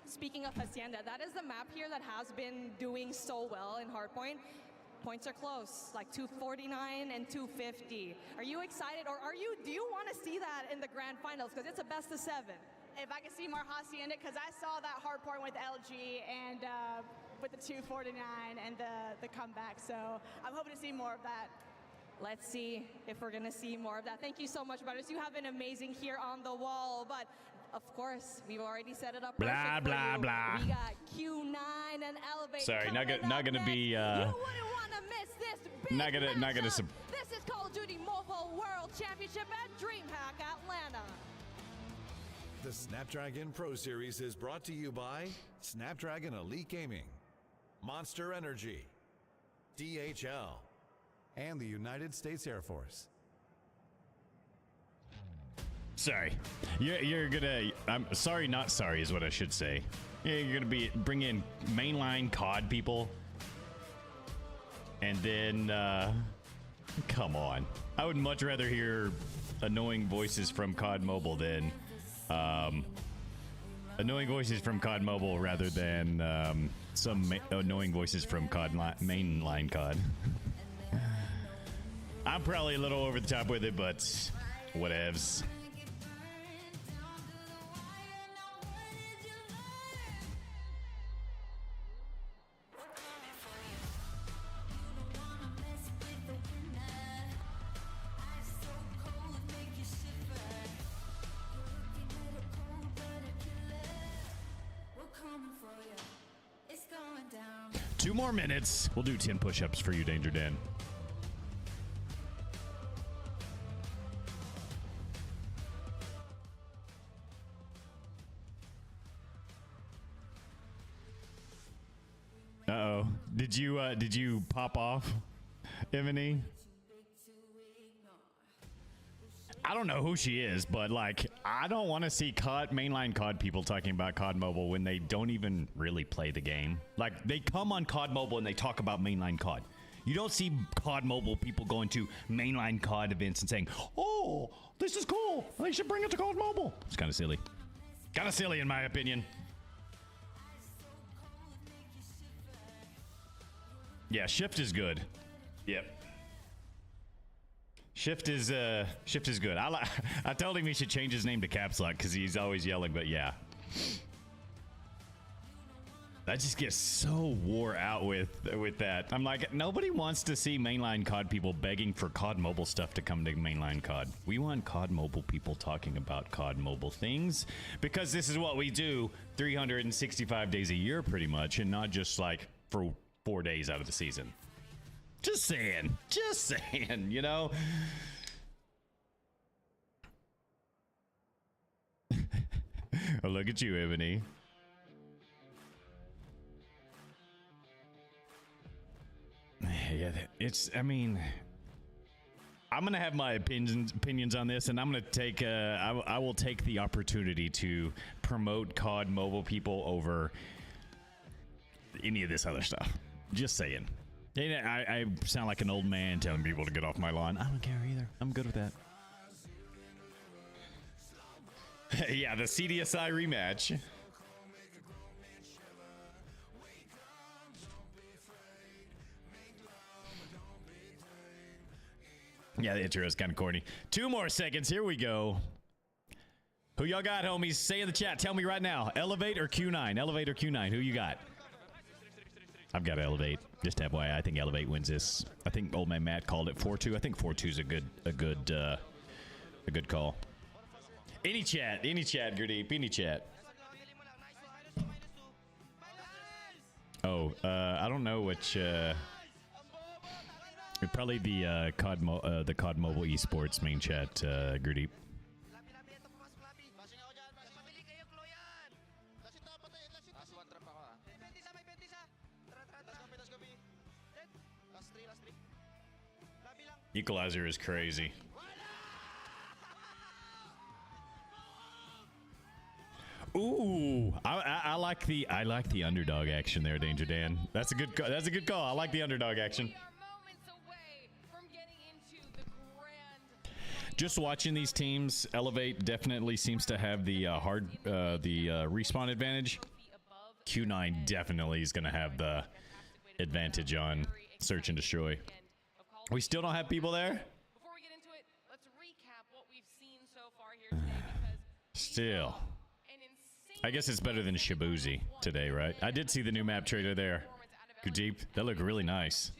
Speaking of Hacienda, that is the map here that has been doing so well in Hardpoint. Points are close, like 249 and 250. Are you excited, or do you want to see that in the grand finals? Because it's a best of 7. If I could see more Hacienda, because I saw that hard point with LG and with the 249 and the comeback. So I'm hoping to see more of that. Let's see if we're gonna see more of that. Thank you so much, brothers. You have been amazing here on the wall, but of course, we've already set it up. Blah, perfect for blah, you. blah. We got Q9 and Elevate. Sorry, not coming gonna up be. next. You wouldn't want to miss this big Not gonna. matchup. This is Call of Duty Mobile World Championship at DreamHack Atlanta. The Snapdragon Pro Series is brought to you by Snapdragon Elite Gaming, Monster Energy, DHL, and the United States Air Force. Sorry, you're gonna. I'm sorry, not sorry is what I should say. You're gonna bring in mainline COD people, and then come on. I would much rather hear annoying voices from COD Mobile than annoying voices from COD Mobile rather than some annoying voices from COD mainline COD. I'm probably a little over the top with it, but whatevs. Two more minutes. We'll do 10 push-ups for you, Danger Dan. Uh-oh. Did you pop off, Emily? I don't know who she is, but like, I don't want to see mainline COD people talking about COD Mobile when they don't even really play the game. Like, they come on COD Mobile and they talk about mainline COD. You don't see COD Mobile people going to mainline COD events and saying, "Oh, this is cool. They should bring it to COD Mobile." It's kind of silly. Kind of silly in my opinion. Yeah, Shift is good. Yep. Shift is good. I told him he should change his name to Caps Lock because he's always yelling, but yeah. I just get so wore out with that. I'm like, nobody wants to see mainline COD people begging for COD Mobile stuff to come to mainline COD. We want COD Mobile people talking about COD Mobile things because this is what we do 365 days a year pretty much, and not just like for 4 days out of the season. Just saying, you know? Oh, look at you, Ebony. Yeah, I mean, I'm gonna have my opinions on this, and I'm gonna take I will take the opportunity to promote COD Mobile people over any of this other stuff. Just saying. I sound like an old man telling people to get off my lawn. I don't care either. I'm good with that. Yeah, the CDSI rematch. Yeah, the intro is kind of corny. 2 more seconds. Here we go. Who y'all got, homies? Say in the chat. Tell me right now. Elevate or Q9? Elevate or Q9? Who you got? I've got to Elevate. Just FYI, I think Elevate wins this. I think old man Matt called it 4-2. I think 4-2 is a good call. Any chat, Gurdeep, any chat. Oh, I don't know which. Probably the COD Mobile Esports main chat, Gurdeep. Equalizer is crazy. Ooh, I like the underdog action there, Danger Dan. That's a good call. I like the underdog action. Just watching these teams, Elevate definitely seems to have the respawn advantage. Q9 definitely is going to have the advantage on Search and Destroy. We still don't have people there? Before we get into it, let's recap what we've seen so far here today because Still. I guess it's better than Shibuzi today, right? I did see the new map trailer there. Deep. That looked really nice.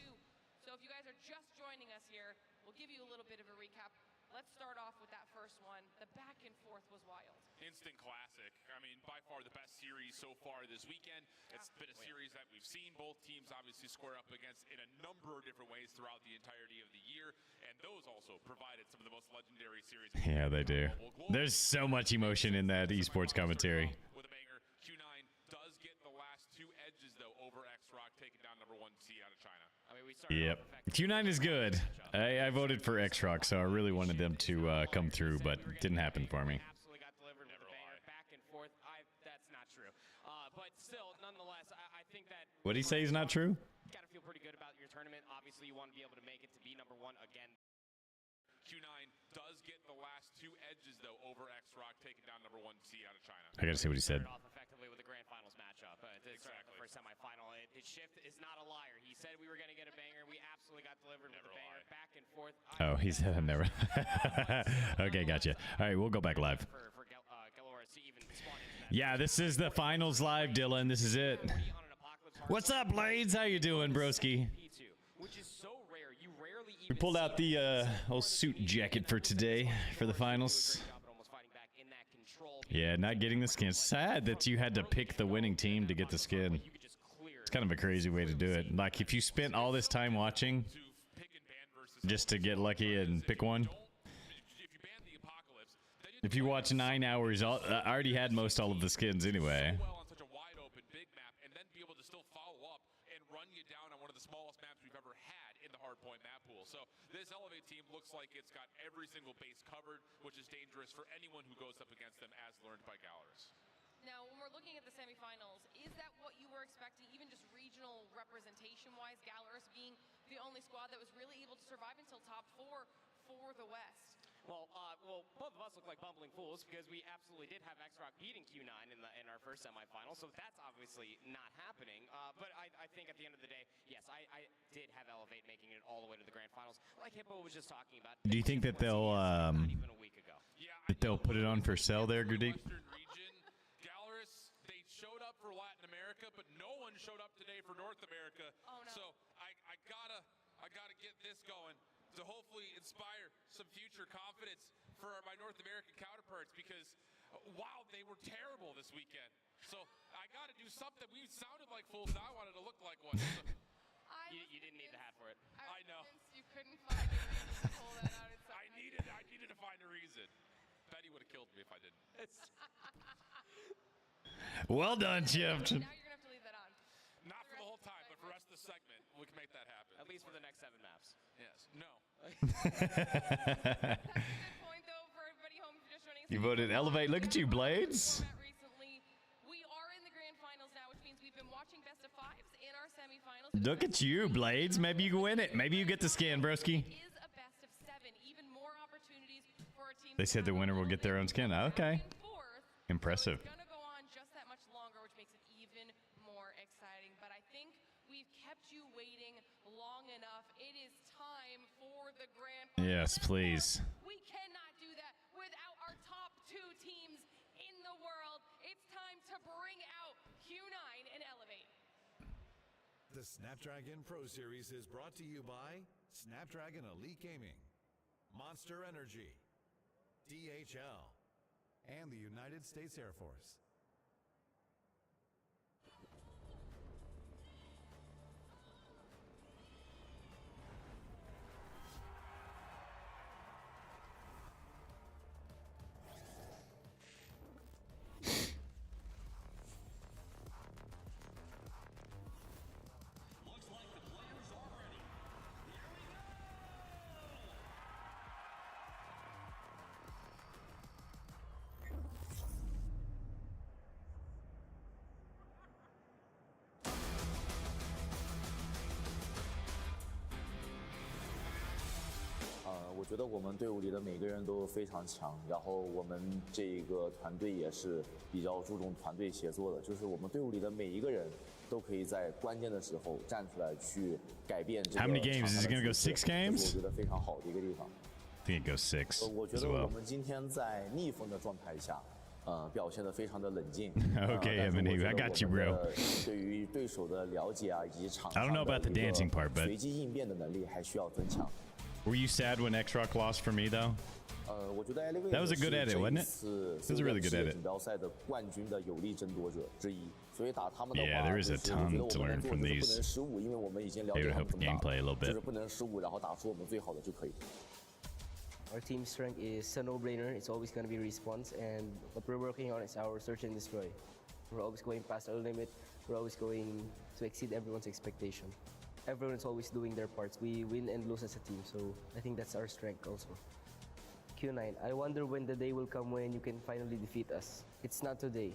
So if you guys are just joining us here, we'll give you a little bit of a recap. Let's start off with that first one. The back and forth was wild. Instant classic. I mean, by far the best series so far this weekend. It's been a series that we've seen both teams obviously square up against in a number of different ways throughout the entirety of the year, and those also provided some of the most legendary series. Yeah, they do. There's so much emotion in that esports commentary. With a banger, Q9 does get the last two edges though over X-Rock, taking down number 1 seed out of China. I mean, we started Yep. Q9 is good. I voted for X-Rock, so I really wanted them to come through, but it didn't happen for me. absolutely got delivered with a banger back and forth. That's not true. But still, nonetheless, I think that What did he say is not true? you got to feel pretty good about your tournament. Obviously, you want to be able to make it to be number 1 again. Q9 does get the last two edges though over X-Rock, taking down number 1 seed out of China. I gotta see what he said. Started off effectively with the grand finals matchup. It's the first semifinal. His shift is not a liar. He said we were going to get a banger. We absolutely got delivered with a banger. Back and forth. Oh, he said never. Okay, gotcha. All right, we'll go back live. For Galoris to even spawn into that. Yeah, this is the finals live, Dylan. This is it. What's up, Blades? How you doing, broski? P2, which is so rare. You rarely We even pulled out the old suit jacket for today for the finals. Yeah, not getting the skin. Sad that you had to pick the winning team to get the skin. It's kind of a crazy way to do it. Like, if you spent all this time watching just to get lucky and pick one. If you watch 9 hours, I already had most all of the skins anyway. Well on such a wide open big map, and then be able to still follow up and run you down on one of the smallest maps we've ever had in the hardpoint map pool. So this Elevate team looks like it's got every single base covered, which is dangerous for anyone who goes up against them, as learned by Galaris. Now, when we're looking at the semifinals, is that what you were expecting, even just regional representation-wise, Galaris being the only squad that was really able to survive until top 4 for the West? Well, both of us look like bumbling fools because we absolutely did have X-Rock beating Q9 in our first semifinal, so that's obviously not happening. But I think at the end of the day, yes, I did have Elevate making it all the way to the grand finals, like Hippo was just talking about. Do you think that they'll even a week ago? put it on for sale there, Gurdeep? Galaris, they showed up for Latin America, but no one showed up today for North America. Oh, no. So I gotta get this going to hopefully inspire some future confidence for my North American counterparts, because wow, they were terrible this weekend. So I got to do something. We sounded like fools. Now I wanted to look like one. So, You didn't need the hat for it. I know. You couldn't find a reason to pull that out. It's I needed to find a reason. Betty would have killed me if I didn't. Well done, Chip. Now you're gonna have to leave that on. Not for the whole time, but for the rest of the segment, we can make that happen. At least for the next 7 maps. Yes. No. Point though for everybody home just joining us. You voted Elevate. Look at you, Blades. Recently, we are in the grand finals now, which means we've been watching best of 5s in our semifinals. Look at you, Blades. Maybe you can win it. Maybe you get the skin, broski. Is a best of 7, even more opportunities for a team. They said the winner will get their own skin. Okay. Impressive. It's gonna go on just that much longer, which makes it even more exciting. But I think we've kept you waiting long enough. It is time for the grand finals. Yes, please. We cannot do that without our top 2 teams in the world. It's time to bring out Q9 and Elevate. The Snapdragon Pro Series is brought to you by Snapdragon Elite Gaming, Monster Energy, DHL, and the United States Air Force. 觉得我们队伍里的每个人都非常强，然后我们这个团队也是比较注重团队协作的，就是我们队伍里的每一个人都可以在关键的时候站出来去改变这个。 How many games? Is it going to go 6 games? 我觉得非常好的一个地方。I think it goes 6我觉 as 得我 well. 们今天在逆风的状态下。表现得非常的冷静。Okay, Evan, I got you, bro. 对于对手的了解啊，以及场 I don't know about the dancing part, but 随机应变的能力还需要增强。Were you sad when X-Rock lost for me though? 我觉得 Elevate That was a good edit, wasn't it? That was a really good edit. 锦标赛的冠军的有力争夺者之一，所以打他们的话， Yeah, there is a ton to learn from 不能 these. 失误，因为我们已经了 They 解 would 他们 help 怎么 gameplay a little 打，就 bit. 是不能失误，然后打出我们最好的就可以。Our team strength is a no-brainer. It's always going to be response, and what we're working on is our search and destroy. We're always going past our limit. We're always going to exceed everyone's expectation. Everyone's always doing their parts. We win and lose as a team, so I think that's our strength also. Q9, I wonder when the day will come when you can finally defeat us. It's not today.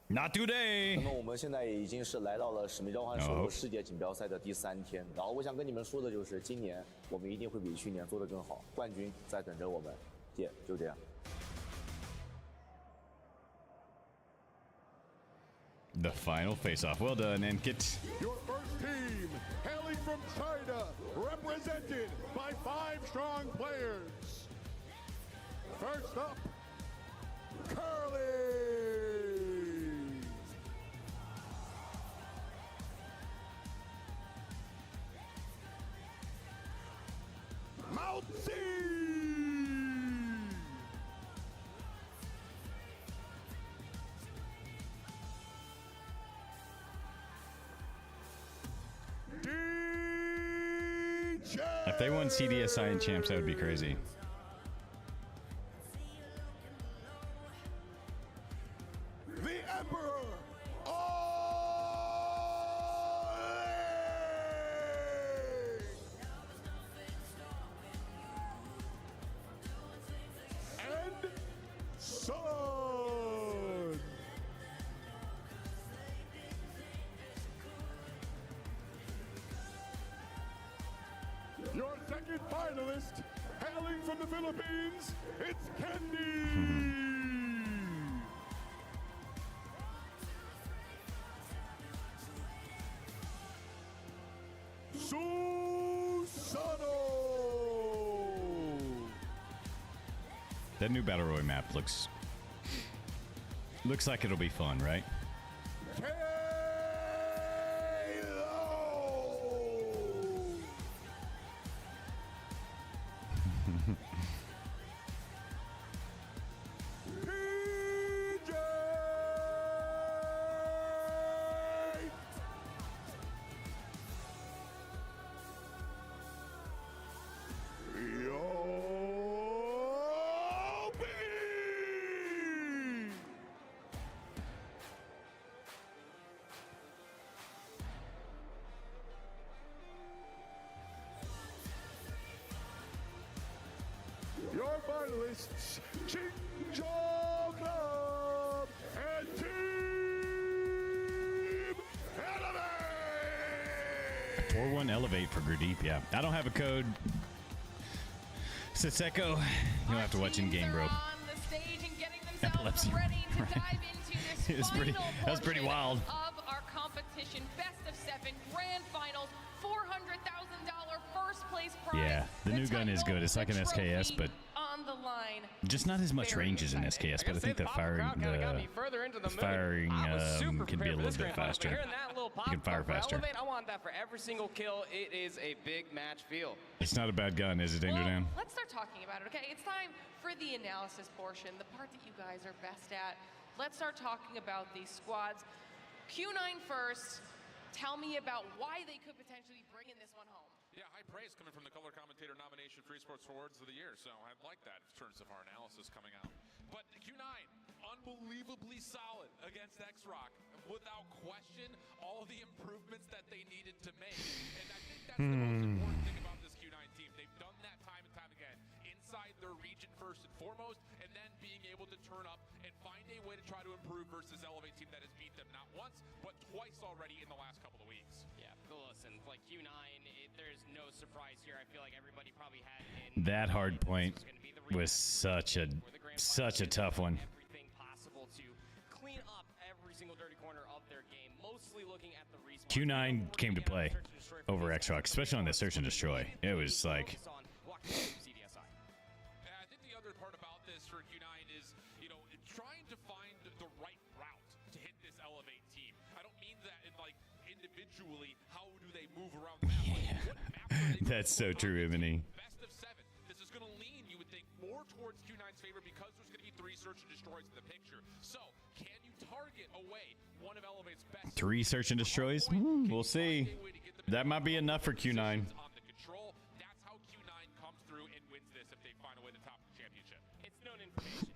Not today. 那么我们现在已经是来到了使命召唤兽世界锦标赛的第3天，然后我想跟你们说的就是，今年我们一定会比去年做得更好，冠军在等着我们，就这样。The final face-off. Well done, Ankit. Your first team, hailing from China, represented by 5 strong players. First up, Curly. Mount C. If they won CDSI and champs, that would be crazy. The Emperor and Son. Your second finalist, hailing from the Philippines, it's Candy. Susano. That new Battle Royale map looks like it'll be fun, right? Your finalists, Qingzhou Club and Team Elevate! 4-1 Elevate for Gurdeep, yeah. I don't have a code. Siseko, you'll have to watch in game, bro. On the stage and getting Epilepsy. themselves ready to Right. dive into this It was pretty- final that was pretty portion wild. of our competition. Best of 7 grand finals, $400,000 first place prize. Yeah, the new gun is good. It's like an SKS, but on the line. just not as much range as an SKS. But I think the firing, can be a little bit faster. Hearing that little pop You can fire for faster. Elevate, I want that for every single kill. It is a big match feel. It's not a bad gun, is it, Danger Well, Dan? let's start talking about it, okay? It's time for the analysis portion, the part that you guys are best at. Let's start talking about these squads. Q9 first. Tell me about why they could potentially be bringing this one home. Yeah, high praise coming from the Color Commentator nomination for Esports Awards of the Year, so I like that in terms of our analysis coming out. But Q9, unbelievably solid against X-Rock. Without question, all the improvements that they needed to make. And I think that's the most important thing about this Q9 team. They've done that time and time again. Inside their region first and foremost, and then being able to turn up and find a way to try to improve versus Elevate team that has beat them not once, but twice already in the last couple of weeks. Yeah, but listen, like Q9, there's no surprise here. I feel like everybody probably had That hard point was such a tough one. Everything possible to clean up every single dirty corner of their game, mostly looking at the respawn. Q9 came to play over X-Rock, especially on the Search and Destroy. It was like... I think the other part about this for Q9 is, you know, trying to find the right route to hit this Elevate team. I don't mean that in, like, individually, how do they move around the map? Like, what map are they That's so true, Emily. Best of 7. This is going to lean, you would think, more towards Q9's favor because there's going to be 3 Search and Destroys in the picture. So, can you target away one of Elevate's best? 3 Search and Destroys? We'll see. That might be enough for Q9. On the control, that's how Q9 comes through and wins this if they find a way to top the championship. It's known information.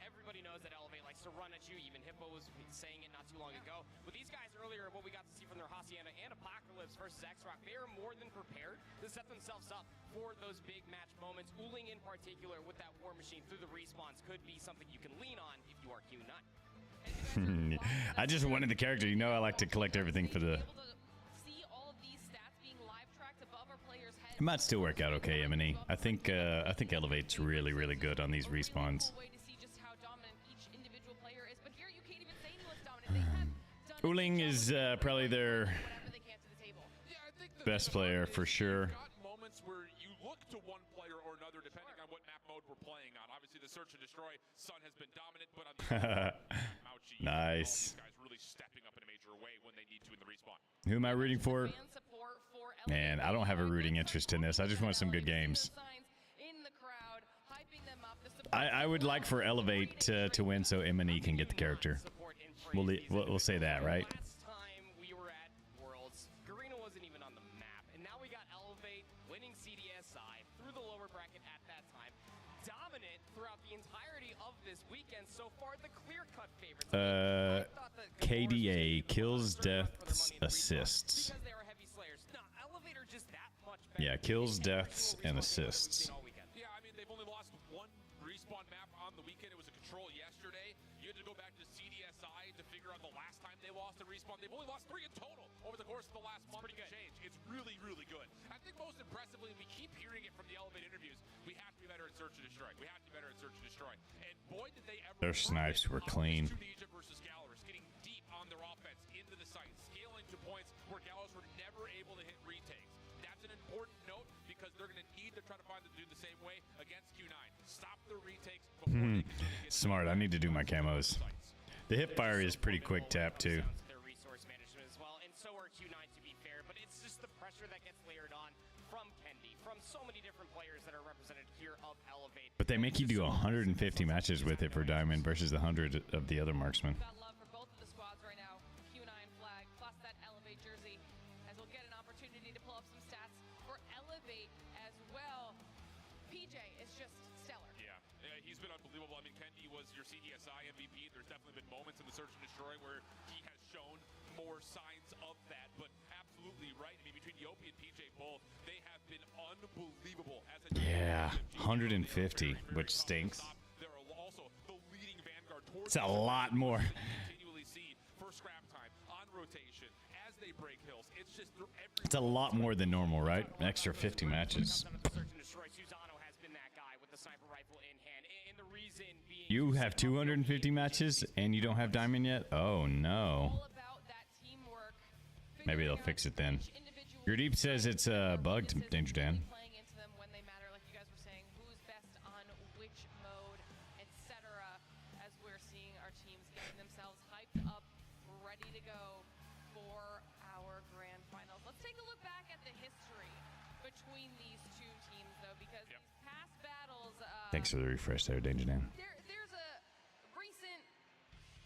Everybody knows that Elevate likes to run at you. Even Hippo was saying it not too long ago. With these guys earlier, what we got to see from their Hacienda and Apocalypse versus X-Rock, they are more than prepared to set themselves up for those big match moments. Uling in particular with that War Machine through the respawns could be something you can lean on if you are Q9. I just wanted the character. You know I like to collect everything for the... It might still work out okay, M&E. I think Elevate's really, really good on these respawns. Uling is probably their best player for sure. Moments where you look to one player or another depending on what map mode we're playing on. Obviously, the Search and Destroy, Sun has been dominant, but on the Nice. guys really stepping up in a major way when they need to in the respawn. Who am I rooting for? Man, I don't have a rooting interest in this. I just want some good games. I would like for Elevate to win so M&E can get the character. We'll say that, right? Last time we were at Worlds, Garena wasn't even on the map, and now we got Elevate winning CDSI through the lower bracket at that time. Dominant throughout the entirety of this weekend. So far, the clear-cut favorites. KDA, kills, deaths, assists. Because they are heavy slayers. Nah, Elevate are just that much better. Yeah, kills, deaths, and assists. Yeah, I mean, they've only lost one respawn map on the weekend. It was a control yesterday. You had to go back to CDSI to figure out the last time they lost a respawn. They've only lost 3 in total over the course of the last month. Change. It's really, really good. I think most impressively, we keep hearing it from the Elevate interviews, we have to be better at Search and Destroy. We have to be better at Search and Destroy. And boy, did they ever... Their snipes were clean. Tunisia versus Gallerus, getting deep on their offense into the site, scaling to points where Gallerus were never able to hit retakes. That's an important note because they're going to need to try to find them to do the same way against Q9. Stop the retakes before they can really get Smart. I need to do my camos. The hip fire is pretty quick tap too. Their resource management as well, and so are Q9 to be fair, but it's just the pressure that gets layered on from Kendi, from so many different players that are represented here of Elevate. But they make you do 150 matches with it for Diamond versus the 100 of the other marksmen. Got love for both of the squads right now. Q9 flag plus that Elevate jersey, as we'll get an opportunity to pull up some stats for Elevate as well. PJ is just stellar. Yeah, he's been unbelievable. I mean, Kendi was your CDSI MVP. There's definitely been moments in the Search and Destroy where he has shown more signs of that, but absolutely right. I mean, between Yopi and PJ both, they have been unbelievable. As a Yeah, 150, which stinks. They're also the leading vanguard towards It's a lot more. continually see first scrap time on rotation as they break hills. It's just It's a lot more than normal, right? Extra 50 matches. Search and Destroy, Susano has been that guy with the sniper rifle in hand, and the reason being You have 250 matches and you don't have Diamond yet? Oh no. Maybe they'll fix it then. Your Deep says it's bugged, Danger Dan. Playing into them when they matter, like you guys were saying, who's best on which mode, etc. As we're seeing our teams getting themselves hyped up, ready to go for our grand finals. Let's take a look back at the history between these two teams, though, because these past battles. Thanks for the refresh there, Danger Dan. There's a recent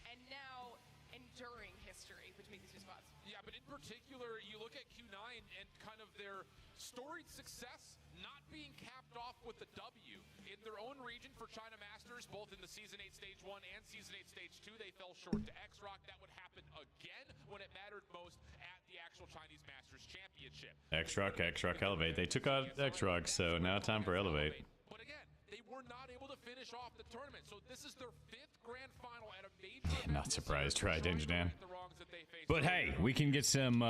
and now enduring history between these two spots. Yeah, but in particular, you look at Q9 and kind of their storied success not being capped off with the W. In their own region for China Masters, both in the Season 8 Stage 1 and Season 8 Stage 2, they fell short to X-Rock. That would happen again when it mattered most at the actual Chinese Masters Championship. X-Rock, Elevate. They took out X-Rock, so now time for Elevate. But again, they were not able to finish off the tournament, so this is their 5th grand final at a major Not surprised, right, Danger Dan? But hey, we can get some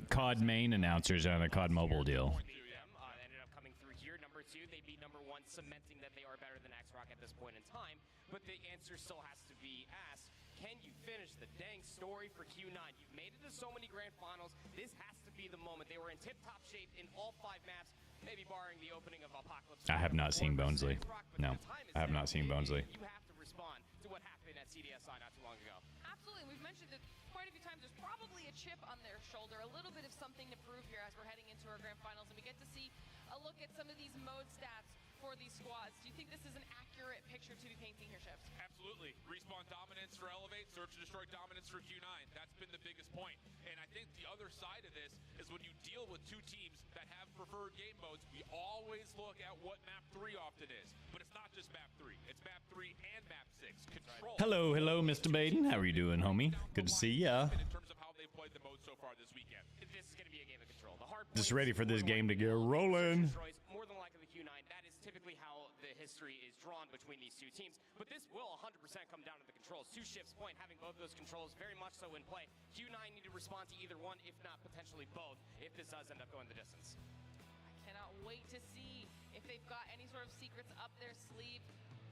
COD main announcers on a COD mobile deal. ended up coming through here. Number 2, they beat number 1, cementing that they are better than X-Rock at this point in time. But the answer still has to be asked. Can you finish the dang story for Q9? You've made it to so many grand finals. This has to be the moment. They were in tip-top shape in all 5 maps, maybe barring the opening of Apocalypse. I have not seen Bonesley. No, I have not seen Bonesley. You have to respond to what happened at CDSI not too long ago. Absolutely. We've mentioned it quite a few times. There's probably a chip on their shoulder, a little bit of something to prove here as we're heading into our grand finals, and we get to see a look at some of these mode stats for these squads. Do you think this is an accurate picture to be painting here, Chips? Absolutely. Respawn dominance for Elevate, Search and Destroy dominance for Q9. That's been the biggest point. And I think the other side of this is when you deal with 2 teams that have preferred game modes, we always look at what map 3 often is. But it's not just map 3. It's map 3 and map 6. Control. Hello, Mr. Baden. How are you doing, homie? Good to see ya. In terms of how they've played the mode so far this weekend. This is going to be a game of control. The hard Just ready for this game to get rolling. More than likely the Q9. That is typically how the history is drawn between these 2 teams. But this will 100% come down to the controls. 2 shifts point, having both those controls very much so in play. Q9 need to respond to either one, if not potentially both, if this does end up going the distance. I cannot wait to see if they've got any sort of secrets up their sleeve.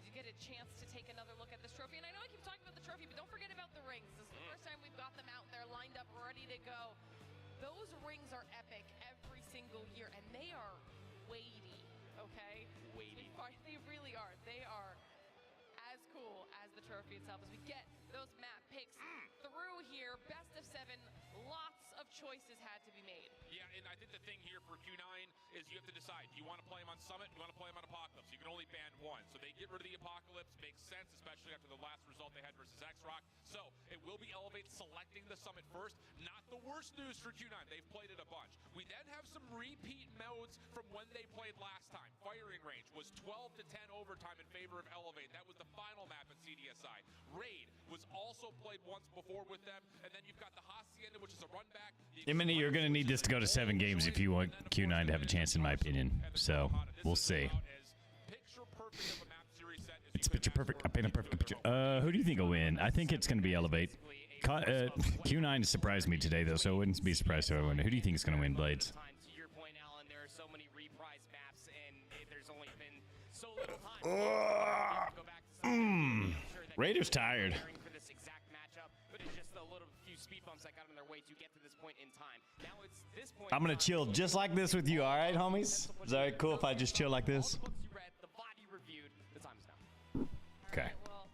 You get a chance to take another look at this trophy. And I know I keep talking about the trophy, but don't forget about the rings. This is the first time we've got them out there lined up, ready to go. Those rings are epic every single year, and they are weighty, okay? Weighty. They really are. They are as cool as the trophy itself as we get those map picks through here. Best of 7, lots of choices had to be made. Yeah, and I think the thing here for Q9 is you have to decide. Do you want to play him on Summit? Do you want to play him on Apocalypse? You can only ban 1. So they get rid of the Apocalypse. Makes sense, especially after the last result they had versus X-Rock. So it will be Elevate selecting the Summit first. Not the worst news for Q9. They've played it a bunch. We then have some repeat modes from when they played last time. Firing range was 12 to 10 overtime in favor of Elevate. That was the final map at CDSI. Raid was also played once before with them. And then you've got the Hacienda, which is a run back. Imini, you're going to need this to go to 7 games if you want Q9 to have a chance, in my opinion. So, we'll see. It's picture perfect. I paint a perfect picture. Who do you think will win? I think it's going to be Elevate. Q9 surprised me today, though, so I wouldn't be surprised if I win. Who do you think is going to win, Blades? To your point, Alan, there are so many reprise maps, and there's only been so little time. Raiders tired. For this exact matchup, but it's just a little few speed bumps that got in their way to get to this point in time. Now it's this point. I'm going to chill just like this with you, all right, homies? Is that cool if I just chill like this? All the books you read, the body reviewed, the time is now. Okay. Well,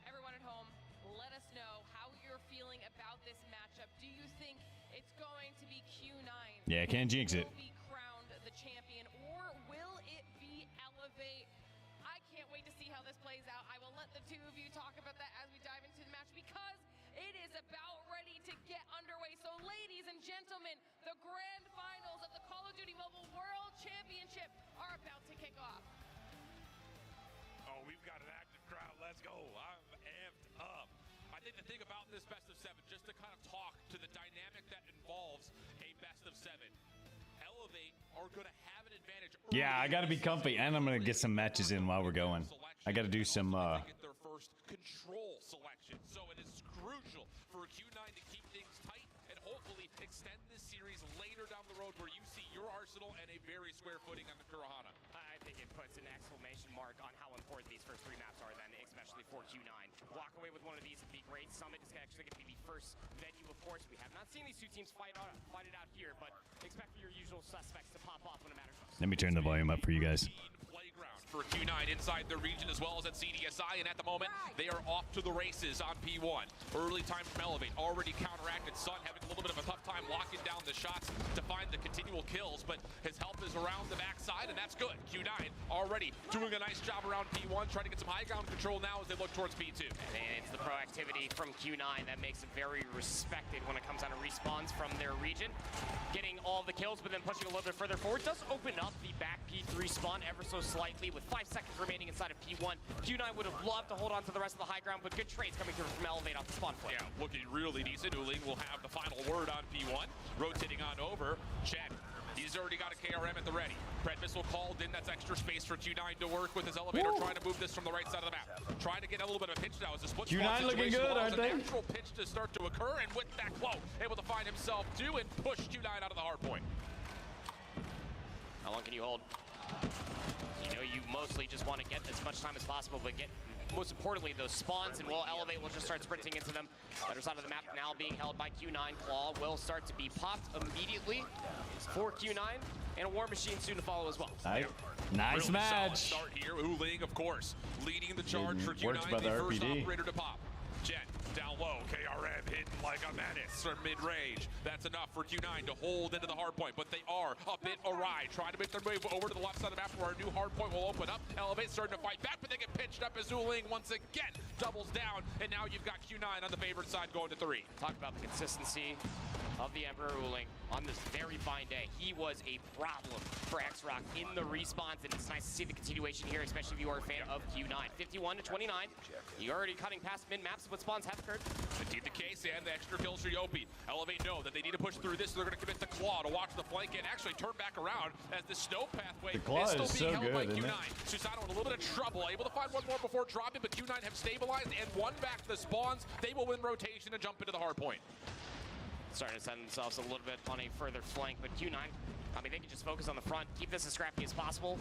everyone at home, let us know how you're feeling about this matchup. Do you think it's going to be Q9? Yeah, can't jinx it. Will be crowned the champion, or will it be Elevate? I can't wait to see how this plays out. I will let the 2 of you talk about that as we dive into the match, because it is about ready to get underway. So, ladies and gentlemen, the grand finals of the Call of Duty Mobile World Championship are about to kick off. Oh, we've got an active crowd. Let's go. I'm amped up. I think the thing about this best of 7, just to kind of talk to the dynamic that involves a best of 7, Elevate are going to have an advantage. Yeah, I got to be comfy, and I'm going to get some matches in while we're going. I got to do some... Get their first control selection. So it is crucial for Q9 to keep things tight and hopefully extend this series later down the road where you see your arsenal and a very square footing on the Kurahana. I think it puts an exclamation mark on how important these first 3 maps are then, especially for Q9. Walk away with one of these would be great. Summit is actually going to be the first venue, of course. We have not seen these 2 teams fight it out here, but expect your usual suspects to pop off when it matters most. Let me turn the volume up for you guys. Playground for Q9 inside their region as well as at CDSI, and at the moment they are off to the races on P1. Early time from Elevate, already counteracted. Sun having a little bit of a tough time locking down the shots to find the continual kills, but his help is around the backside, and that's good. Q9 already doing a nice job around P1, trying to get some high ground control now as they look towards P2. And it's the proactivity from Q9 that makes it very respected when it comes down to respawns from their region. Getting all the kills, but then pushing a little bit further forward does open up the back P3 spawn ever so slightly with 5 seconds remaining inside of P1. Q9 would have loved to hold on to the rest of the high ground, but good trades coming through from Elevate off the spawn point. Yeah, looking really decent. Uling will have the final word on P1. Rotating on over. Chad, he's already got a KRM at the ready. Pred missile called in. That's extra space for Q9 to work with his elevator, trying to move this from the right side of the map. Trying to get a little bit of a pinch now as the split Q9 looking good, aren't they? A natural pitch to start to occur, and with that quote, able to find himself too and push Q9 out of the hard point. How long can you hold? You know, you mostly just want to get as much time as possible, but get, most importantly, those spawns, and will Elevate will just start sprinting into them. Other side of the map now being held by Q9. Claw will start to be popped immediately for Q9, and a War Machine soon to follow as well. Nice Really match. solid start here. Uling, of course, leading the charge for Worked Q9, by the the first RPD. operator to pop. Jen down low, KRM hidden like a menace or mid-range. That's enough for Q9 to hold into the hard point, but they are a bit awry, trying to make their move over to the left side of the map where a new hard point will open up. Elevate starting to fight back, but they get pinched up as Uling once again doubles down, and now you've got Q9 on the favored side going to 3. Talk about the consistency of the Emperor Uling on this very fine day. He was a problem for X-Rock in the respawns, and it's nice to see the continuation here, especially if you are a fan of Q9. 51 to 29. You're already cutting past mid-maps, but spawns have occurred. Indeed the case, and the extra kills for Yopi. Elevate know that they need to push through this, so they're going to commit to Claw to watch the flank and actually turn back around as the snow pathway The Claw is still is being so held by good, isn't Q9. it? Susano in a little bit of trouble, able to find one more before dropping, but Q9 have stabilized and won back the spawns. They will win rotation and jump into the hard point. Starting to send themselves a little bit on a further flank, but Q9, I mean, they can just focus on the front, keep this as scrappy as possible.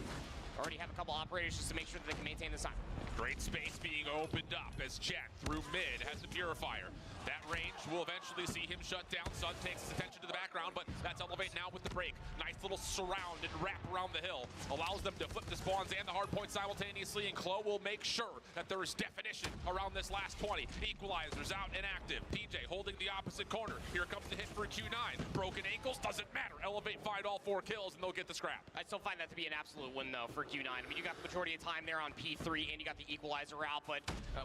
Already have a couple operators just to make sure that they can maintain this time. Great space being opened up as Jet through mid has the Purifier. That range will eventually see him shut down. Sun takes his attention to the background, but that's Elevate now with the break. Nice little surround and wrap around the hill. Allows them to flip the spawns and the hard point simultaneously, and Klo will make sure that there is definition around this last 20. Equalizers out and active. PJ holding the opposite corner. Here comes the hit for Q9. Broken ankles, doesn't matter. Elevate find all 4 kills, and they'll get the scrap. I still find that to be an absolute win, though, for Q9. I mean, you got the majority of time there on P3, and you got the equalizer out, but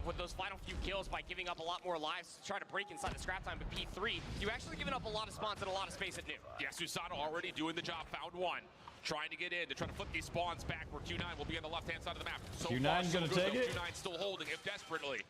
with those final few kills, by giving up a lot more lives to try to break inside the scrap time, but P3, you actually given up a lot of spawns and a lot of space at new. Yeah, Susano already doing the job. Found one. Trying to get in to try to flip these spawns back where Q9 will be on the left-hand side of the map. So Q9 far, so gonna good, take though. it? Q9 still holding it desperately.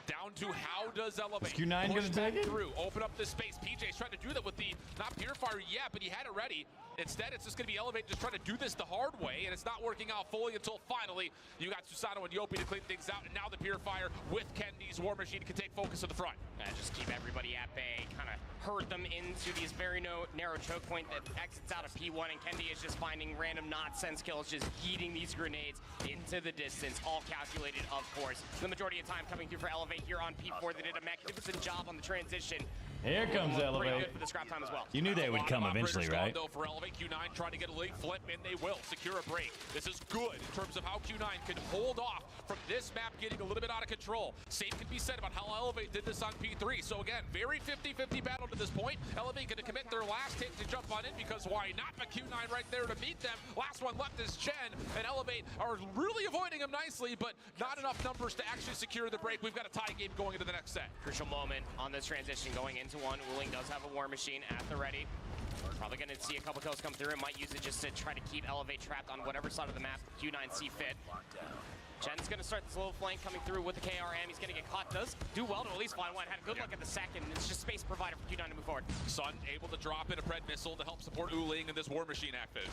Down to how does Elevate Is Q9 push gonna take back it? through, open up this space. PJ's trying to do that with the, not Purifier yet, but he had it ready. Instead, it's just going to be Elevate just trying to do this the hard way, and it's not working out fully until finally you got Susano and Yopi to clean things out, and now the Purifier with Kendi's War Machine can take focus of the front. Just keep everybody at bay, kind of herd them into these very narrow choke point that exits out of P1, and Kendi is just finding random nonsense kills, just yeeting these grenades into the distance, all calculated, of course. The majority of time coming through for Elevate here on P4. They did a magnificent job on the transition. Here comes Pretty Elevate. good for the scrap time as well. You knew they would come eventually, right? Though for Elevate, Q9 trying to get a late flip, and they will secure a break. This is good in terms of how Q9 can hold off from this map getting a little bit out of control. Same can be said about how Elevate did this on P3. So again, very 50-50 battle to this point. Elevate going to commit their last hit to jump on in, because why not? But Q9 right there to meet them. Last one left is Chen, and Elevate are really avoiding him nicely, but not enough numbers to actually secure the break. We've got a tie game going into the next set. Crucial moment on this transition going into one. Uling does have a War Machine at the ready. Probably going to see a couple kills come through and might use it just to try to keep Elevate trapped on whatever side of the map Q9 see fit. Chen's going to start this little flank coming through with the KRM. He's going to get caught. Does do well to at least find one. Had a good look at the second. It's just space provider for Q9 to move forward. Sun able to drop in a Pred missile to help support Uling and this War Machine active.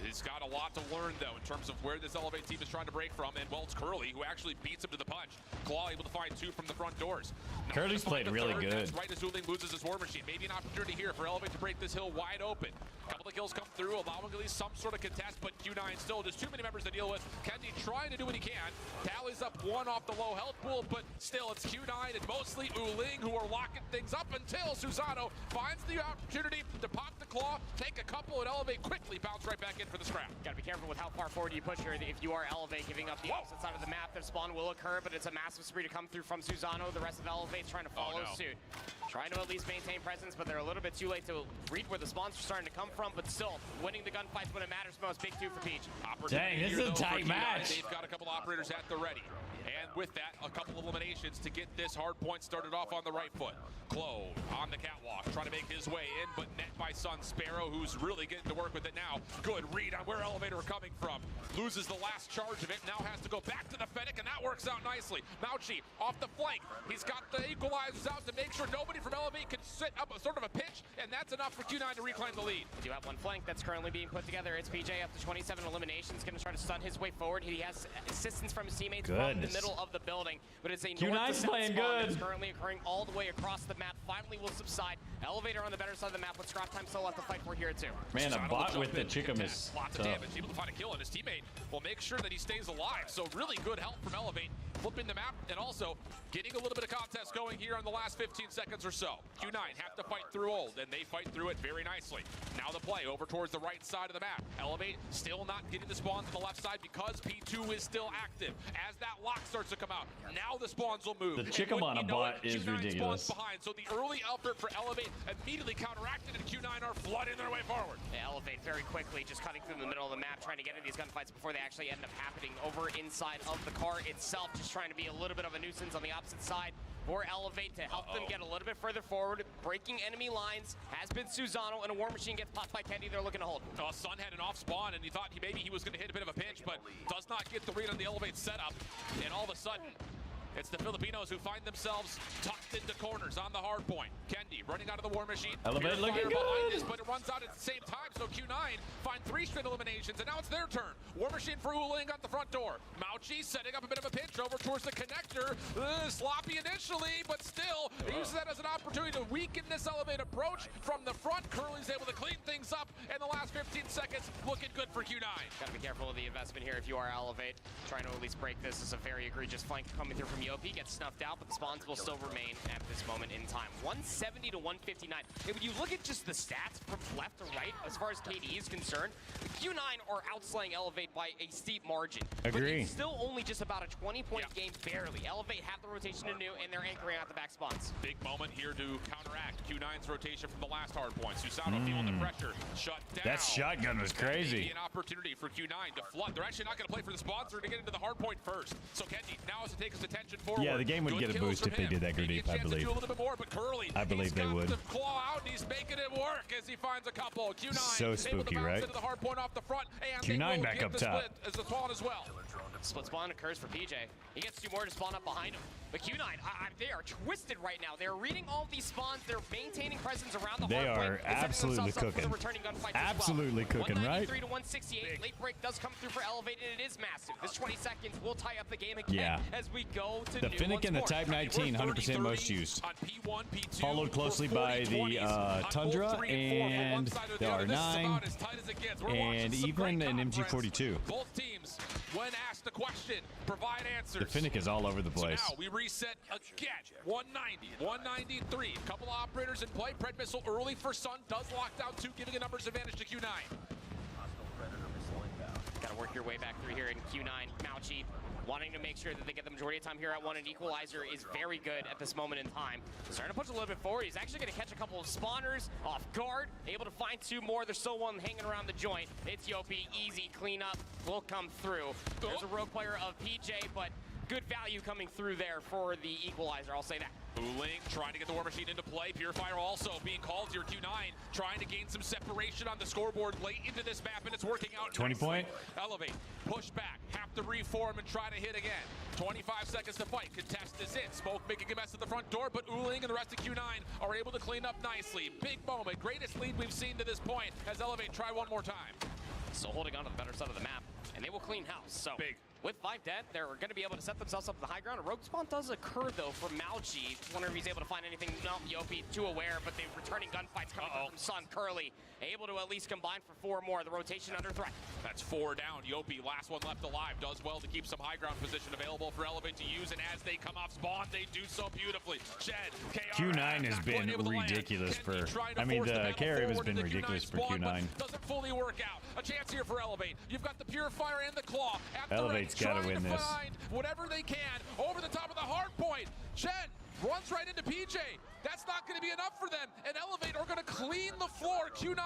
He's got a lot to learn, though, in terms of where this Elevate team is trying to break from, and well, it's Curly who actually beats him to the punch. Claw able to find 2 from the front doors. Not Curly's gonna find played the really third. good. That's right as Uling loses his War Machine. Maybe an opportunity here for Elevate to break this hill wide open. A couple of kills come through, allowing at least some sort of contest, but Q9 still just too many members to deal with. Kendi trying to do what he can. Tallies up 1 off the low health pool, but still it's Q9 and mostly Uling who are locking things up until Susano finds the opportunity to pop the claw, take a couple, and Elevate quickly bounce right back in for the scrap. Gotta be careful with how far forward you push here. If you are Elevate giving up the opposite side of the map, their spawn will occur, but it's a massive spree to come through from Susano. The rest of Elevate's trying to follow suit. Trying to at least maintain presence, but they're a little bit too late to read where the spawns are starting to come from, but still, winning the gunfights when it matters most. Big 2 for Peach. Dang, this is a tight match. They've got a couple operators at the ready. And with that, a couple of eliminations to get this hard point started off on the right foot. Klo on the catwalk, trying to make his way in, but net by Sun Sparrow, who's really getting to work with it now. Good read on where Elevator are coming from. Loses the last charge of it, now has to go back to the Fennec, and that works out nicely. Mauchi off the flank. He's got the equalizers out to make sure nobody from Elevate can sit up a sort of a pitch, and that's enough for Q9 to reclaim the lead. We do have one flank that's currently being put together. It's PJ up to 27 eliminations, going to try to stun his way forward. He has assistance from his teammates from the middle of the building, but it's a Q9's north to south playing spawn good. that's currently occurring all the way across the map. Finally will subside. Elevator on the better side of the map with scrap time still left to fight for here too. Man, a Susano bot will with the jump in, Chickum attack. is Lots of tough. damage, able to find a kill, and his teammate will make sure that he stays alive. So really good help from Elevate, flipping the map and also getting a little bit of contest going here in the last 15 seconds or so. Q9 have to fight through Old, and they fight through it very nicely. Now the play over towards the right side of the map. Elevate still not getting the spawns on the left side because P2 is still active. As that lock starts to come out, now the spawns will move. The And Chickum wouldn't on a you know bot it, is Q9 ridiculous. spawns behind. So the early effort for Elevate immediately counteracted, and Q9 are flooding their way forward. They Elevate very quickly, just cutting through the middle of the map, trying to get into these gunfights before they actually end up happening over inside of the car itself, just trying to be a little bit of a nuisance on the opposite side for Elevate to help them get a little bit further forward. Breaking enemy lines has been Susano, and a War Machine gets popped by Kendi. They're looking to hold. Sun had an off spawn, and he thought maybe he was going to hit a bit of a pinch, but does not get the read on the Elevate setup. And all of a sudden, it's the Filipinos who find themselves tucked into corners on the hard point. Kendi running out of the War Machine. Elevate Purifier looking behind good. this, but it runs out at the same time, so Q9 find 3 straight eliminations, and now it's their turn. War Machine for Uling at the front door. Mauchi setting up a bit of a pinch over towards the connector. Sloppy initially, but still, he uses that as an opportunity to weaken this Elevate approach from the front. Curly's able to clean things up in the last 15 seconds. Looking good for Q9. Gotta be careful of the investment here if you are Elevate. Trying to at least break this. This is a very egregious flank coming through from Yopi. Gets snuffed out, but the spawns will still remain at this moment in time. 170 to 159. And when you look at just the stats from left to right, as far as KD is concerned, Q9 are outslaying Elevate by a steep margin. Agree. But it's still only just about a 20-point game, barely. Elevate have the rotation to new, and they're anchoring out the back spawns. Big moment here to counteract Q9's rotation from the last hard point. Susano feeling the pressure, shut down. That shotgun was crazy. An opportunity for Q9 to flood. They're actually not going to play for the sponsor to get into the hard point first. So Kendi now has to take his attention forward. Yeah, the game would Good get a kills boost from if they him. did that Maybe a Gurdeep, I chance to believe. do a little bit more, but Curly, I believe he's they got would. to claw out, and he's making it work as he finds a couple. Q9 So able to spooky, bounce right? into the hard point off the front, and Q9 they will back get up the top. split as the spawn as well. Split spawn occurs for PJ. He gets 2 more to spawn up behind him. But Q9, they are twisted right now. They're reading all of these spawns. They're maintaining presence around the They hard point are and setting absolutely themselves up for cooking. the returning gunfights Absolutely as well. cooking, right? 193 to 168. Late break does come through for Elevate, and it is massive. This 20 seconds will tie up the game again Yeah. as we go to The new Finnick once and the more. Type 19, 100% most used. On P1, P2, Followed closely we're by the 40-20s on both Tundra 3 and 4 from one and side or the other. This is R9 about as tight as it gets. We're watching and some even great an conference. MG42. Both teams, when asked the question, provide answers. The Finnick is all over the place. So now we reset again. 190, 193. A couple of operators in play. Pred missile early for Sun. Does lock down 2, giving a numbers advantage to Q9. Got to work your way back through here in Q9. Mauchi wanting to make sure that they get the majority of time here at 1. An equalizer is very good at this moment in time. Starting to push a little bit forward. He's actually going to catch a couple of spawners off guard. Able to find 2 more. There's still one hanging around the joint. It's Yopi. Easy cleanup will come through. There's a rogue player of PJ, but good value coming through there for the equalizer. I'll say that. Uling trying to get the War Machine into play. Purifier also being called here. Q9 trying to gain some separation on the scoreboard late into this map, and it's working out 20 nicely. point. Elevate, push back, have to reform and try to hit again. 25 seconds to fight. Contest is in. Smoke making a mess at the front door, but Uling and the rest of Q9 are able to clean up nicely. Big moment. Greatest lead we've seen to this point as Elevate try one more time. Still holding on to the better side of the map, and they will clean house. So big. With 5 dead, they're going to be able to set themselves up on the high ground. A rogue spawn does occur, though, for Mauchi. Wonder if he's able to find anything. No, Yopi, too aware, but the returning gunfights coming from Sun. Curly, able to at least combine for 4 more. The rotation under threat. That's 4 down. Yopi, last one left alive, does well to keep some high ground position available for Elevate to use, and as they come off spawn, they do so beautifully. Shed, Q9 has been ridiculous for, I mean, the carry has been ridiculous for Q9. Doesn't fully work out. A chance here for Elevate. You've got the Purifier and the Claw. Elevate's got to win this. Whatever they can over the top of the hard point. Chen runs right into PJ. That's not going to be enough for them. And Elevate are going to clean the floor. Q9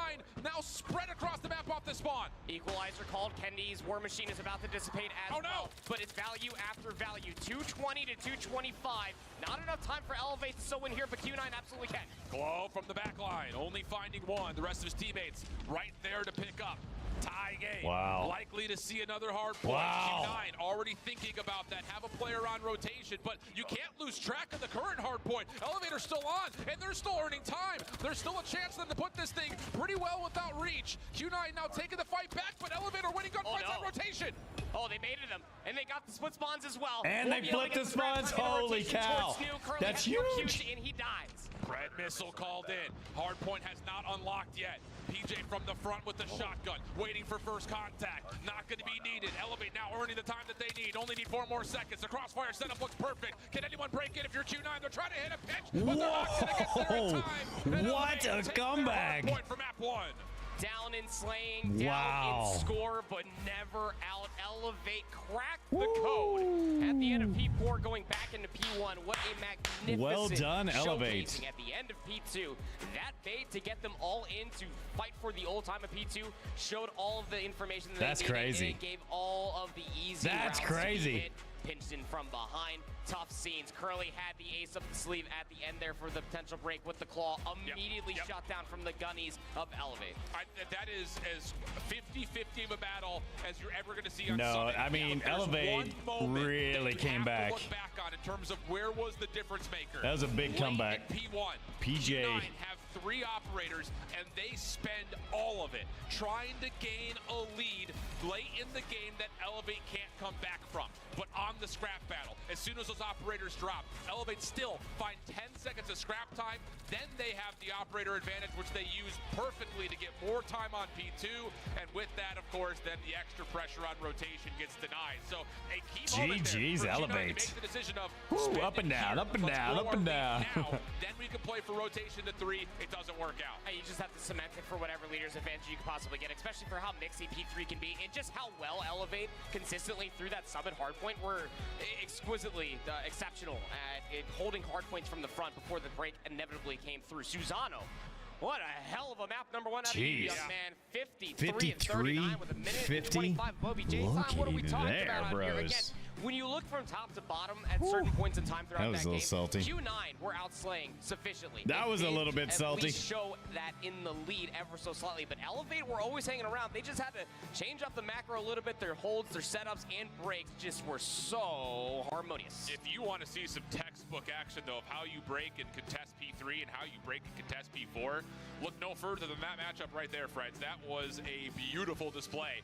now spread across the map off the spawn. Equalizer called. Kendi's War Machine is about to dissipate as well. But it's value after value. 220 to 225. Not enough time for Elevate to so win here, but Q9 absolutely can. Glow from the back line, only finding 1. The rest of his teammates right there to pick up. Tie game. Wow. Likely to see another hard point. Wow. Q9 already thinking about that. Have a player on rotation, but you can't lose track of the current hard point. Elevator's still on, and they're still earning time. There's still a chance for them to put this thing pretty well without reach. Q9 now taking the fight back, but Elevator winning gunfights on rotation. Oh, they baited them, and they got the split spawns as well. And they flipped the spawns. Holy cow. That's huge. And he dies. Red missile called in. Hardpoint has not unlocked yet. PJ from the front with the shotgun, waiting for first contact. Not going to be needed. Elevate now earning the time that they need. Only need 4 more seconds. The crossfire setup looks perfect. Can anyone break it if you're Q9? They're trying to hit a pitch, but they're not going to get there in time. What a comeback. Point for map 1. Down in slaying, down in score, but never out. Elevate cracked the code at the end of P4, going back into P1. What a magnificent well done, Elevate. showcasing at the end of P2. That bait to get them all in to fight for the old time of P2 showed all of the information that That's they needed, crazy. and it gave all of the easy That's routes to crazy. be hit. Pinched in from behind. Tough scenes. Curly had the ace up the sleeve at the end there for the potential break with the claw. Immediately shot down from the gunnies of Elevate. That is as 50-50 of a battle as you're ever going to see on No, Summit. I mean, There's Elevate one moment really that you came have back. to look back on in terms of where was the difference maker. That was a big Late comeback. in P1. PJ. P9 have 3 operators, and they spend all of it trying to gain a lead late in the game that Elevate can't come back from. But on the scrap battle, as soon as those operators drop, Elevate still find 10 seconds of scrap time. Then they have the operator advantage, which they use perfectly to get more time on P2. And with that, of course, then the extra pressure on rotation gets denied. So a key moment there GG's for Q9 to Elevate. make the decision of Woo, spend up and it down, here. up and Let's down, grow up and our lead down. now. Then we can play for rotation to 3. It doesn't work out. You just have to cement it for whatever leader's advantage you could possibly get, especially for how mixy P3 can be and just how well Elevate consistently through that Summit hardpoint were exquisitely exceptional at holding hardpoints from the front before the break inevitably came through. Susano, what a hell of a map number 1 out of you, young man. 53 and 39 with a minute 50? and 25 Bobby J time. What are we talking there, about out here? bros. Again, when you look from top to bottom at certain points in time throughout That was a game, little salty. Q9 were outslaying sufficiently. That They was a did little bit at salty. least show that in the lead ever so slightly, but Elevate were always hanging around. They just had to change up the macro a little bit. Their holds, their setups, and breaks just were so harmonious. If you want to see some textbook action, though, of how you break and contest P3 and how you break and contest P4, look no further than that matchup right there, friends. That was a beautiful display.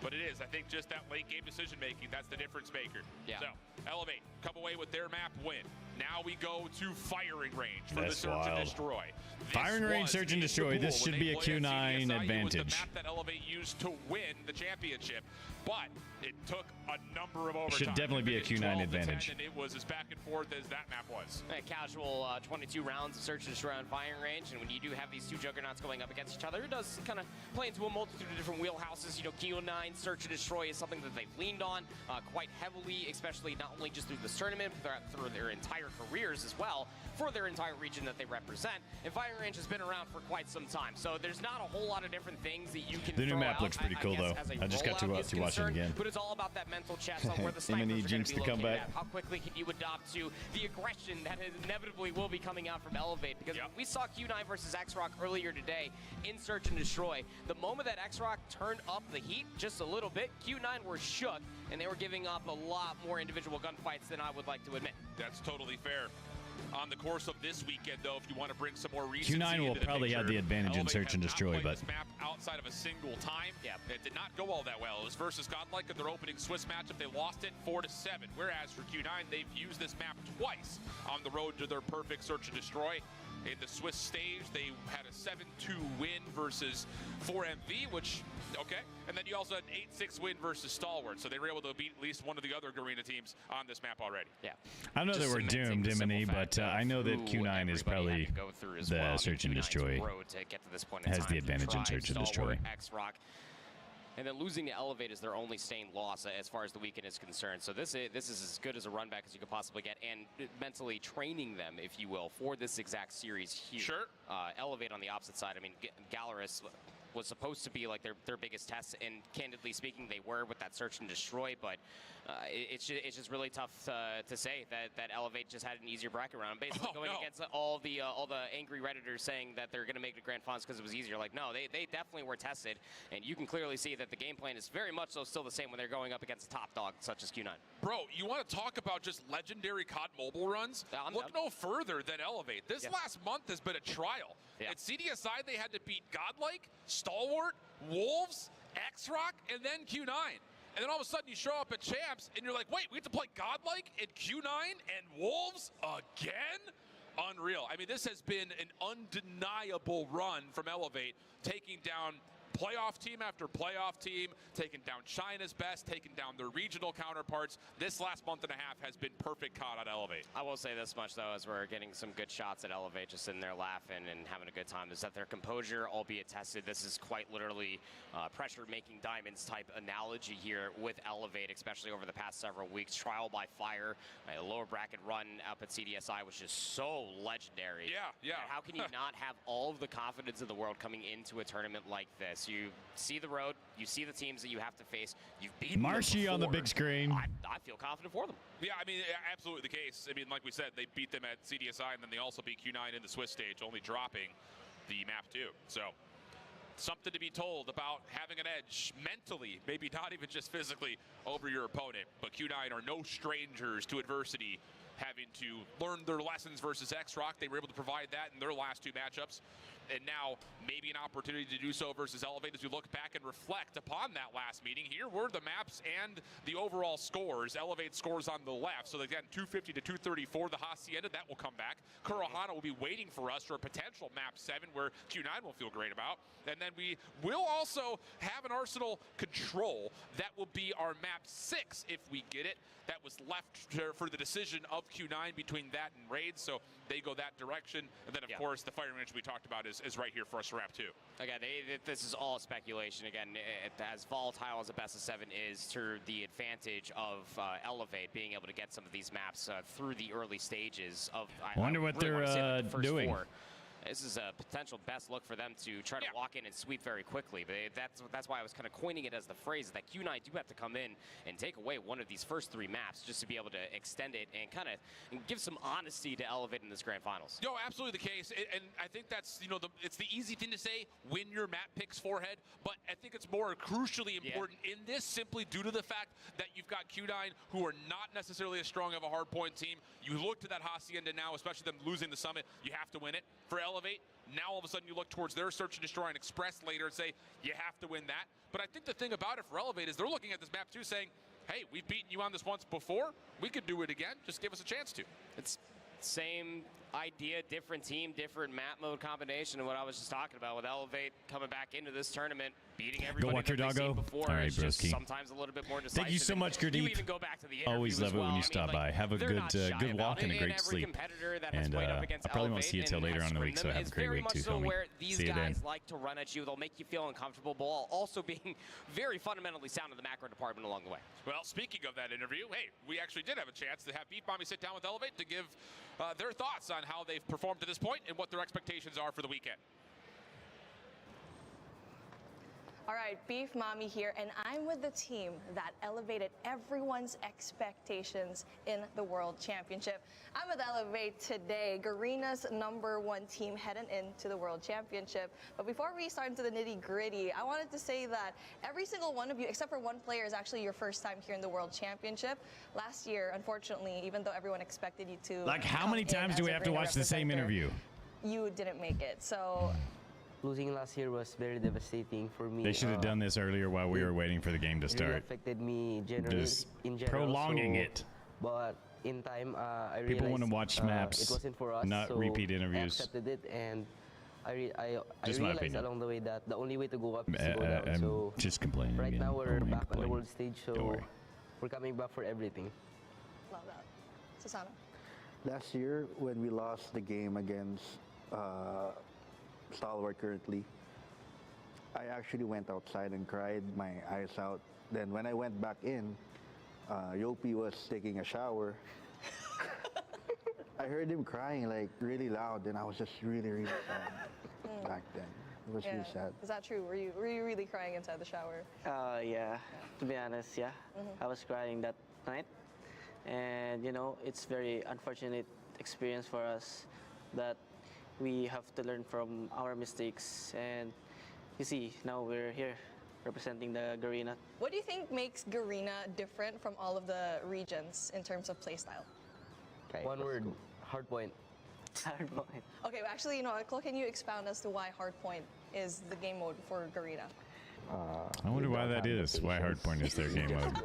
But it is, I think, just that late game decision making. That's the difference maker. Yeah. So, Elevate, come away with their map win. Now we go to firing range for That's the Search wild. and Destroy. Firing This range, was Search and in Destroy. Kabul This when should they be a played at Q9 CDSI. It was the advantage. map that Elevate used to win the championship, but it took a number of overtimes. Should definitely be a Q9 12 to 10, advantage. and it was as back and forth as that map was. A casual 22 rounds of Search and Destroy on firing range, and when you do have these two juggernauts going up against each other, it does kind of play into a multitude of different wheelhouses. You know, Q9 Search and Destroy is something that they've leaned on quite heavily, especially not only just through this tournament, but through their entire careers as well, for their entire region that they represent. And firing range has been around for quite some time, so there's not a whole lot of different things that you can The new throw map out, looks pretty cool, guess, though. as a I just got to rollout is watch it concerned, again. But it's all about that mental chess on where the Eminem snipers are going Jinx to to be come located back. at. How quickly can you adopt to the aggression that inevitably will be coming out from Elevate? Because we saw Q9 versus X-Rock earlier today in Search and Destroy. The moment that X-Rock turned up the heat just a little bit, Q9 were shook, and they were giving up a lot more individual gunfights than I would like to admit. That's totally fair. On the course of this weekend, though, if you want to bring some more recency Q9 will into the probably have picture, the advantage in Elevate Search and has not Destroy, played but this map outside of a single time. It did not go all that well. It was versus Godlike in their opening Swiss matchup. They lost it 4-7. Whereas for Q9, they've used this map twice on the road to their perfect Search and Destroy. In the Swiss stage, they had a 7-2 win versus 4MV, which, okay. And then you also had an 8-6 win versus Stalwart. So they were able to beat at least one of the other Garena teams on this map already. Yeah. I know that we're doomed, Diminy, but I know that Q9 is probably the Search and Destroy has the advantage in Search and Destroy. X-Rock. And then losing to Elevate is their only stained loss as far as the weekend is concerned. So this is as good as a run back as you could possibly get, and mentally training them, if you will, for this exact series here. Sure. Elevate on the opposite side. I mean, Galaris was supposed to be like their biggest test, and candidly speaking, they were with that Search and Destroy. But it's just really tough to say that Elevate just had an easier bracket round. Basically, going against all the angry Redditors saying that they're going to make the Grand Finals because it was easier. Like, no, they definitely were tested, and you can clearly see that the game plan is very much so still the same when they're going up against a top dog such as Q9. Bro, you want to talk about just legendary COD mobile runs? Look no further than Elevate. This last month has been a trial. At CDSI, they had to beat Godlike, Stalwart, Wolves, X-Rock, and then Q9. And then all of a sudden you show up at Champs and you're like, wait, we have to play Godlike in Q9 and Wolves again? Unreal. I mean, this has been an undeniable run from Elevate, taking down playoff team after playoff team, taking down China's best, taking down their regional counterparts. This last month and a half has been perfect caught on Elevate. I will say this much, though, as we're getting some good shots at Elevate, just sitting there laughing and having a good time, is that their composure, albeit tested, this is quite literally pressure-making diamonds type analogy here with Elevate, especially over the past several weeks. Trial by fire, a lower bracket run up at CDSI was just so legendary. Yeah. And how can you not have all of the confidence in the world coming into a tournament like this? You see the road, you see the teams that you have to face, you've beaten Marshy them on the before. big screen. I feel confident for them. Yeah, I mean, absolutely the case. I mean, like we said, they beat them at CDSI, and then they also beat Q9 in the Swiss stage, only dropping the map 2. So, something to be told about having an edge mentally, maybe not even just physically, over your opponent. But Q9 are no strangers to adversity, having to learn their lessons versus X-Rock. They were able to provide that in their last 2 matchups. And now maybe an opportunity to do so versus Elevate as we look back and reflect upon that last meeting. Here were the maps and the overall scores. Elevate scores on the left. So again, 250 to 234, the Hacienda, that will come back. Kurohana will be waiting for us for a potential map 7 where Q9 will feel great about. And then we will also have an Arsenal control. That will be our map 6 if we get it. That was left for the decision of Q9 between that and Raids, so they go that direction. And then, of course, the firing range we talked about is right here for us for map 2. Again, this is all speculation. Again, as volatile as a best of 7 is, to the advantage of Elevate being able to get some of these maps through the early stages of. I wonder what really they're the first doing. 4. This is a potential best look for them to try to walk in and sweep very quickly. But that's why I was kind of coining it as the phrase that Q9 do have to come in and take away one of these first 3 maps just to be able to extend it and kind of give some honesty to Elevate in this grand finals. No, absolutely the case, and I think that's, it's the easy thing to say, win your map picks forehead, but I think it's more crucially important in this simply due to the fact that you've got Q9 who are not necessarily as strong of a hard point team. You look to that Hacienda now, especially them losing the summit, you have to win it. For Elevate, now all of a sudden you look towards their Search and Destroy and Express later and say, you have to win that. But I think the thing about it for Elevate is they're looking at this map too saying, hey, we've beaten you on this once before, we could do it again, just give us a chance to. It's same idea, different team, different map mode combination of what I was just talking about with Elevate coming back into this tournament, beating everybody Walker that they've seen Doggo. before. All right, It's just broski. sometimes a little bit more decisive. Thank you so much, You Gurdeep. even go back to the interview Always love as it when well. you I stop mean, by. Have a they're good not shy good about walk it. and a great every sleep. competitor that has And played up against I probably won't Elevate see you till and later has on in the week, scrimmed so them have a is great very week much too, so homie. where these See you then. guys like to run at you. They'll make you feel uncomfortable while also being very fundamentally sound in the macro department along the way. Well, speaking of that interview, hey, we actually did have a chance to have Beef Mommy sit down with Elevate to give their thoughts on how they've performed to this point and what their expectations are for the weekend. All right, Beef Mommy here, and I'm with the team that elevated everyone's expectations in the World Championship. I'm with Elevate today, Garena's #1 team heading into the World Championship. But before we start into the nitty-gritty, I wanted to say that every single one of you, except for one player, is actually your first time here in the World Championship. Last year, unfortunately, even though everyone expected you to, Like, how many times do we have to watch the same interview? You didn't make it, so. Losing last year was very devastating for me. They should have done this earlier while we were waiting for the game to It really start. affected me generally, Just in general. prolonging so- it. But in time, I realized People want to watch maps, it wasn't for us, not so repeat I interviews. accepted it, and I Just my realized opinion. along the way that the only way to go up is to go down. I'm So just complaining right again. now we're Only back on the complaining. world stage, so Don't worry. we're coming back for everything. Love that. Susana. Last year, when we lost the game against Stalwart currently, I actually went outside and cried my eyes out. Then when I went back in, Yopi was taking a shower. I heard him crying like really loud, and I was just really, really sad back then. It was really sad. Is that true? Were you really crying inside the shower? Yeah, to be honest, yeah. I was crying that night. And, you know, it's very unfortunate experience for us that we have to learn from our mistakes. And you see, now we're here representing the Garena. What do you think makes Garena different from all of the regions in terms of playstyle? One word, hard point. Hard point. Okay, well, actually, can you expound as to why Hardpoint is the game mode for Garena? I wonder why that is. Why Hardpoint is their game mode.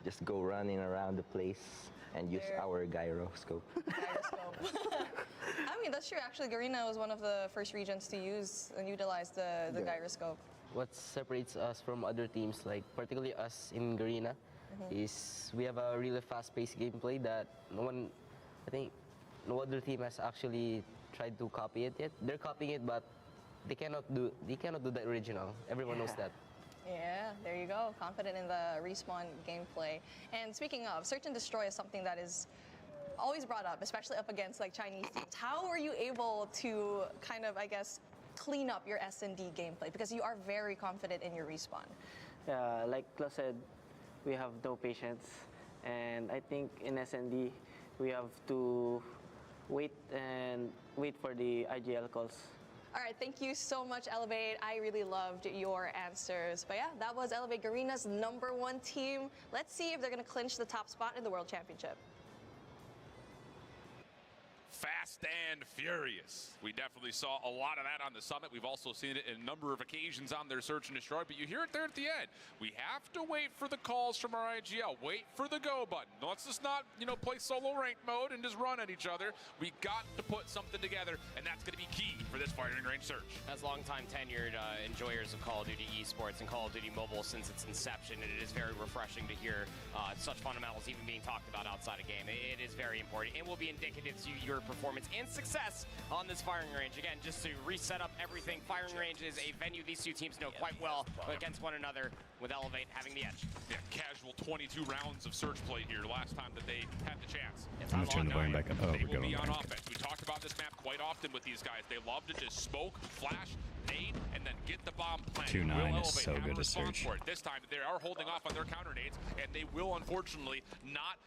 Just go running around the place and use our gyroscope. I mean, that's true. Actually, Garena was one of the first regions to use and utilize the gyroscope. What separates us from other teams, like particularly us in Garena, is we have a really fast-paced gameplay that I think no other team has actually tried to copy it yet. They're copying it, but they cannot do the original. Everyone knows that. Yeah, there you go. Confident in the Respawn gameplay. And speaking of, search and destroy is something that is always brought up, especially up against like Chinese teams. How are you able to kind of, I guess, clean up your S&D gameplay? Because you are very confident in your Respawn. Yeah, like Klaus said, we have no patience, and I think in S&D we have to wait for the IGL calls. All right, thank you so much, Elevate. I really loved your answers. But yeah, that was Elevate Garena's #1 team. Let's see if they're going to clinch the top spot in the World Championship. Fast and furious. We definitely saw a lot of that on the summit. We've also seen it in a number of occasions on their search and destroy, but you hear it there at the end. We have to wait for the calls from our IGL. Wait for the go button. Let's just not, play solo rank mode and just run at each other. We got to put something together, and that's going to be key for this firing range search. As longtime tenured enjoyers of Call of Duty esports and Call of Duty Mobile since its inception, it is very refreshing to hear such fundamentals even being talked about outside a game. It is very important. It will be indicative to your performance and success on this firing range. Again, just to reset up everything, firing range is a venue these two teams know quite well against one another, with Elevate having the edge. Yeah, casual 22 rounds of search play here last time that they had the chance. I'm going to turn the volume back up. Oh, they we're will be going on back. offense. We talked about this map quite often with these guys. They love to just smoke, flash, nade, and then get the bomb planted. 2-9 is so good to search. For it. This time, they are holding off on their counter nades, and they will unfortunately not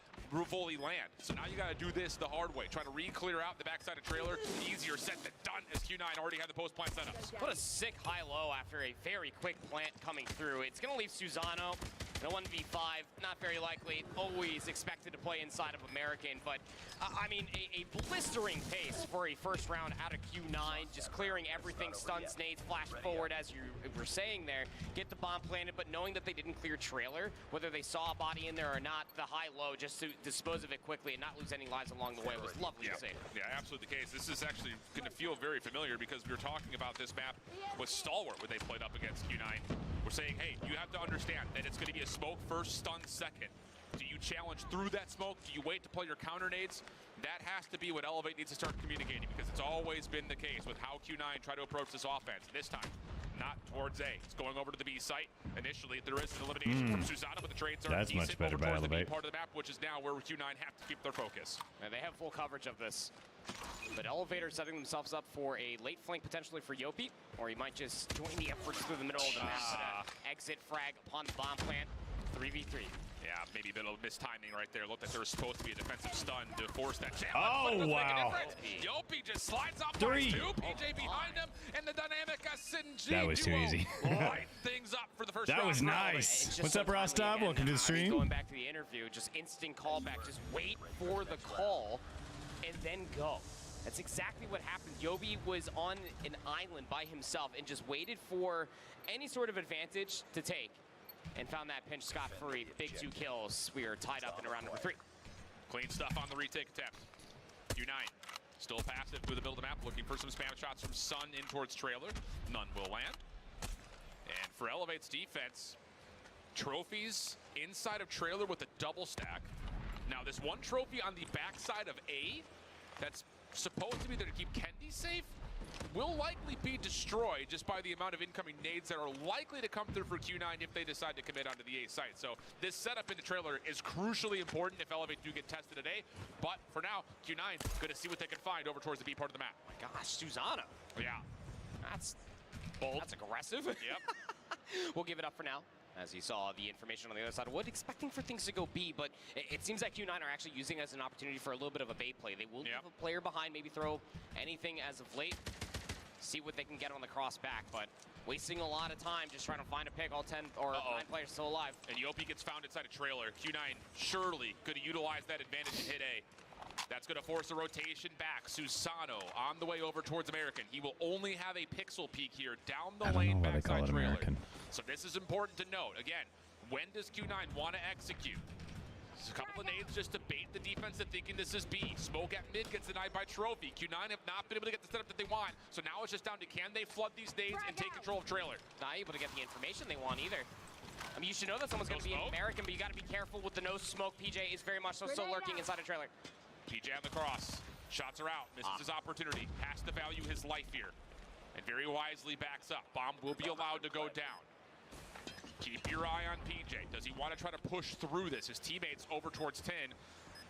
fully land. So now you got to do this the hard way. Try to re-clear out the backside of trailer. Easier said than done, as Q9 already had the post plant set up. What a sick high-low after a very quick plant coming through. It's going to leave Susano in a 1v5. Not very likely. Always expected to play inside of American, but I mean, a blistering pace for a first round out of Q9. Just clearing everything, stuns, nades, flash forward, as you were saying there. Get the bomb planted, but knowing that they didn't clear trailer, whether they saw a body in there or not, the high-low just to dispose of it quickly and not lose any lives along the way was lovely to see. Yeah, absolutely the case. This is actually going to feel very familiar because we were talking about this map with Stalwart when they played up against Q9. We're saying, hey, you have to understand that it's going to be a smoke first, stun second. Do you challenge through that smoke? Do you wait to play your counter nades? That has to be what Elevate needs to start communicating, because it's always been the case with how Q9 try to approach this offense. This time, not towards A. It's going over to the B site. Initially, there is an elimination from Susano, but the trades are That's decent much better over by towards the B Elevate. part of the map, which is now where Q9 have to keep their focus. And they have full coverage of this. But Elevator setting themselves up for a late flank potentially for Yopi, or he might just join the efforts through the middle of the map. Exit frag upon the bomb plant. 3v3. Yeah, maybe a bit of mistiming right there. Looked like there was supposed to be a defensive stun to force that challenge. Oh, but it doesn't wow. make a difference. Yopi just slides off Three. two. PJ behind him, and the dynamic SNG That was too duo easy. light things up for the first That round. was nice. What's up, Rostov? Welcome to the stream. Going back to the interview, just instant callback. Just wait for the call and then go. That's exactly what happened. Yobi was on an island by himself and just waited for any sort of advantage to take, and found that pinch scot-free. Big 2 kills. We are tied up in round number 3. Clean stuff on the retake attempt. Q9 still passive through the middle of the map, looking for some spam shots from Sun in towards trailer. None will land. And for Elevate's defense, trophies inside of trailer with a double stack. Now this one trophy on the backside of A, that's supposed to be there to keep Kendi safe, will likely be destroyed just by the amount of incoming nades that are likely to come through for Q9 if they decide to commit onto the A site. So this setup in the trailer is crucially important if Elevate do get tested today. But for now, Q9 going to see what they can find over towards the B part of the map. Oh my gosh, Susano. Yeah. That's bold. That's aggressive. Yep. We'll give it up for now, as you saw the information on the other side of Wood, expecting for things to go B, but it seems like Q9 are actually using it as an opportunity for a little bit of a bait play. They will leave a player behind, maybe throw anything as of late, see what they can get on the cross back, but wasting a lot of time just trying to find a pick. All 10 or 9 players still alive. And Yopi gets found inside a trailer. Q9 surely could have utilized that advantage and hit A. That's going to force a rotation back. Susano on the way over towards American. He will only have a pixel peek here down the lane backside trailer. American. So this is important to note. Again, when does Q9 want to execute? A couple of nades just to bait the defense into thinking this is B. Smoke at mid gets denied by Trophy. Q9 have not been able to get the setup that they want. So now it's just down to can they flood these nades and take control of trailer. Not able to get the information they want either. I mean, you should know that someone's going to be an American, but you got to be careful with the no smoke. PJ is very much so still lurking inside a trailer. PJ on the cross. Shots are out. Misses his opportunity. Has to value his life here. And very wisely backs up. Bomb will be allowed to go down. Keep your eye on PJ. Does he want to try to push through this? His teammates over towards 10,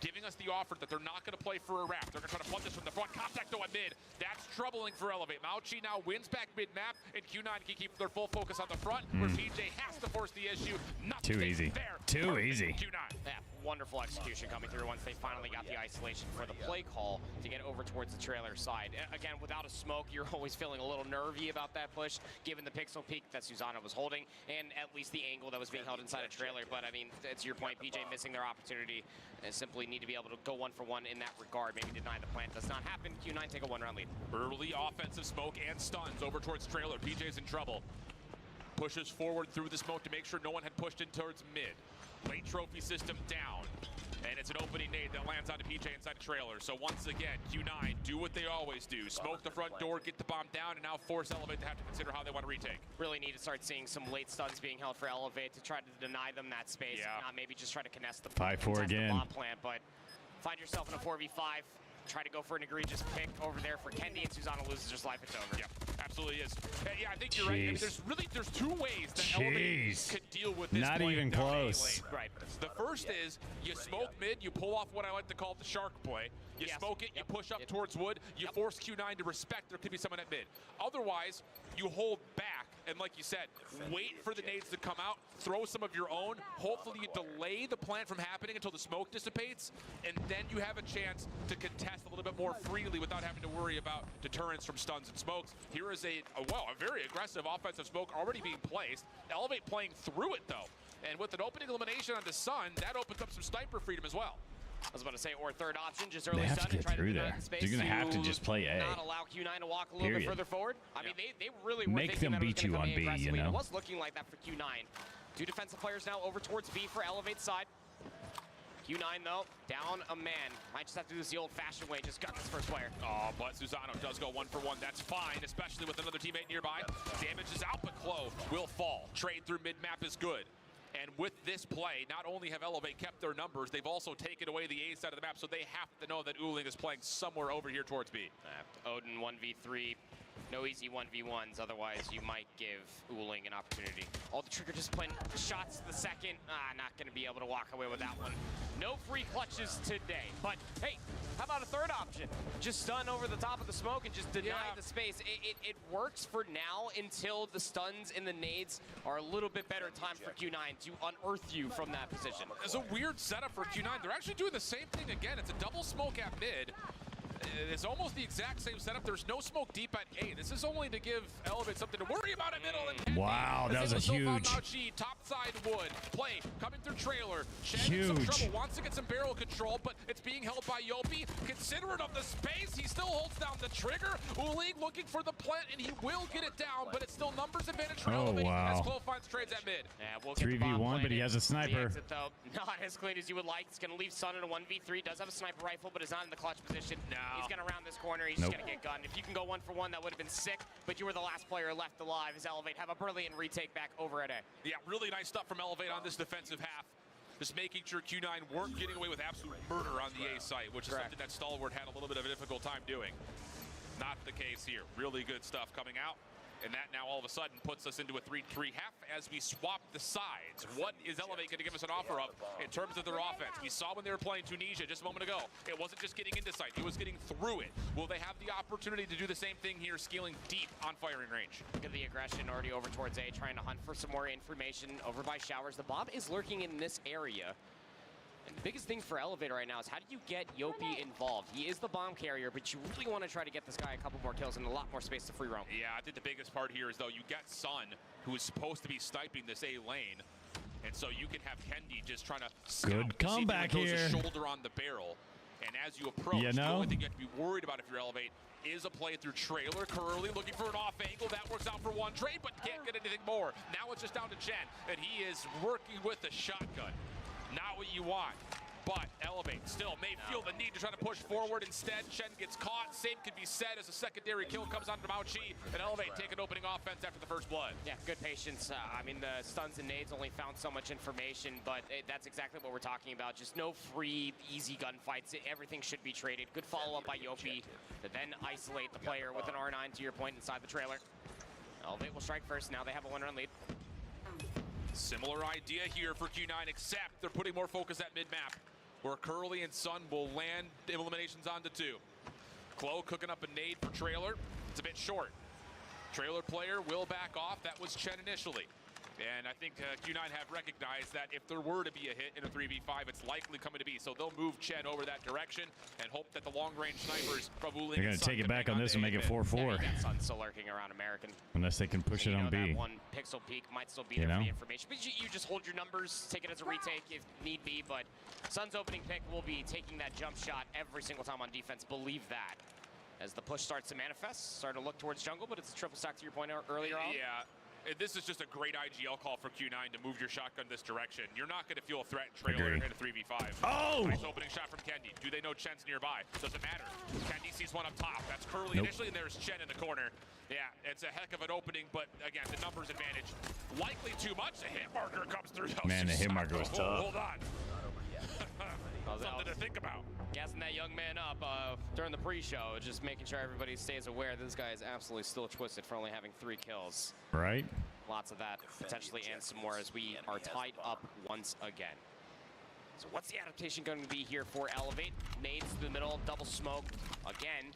giving us the offer that they're not going to play for a wrap. They're going to try to flood this from the front. Contact though at mid. That's troubling for Elevate. Mauchi now wins back mid-map, and Q9 can keep their full focus on the front, where PJ has to force the issue. Too easy. Too easy. Q9. Yeah, wonderful execution coming through once they finally got the isolation for the play call to get over towards the trailer side. Again, without a smoke, you're always feeling a little nervy about that push, given the pixel peek that Susano was holding, and at least the angle that was being held inside a trailer. But I mean, to your point, PJ missing their opportunity, and simply need to be able to go 1-for-1 in that regard. Maybe deny the plant. Does not happen. Q9 take a 1-round lead. Early offensive smoke and stuns over towards trailer. PJ's in trouble. Pushes forward through the smoke to make sure no one had pushed in towards mid. Late trophy system down. And it's an opening nade that lands onto PJ inside the trailer. So once again, Q9 do what they always do. Smoke the front door, get the bomb down, and now force Elevate to have to consider how they want to retake. Really need to start seeing some late stuns being held for Elevate to try to deny them that space. Yeah. Not maybe just try to contest the 5-4 again. bomb plant, but find yourself in a 4v5. Try to go for an egregious pick over there for Kendi, and Susano loses his life. It's over. Yep, absolutely is. Yeah, I think you're right. I mean, there's two ways that Elevate could deal with this. Not play even down close. A lane. Right. The first is you smoke mid, you pull off what I like to call the shark play. You smoke it, you push up towards wood, you force Q9 to respect there could be someone at mid. Otherwise, you hold back, and like you said, wait for the nades to come out, throw some of your own. Hopefully you delay the plant from happening until the smoke dissipates, and then you have a chance to contest a little bit more freely without having to worry about deterrence from stuns and smokes. Here is a very aggressive offensive smoke already being placed. Elevate playing through it though. And with an opening elimination on the Sun, that opens up some sniper freedom as well. I was about to say, or third option, just early They have stun to and get try to through deny there. the space. You're going to have to just play A. Not allow Q9 to walk a little Period. bit further forward. I mean, they really were Make thinking them that it was beat gonna you come on in B, you aggressively. know? It was looking like that for Q9. Two defensive players now over towards B for Elevate side. Q9 though, down a man. Might just have to do this the old-fashioned way, just gun this first player. Oh, but Susano does go 1-for-1. That's fine, especially with another teammate nearby. Damage is out, but Klo will fall. Trade through mid-map is good. And with this play, not only have Elevate kept their numbers, they've also taken away the A side of the map, so they have to know that Uling is playing somewhere over here towards B. Odin 1v3. No easy 1v1s, otherwise you might give Uling an opportunity. Oh, the trigger discipline, shots to the second. Not going to be able to walk away with that one. No free clutches today, but hey, how about a third option? Just stun over the top of the smoke and just deny the space. It works for now until the stuns and the nades are a little bit better time for Q9 to unearth you from that position. It's a weird setup for Q9. They're actually doing the same thing again. It's a double smoke at mid. It's almost the exact same setup. There's no smoke deep at A. This is only to give Elevate something to worry about at middle. And wow, that was a huge. Top side wood play coming through trailer. Shen in some trouble, wants to get some barrel control, but it's being held by Yopi. Considerate of the space, he still holds down the trigger. Uling looking for the plant, and he will get it down, but it's still numbers advantage for Elevate as Klo finds trades at mid. Yeah, we'll get the bomb 3v1, but he has a sniper. The exit, though, not as clean as you would like. It's going to leave Sun in a 1v3. Does have a sniper rifle, but is not in the clutch position. No. He's going to round this corner. He's just going to get gunned. If you can go 1-for-1, that would have been sick, but you were the last player left alive as Elevate have a brilliant retake back over at A. Yeah, really nice stuff from Elevate on this defensive half. Just making sure Q9 weren't getting away with absolute murder on the A site, which is something that Stalwart had a little bit of a difficult time doing. Not the case here. Really good stuff coming out. And that now all of a sudden puts us into a 3-3 half as we swap the sides. What is Elevate going to give us an offer of in terms of their offense? We saw when they were playing Tunisia just a moment ago. It wasn't just getting into sight. It was getting through it. Will they have the opportunity to do the same thing here, scaling deep on firing range? Look at the aggression already over towards A, trying to hunt for some more information over by Showers. The bomb is lurking in this area. And the biggest thing for Elevator right now is how do you get Yopi involved? He is the bomb carrier, but you really want to try to get this guy a couple more kills and a lot more space to free roam. Yeah, I think the biggest part here is, though, you got Sun, who is supposed to be sniping this A lane. And so you can have Kendi just trying to scout, good comeback see if he throws here. a shoulder on the barrel. And as you approach, You the know? only thing you have to be worried about if you're Elevate is a play through trailer. Curly looking for an off angle. That works out for one trade, but can't get anything more. Now it's just down to Chen, and he is working with a shotgun. Not what you want. But Elevate still may feel the need to try to push forward. Instead, Chen gets caught. Same could be said as a secondary kill comes onto Mao Chi, and Elevate take an opening offense after the first blood. Yeah, good patience. I mean, the stuns and nades only found so much information, but that's exactly what we're talking about. Just no free, easy gunfights. Everything should be traded. Good follow-up by Yopi to then isolate the player with an R9 to your point inside the trailer. Elevate will strike first. Now they have a 1-run lead. Similar idea here for Q9, except they're putting more focus at mid-map, where Curly and Sun will land eliminations onto 2. Chloe cooking up a nade for trailer. It's a bit short. Trailer player will back off. That was Chen initially. And I think Q9 have recognized that if there were to be a hit in a 3v5, it's likely coming to be. So they'll move Chen over that direction and hope that the long-range snipers from Wuling They're going to take it back on this and make it 4-4. Yeah, Sun still lurking around American. Unless they can push it on B. That one pixel peak might still be You there for know? the information. But you just hold your numbers, take it as a retake if need be. But Sun's opening pick will be taking that jump shot every single time on defense. Believe that. As the push starts to manifest, starting to look towards jungle, but it's a triple stack to your point earlier on. Yeah. This is just a great IGL call for Q9 to move your shotgun this direction. You're not going to feel a threat trailer in a 3v5. Oh! Nice opening shot from Kendi. Do they know Chen's nearby? Doesn't matter. Kendi sees one up top. That's Curly Nope. initially, and there's Chen in the corner. Yeah, it's a heck of an opening, but again, the numbers advantage. Likely too much. The hit marker comes through. Man, the hit marker was tough. Hold on. Something to think about. Gassing that young man up during the pre-show, just making sure everybody stays aware this guy is absolutely still twisted for only having 3 kills. Right? Lots of that potentially and some more as we are tied up once again. So what's the adaptation going to be here for Elevate? Nades to the middle, double smoke again.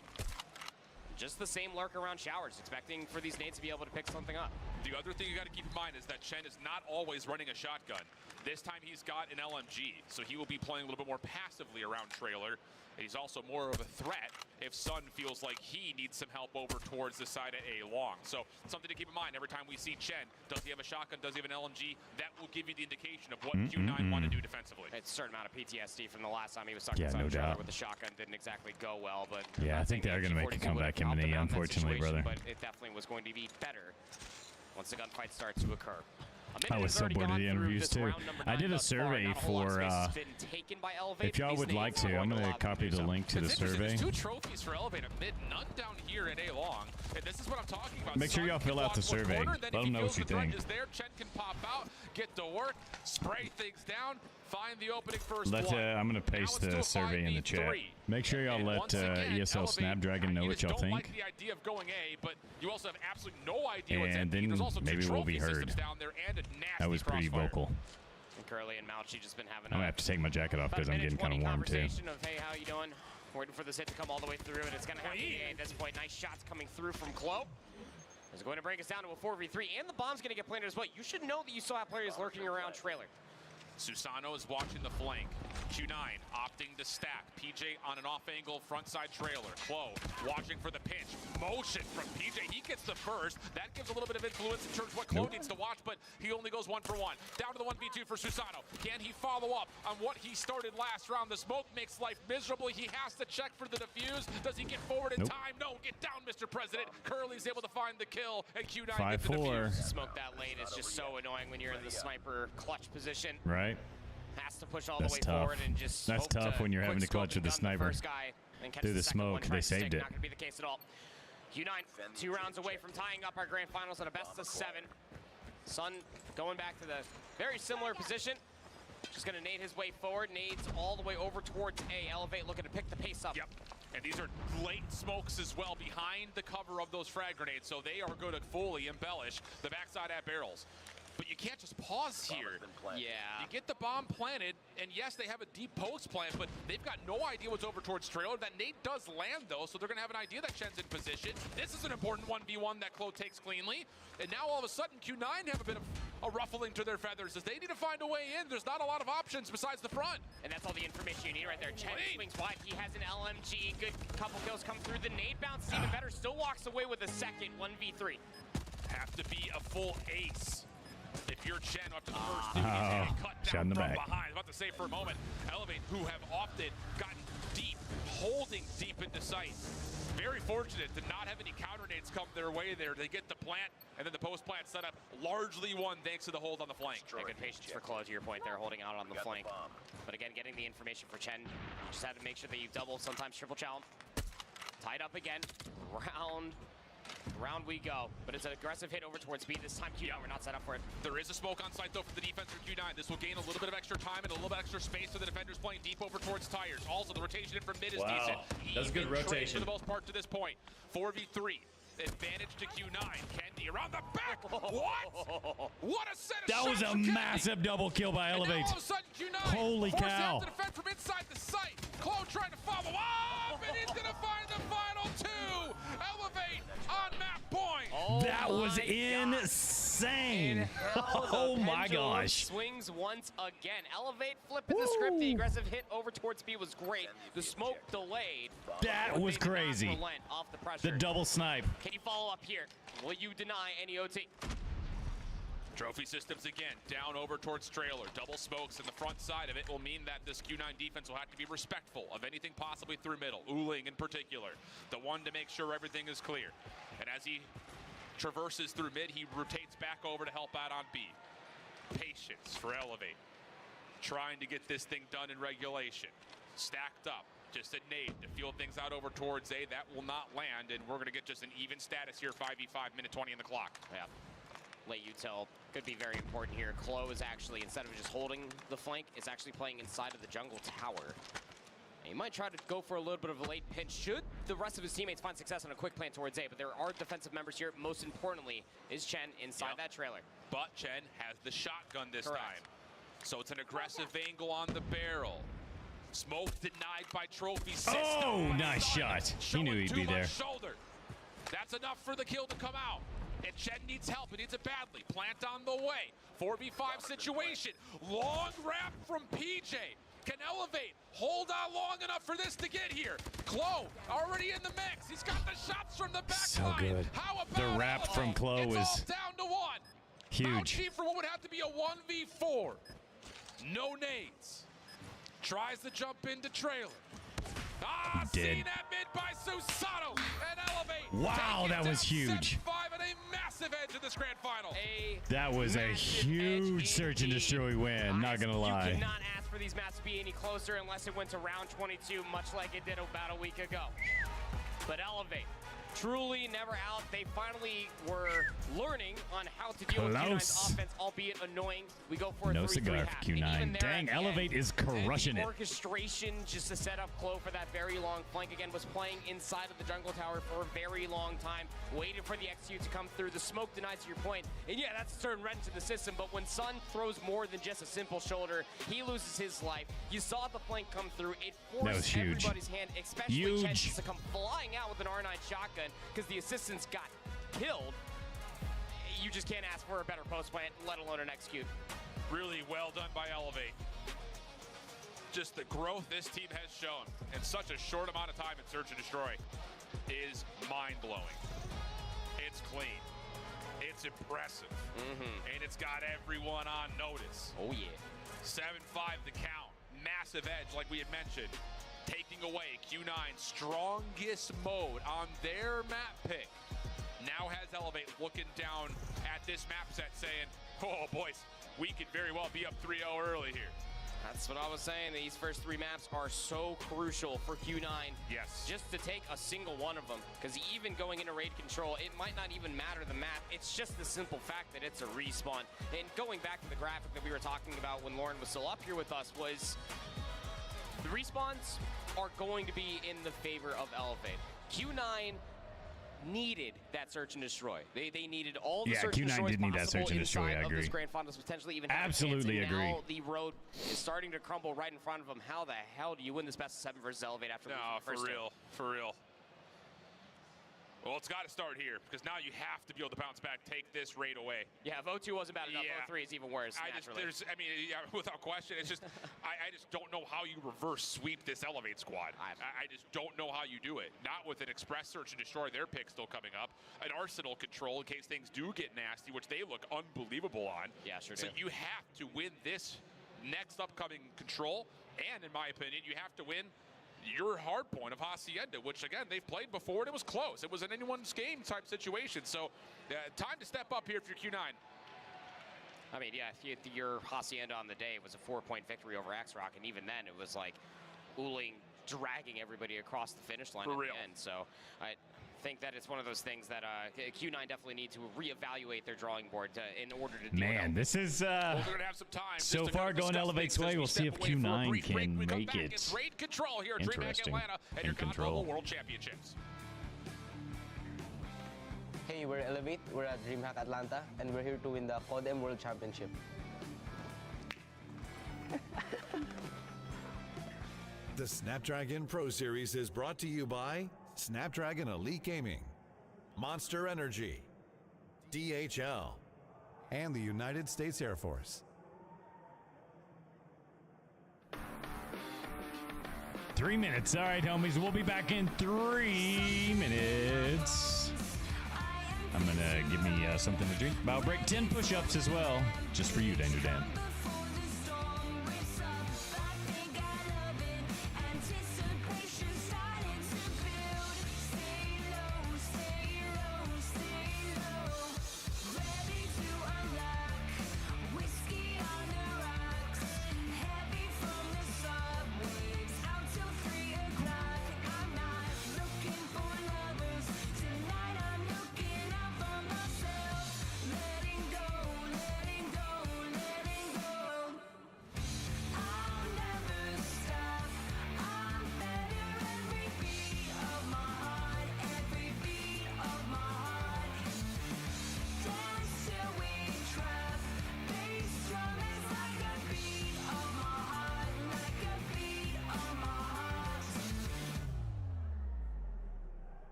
Just the same lurk around showers, expecting for these nades to be able to pick something up. The other thing you got to keep in mind is that Chen is not always running a shotgun. This time he's got an LMG, so he will be playing a little bit more passively around trailer. And he's also more of a threat if Sun feels like he needs some help over towards the side of A long. So something to keep in mind every time we see Chen. Does he have a shotgun? Does he have an LMG? That will give you the indication of what Q9 want to do defensively. It's a certain amount of PTSD from the last time he was stuck Yeah, inside no the trailer doubt. with the shotgun. Didn't exactly go well, but Yeah, I think they are going to make a comeback in the unfortunately, brother. But it definitely was going to be better once the gunfight starts to occur. I was so bored of the interviews too. I did a survey for, if y'all would like to, I'm going to copy the link to the survey. There's 2 trophies for Elevate at mid, none down here at A long. And this is what I'm talking about. Make sure y'all fill out the survey. Let them know what you think. Is there, Chen can pop out, get to work, spray things down, find the opening first Let one. I'm going to paste the survey in the chat. Make sure y'all let ESL Elevate, Snapdragon know you what just y'all don't think. like the idea of going A, but you also have absolutely no idea what's And happening. then There's also 2 maybe we'll be trophy heard. systems down there and a nasty I was pretty crossfire. vocal. And Curly and Mauchi just been having I'm going to have to take my jacket off about because a I'm minute getting kind of 20 warm too. conversation of, hey, how you doing? Waiting for this hit to come all the way through, and it's going to have to be A at this point. Nice shots coming through from Chloe. It's going to break us down to a 4v3, and the bomb's going to get planted as well. You should know that you still have players lurking around trailer. Susano is watching the flank. Q9 opting to stack. PJ on an off angle front side trailer. Chloe watching for the pinch. Motion from PJ. He gets the first. That gives a little bit of influence in terms of what Chloe needs to watch, but he only goes 1 for 1. Down to the 1v2 for Susano. Can he follow up on what he started last round? The smoke makes life miserable. He has to check for the defuse. Does he get forward in time? No, get down, Mr. President. Curly's able to find the kill, and Q9 gets the 5-4. defuse. Smoke that lane is just so annoying when you're in the sniper clutch position. Right? Has to push all That's the way tough. forward and just That's hope tough when you're having to quick clutch with the scope and gun sniper. first guy and catch Through the second one, smoke, try they to stick. saved it. Not going to be the case at all. Q9, 2 rounds away from tying up our grand finals at a best of 7. Sun going back to the very similar position. Just going to nade his way forward. Nades all the way over towards A. Elevate looking to pick the pace up. Yep. And these are late smokes as well behind the cover of those frag grenades, so they are going to fully embellish the backside at barrels. But you can't just pause here. Yeah. You get the bomb planted, and yes, they have a deep post plan, but they've got no idea what's over towards trailer. That nade does land, though, so they're going to have an idea that Chen's in position. This is an important 1v1 that Chloe takes cleanly. And now all of a sudden, Q9 have a bit of a ruffling to their feathers as they need to find a way in. There's not a lot of options besides the front. And that's all the information you need right there. Chen swings wide. He has an LMG. Good couple kills come through. The nade bounce is even better. Still walks away with a second 1v3. Have to be a full ace. If you're Chen after the first Oh, cut shot down in the from back. behind. I was about to say for a moment, Elevate, who have often gotten deep, holding deep into sight. Very fortunate to not have any counter nades come their way there. They get the plant, and then the post-plant setup largely won thanks to the hold on the flank. Yeah, good patience for Chloe, to your point there, holding out on the flank. But again, getting the information for Chen. You just had to make sure that you double, sometimes triple challenge. Tied up again. Round we go. But it's an aggressive hit over towards B. This time Q9, we're not set up for it. There is a smoke on site though for the defense for Q9. This will gain a little bit of extra time and a little bit extra space for the defenders playing deep over towards tires. Also, the rotation in from mid is decent. That's a good Even trade rotation. for the most part to this point. 4v3. Advantage to Q9. Kendi around the back. What? What a set of That was shots a from Kendi. massive double kill by And now Elevate. all of a sudden, Q9 Holy forced cow. out to defend from inside the site. Chloe trying to follow up, and he's gonna find the final two. Elevate on map point. That was insane. Oh my gosh. Swings once again. Elevate, flipping the script. The aggressive hit over towards B was great. The smoke delayed. That was crazy. Relent off the pressure. The double snipe. Can you follow up here? Will you deny any OT? Trophy systems again, down over towards trailer. Double smokes in the front side of it will mean that this Q9 defense will have to be respectful of anything possibly through middle. Uling in particular, the one to make sure everything is clear. And as he traverses through mid, he rotates back over to help out on B. Patience for Elevate. Trying to get this thing done in regulation. Stacked up. Just a nade to feel things out over towards A. That will not land, and we're going to get just an even status here, 5v5, minute 20 in the clock. Yeah. Late util could be very important here. Chloe is actually, instead of just holding the flank, is actually playing inside of the jungle tower. He might try to go for a little bit of a late pinch. Should the rest of his teammates find success on a quick plant towards A, but there are defensive members here. Most importantly is Chen inside that trailer. But Chen has the shotgun this Correct. time. So it's an aggressive angle on the barrel. Smoke denied by Trophy System. Oh, But nice Sun shot. He showing knew he'd too be much there. Shoulder. That's enough for the kill to come out. And Chen needs help. He needs it badly. Plant on the way. 4v5 situation. Long wrap from PJ. Can Elevate hold on long enough for this to get here? Chloe already in the mix. He's got the shots from the back So line. good. How about The wrap Elevate? from Chloe It's was all down to one. Mount huge. Chief for what would have to be a 1v4. No nades. Tries to jump into trailer. Ah, He did. seen at mid by Susato and Elevate. Wow, Take it that was down huge. 7-5 and a massive edge in this grand final. That was a huge search and destroy win, not gonna You lie. cannot ask for these maps to be any closer unless it went to round 22, much like it did about a week ago. But Elevate, truly never out. They finally were learning on how to deal with Q9's Close. offense, albeit annoying. We go for a No 3-3 cigar half. for And even Q9. there Dang, at the Elevate end, is crushing the it. orchestration just to set up Chloe for that very long flank again was playing inside of the jungle tower for a very long time, waiting for the XU to come through. The smoke denied to your point, and yeah, that's a certain wrench in the system, but when Sun throws more than just a simple shoulder, he loses his life. You saw the flank come through. It That was forced huge. everybody's hand, especially Huge. Chen, just to come flying out with an R9 shotgun because the assistants got killed. You just can't ask for a better post plant, let alone an execute. Really well done by Elevate. Just the growth this team has shown in such a short amount of time in Search and Destroy is mind-blowing. It's clean. It's impressive. And it's got everyone on notice. Oh, yeah. 7-5 the count. Massive edge, like we had mentioned. Taking away Q9's strongest mode on their map pick. Now has Elevate looking down at this map set saying, oh, boys, we could very well be up 3-0 early here. That's what I was saying. These first three maps are so crucial for Q9. Yes. Just to take a single one of them. Because even going into raid control, it might not even matter the map. It's just the simple fact that it's a respawn. And going back to the graphic that we were talking about when Lauren was still up here with us was the respawns are going to be in the favor of Elevate. Q9 needed that search and destroy. They needed all the Yeah, search and Q9 destroys did need that possible search and destroy, inside I of this agree. grand finals, potentially even have a chance. Absolutely And agree. Now the road is starting to crumble right in front of them. How the hell do you win this best of 7 versus Elevate after losing the For first real, for real. Well, it's got to start here because now you have to be able to bounce back, take this raid away. Yeah, if O2 wasn't bad enough, O3 is even worse, naturally. Without question, it's just, I just don't know how you reverse sweep this Elevate squad. I just don't know how you do it. Not with an Express Search and Destroy, their pick still coming up. An Arsenal control in case things do get nasty, which they look unbelievable on. Yeah, sure So do. you have to win this next upcoming control, and in my opinion, you have to win your hard point of Hacienda, which again they've played before and it was close. It was an anyone's game type situation. So time to step up here for your Q9. I mean, yeah, your Hacienda on the day was a 4-point victory over X-Rock, and even then it was like Uling dragging everybody across the finish line For at real. the end. So I think that it's one of those things that Q9 definitely need to reevaluate their drawing board in order to deal Man, this is Well, they're gonna have some time so just to far kind of going discuss Elevate's things as way. we We'll see step if away for a Q9 brief break. can We come make back. it It's Raid Control here at DreamHack interesting Atlanta and your in God control. Mobile World Championships. Hey, we're Elevate. We're at DreamHack Atlanta, and we're here to win the CODM World Championship. The Snapdragon Pro Series is brought to you by Snapdragon Elite Gaming, Monster Energy, DHL, and the United States Air Force. 3 minutes. All right, homies. We'll be back in 3 minutes. I'm going to give me something to drink. I'll break 10 push-ups as well. Just for you, Danger Dan.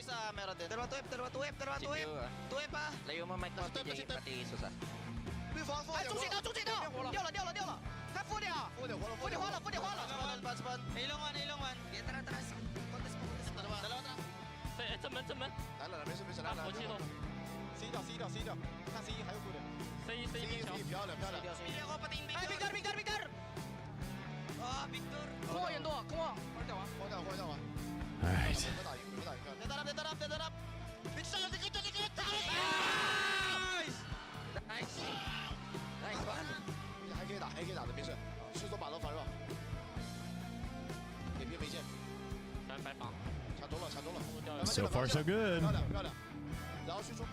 Isa, meron din. Dalawa tuwip. Tuwip啊 Layo mo mic mo, TJ, pati Susa. 对方哎，中线掉了，他负掉了。Ilong one. Atras. Contest. Dalawa.正门。来了，没事，来了。C 掉，看 C 还有负的。C 漂亮。哎 ，Victor。啊 ，Victor。空网远多，空网掉完。 All right. Dead up. Victor. Nice one. 还可以打的，没事。是做把楼反绕。点兵没见。白防。抢中了。 So far, so good. 漂亮。然后去出兵。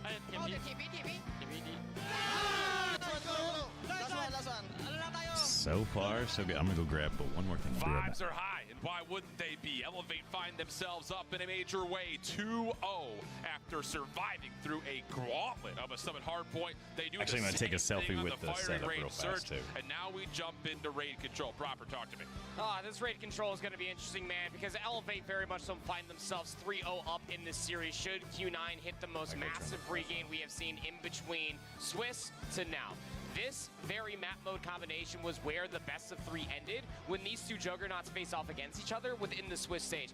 哎，铁皮。Last one. So far, so good. I'm going to go grab one more thing. I'll be right back. Vibes are high in Why wouldn't they be? Elevate find themselves up in a major way, 2-0 after surviving through a gauntlet of a Summit Hardpoint. They do Actually, I'm the going to take a same thing selfie on with the firing setup range real fast, surge, too. and now we jump into raid control. Proper, talk to me. This raid control is going to be interesting, man, because Elevate very much so find themselves 3-0 up in this series. Should Q9 hit the most massive regain we have seen in between Swiss to now. This very map mode combination was where the best of 3 ended when these two juggernauts face off against each other within the Swiss stage.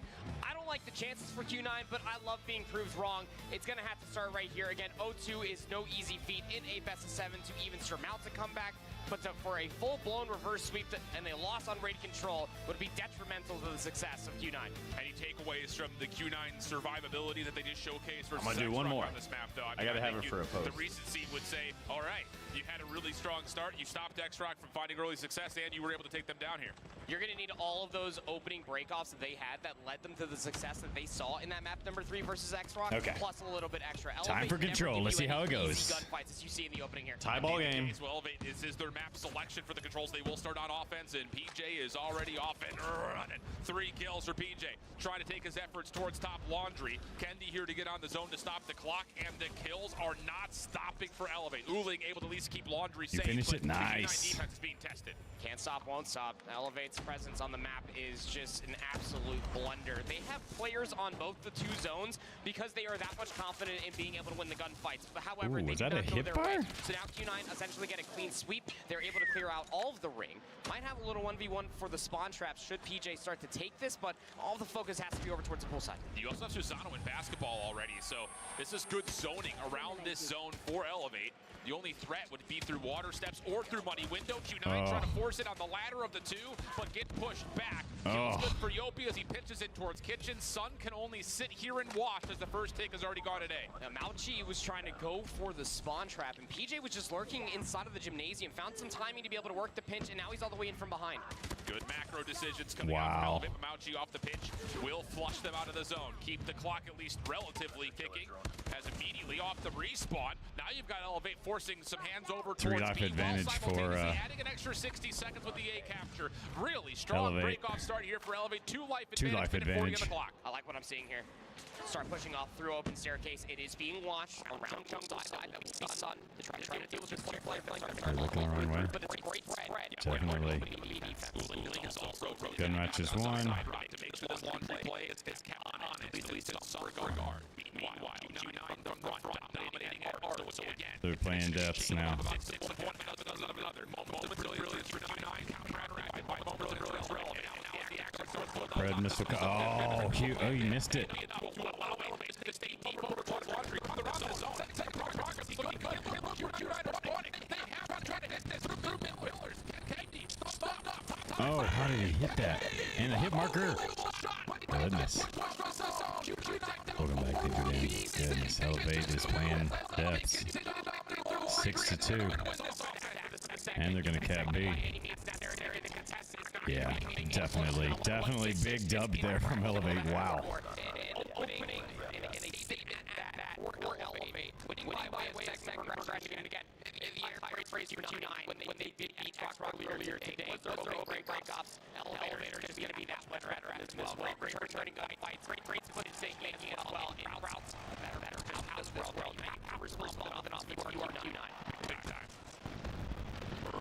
I don't like the chances for Q9, but I love being proved wrong. It's going to have to start right here. Again, 0-2 is no easy feat in a best of 7 to even surmount a comeback. But for a full-blown reverse sweep and a loss on raid control would be detrimental to the success of Q9. Any takeaways from the Q9 survivability that they just showcased versus I'm gonna do one X-Rock more. on this map, though? I gotta have think her for a post. The recency would say, all right, you had a really strong start. You stopped X-Rock from finding early success, and you were able to take them down here. You're going to need all of those opening breakoffs that they had that led them to the success that they saw in that map number 3 versus X-Rock, Okay. plus a little bit extra. Time for control. Let's see how it goes. Gunfights as you see in the opening here. Tie ball game. Well, Elevate is their map selection for the controls. They will start on offense, and PJ is already off and running. 3 kills for PJ. Trying to take his efforts towards top laundry. Kendi here to get on the zone to stop the clock, and the kills are not stopping for Elevate. Uling able to at least keep laundry You safe. finished it. but the Q9 Nice. defense is being tested. Can't stop, won't stop. Elevate's presence on the map is just an absolute blunder. They have players on both the 2 zones because they are that much confident in being able to win the gunfights. But however, Ooh, they was do that not a go hip their bar? way. So now Q9 essentially get a clean sweep. They're able to clear out all of the ring. Might have a little 1v1 for the spawn traps should PJ start to take this, but all the focus has to be over towards the pool side. You also have Susano in basketball already, so this is good zoning around this zone for Elevate. The only threat would be through water steps or through money window. Q9 trying to force it on the ladder of the 2, but get pushed back. Kills good for Yopi as he pitches it towards Kitchen. Sun can only sit here and watch as the first take has already gone today. Now, Mauchi was trying to go for the spawn trap, and PJ was just lurking inside of the gymnasium. Found some timing to be able to work the pinch, and now he's all the way in from behind. Good macro decisions coming out from Elevate. Mauchi off the pitch will flush them out of the zone. Keep the clock at least relatively ticking as immediately off the respawn. Now you've got Elevate forcing some hands over towards Three-life B, advantage while for, simultaneously adding an extra 60 seconds with the A capture. Really strong Elevate. break-off start here for Elevate. 2-life advantage. 2-life minute 40 on advantage. the clock. I like what I'm seeing here. Start pushing off through open staircase. It is being watched around jungle side. That will be Sun to try to deal with this player. They're looking the wrong way. But it's a great spread. Definitely. Gun match is one. Right, to make sure this laundry play is kept on it, at least in some regard. Meanwhile, Q9 from front dominating at Ardo, so again. They're playing deaths now. Fred missed a oh, cute. Oh, you missed it. Oh, how did he hit that? And a hit marker. Goodness. Welcome back, Danger Dan. Goodness, Elevate is playing depths. 6-2. And they're going to cap B. Yeah, definitely big dub there from Elevate. Wow. When they did beat X-Rock earlier today, was their opening breakups. Elevator is going to be that better at as well. Returning gunfights, great to put his thing, making it as well in routes. Better house world. Responsible enough for you are Q9. Big time.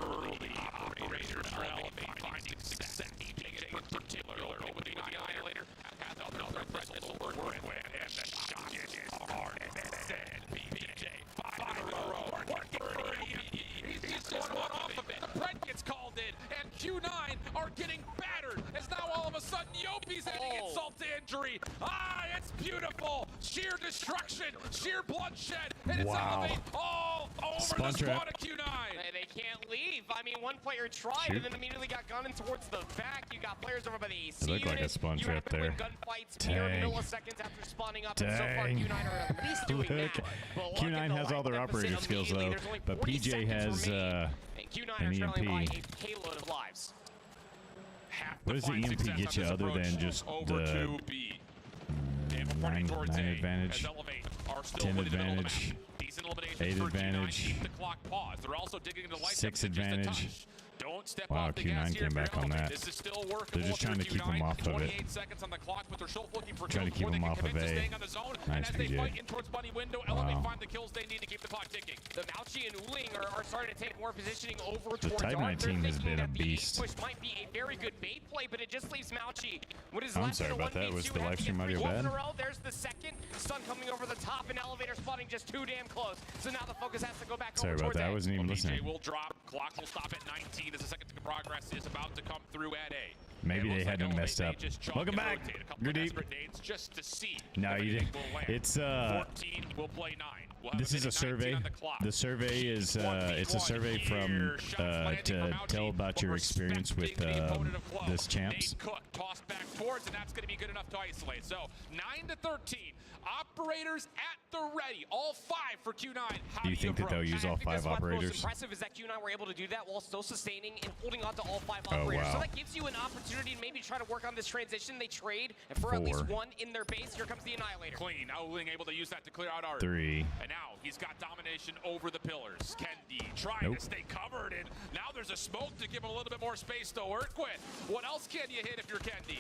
Early operators for Elevate finding success. In particular, with the Annihilator. Has another pistol to work with, and the shot is hard and dead. PJ, 5 in a row. He's going one off of it. The Pred gets called in, and Q9 are getting battered as now all of a sudden Yopi's adding insult to injury. It's beautiful. Sheer destruction, sheer bloodshed, and it's Elevate all over Spawn the trap. squad of Q9. They can't leave. I mean, one player tried and then immediately got gunned towards the back. You got players over by the AC It looked like a unit. spawn You trap have to win there. gunfights mere Dang. milliseconds after spawning up. And so far, Q9 are at least doing Look, that. But look at Q9 the has all life their operator deficit skills though, immediately. There's only but 40 PJ seconds has remaining. an And Q9 are trailing by EMP. a payload of lives. What does the EMP get you other than just the 9 advantage, 10 advantage, 8 advantage, Keep the clock paused. They're also digging into light 6 depth, just a advantage, touch. Don't step Wow, off the Q9 gas here came for back on Elevate. that. This is still workable. They're just for trying to keep Q9. him off of it. 28 seconds on the clock, but they're still looking for Trying to kills keep before him they off can of commit to A. staying on the zone. Nice And as they PJ. fight in towards Bunny window, Elevate Wow. find the kills they need to keep the clock ticking. The Mauchi and Uling are starting to take more positioning over The towards Type Dark. 19 They're has thinking been a that the beast. push might be a very good bait play, but it just leaves Mauchi with his I'm left sorry in a about that. 1v2. Was the Has live to stream get audio three kills bad? in a row. There's the second. Stun coming over the top, and Elevator spotting just too damn close. So now the focus has to go back Sorry over about towards that. I A. wasn't even PJ listening. will drop. Clock will stop at 19 as the second to progress is about to come through at A. Maybe It they looks like hadn't Elevate messed may up. just chalk Welcome and back. rotate a couple You're of deep. desperate nades just to see No, if you anything didn't. will land. It's 14 will play 9. We'll have This is a minute 19 survey. on the clock. The survey is it's a survey from to tell about your experience with this champs. Nate Cook tossed back towards, and that's going to be good enough to isolate. So 9 to 13. Operators at the ready. All 5 for Q9. How Do you think that they'll approach? use all 5 What's most operators? impressive is that Q9 were able to do that while still sustaining and holding on to all 5 Oh, operators. So wow. that gives you an opportunity to maybe try to work on this transition. They trade, and for at least 4. 1 in their base, here comes the Annihilator. Clean. Owling able to use that to clear out Art. 3. And now he's got domination over the pillars. Kendi trying Nope. to stay covered, and now there's a smoke to give him a little bit more space to work with. What else can you hit if you're Kendi?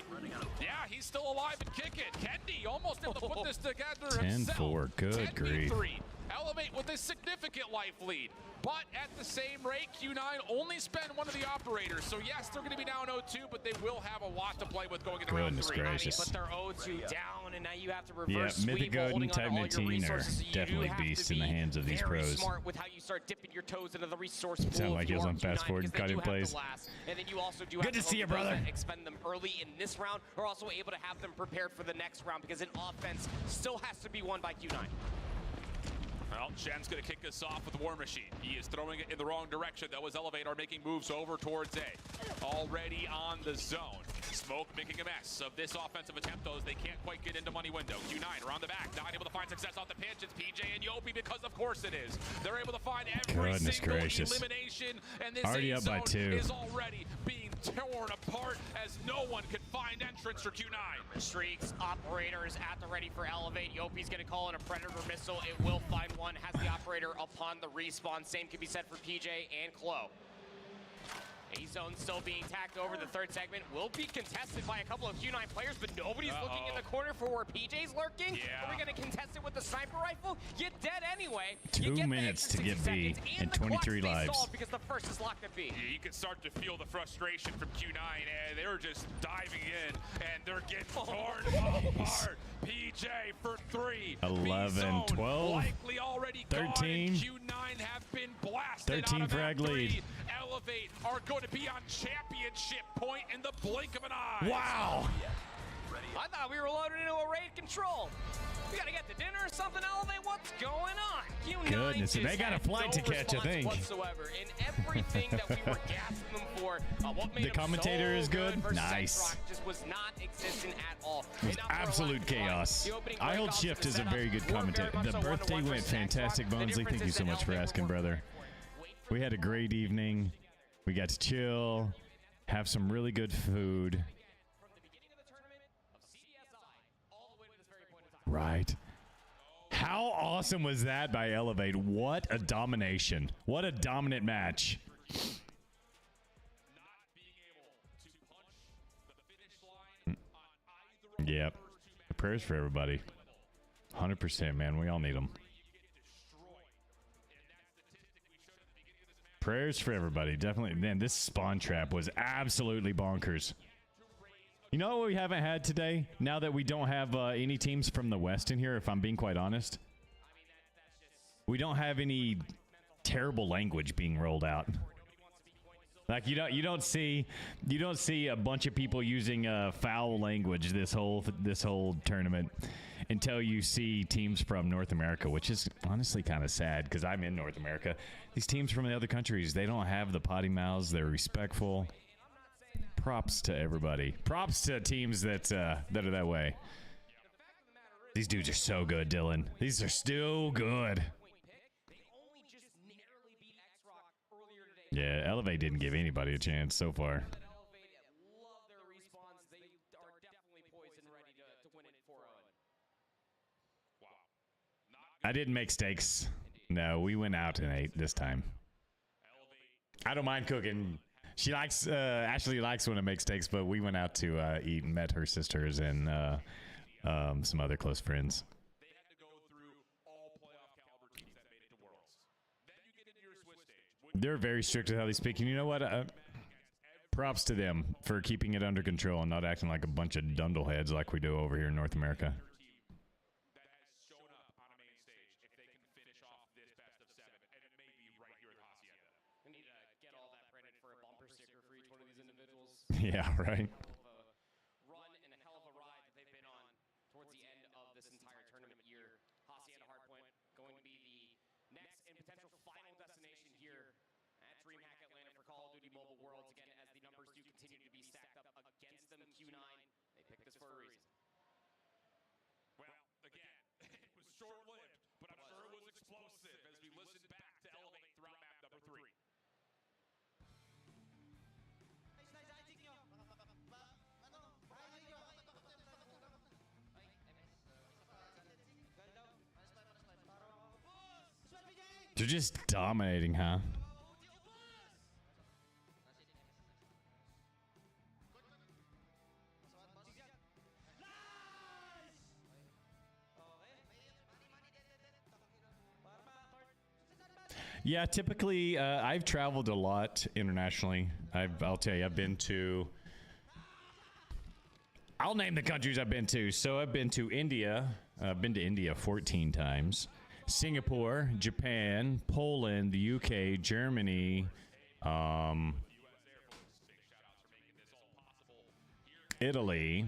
Yeah, he's still alive and kicking. Kendi almost able to put this together 10-4. himself. Good grief. 10v3. Elevate with a significant life lead. But at the same rate, Q9 only spend one of the operators. So yes, they're going to be down 0-2, but they will have a lot to play with going into round Goodness 3. gracious. But they're 0-2 down, and now you have to Yeah, reverse sweep Mythic while Odin, holding on to Type all your 19 are resources. So you do definitely have to beasts in the be hands of these very pros. smart with how you start dipping your toes into the resource pool. Sound like if he you was are on fast Q9, forward because they cutting do have the plays. last. And then you also do Good have to see you, hope those brother. that expend them early in this round are also able to have them prepared for the next round, because an offense still has to be won by Q9. Well, Shen's going to kick us off with War Machine. He is throwing it in the wrong direction. That was Elevate are making moves over towards A. Already on the zone. Smoke making a mess of this offensive attempt, though, as they can't quite get into money window. Q9 around the back, not able to find success off the pinch. It's PJ and Yopi, because of course it is. They're able to find every Goodness single gracious. elimination, and this Already A up by zone 2. is already being torn apart as no one can find entrance for Q9. Streaks, operators at the ready for Elevate. Yopi's going to call in a Predator missile. It will find one, has the operator upon the respawn. Same can be said for PJ and Klo. A-Zone still being tacked over. The third segment will be contested by a couple of Q9 players, but nobody's looking in the corner for where PJ's lurking. Yeah. Are we going to contest it with the sniper rifle? You're dead anyway. 2 You get the minutes extra to get 60 B seconds, and the clock 23 stays lives. stalled because the first is locked at B. Yeah, you can start to feel the frustration from Q9, and they're just diving in, and they're getting torn apart. PJ for 3. 11, B-Zone 12, likely already 13. gone, and Q9 have been blasted 13 out of frag that 3. lead. Elevate are going to be on championship point in the blink of an eye. Wow. I thought we were loaded into a raid control. We gotta get to dinner or something, Elevate. What's going on? Q9 Goodness, just they got a had flight no to catch, I response think. whatsoever in everything that we were gassing them for. What made The them commentator so is good. versus Nice. Centrock just was not existent at all. It was And now for a absolute last chaos. the opening I hold breakoffs Shift and is a setups very good were very commentator. much The so birthday 1-to-1 went versus Centrock. fantastic, The Bonsley. difference Thank you is so that much for Elevate asking, were brother. We had a great evening. We got to chill, have some really good food. Right. How awesome was that by Elevate? What a domination. What a dominant match. Yep. Prayers for everybody. 100%, man. We all need them. Prayers for everybody. Definitely. Man, this spawn trap was absolutely bonkers. You know what we haven't had today? Now that we don't have any teams from the West in here, if I'm being quite honest. We don't have any terrible language being rolled out. Like you don't see a bunch of people using foul language this whole tournament until you see teams from North America, which is honestly kind of sad because I'm in North America. These teams from the other countries, they don't have the potty mouths. They're respectful. Props to everybody. Props to teams that are that way. These dudes are so good, Dylan. These are still good. Yeah, Elevate didn't give anybody a chance so far. I didn't make steaks. No, we went out and ate this time. I don't mind cooking. She likes Ashley likes when it makes steaks, but we went out to eat and met her sisters and some other close friends. They're very strict with how they speak, and you know what? Props to them for keeping it under control and not acting like a bunch of dundleheads like we do over here in North America. Yeah, right. Run and a hell of a ride that they've been on towards the end of this entire tournament year. Hacienda Hardpoint going to be the next and potential final destination here at DreamHack Atlanta for Call of Duty Mobile Worlds. Again, as the numbers do continue to be stacked up against them, Q9, they picked this for a reason. Well, again, it was short-lived, but I'm sure it was explosive as we listened back to Elevate throughout map number 3. They're just dominating, huh? Yeah, typically I've traveled a lot internationally. I'll tell you, I've been to... I'll name the countries I've been to. So I've been to India. I've been to India 14 times. Singapore, Japan, Poland, the UK, Germany, Italy,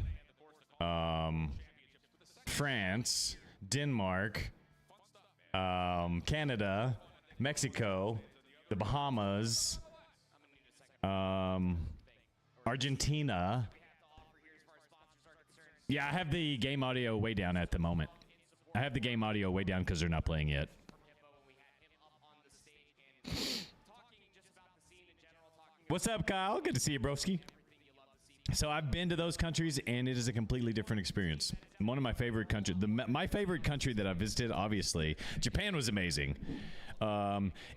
France, Denmark, Canada, Mexico, the Bahamas, Argentina. Yeah, I have the game audio way down at the moment. I have the game audio way down because they're not playing yet. What's up, Kyle? Good to see you, broski. So I've been to those countries, and it is a completely different experience. One of my favorite countries, my favorite country that I visited, obviously, Japan was amazing.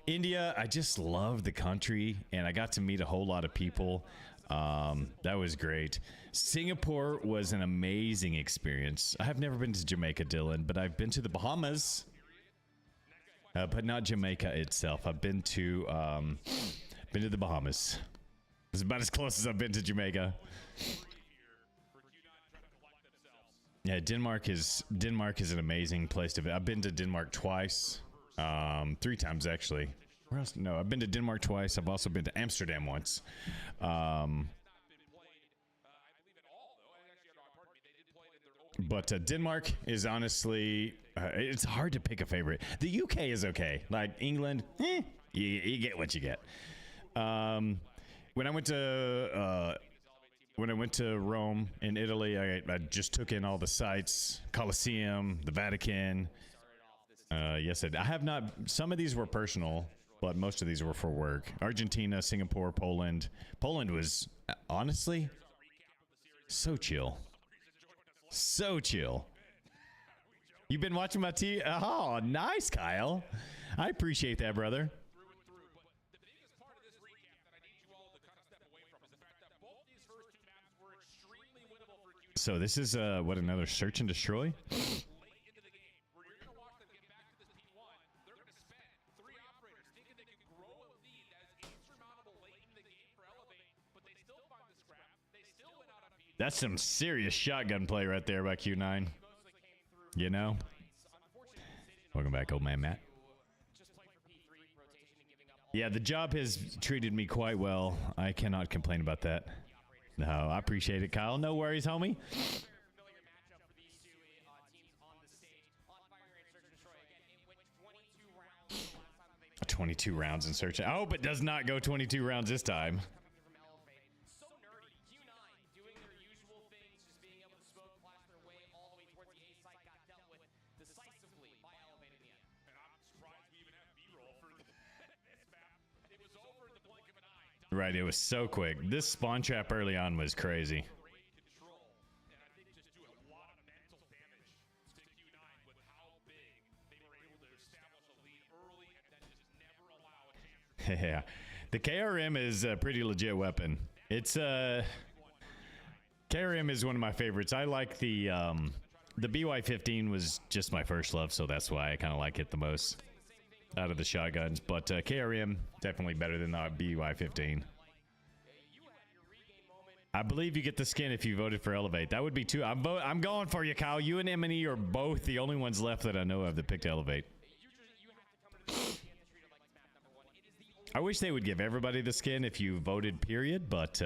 India, I just love the country, and I got to meet a whole lot of people. That was great. Singapore was an amazing experience. I have never been to Jamaica, Dylan, but I've been to the Bahamas, but not Jamaica itself. I've been to the Bahamas. It's about as close as I've been to Jamaica. Yeah, Denmark is an amazing place to be. I've been to Denmark twice, 3 times actually. Where else? No, I've been to Denmark twice. I've also been to Amsterdam once. But Denmark is honestly, it's hard to pick a favorite. The UK is okay. Like England, you get what you get. When I went to Rome in Italy, I just took in all the sites, Colosseum, the Vatican. Yes, I have not. Some of these were personal, but most of these were for work. Argentina, Singapore, Poland. Poland was honestly so chill. So chill. You've been watching my TV? Oh, nice, Kyle. I appreciate that, brother. So this is what, another search and destroy? That's some serious shotgun play right there by Q9. You know? Welcome back, old man Matt. Yeah, the job has treated me quite well. I cannot complain about that. No, I appreciate it, Kyle. No worries, homie. 22 rounds in search. I hope it does not go 22 rounds this time. Right, it was so quick. This spawn trap early on was crazy. Yeah, The KRM is a pretty legit weapon. It's KRM is one of my favorites. I like the BY-15 was just my first love, so that's why I kind of like it the most out of the shotguns. But KRM definitely better than the BY-15. I believe you get the skin if you voted for Elevate. That would be two. I'm going for you, Kyle. You and M&E are both the only ones left that I know of that picked Elevate. I wish they would give everybody the skin if you voted, period, but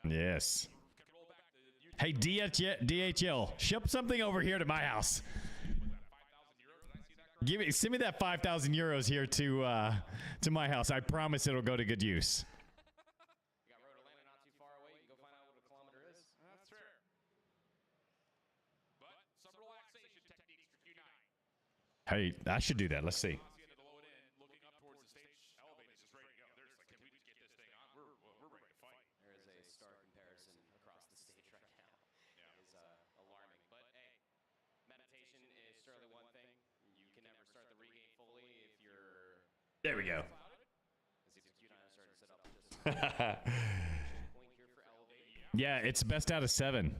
yes. Hey, DHL, ship something over here to my house. Send me that 5,000 euros here to my house. I promise it'll go to good use. Hey, I should do that. Let's see. There we go. Yeah, it's best out of 7.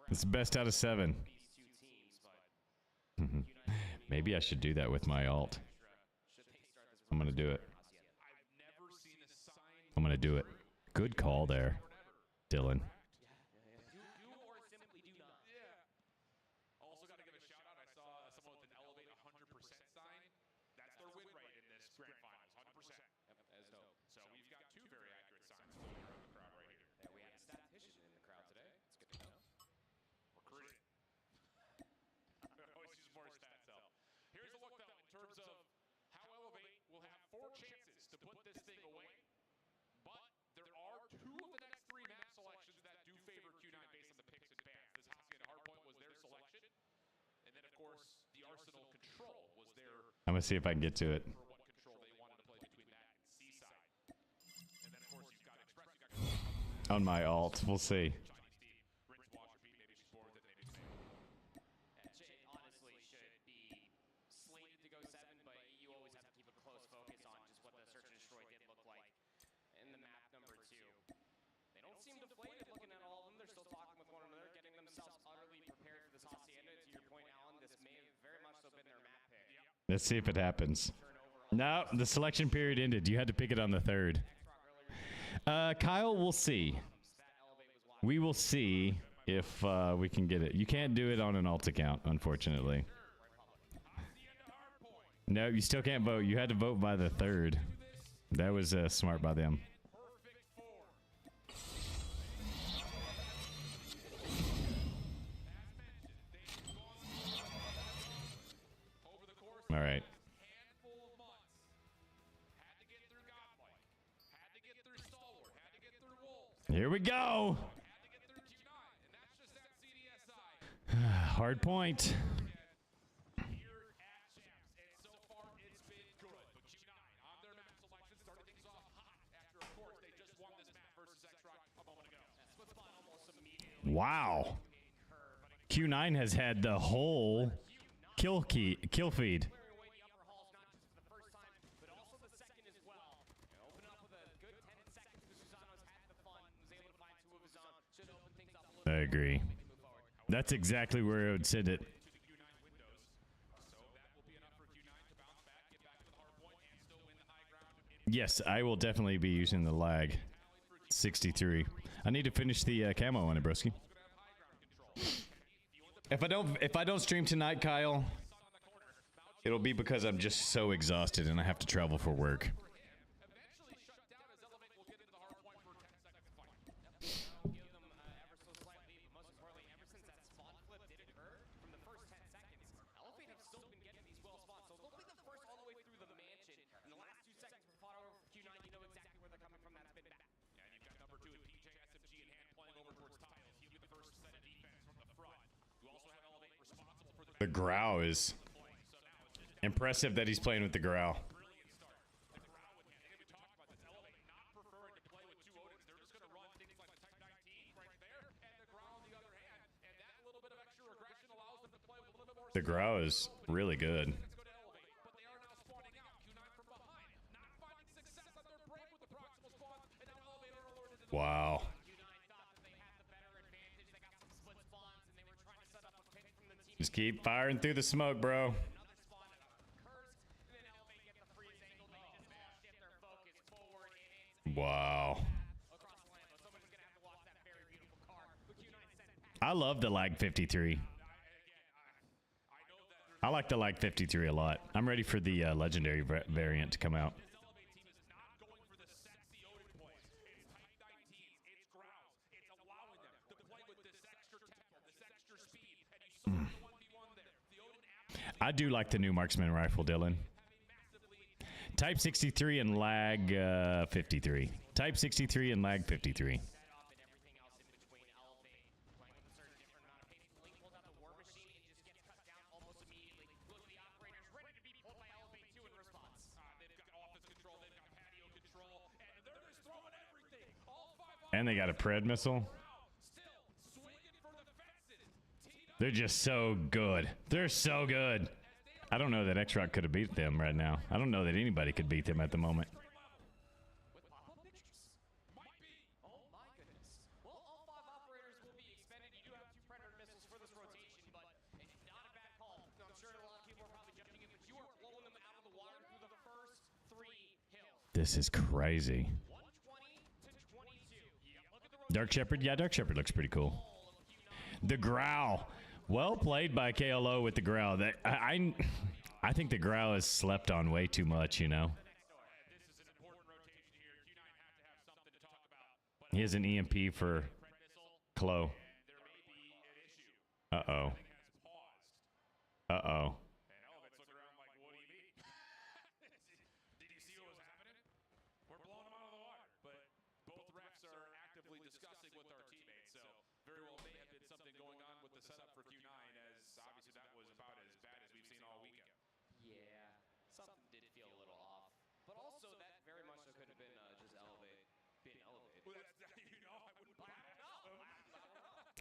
It's best out of 7. Maybe I should do that with my alt. I'm going to do it. I'm going to do it. Good call there, Dylan. I'm gonna see if I can get to it. On my alt, we'll see. Let's see if it happens. No, the selection period ended. You had to pick it on the 3rd. Kyle, we'll see. We will see if we can get it. You can't do it on an alt account, unfortunately. No, you still can't vote. You had to vote by the 3rd. That was smart by them. All right. Here we go. Hard point. Wow. Q9 has had the whole kill feed. I agree. That's exactly where I would send it. Yes, I will definitely be using the lag. 63. I need to finish the camo on it, broski. If I don't stream tonight, Kyle, it'll be because I'm just so exhausted and I have to travel for work. The Grau is impressive that he's playing with the Grau. The Grau is really good. Wow. Just keep firing through the smoke, bro. Wow. I love the Lag 53. I like the Lag 53 a lot. I'm ready for the legendary variant to come out. I do like the new marksman rifle, Dylan. Type 63 and lag 53. Type 63 and lag 53. And they got a Pred missile. They're just so good. They're so good. I don't know that X-Rock could have beat them right now. I don't know that anybody could beat them at the moment. This is crazy. Dark Shepherd? Yeah, Dark Shepherd looks pretty cool. The Grau. Well played by KLO with the Grau. That I think the Grau is slept on way too much, you know. He has an EMP for Klo. Uh-oh. Uh-oh.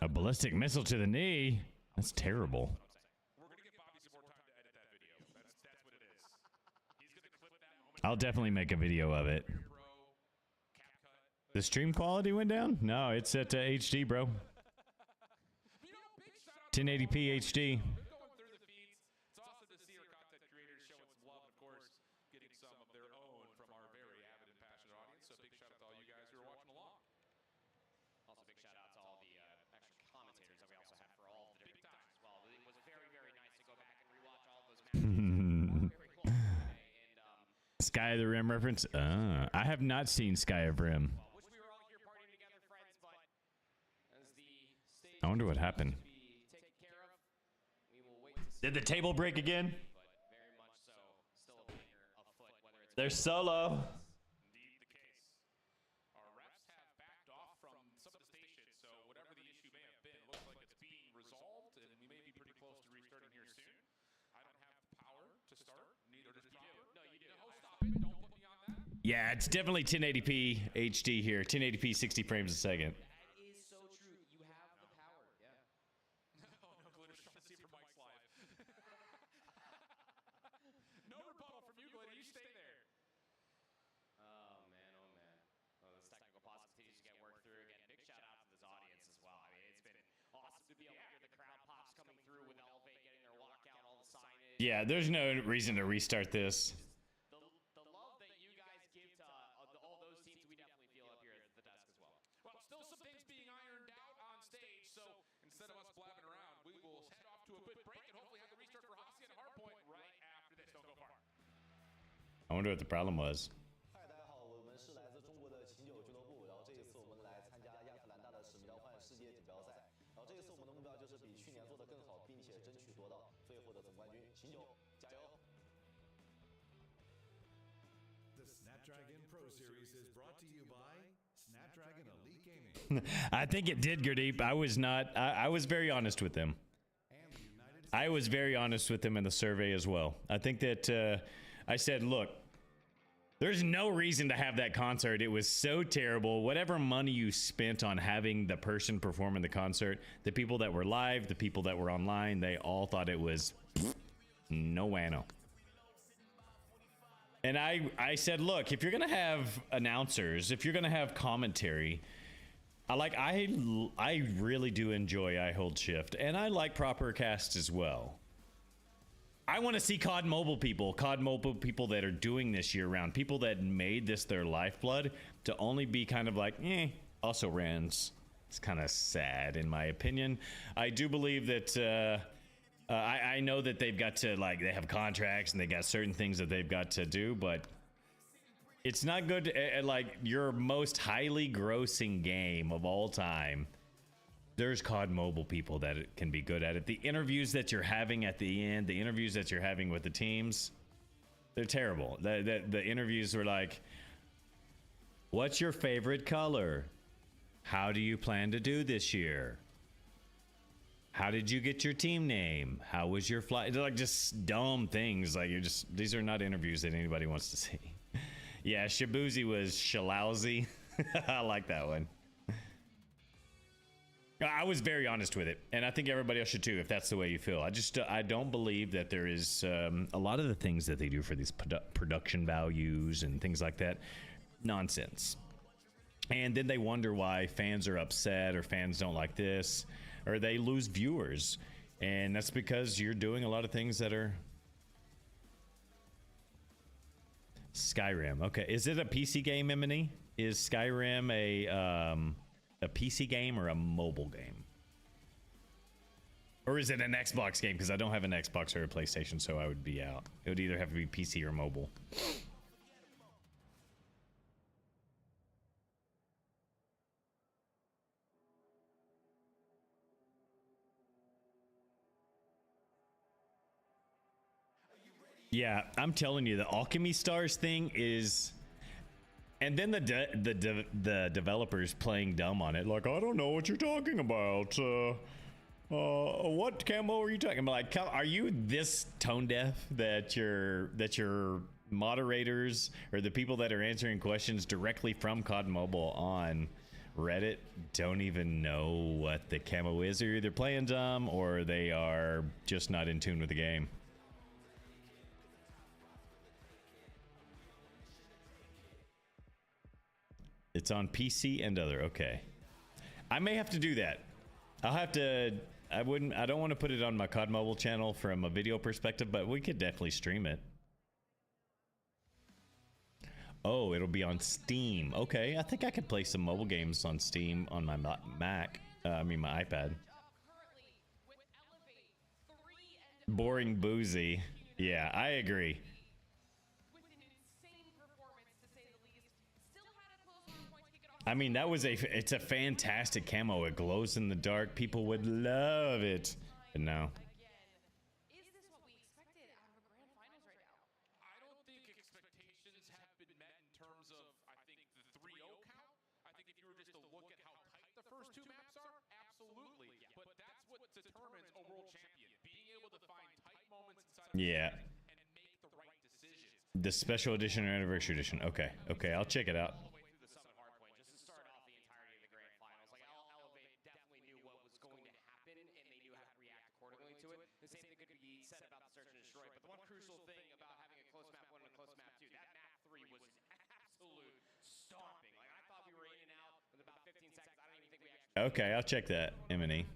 A ballistic missile to the knee. That's terrible. I'll definitely make a video of it. The stream quality went down? No, it's at HD, bro. 1080p HD. Sky of the Rim reference? I have not seen Sky of Rim. I wonder what happened. Did the table break again? They're solo. Yeah, it's definitely 1080p HD here. 1080p 60 frames a second. That is so true. You have the power. Yeah. Oh, no, Glitter's trying to see for Mike's live. No rebuttal from you, Glitter. You stay there. Oh, man. Oh, man. Well, this technical pause continues to get worked through. Again, big shout out to this audience as well. I mean, it's been awesome to be able to hear the crowd pops coming through with Elevate getting their walkout, all the signage. Yeah, there's no reason to restart this. I wonder what the problem was. 嗨，大家好，我们是来自中国的琴酒俱乐部，然后这一次我们来参加亚特兰大的使命召唤世界锦标赛，然后这一次我们的目标就是比去年做得更好，并且争取夺到最后的总冠军。琴酒，加油！ The Snapdragon Pro Series is brought to you by Snapdragon Elite Gaming. I think it did, Gurdeep. I was not. I was very honest with them. I was very honest with them in the survey as well. I think that I said, look, there's no reason to have that concert. It was so terrible. Whatever money you spent on having the person perform in the concert, the people that were live, the people that were online, they all thought it was No bueno. And I said, look, if you're gonna have announcers, if you're gonna have commentary, I really do enjoy I Hold Shift, and I like Proper Cast as well. I want to see COD Mobile people that are doing this year round, people that made this their lifeblood, to only be kind of like, also Rans. It's kind of sad, in my opinion. I do believe that. I know that they've got to, like, they have contracts and they got certain things that they've got to do, but it's not good to, like, your most highly grossing game of all time. There's COD Mobile people that can be good at it. The interviews that you're having at the end, the interviews that you're having with the teams, they're terrible. The interviews were like, what's your favorite color? How do you plan to do this year? How did you get your team name? How was your flight? They're like just dumb things. Like, these are not interviews that anybody wants to see. Yeah, Shabuzi was shalousy. I like that one. I was very honest with it, and I think everybody else should too, if that's the way you feel. I don't believe that there is a lot of the things that they do for these production values and things like that. Nonsense. And then they wonder why fans are upset or fans don't like this, or they lose viewers. And that's because you're doing a lot of things that are... Skyrim. Okay. Is it a PC game, Emily? Is Skyrim a PC game or a mobile game? Or is it an Xbox game? Because I don't have an Xbox or a PlayStation, so I would be out. It would either have to be PC or mobile. Yeah, I'm telling you, the Alchemy Stars thing is... And then the developers playing dumb on it, like, I don't know what you're talking about. What camo are you talking about? Like, are you this tone deaf that your moderators or the people that are answering questions directly from COD Mobile on Reddit don't even know what the camo is? They're either playing dumb or they are just not in tune with the game. It's on PC and other. Okay. I may have to do that. I'll have to... I don't want to put it on my COD Mobile channel from a video perspective, but we could definitely stream it. Oh, it'll be on Steam. Okay, I think I could play some mobile games on Steam on my Mac. My iPad. Boring boozy. Yeah, I agree. I mean, it's a fantastic camo. It glows in the dark. People would love it. But no. I don't think expectations have been met in terms of, I think, the 3-0 count. I think if you were just to look at how tight the first two maps are, absolutely. But that's what determines a world champion. Being able to find tight moments inside of Yeah. and make the right decisions. The special edition or anniversary edition. Okay. Okay, I'll check it out. The same thing could be said about the Search and Destroy, but the one crucial thing about having a close map 1 and a close map 2, that map 3 was absolute stomping. Like, I thought we were in and out with about 15 seconds. I don't even think we actually... Okay, I'll check that, M&E.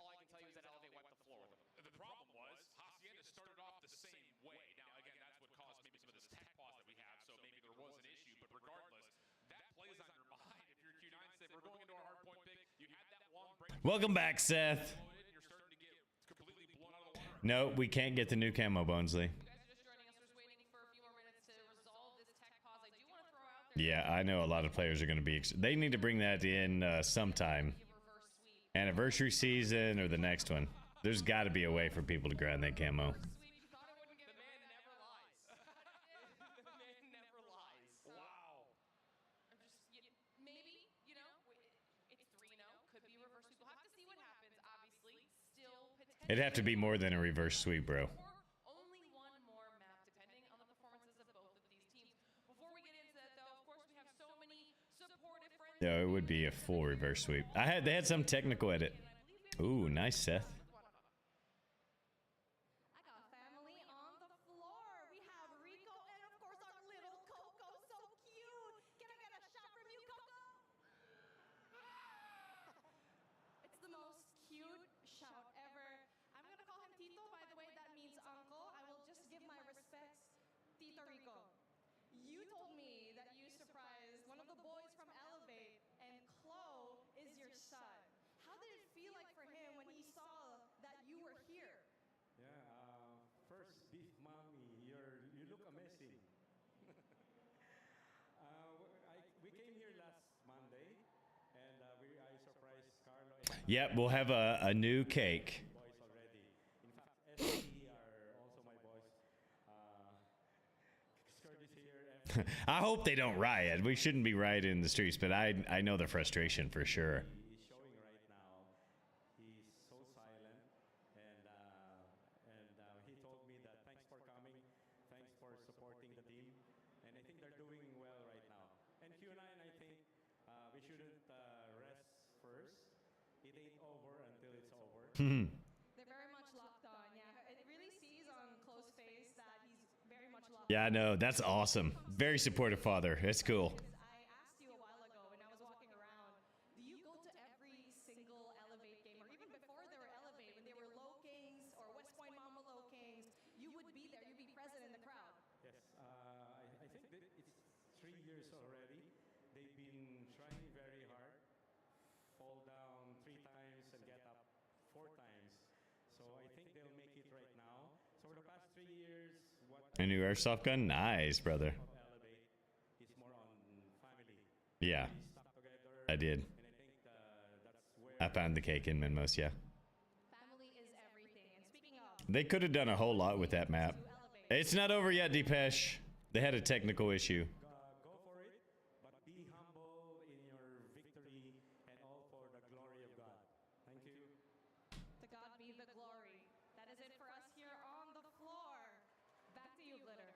All I can tell you is that Elevate wiped the floor with them. The problem was, Hacienda started off the same way. Now, again, that's what caused maybe some of this tech pause that we have, so maybe there was an issue, but regardless, that plays on your mind. If you're Q9 and say, we're going into our hard point pick, you had that long break. Welcome back, Seth. No, we can't get the new camo, Bonesley. Yeah, I know a lot of players are going to be... They need to bring that in sometime. Anniversary season or the next one. There's got to be a way for people to grind that camo. It'd have to be more than a reverse sweep, bro. No, it would be a full reverse sweep. They had some technical edit. Ooh, nice, Seth. Yep, we'll have a new cake. I hope they don't riot. We shouldn't be rioting in the streets, but I know the frustration for sure. They're very much locked on. Yeah, it really sees on close face that he's very much locked Yeah, I know. That's awesome. Very supportive father. It's cool. I asked you a while ago when I was walking around, do you go to every single Elevate game, or even before they were Elevate, when they were Low Kings or West Point Mama Low Kings, you would be there, you'd be present in the crowd? Yes, I think that it's 3 years already. They've been trying very hard, fall down 3 times and get up 4 times. So I think they'll make it right now. So for the past 3 years, what A new airsoft gun? Nice, brother. Elevate is more on family. Yeah, I did. I found the cake in Minmos, yeah. Family is everything. And speaking of, They could have done a whole lot with that map. It's not over yet, Deepesh. They had a technical issue. go for it, but be humble in your victory and all for the glory of God. Thank you. to God be the glory. That is it for us here on the floor. Back to you, Glitter.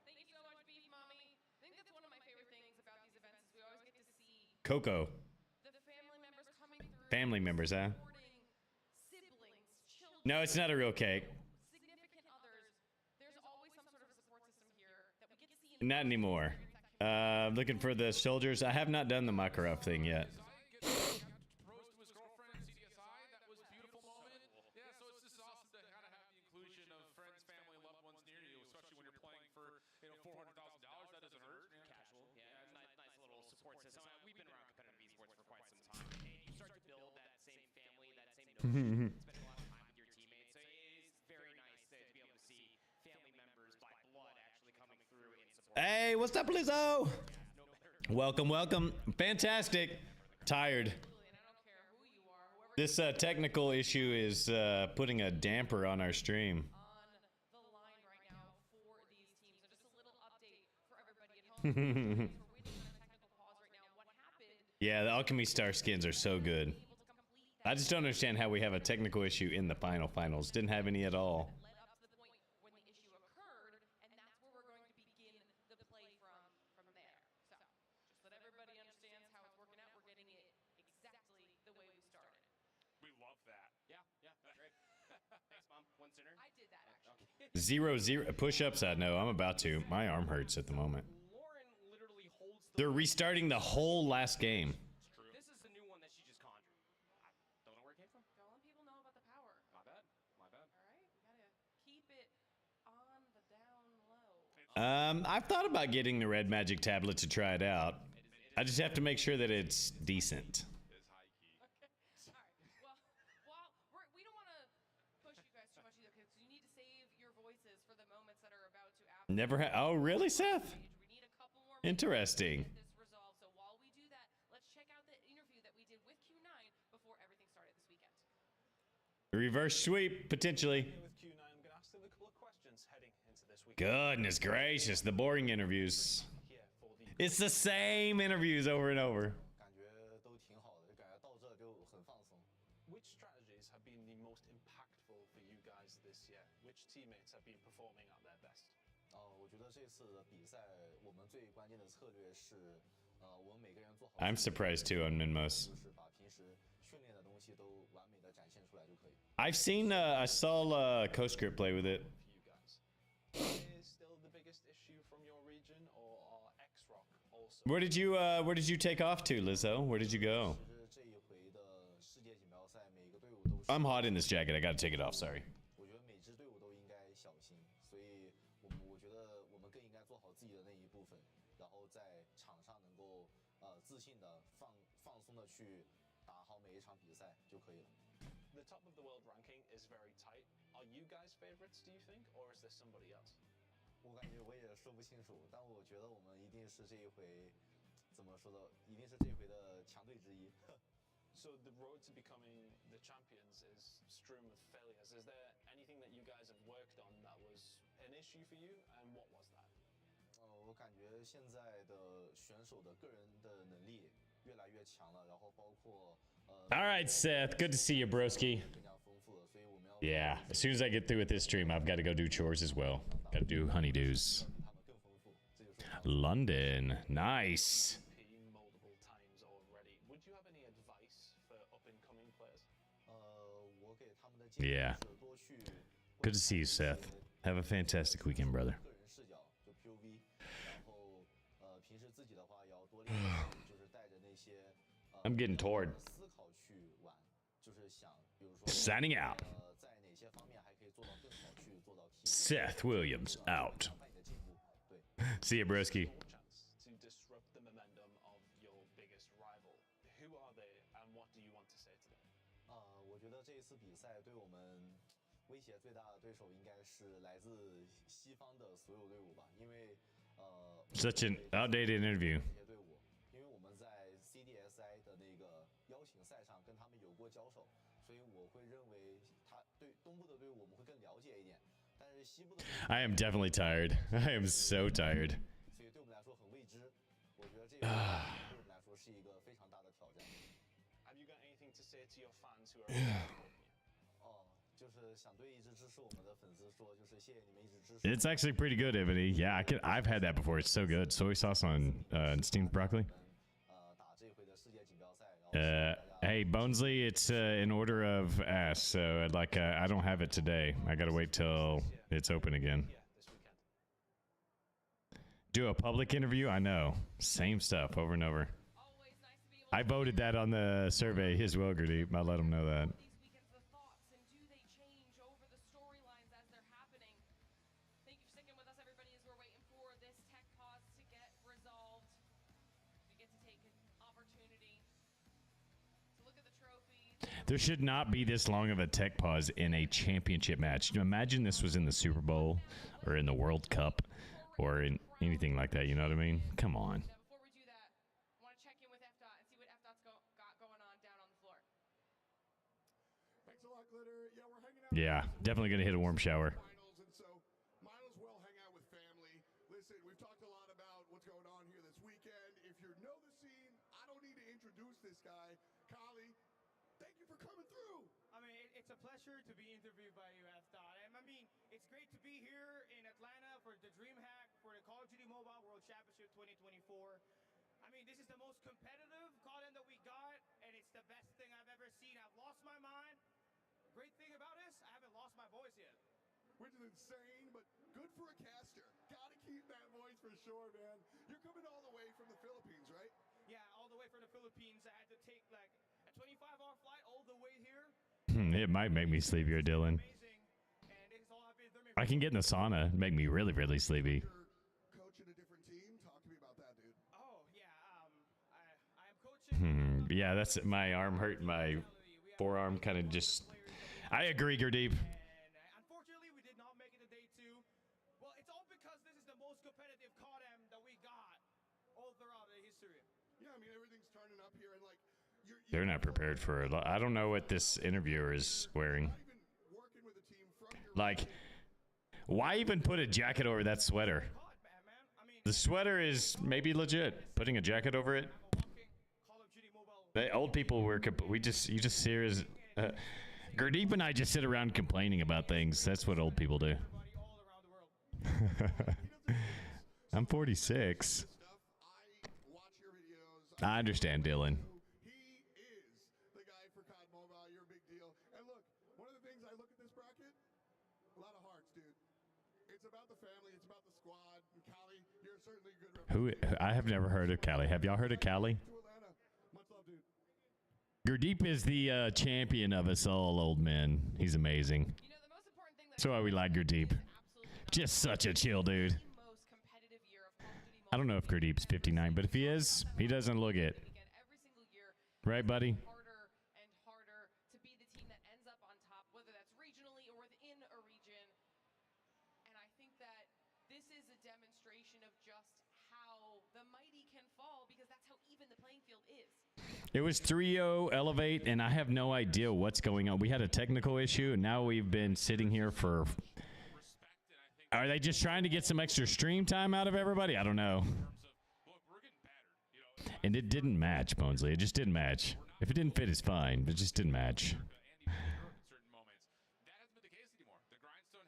Thank you so much, Beef Mommy. I think that's one of my favorite things about these events is we always get to see Coco. the family members coming through, Family members, huh? siblings, children, No, it's not a real cake. significant others. There's always some sort of support system here that we get to see in Not anymore. Looking for the soldiers. I have not done the Makarov thing yet. Rose to his girlfriend at CDSI. That was a beautiful moment. Yeah, so it's just awesome to kind of have the inclusion of friends, family, and loved ones near you, especially when you're playing for $400,000. That doesn't hurt. Casual, yeah, nice little support system. We've been around competitive esports for quite some time, and you start to build that same family, that same notion, spending a lot of time with your teammates. So it is very nice to be able to see family members by blood actually coming through in support. Hey, what's up, Lizzo? Welcome, welcome. Fantastic. Tired. This technical issue is putting a damper on our stream. Yeah, the Alchemy Star skins are so good. I just don't understand how we have a technical issue in the finals. Didn't have any at all. We love that. Yeah, great. Thanks, Mom. One sooner. I did that actually. 0-0 push-ups. I know. I'm about to. My arm hurts at the moment. They're restarting the whole last game. This is the new one that she just conjured. I don't know where it came from. Don't let people know about the power. My bad. All right, we gotta keep it on the down low. I've thought about getting the red magic tablet to try it out. I just have to make sure that it's decent. We don't want to push you guys too much either, because you need to save your voices for the moments that are about to happen. Never Oh, really, Seth? Interesting. This resolve. So while we do that, let's check out the interview that we did with Q9 before everything started this weekend. Reverse sweep, potentially. With Q9, I'm going to ask them a couple of questions heading into this week. Goodness gracious, the boring interviews. It's the same interviews over and over. Which strategies have been the most impactful for you guys this year? Which teammates have been performing at their best? 我觉得这次的比赛，我们最关键的策略是，我们每个人做好。 I'm surprised too on Minmos. 就是把平时训练的东西都完美的展现出来就可以。 I've seen, I saw CoScript play with it. Is still the biggest issue from your region, or are X-Rock also? Where did you take off to, Lizzo? Where did you go? 这一回的世界锦标赛，每个队伍都。 I'm hot in this jacket. I gotta take it off. Sorry. 我觉得每支队伍都应该小心，所以我觉得我们更应该做好自己的那一部分，然后在场上能够自信的放松的去打好每一场比赛就可以了。 The top of the world ranking is very tight. Are you guys favorites, do you think, or is there somebody else? 我感觉我也说不清楚，但我觉得我们一定是这一回，怎么说的，一定是这回的强队之一。So the road to becoming the champions is strewn with failures. Is there anything that you guys have worked on that was an issue for you, and what was that? 我感觉现在的选手的个人的能力越来越强了，然后包括All right, Seth. Good to see you, broski. Yeah. As soon as I get through with this stream, I've got to go do chores as well. Got to do honeydews. London. Nice. Multiple times already. Would you have any advice for up-and-coming players? 我给他们的建议 Yeah. 是多去 Good to see you, Seth. Have a fantastic weekend, brother. 个人视角，就 POV，然后平时自己的话也要多练习，就是带着那些 I'm getting toward. 思考去玩，就是想，比如说 Signing out. 在哪些方面还可以做到更好，去做到提 Seth Williams out. 慢你的进步，对。See you, broski. To disrupt the momentum of your biggest rival. Who are they, and what do you want to say to them? 我觉得这一次比赛对我们威胁最大的对手应该是来自西方的所有队伍吧，因为Such an outdated interview. 这些队伍，因为我们在 CDSI 的那个邀请赛上跟他们有过交手，所以我会认为他对东部的队伍我们会更了解一点，但是西部的 I am definitely tired. I am so tired. 所以对我们来说很未知。我觉得这个对我们来说是一个非常大的挑战。Have you got anything to say to your fans who are? 就是想对一直支持我们的粉丝说，就是谢谢你们一直支持。 It's actually pretty good, Ebony. Yeah, I've had that before. It's so good. Soy sauce on steamed broccoli. 打这回的世界锦标赛， Hey, Bonesley, it's in order of ass, so I don't have it today. I gotta wait till it's open again. Do a public interview? I know. Same stuff over and over. I voted that on the survey as well, Gurdeep. I let them know that. There should not be this long of a tech pause in a championship match. Imagine this was in the Super Bowl or in the World Cup or in anything like that. You know what I mean? Come on. Yeah, definitely going to hit a warm shower. Might as well hang out with family. Listen, we've talked a lot about what's going on here this weekend. If you know the scene, I don't need to introduce this guy. Kali, thank you for coming through. I mean, it's a pleasure to be interviewed by you, F-Dot. I mean, it's great to be here in Atlanta for the DreamHack for the Call of Duty Mobile World Championship 2024. I mean, this is the most competitive Call-In that we got, and it's the best thing I've ever seen. I've lost my mind. Great thing about this, I haven't lost my voice yet. Which is insane, but good for a caster. Gotta keep that voice for sure, man. You're coming all the way from the Philippines, right? Yeah, all the way from the Philippines. I had to take like a 25-hour flight all the way here. It might make me sleepier, Dylan. I can get in the sauna and make me really, really sleepy. Coaching a different team. Talk to me about that, dude. Oh, yeah. I am coaching. Yeah, that's my arm hurt. My forearm kind of just... I agree, Gurdeep. Unfortunately, we did not make it to day 2. Well, it's all because this is the most competitive CODM that we got all throughout the history. Yeah, I mean, everything's turning up here, and like, They're not prepared for it. I don't know what this interviewer is wearing. Like, why even put a jacket over that sweater? The sweater is maybe legit. Putting a jacket over it. The old people were. You just see as. Gurdeep and I just sit around complaining about things. That's what old people do. I'm 46. I understand, Dylan. The guy for COD Mobile, you're a big deal. And look, one of the things I look at this bracket, a lot of hearts, dude. It's about the family, it's about the squad. And Kali, you're certainly a good Who? I have never heard of Kali. Have y'all heard of Kali? Much love, dude. Gurdeep is the champion of us all, old men. He's amazing. That's why we like Gurdeep. Just such a chill dude. I don't know if Gurdeep's 59, but if he is, he doesn't look it. Right, buddy? Harder and harder to be the team that ends up on top, whether that's regionally or within a region. And I think that this is a demonstration of just how the mighty can fall, because that's how even the playing field is. It was 3-0 Elevate, and I have no idea what's going on. We had a technical issue, and now we've been sitting here for... Are they just trying to get some extra stream time out of everybody? I don't know. And it didn't match, Bonesley. It just didn't match. If it didn't fit, it's fine. It just didn't match.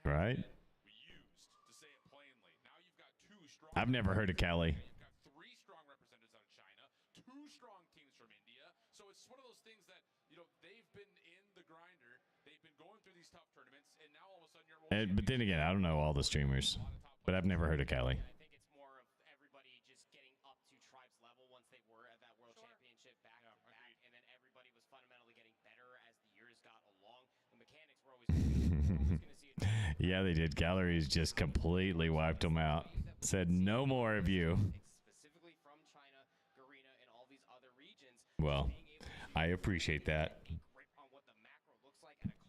Right? I've never heard of Cali. Three strong representatives out of China, two strong teams from India. So it's one of those things that, you know, they've been in the grinder. They've been going through these tough tournaments, and now all of a sudden you're... But then again, I don't know all the streamers, but I've never heard of Cali. I think it's more of everybody just getting up to Tribes level once they were at that World Championship back to back, and then everybody was fundamentally getting better as the years got along. The mechanics were always going to see it. Yeah, they did. Galleries just completely wiped them out. Said no more of you. Specifically from China, Garena, and all these other regions. Well, I appreciate that.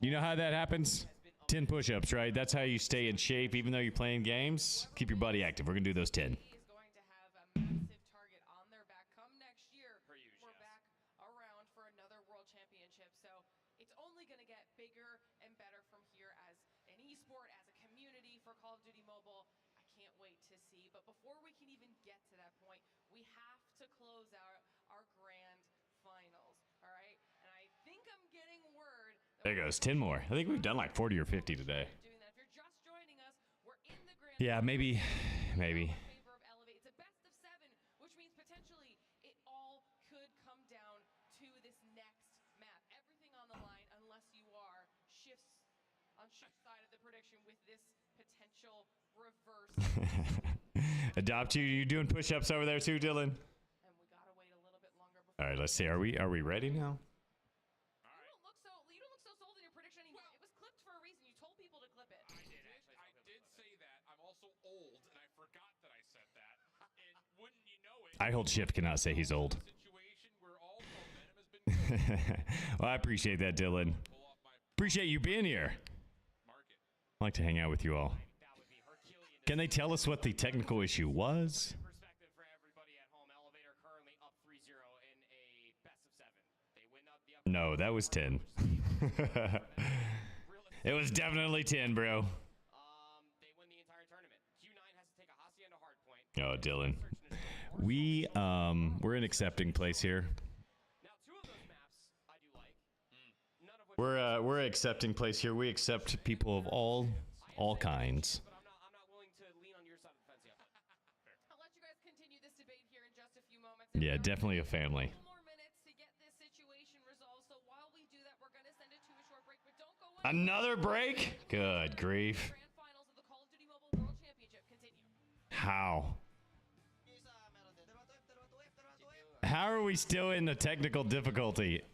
You know how that happens? 10 push-ups, right? That's how you stay in shape even though you're playing games. Keep your body active. We're going to do those 10. Call of Duty Mobile. I can't wait to see. But before we can even get to that point, we have to close out our grand finals. All right? And I think I'm getting word. There goes 10 more. I think we've done like 40 or 50 today. Doing that. If you're just joining us, we're in the grand Yeah, maybe. favor of Elevate. It's a best of 7, which means potentially it all could come down to this next map. Everything on the line unless you are on shift side of the prediction with this potential reverse. Adopt you. You doing push-ups over there too, Dylan? And we gotta wait a little bit longer before. All right, let's see. Are we ready now? You don't look so sold in your prediction anymore. It was clipped for a reason. You told people to clip it. I did say that. I'm also old, and I forgot that I said that. And wouldn't you know it? I hold shift cannot say he's old. Well, I appreciate that, Dylan. Appreciate you being here. I like to hang out with you all. Can they tell us what the technical issue was? Perspective for everybody at home. Elevator currently up 3-0 in a best of 7. They win up the No, that was 10. It was definitely 10, bro. They win the entire tournament. Q9 has to take a Hacienda hard point. Oh, Dylan. We're in accepting place here. We're accepting place here. We accept people of all kinds. I'll let you guys continue this debate here in just a few moments. Yeah, definitely a family. More minutes to get this situation resolved. So while we do that, we're going to send it to a short break, but don't go away. Another break? Good grief. Grand finals of the Call of Duty Mobile World Championship continue. How? How are we still in the technical difficulty?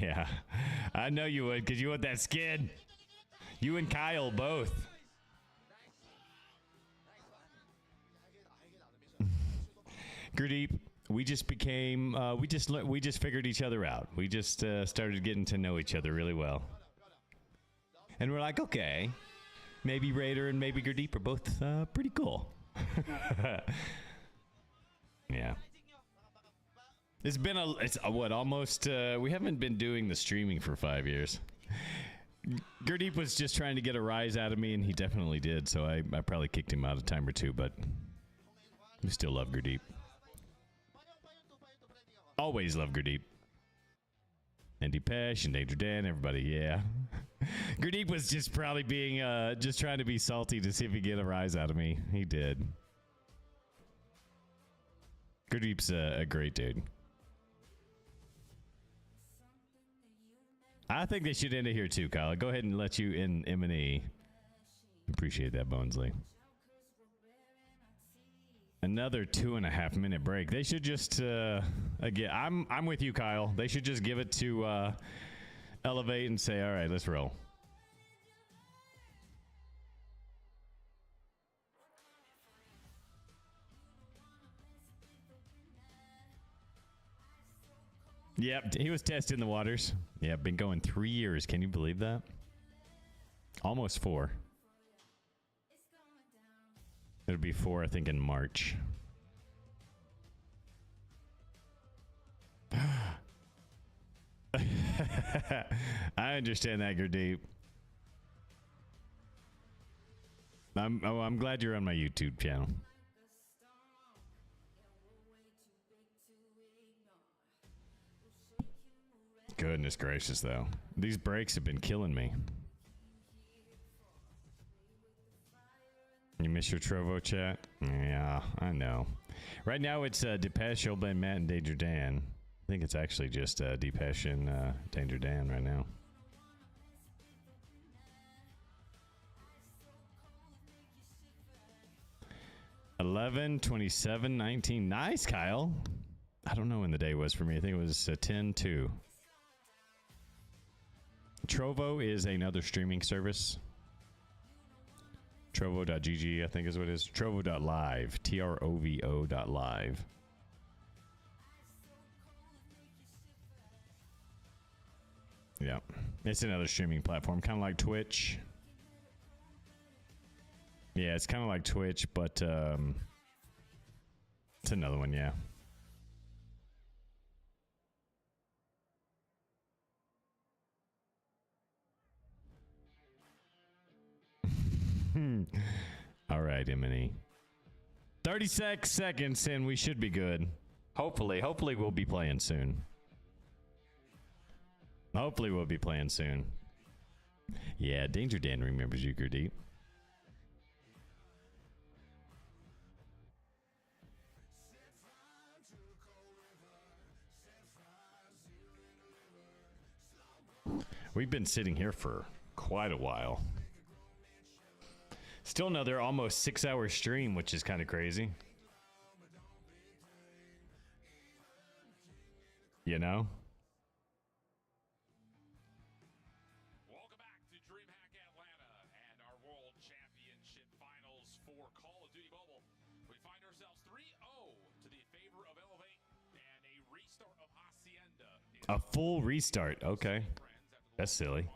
Yeah, I know you would, because you want that skin. You and Kyle both. Gurdeep, we just became, we just figured each other out. We just started getting to know each other really well. And we're like, okay, maybe Raider and maybe Gurdeep are both pretty cool. Yeah. It's been almost, we haven't been doing the streaming for 5 years. Gurdeep was just trying to get a rise out of me, and he definitely did, so I probably kicked him out a time or two, but we still love Gurdeep. Always love Gurdeep. And Deepesh and Danger Dan, everybody, yeah. Gurdeep was just probably being, just trying to be salty to see if he'd get a rise out of me. He did. Gurdeep's a great dude. I think they should end it here too, Kyle. Go ahead and let you in M&E. Appreciate that, Bonesley. Another 2.5 minute break. They should just again. I'm with you, Kyle. They should just give it to Elevate and say, all right, let's roll. Yep, he was testing the waters. Yeah, been going 3 years. Can you believe that? Almost 4. It'll be 4, I think, in March. I understand that, Gurdeep. I'm glad you're on my YouTube channel. Goodness gracious, though. These breaks have been killing me. You miss your Trovo chat? Yeah, I know. Right now it's Depeche, Old Matt, and Danger Dan. I think it's actually just Depeche and Danger Dan right now. $11:27:19. Nice, Kyle. I don't know when the day was for me. I think it was 10:02. Trovo is another streaming service. Trovo.gg, I think is what it is. Trovo.live. TROVO.live. Yeah. It's another streaming platform, kind of like Twitch. Yeah, it's kind of like Twitch, but it's another one, yeah. All right, Imini. 36 seconds and we should be good. Hopefully we'll be playing soon. Hopefully we'll be playing soon. Yeah, Danger Dan remembers you, Gurdeep. We've been sitting here for quite a while. Still another almost 6-hour stream, which is kind of crazy. You know? Welcome back to DreamHack Atlanta and our World Championship Finals for Call of Duty Mobile. We find ourselves 3-0 to the favor of Elevate and a restart of Hacienda. A full restart. Okay. That's silly.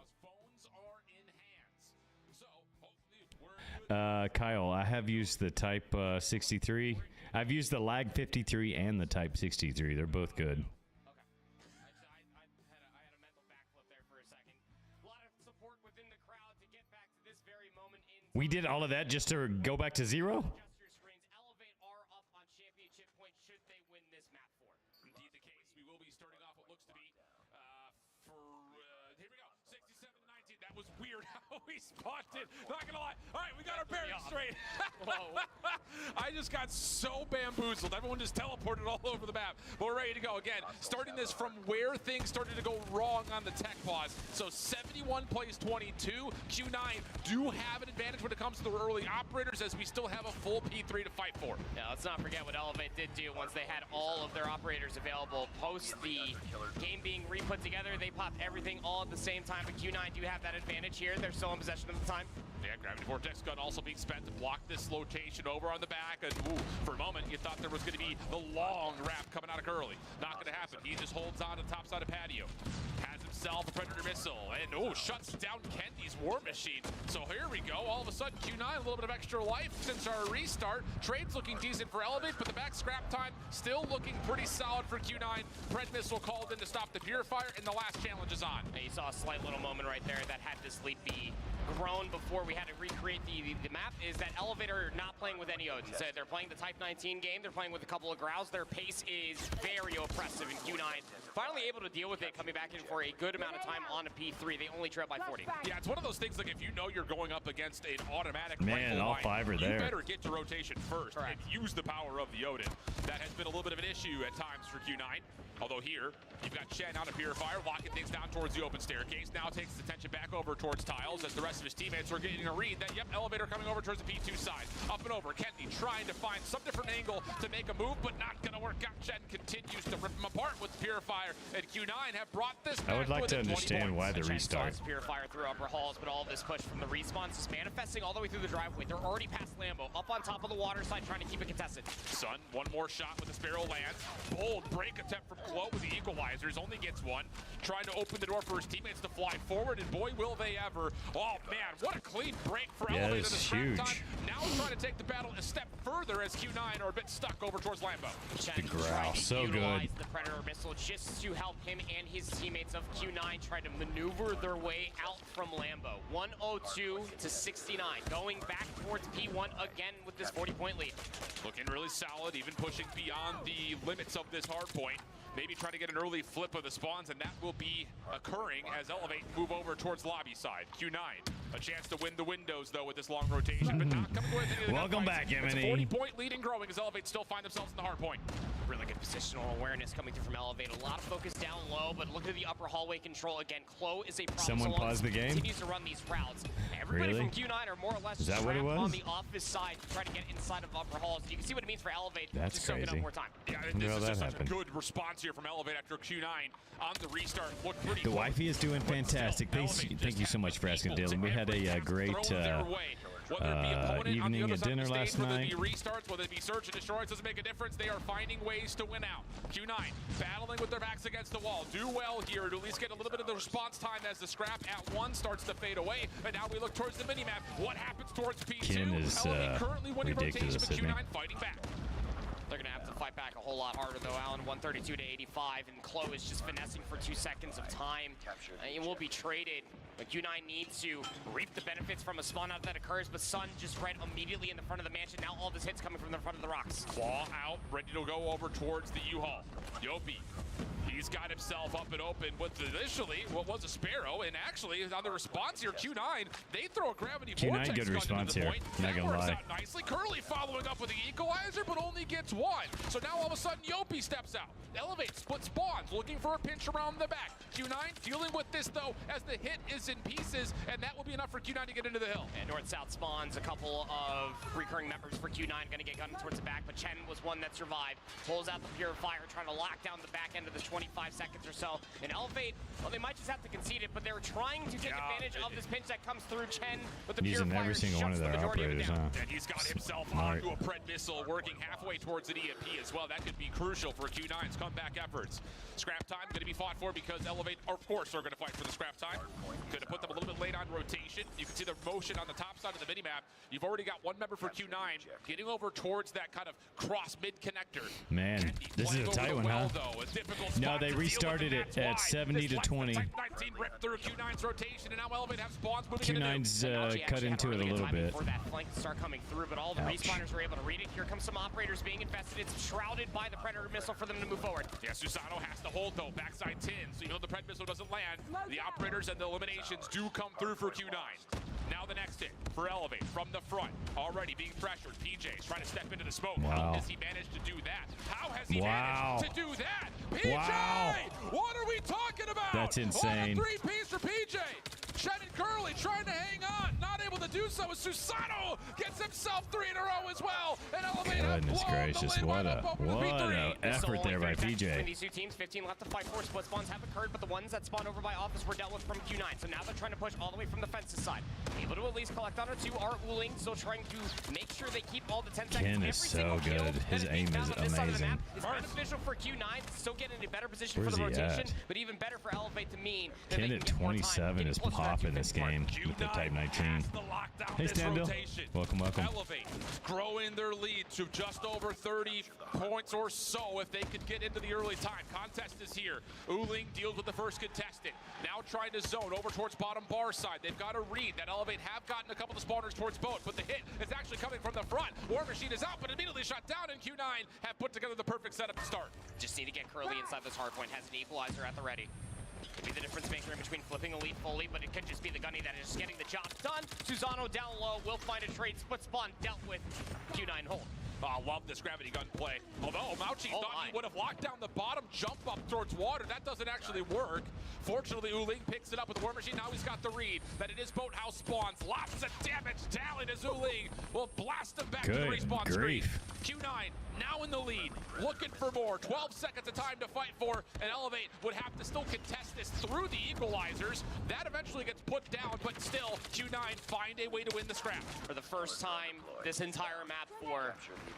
Kyle, I have used the Type 63. I've used the Lag 53 and the Type 63. They're both good. We did all of that just to go back to 0? Indeed the case. We will be starting off what looks to be here we go. 67-19. That was weird how we spawned it. Not gonna lie. All right, we got our bearings straight. I just got so bamboozled. Everyone just teleported all over the map. But we're ready to go again. Starting this from where things started to go wrong on the tech pause. So 71 plays 22. Q9 do have an advantage when it comes to the early operators, as we still have a full P3 to fight for. Yeah, let's not forget what Elevate did do once they had all of their operators available post the game being re-put together. They popped everything all at the same time, but Q9 do have that advantage here. They're still in possession of the time. Yeah, Gravity Vortex gun also being spent to block this rotation over on the back. And ooh, for a moment, you thought there was going to be the long wrap coming out of Curly. Not going to happen. He just holds on to the top side of patio. Has himself a Predator missile. And oh, shuts down Kendi's War Machine. So here we go. All of a sudden, Q9, a little bit of extra life since our restart. Trade's looking decent for Elevate, but the back scrap time still looking pretty solid for Q9. Pred missile called in to stop the Purifier, and the last challenge is on. And you saw a slight little moment right there that had this leap be grown before we had to recreate the map, is that Elevator not playing with any Odin. So they're playing the Type 19 game, they're playing with a couple of Grows. Their pace is very oppressive, and Q9 finally able to deal with it, coming back in for a good amount of time on a P3. They only trail by 40. Yeah, it's one of those things, like if you know you're going up against an automatic Man, rifle all line, 5 are there. You better get to rotation first and use the power of the Odin. That has been a little bit of an issue at times for Q9. Although here, you've got Chen on a Purifier, locking things down towards the open staircase. Now takes the attention back over towards Tiles as the rest of his teammates are getting a read that, yep, Elevator coming over towards the P2 side. Up and over, Kendi trying to find some different angle to make a move, but not gonna work out. Chen continues to rip him apart with the Purifier, and Q9 have brought this back. I would like to understand why the restart. Purifier through upper halls, but all of this push from the respawns is manifesting all the way through the driveway. They're already past Lambo, up on top of the water side, trying to keep it contested. Sun, one more shot with the Sparrow lands. Bold break attempt from Clo with the equalizers, only gets one. Trying to open the door for his teammates to fly forward, and boy, will they ever. Oh man, what a clean break for Yeah, Elevate in it's the scrap huge. time. Now trying to take the battle a step further as Q9 are a bit stuck over towards Lambo. The growl, so good. The Predator missile just to help him and his teammates of Q9 try to maneuver their way out from Lambo. 102 to 69, going back towards P1 again with this 40-point lead. Looking really solid, even pushing beyond the limits of this hard point. Maybe trying to get an early flip of the spawns, and that will be occurring as Elevate move over towards lobby side. Q9, a chance to win the windows, though, with this long rotation, but not coming with any of the Welcome gunfights. back, It's a M&E. 40-point lead and growing as Elevate still find themselves in the hard point. Really good positional awareness coming through from Elevate. A lot of focus down low, but look at the upper hallway control again. Clo is a problem. Someone so long pause as the he game? continues to run these routes. Everybody Really? from Q9 are more or less Is that what trapped it was? on the office side to try to get inside of upper halls. You can see what it means for Elevate. That's to soak it up crazy. more time. Yeah, Wonder this how is that just such happened. a good response here from Elevate after Q9 on the restart. Looked pretty The close. wifey is doing fantastic. Thank you so much for asking, Dylan. We had a great evening at dinner last Whether night. it be restarts, whether it be search and destroys, doesn't make a difference. They are finding ways to win out. Q9 battling with their backs against the wall. Do well here to at least get a little bit of the response time as the scrap at 1 starts to fade away. And now we look towards the minimap. What happens towards P2? Ken is, Elevate currently winning rotation, ridiculous, but isn't he? Q9 fighting back. They're going to have to fight back a whole lot harder, though. Allen, 132 to 85, and Clo is just finessing for 2 seconds of time. It will be traded, but Q9 needs to reap the benefits from a spawn out that occurs, but Sun just right immediately in the front of the mansion. Now all this hits coming from the front of the rocks. Claw out, ready to go over towards the U-Haul. Yopi, he's got himself up and open with initially what was a Sparrow, and actually on the response here, Q9, they throw a gravity Q9 vortex good gun response into the here, point. not That gonna works lie. out nicely. Curly following up with the equalizer, but only gets 1. So now all of a sudden, Yopi steps out. Elevate, split spawns, looking for a pinch around the back. Q9 dealing with this, though, as the hit is in pieces, and that will be enough for Q9 to get into the hill. And north-south spawns, a couple of recurring members for Q9 going to get gunned towards the back, but Chen was one that survived. Pulls out the Purifier, trying to lock down the back end of the 25 seconds or so. And Elevate, well, they might just have to concede it, but they're trying to take advantage of this pinch that comes through Chen with the Using Purifier. every single one of shuts the their majority of it operators, down. huh? And he's got himself Smart. onto a Pred missile, working halfway towards an EMP as well. That could be crucial for Q9's comeback efforts. Scrap time going to be fought for because Elevate, of course, are going to fight for the scrap time. Going to put them a little bit late on rotation. You can see the motion on the top side of the minimap. You've already got one member for Q9 getting over towards that kind of cross mid connector. Man, this is a tight one, huh? No, they restarted it at 70 to 20. 19 ripped through Q9's rotation, and now Elevate have spawns moving Q9's Technology cut actually had into it a really good little timing bit. for that flank to start coming through, but all the Ouch. respawners were able to read it. Here comes some operators being infested. It's shrouded by the Predator missile for them to move forward. Yeah, Susano has to hold, though. Backside 10, so even though the Pred missile doesn't land, the operators and the eliminations do come through for Q9. Now the next hit for Elevate from the front. Already being pressured. PJ's trying to step into the smoke. Wow. How does he manage to do that? How has he Wow. managed to do that? PJ! Wow. What are we talking about? That's insane. What a three-piece for PJ. Chen and Curly trying to hang on. Not able to do so as Susano gets himself 3 in a row as well. And Elevate have Goodness blown the gracious, lid what wide a open with V3. effort there by Between PJ. these two teams, 15 left to fight for. Split spawns have occurred, but the ones that spawned over by office were dealt with from Q9. So now they're trying to push all the way from the fences side. Able to at least collect on or two. Are Wuling still trying to make sure they keep all the 10 seconds. Ken Every is so single kill good. that His being aim found is on this side of the amazing. map is beneficial for Q9, still getting in a better position Where's for the he rotation, at? but even better for Elevate to mean that Ken they at can get more time 27 getting is closer to that popping this 250 mark. game with the Type 19. The lockdown Hey, this Standill. rotation. Welcome, welcome. Elevate growing their lead to just over 30 points or so if they could get into the early time. Contest is here. Wuling deals with the first contestant. Now trying to zone over towards bottom bar side. They've got a read that Elevate have gotten a couple of spawners towards boat, but the hit is actually coming from the front. War Machine is out, but immediately shot down, and Q9 have put together the perfect setup to start. Just need to get Curly inside this hard point. Has an equalizer at the ready. Could be the difference maker in between flipping the lead fully, but it could just be the gunny that is just getting the job done. Susano down low will find a trade. Split spawn dealt with. Q9 hold. Oh, love this gravity gun play. Although Mauchi thought he would have locked down the bottom jump up towards water. That doesn't actually work. Fortunately, Wuling picks it up with the War Machine. Now he's got the read that it is boathouse spawns. Lots of damage. Talon as Wuling will blast him back to the Good respawn screen. grief. Q9 now in the lead, looking for more. 12 seconds of time to fight for, and Elevate would have to still contest this through the equalizers. That eventually gets put down, but still, Q9 find a way to win the scrap. For the first time this entire map for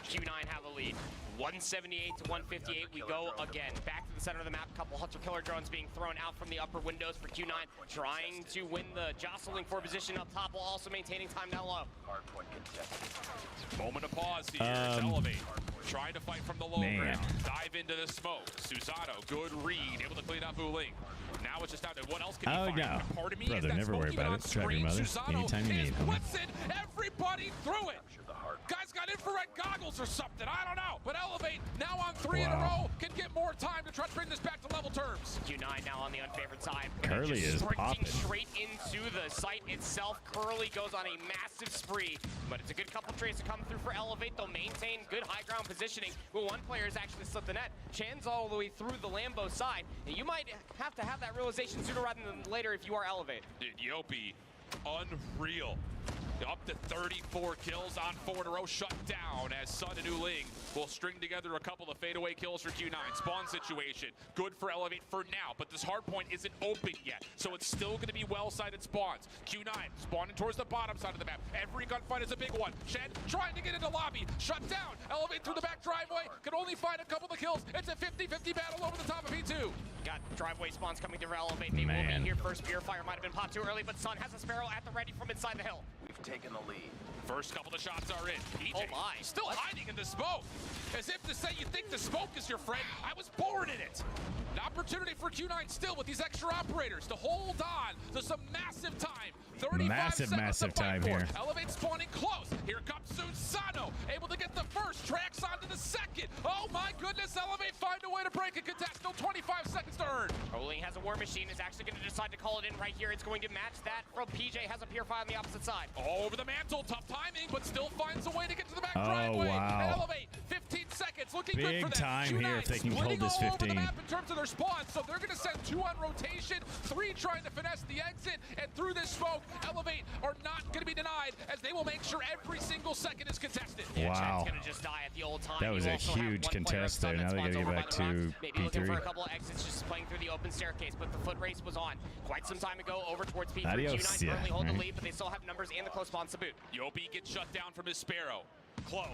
Q9 have a lead. 178 to 158, we go again. Back to the center of the map, a couple Hunter Killer drones being thrown out from the upper windows for Q9, trying to win the jostling for position up top while also maintaining time down low. Moment of pause here. It's Elevate. Trying to fight from the low ground. Dive into the smoke. Susano, good read. Able to clean up Uling. Now it's just down to what else can he find? No. Part of me Brother, is that never worry smoke even about on it. Drive your screen. mother Susano anytime you is need, homie. blitzing everybody through it. Guy's got infrared goggles or something. I don't know. But Elevate, now on 3 in a row, can get more time to try to bring this back to level terms. Q9 now on the unfavored side. Curly Just is sprinting popping. straight into the site itself. Curly goes on a massive spree, but it's a good couple trades to come through for Elevate. They'll maintain good high ground positioning, but one player has actually slipped the net. Chan's all the way through the Lambo side, and you might have to have that realization sooner rather than later if you are Elevate. Dude, Yopi, unreal. Up to 34 kills on 4 in a row, shut down as Sun and Uling will string together a couple of fadeaway kills for Q9. Spawn situation, good for Elevate for now, but this hard point isn't open yet, so it's still going to be well-sighted spawns. Q9 spawning towards the bottom side of the map. Every gunfight is a big one. Shen trying to get into lobby, shut down. Elevate through the back driveway, can only find a couple of kills. It's a 50-50 battle over the top of P2. Got driveway spawns coming to Elevate. They will be here first. Purifier might have been popped too early, but Sun has a Sparrow at the ready from inside the hill. We've taken the lead. First couple of shots are in. PJ Oh my. still hiding in the smoke. As if to say you think the smoke is your friend. I was born in it. An opportunity for Q9 still with these extra operators to hold on to some massive time. 35 Massive seconds to fight time for. here. Elevate spawning close. Here comes Susano, able to get the first, tracks onto the second. Oh my goodness, Elevate find a way to break a contest. Still 25 seconds to earn. Uling has a War Machine, is actually going to decide to call it in right here. It's going to match that from PJ, has a Purifier on the opposite side. All over the mantle, tough timing, but still finds a way to get to the back Oh, driveway. wow. And Elevate, 15 seconds, looking good Big for them. time Q9 here if they can hold splitting this all over 15. the map in terms of their spawns, so they're going to send 2 on rotation, 3 trying to finesse the exit, and through this smoke, Elevate are not going to be denied as they will make sure every single second is contested. Yeah, Wow. Chan's going to just die at the old time. That was You a also have huge one player contest Sun there. that Now they spawns gotta over get by back the to rocks. Maybe looking for P3. a couple of exits, just playing through the open staircase, but the foot race was on quite some time ago over towards P3. Adios, Q9 yeah, currently hold the right. lead, but they still have numbers and the close spawns to boot. Yopi gets shut down from his Sparrow. Klo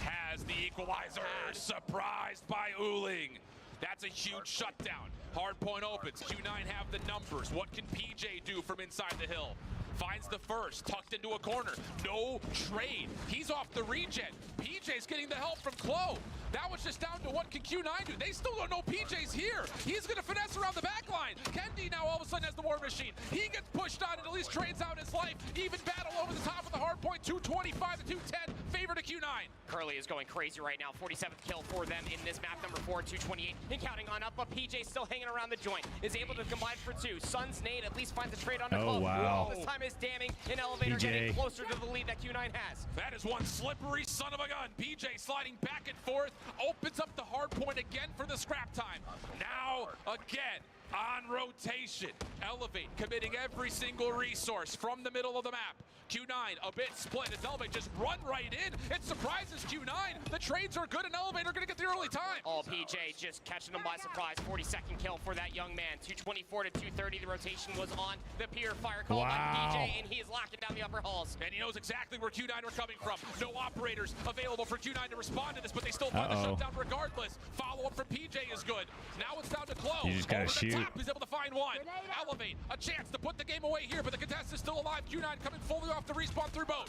has the equalizer, surprised by Uling. That's a huge shutdown. Hard point opens. Q9 have the numbers. What can PJ do from inside the hill? Finds the first, tucked into a corner. No trade. He's off the regen. PJ's getting the help from Klo. That was just down to what can Q9 do. They still don't know PJ's here. He's going to finesse around the back line. Kendi now all of a sudden has the War Machine. He gets pushed on and at least trades out his life. Even battle over the top of the hard point. 225 to 210. Favor to Q9. Curly is going crazy right now. 47th kill for them in this map, number 4, 228. And counting on up, but PJ still hanging around the joint. Is able to combine for 2. Sun's nade at least finds a trade on the Oh, Klo. wow. This time is damning, and Elevator PJ. getting closer to the lead that Q9 has. That is one slippery son of a gun. PJ sliding back and forth, opens up the hard point again for the scrap time. Now, again, on rotation. Elevate, committing every single resource from the middle of the map. Q9 a bit split as Elevate just run right in. It surprises Q9. The trades are good and Elevate are going to get the early time. Oh, PJ just catching them by surprise. 42nd kill for that young man. 224 to 230. The rotation was on the Purifier call by PJ, and he is locking down the upper halls. And he knows exactly where Q9 are coming from. No operators available for Q9 to respond to this, but they still find the shutdown regardless. Follow-up from PJ is good. Now it's down to Klo. You just gotta Over shoot. the top, he's able to find one. Elevate, a chance to put the game away here, but the contest is still alive. Q9 coming fully off the respawn through boat.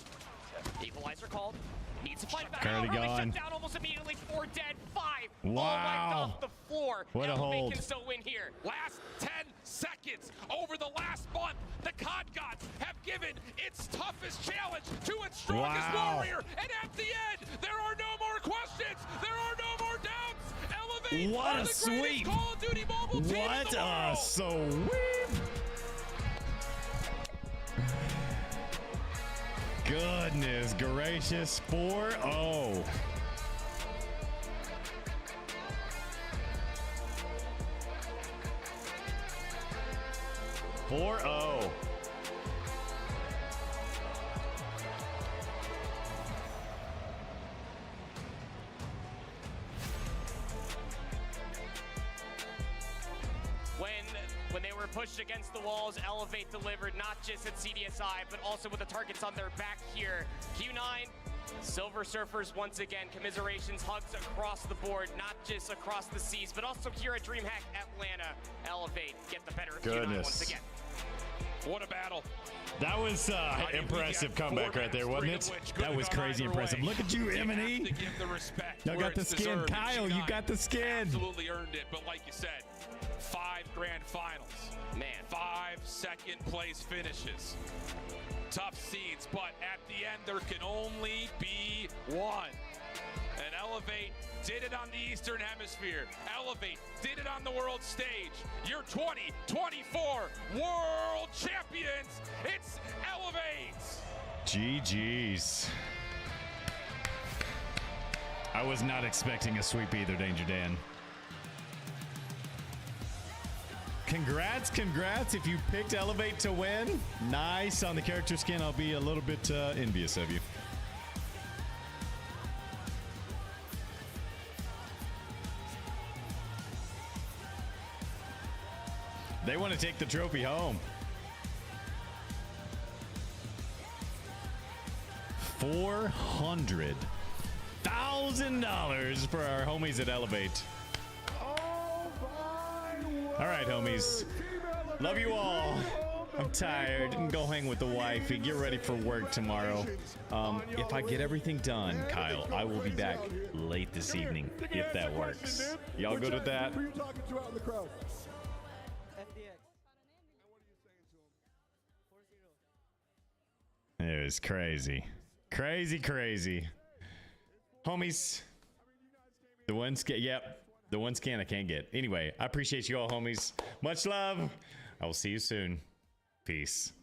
Equalizer called. Needs to fight back. Curly Really gone. shut down almost immediately. 4 dead. 5 all Wow. wiped off the floor. What a Elevate hold. can still win here. Last 10 seconds over the last month, the COD gods have given its toughest challenge to its strongest Wow. warrior. And at the end, there are no more questions. There are no more doubts. Elevate What are a the greatest sweep. Call of Duty mobile team in What the a world. sweep! Goodness gracious, 4-0. When they were pushed against the walls, Elevate delivered not just at CDSI, but also with the targets on their back here. Q9, Silver Surfers once again, commiserations, hugs across the board, not just across the seas, but also here at DreamHack Atlanta. Elevate get the better of Q9 once again. What a battle. That was impressive comeback right there, wasn't it? That was crazy impressive. Look at you, M&E. Y'all got the skin. Kyle, you got the skin. Absolutely earned it, but like you said, 5 grand finals. Man. 5 second place finishes. Tough scenes, but at the end, there can only be one. And Elevate did it on the Eastern Hemisphere. Elevate did it on the world stage. Your 2024 World Champions, it's Elevate! GG's. I was not expecting a sweep either, Danger Dan. Congrats if you picked Elevate to win. Nice on the character skin. I'll be a little bit envious of you. They want to take the trophy home. $400,000 for our homies at Elevate. All right, homies. Love you all. I'm tired. And go hang with the wifey. Get ready for work tomorrow. If I get everything done, Kyle, I will be back late this evening, if that works. Y'all good with that? It was crazy. Crazy. Homies. The one scan, yep. The one scan I can't get. Anyway, I appreciate you all, homies. Much love. I will see you soon. Peace.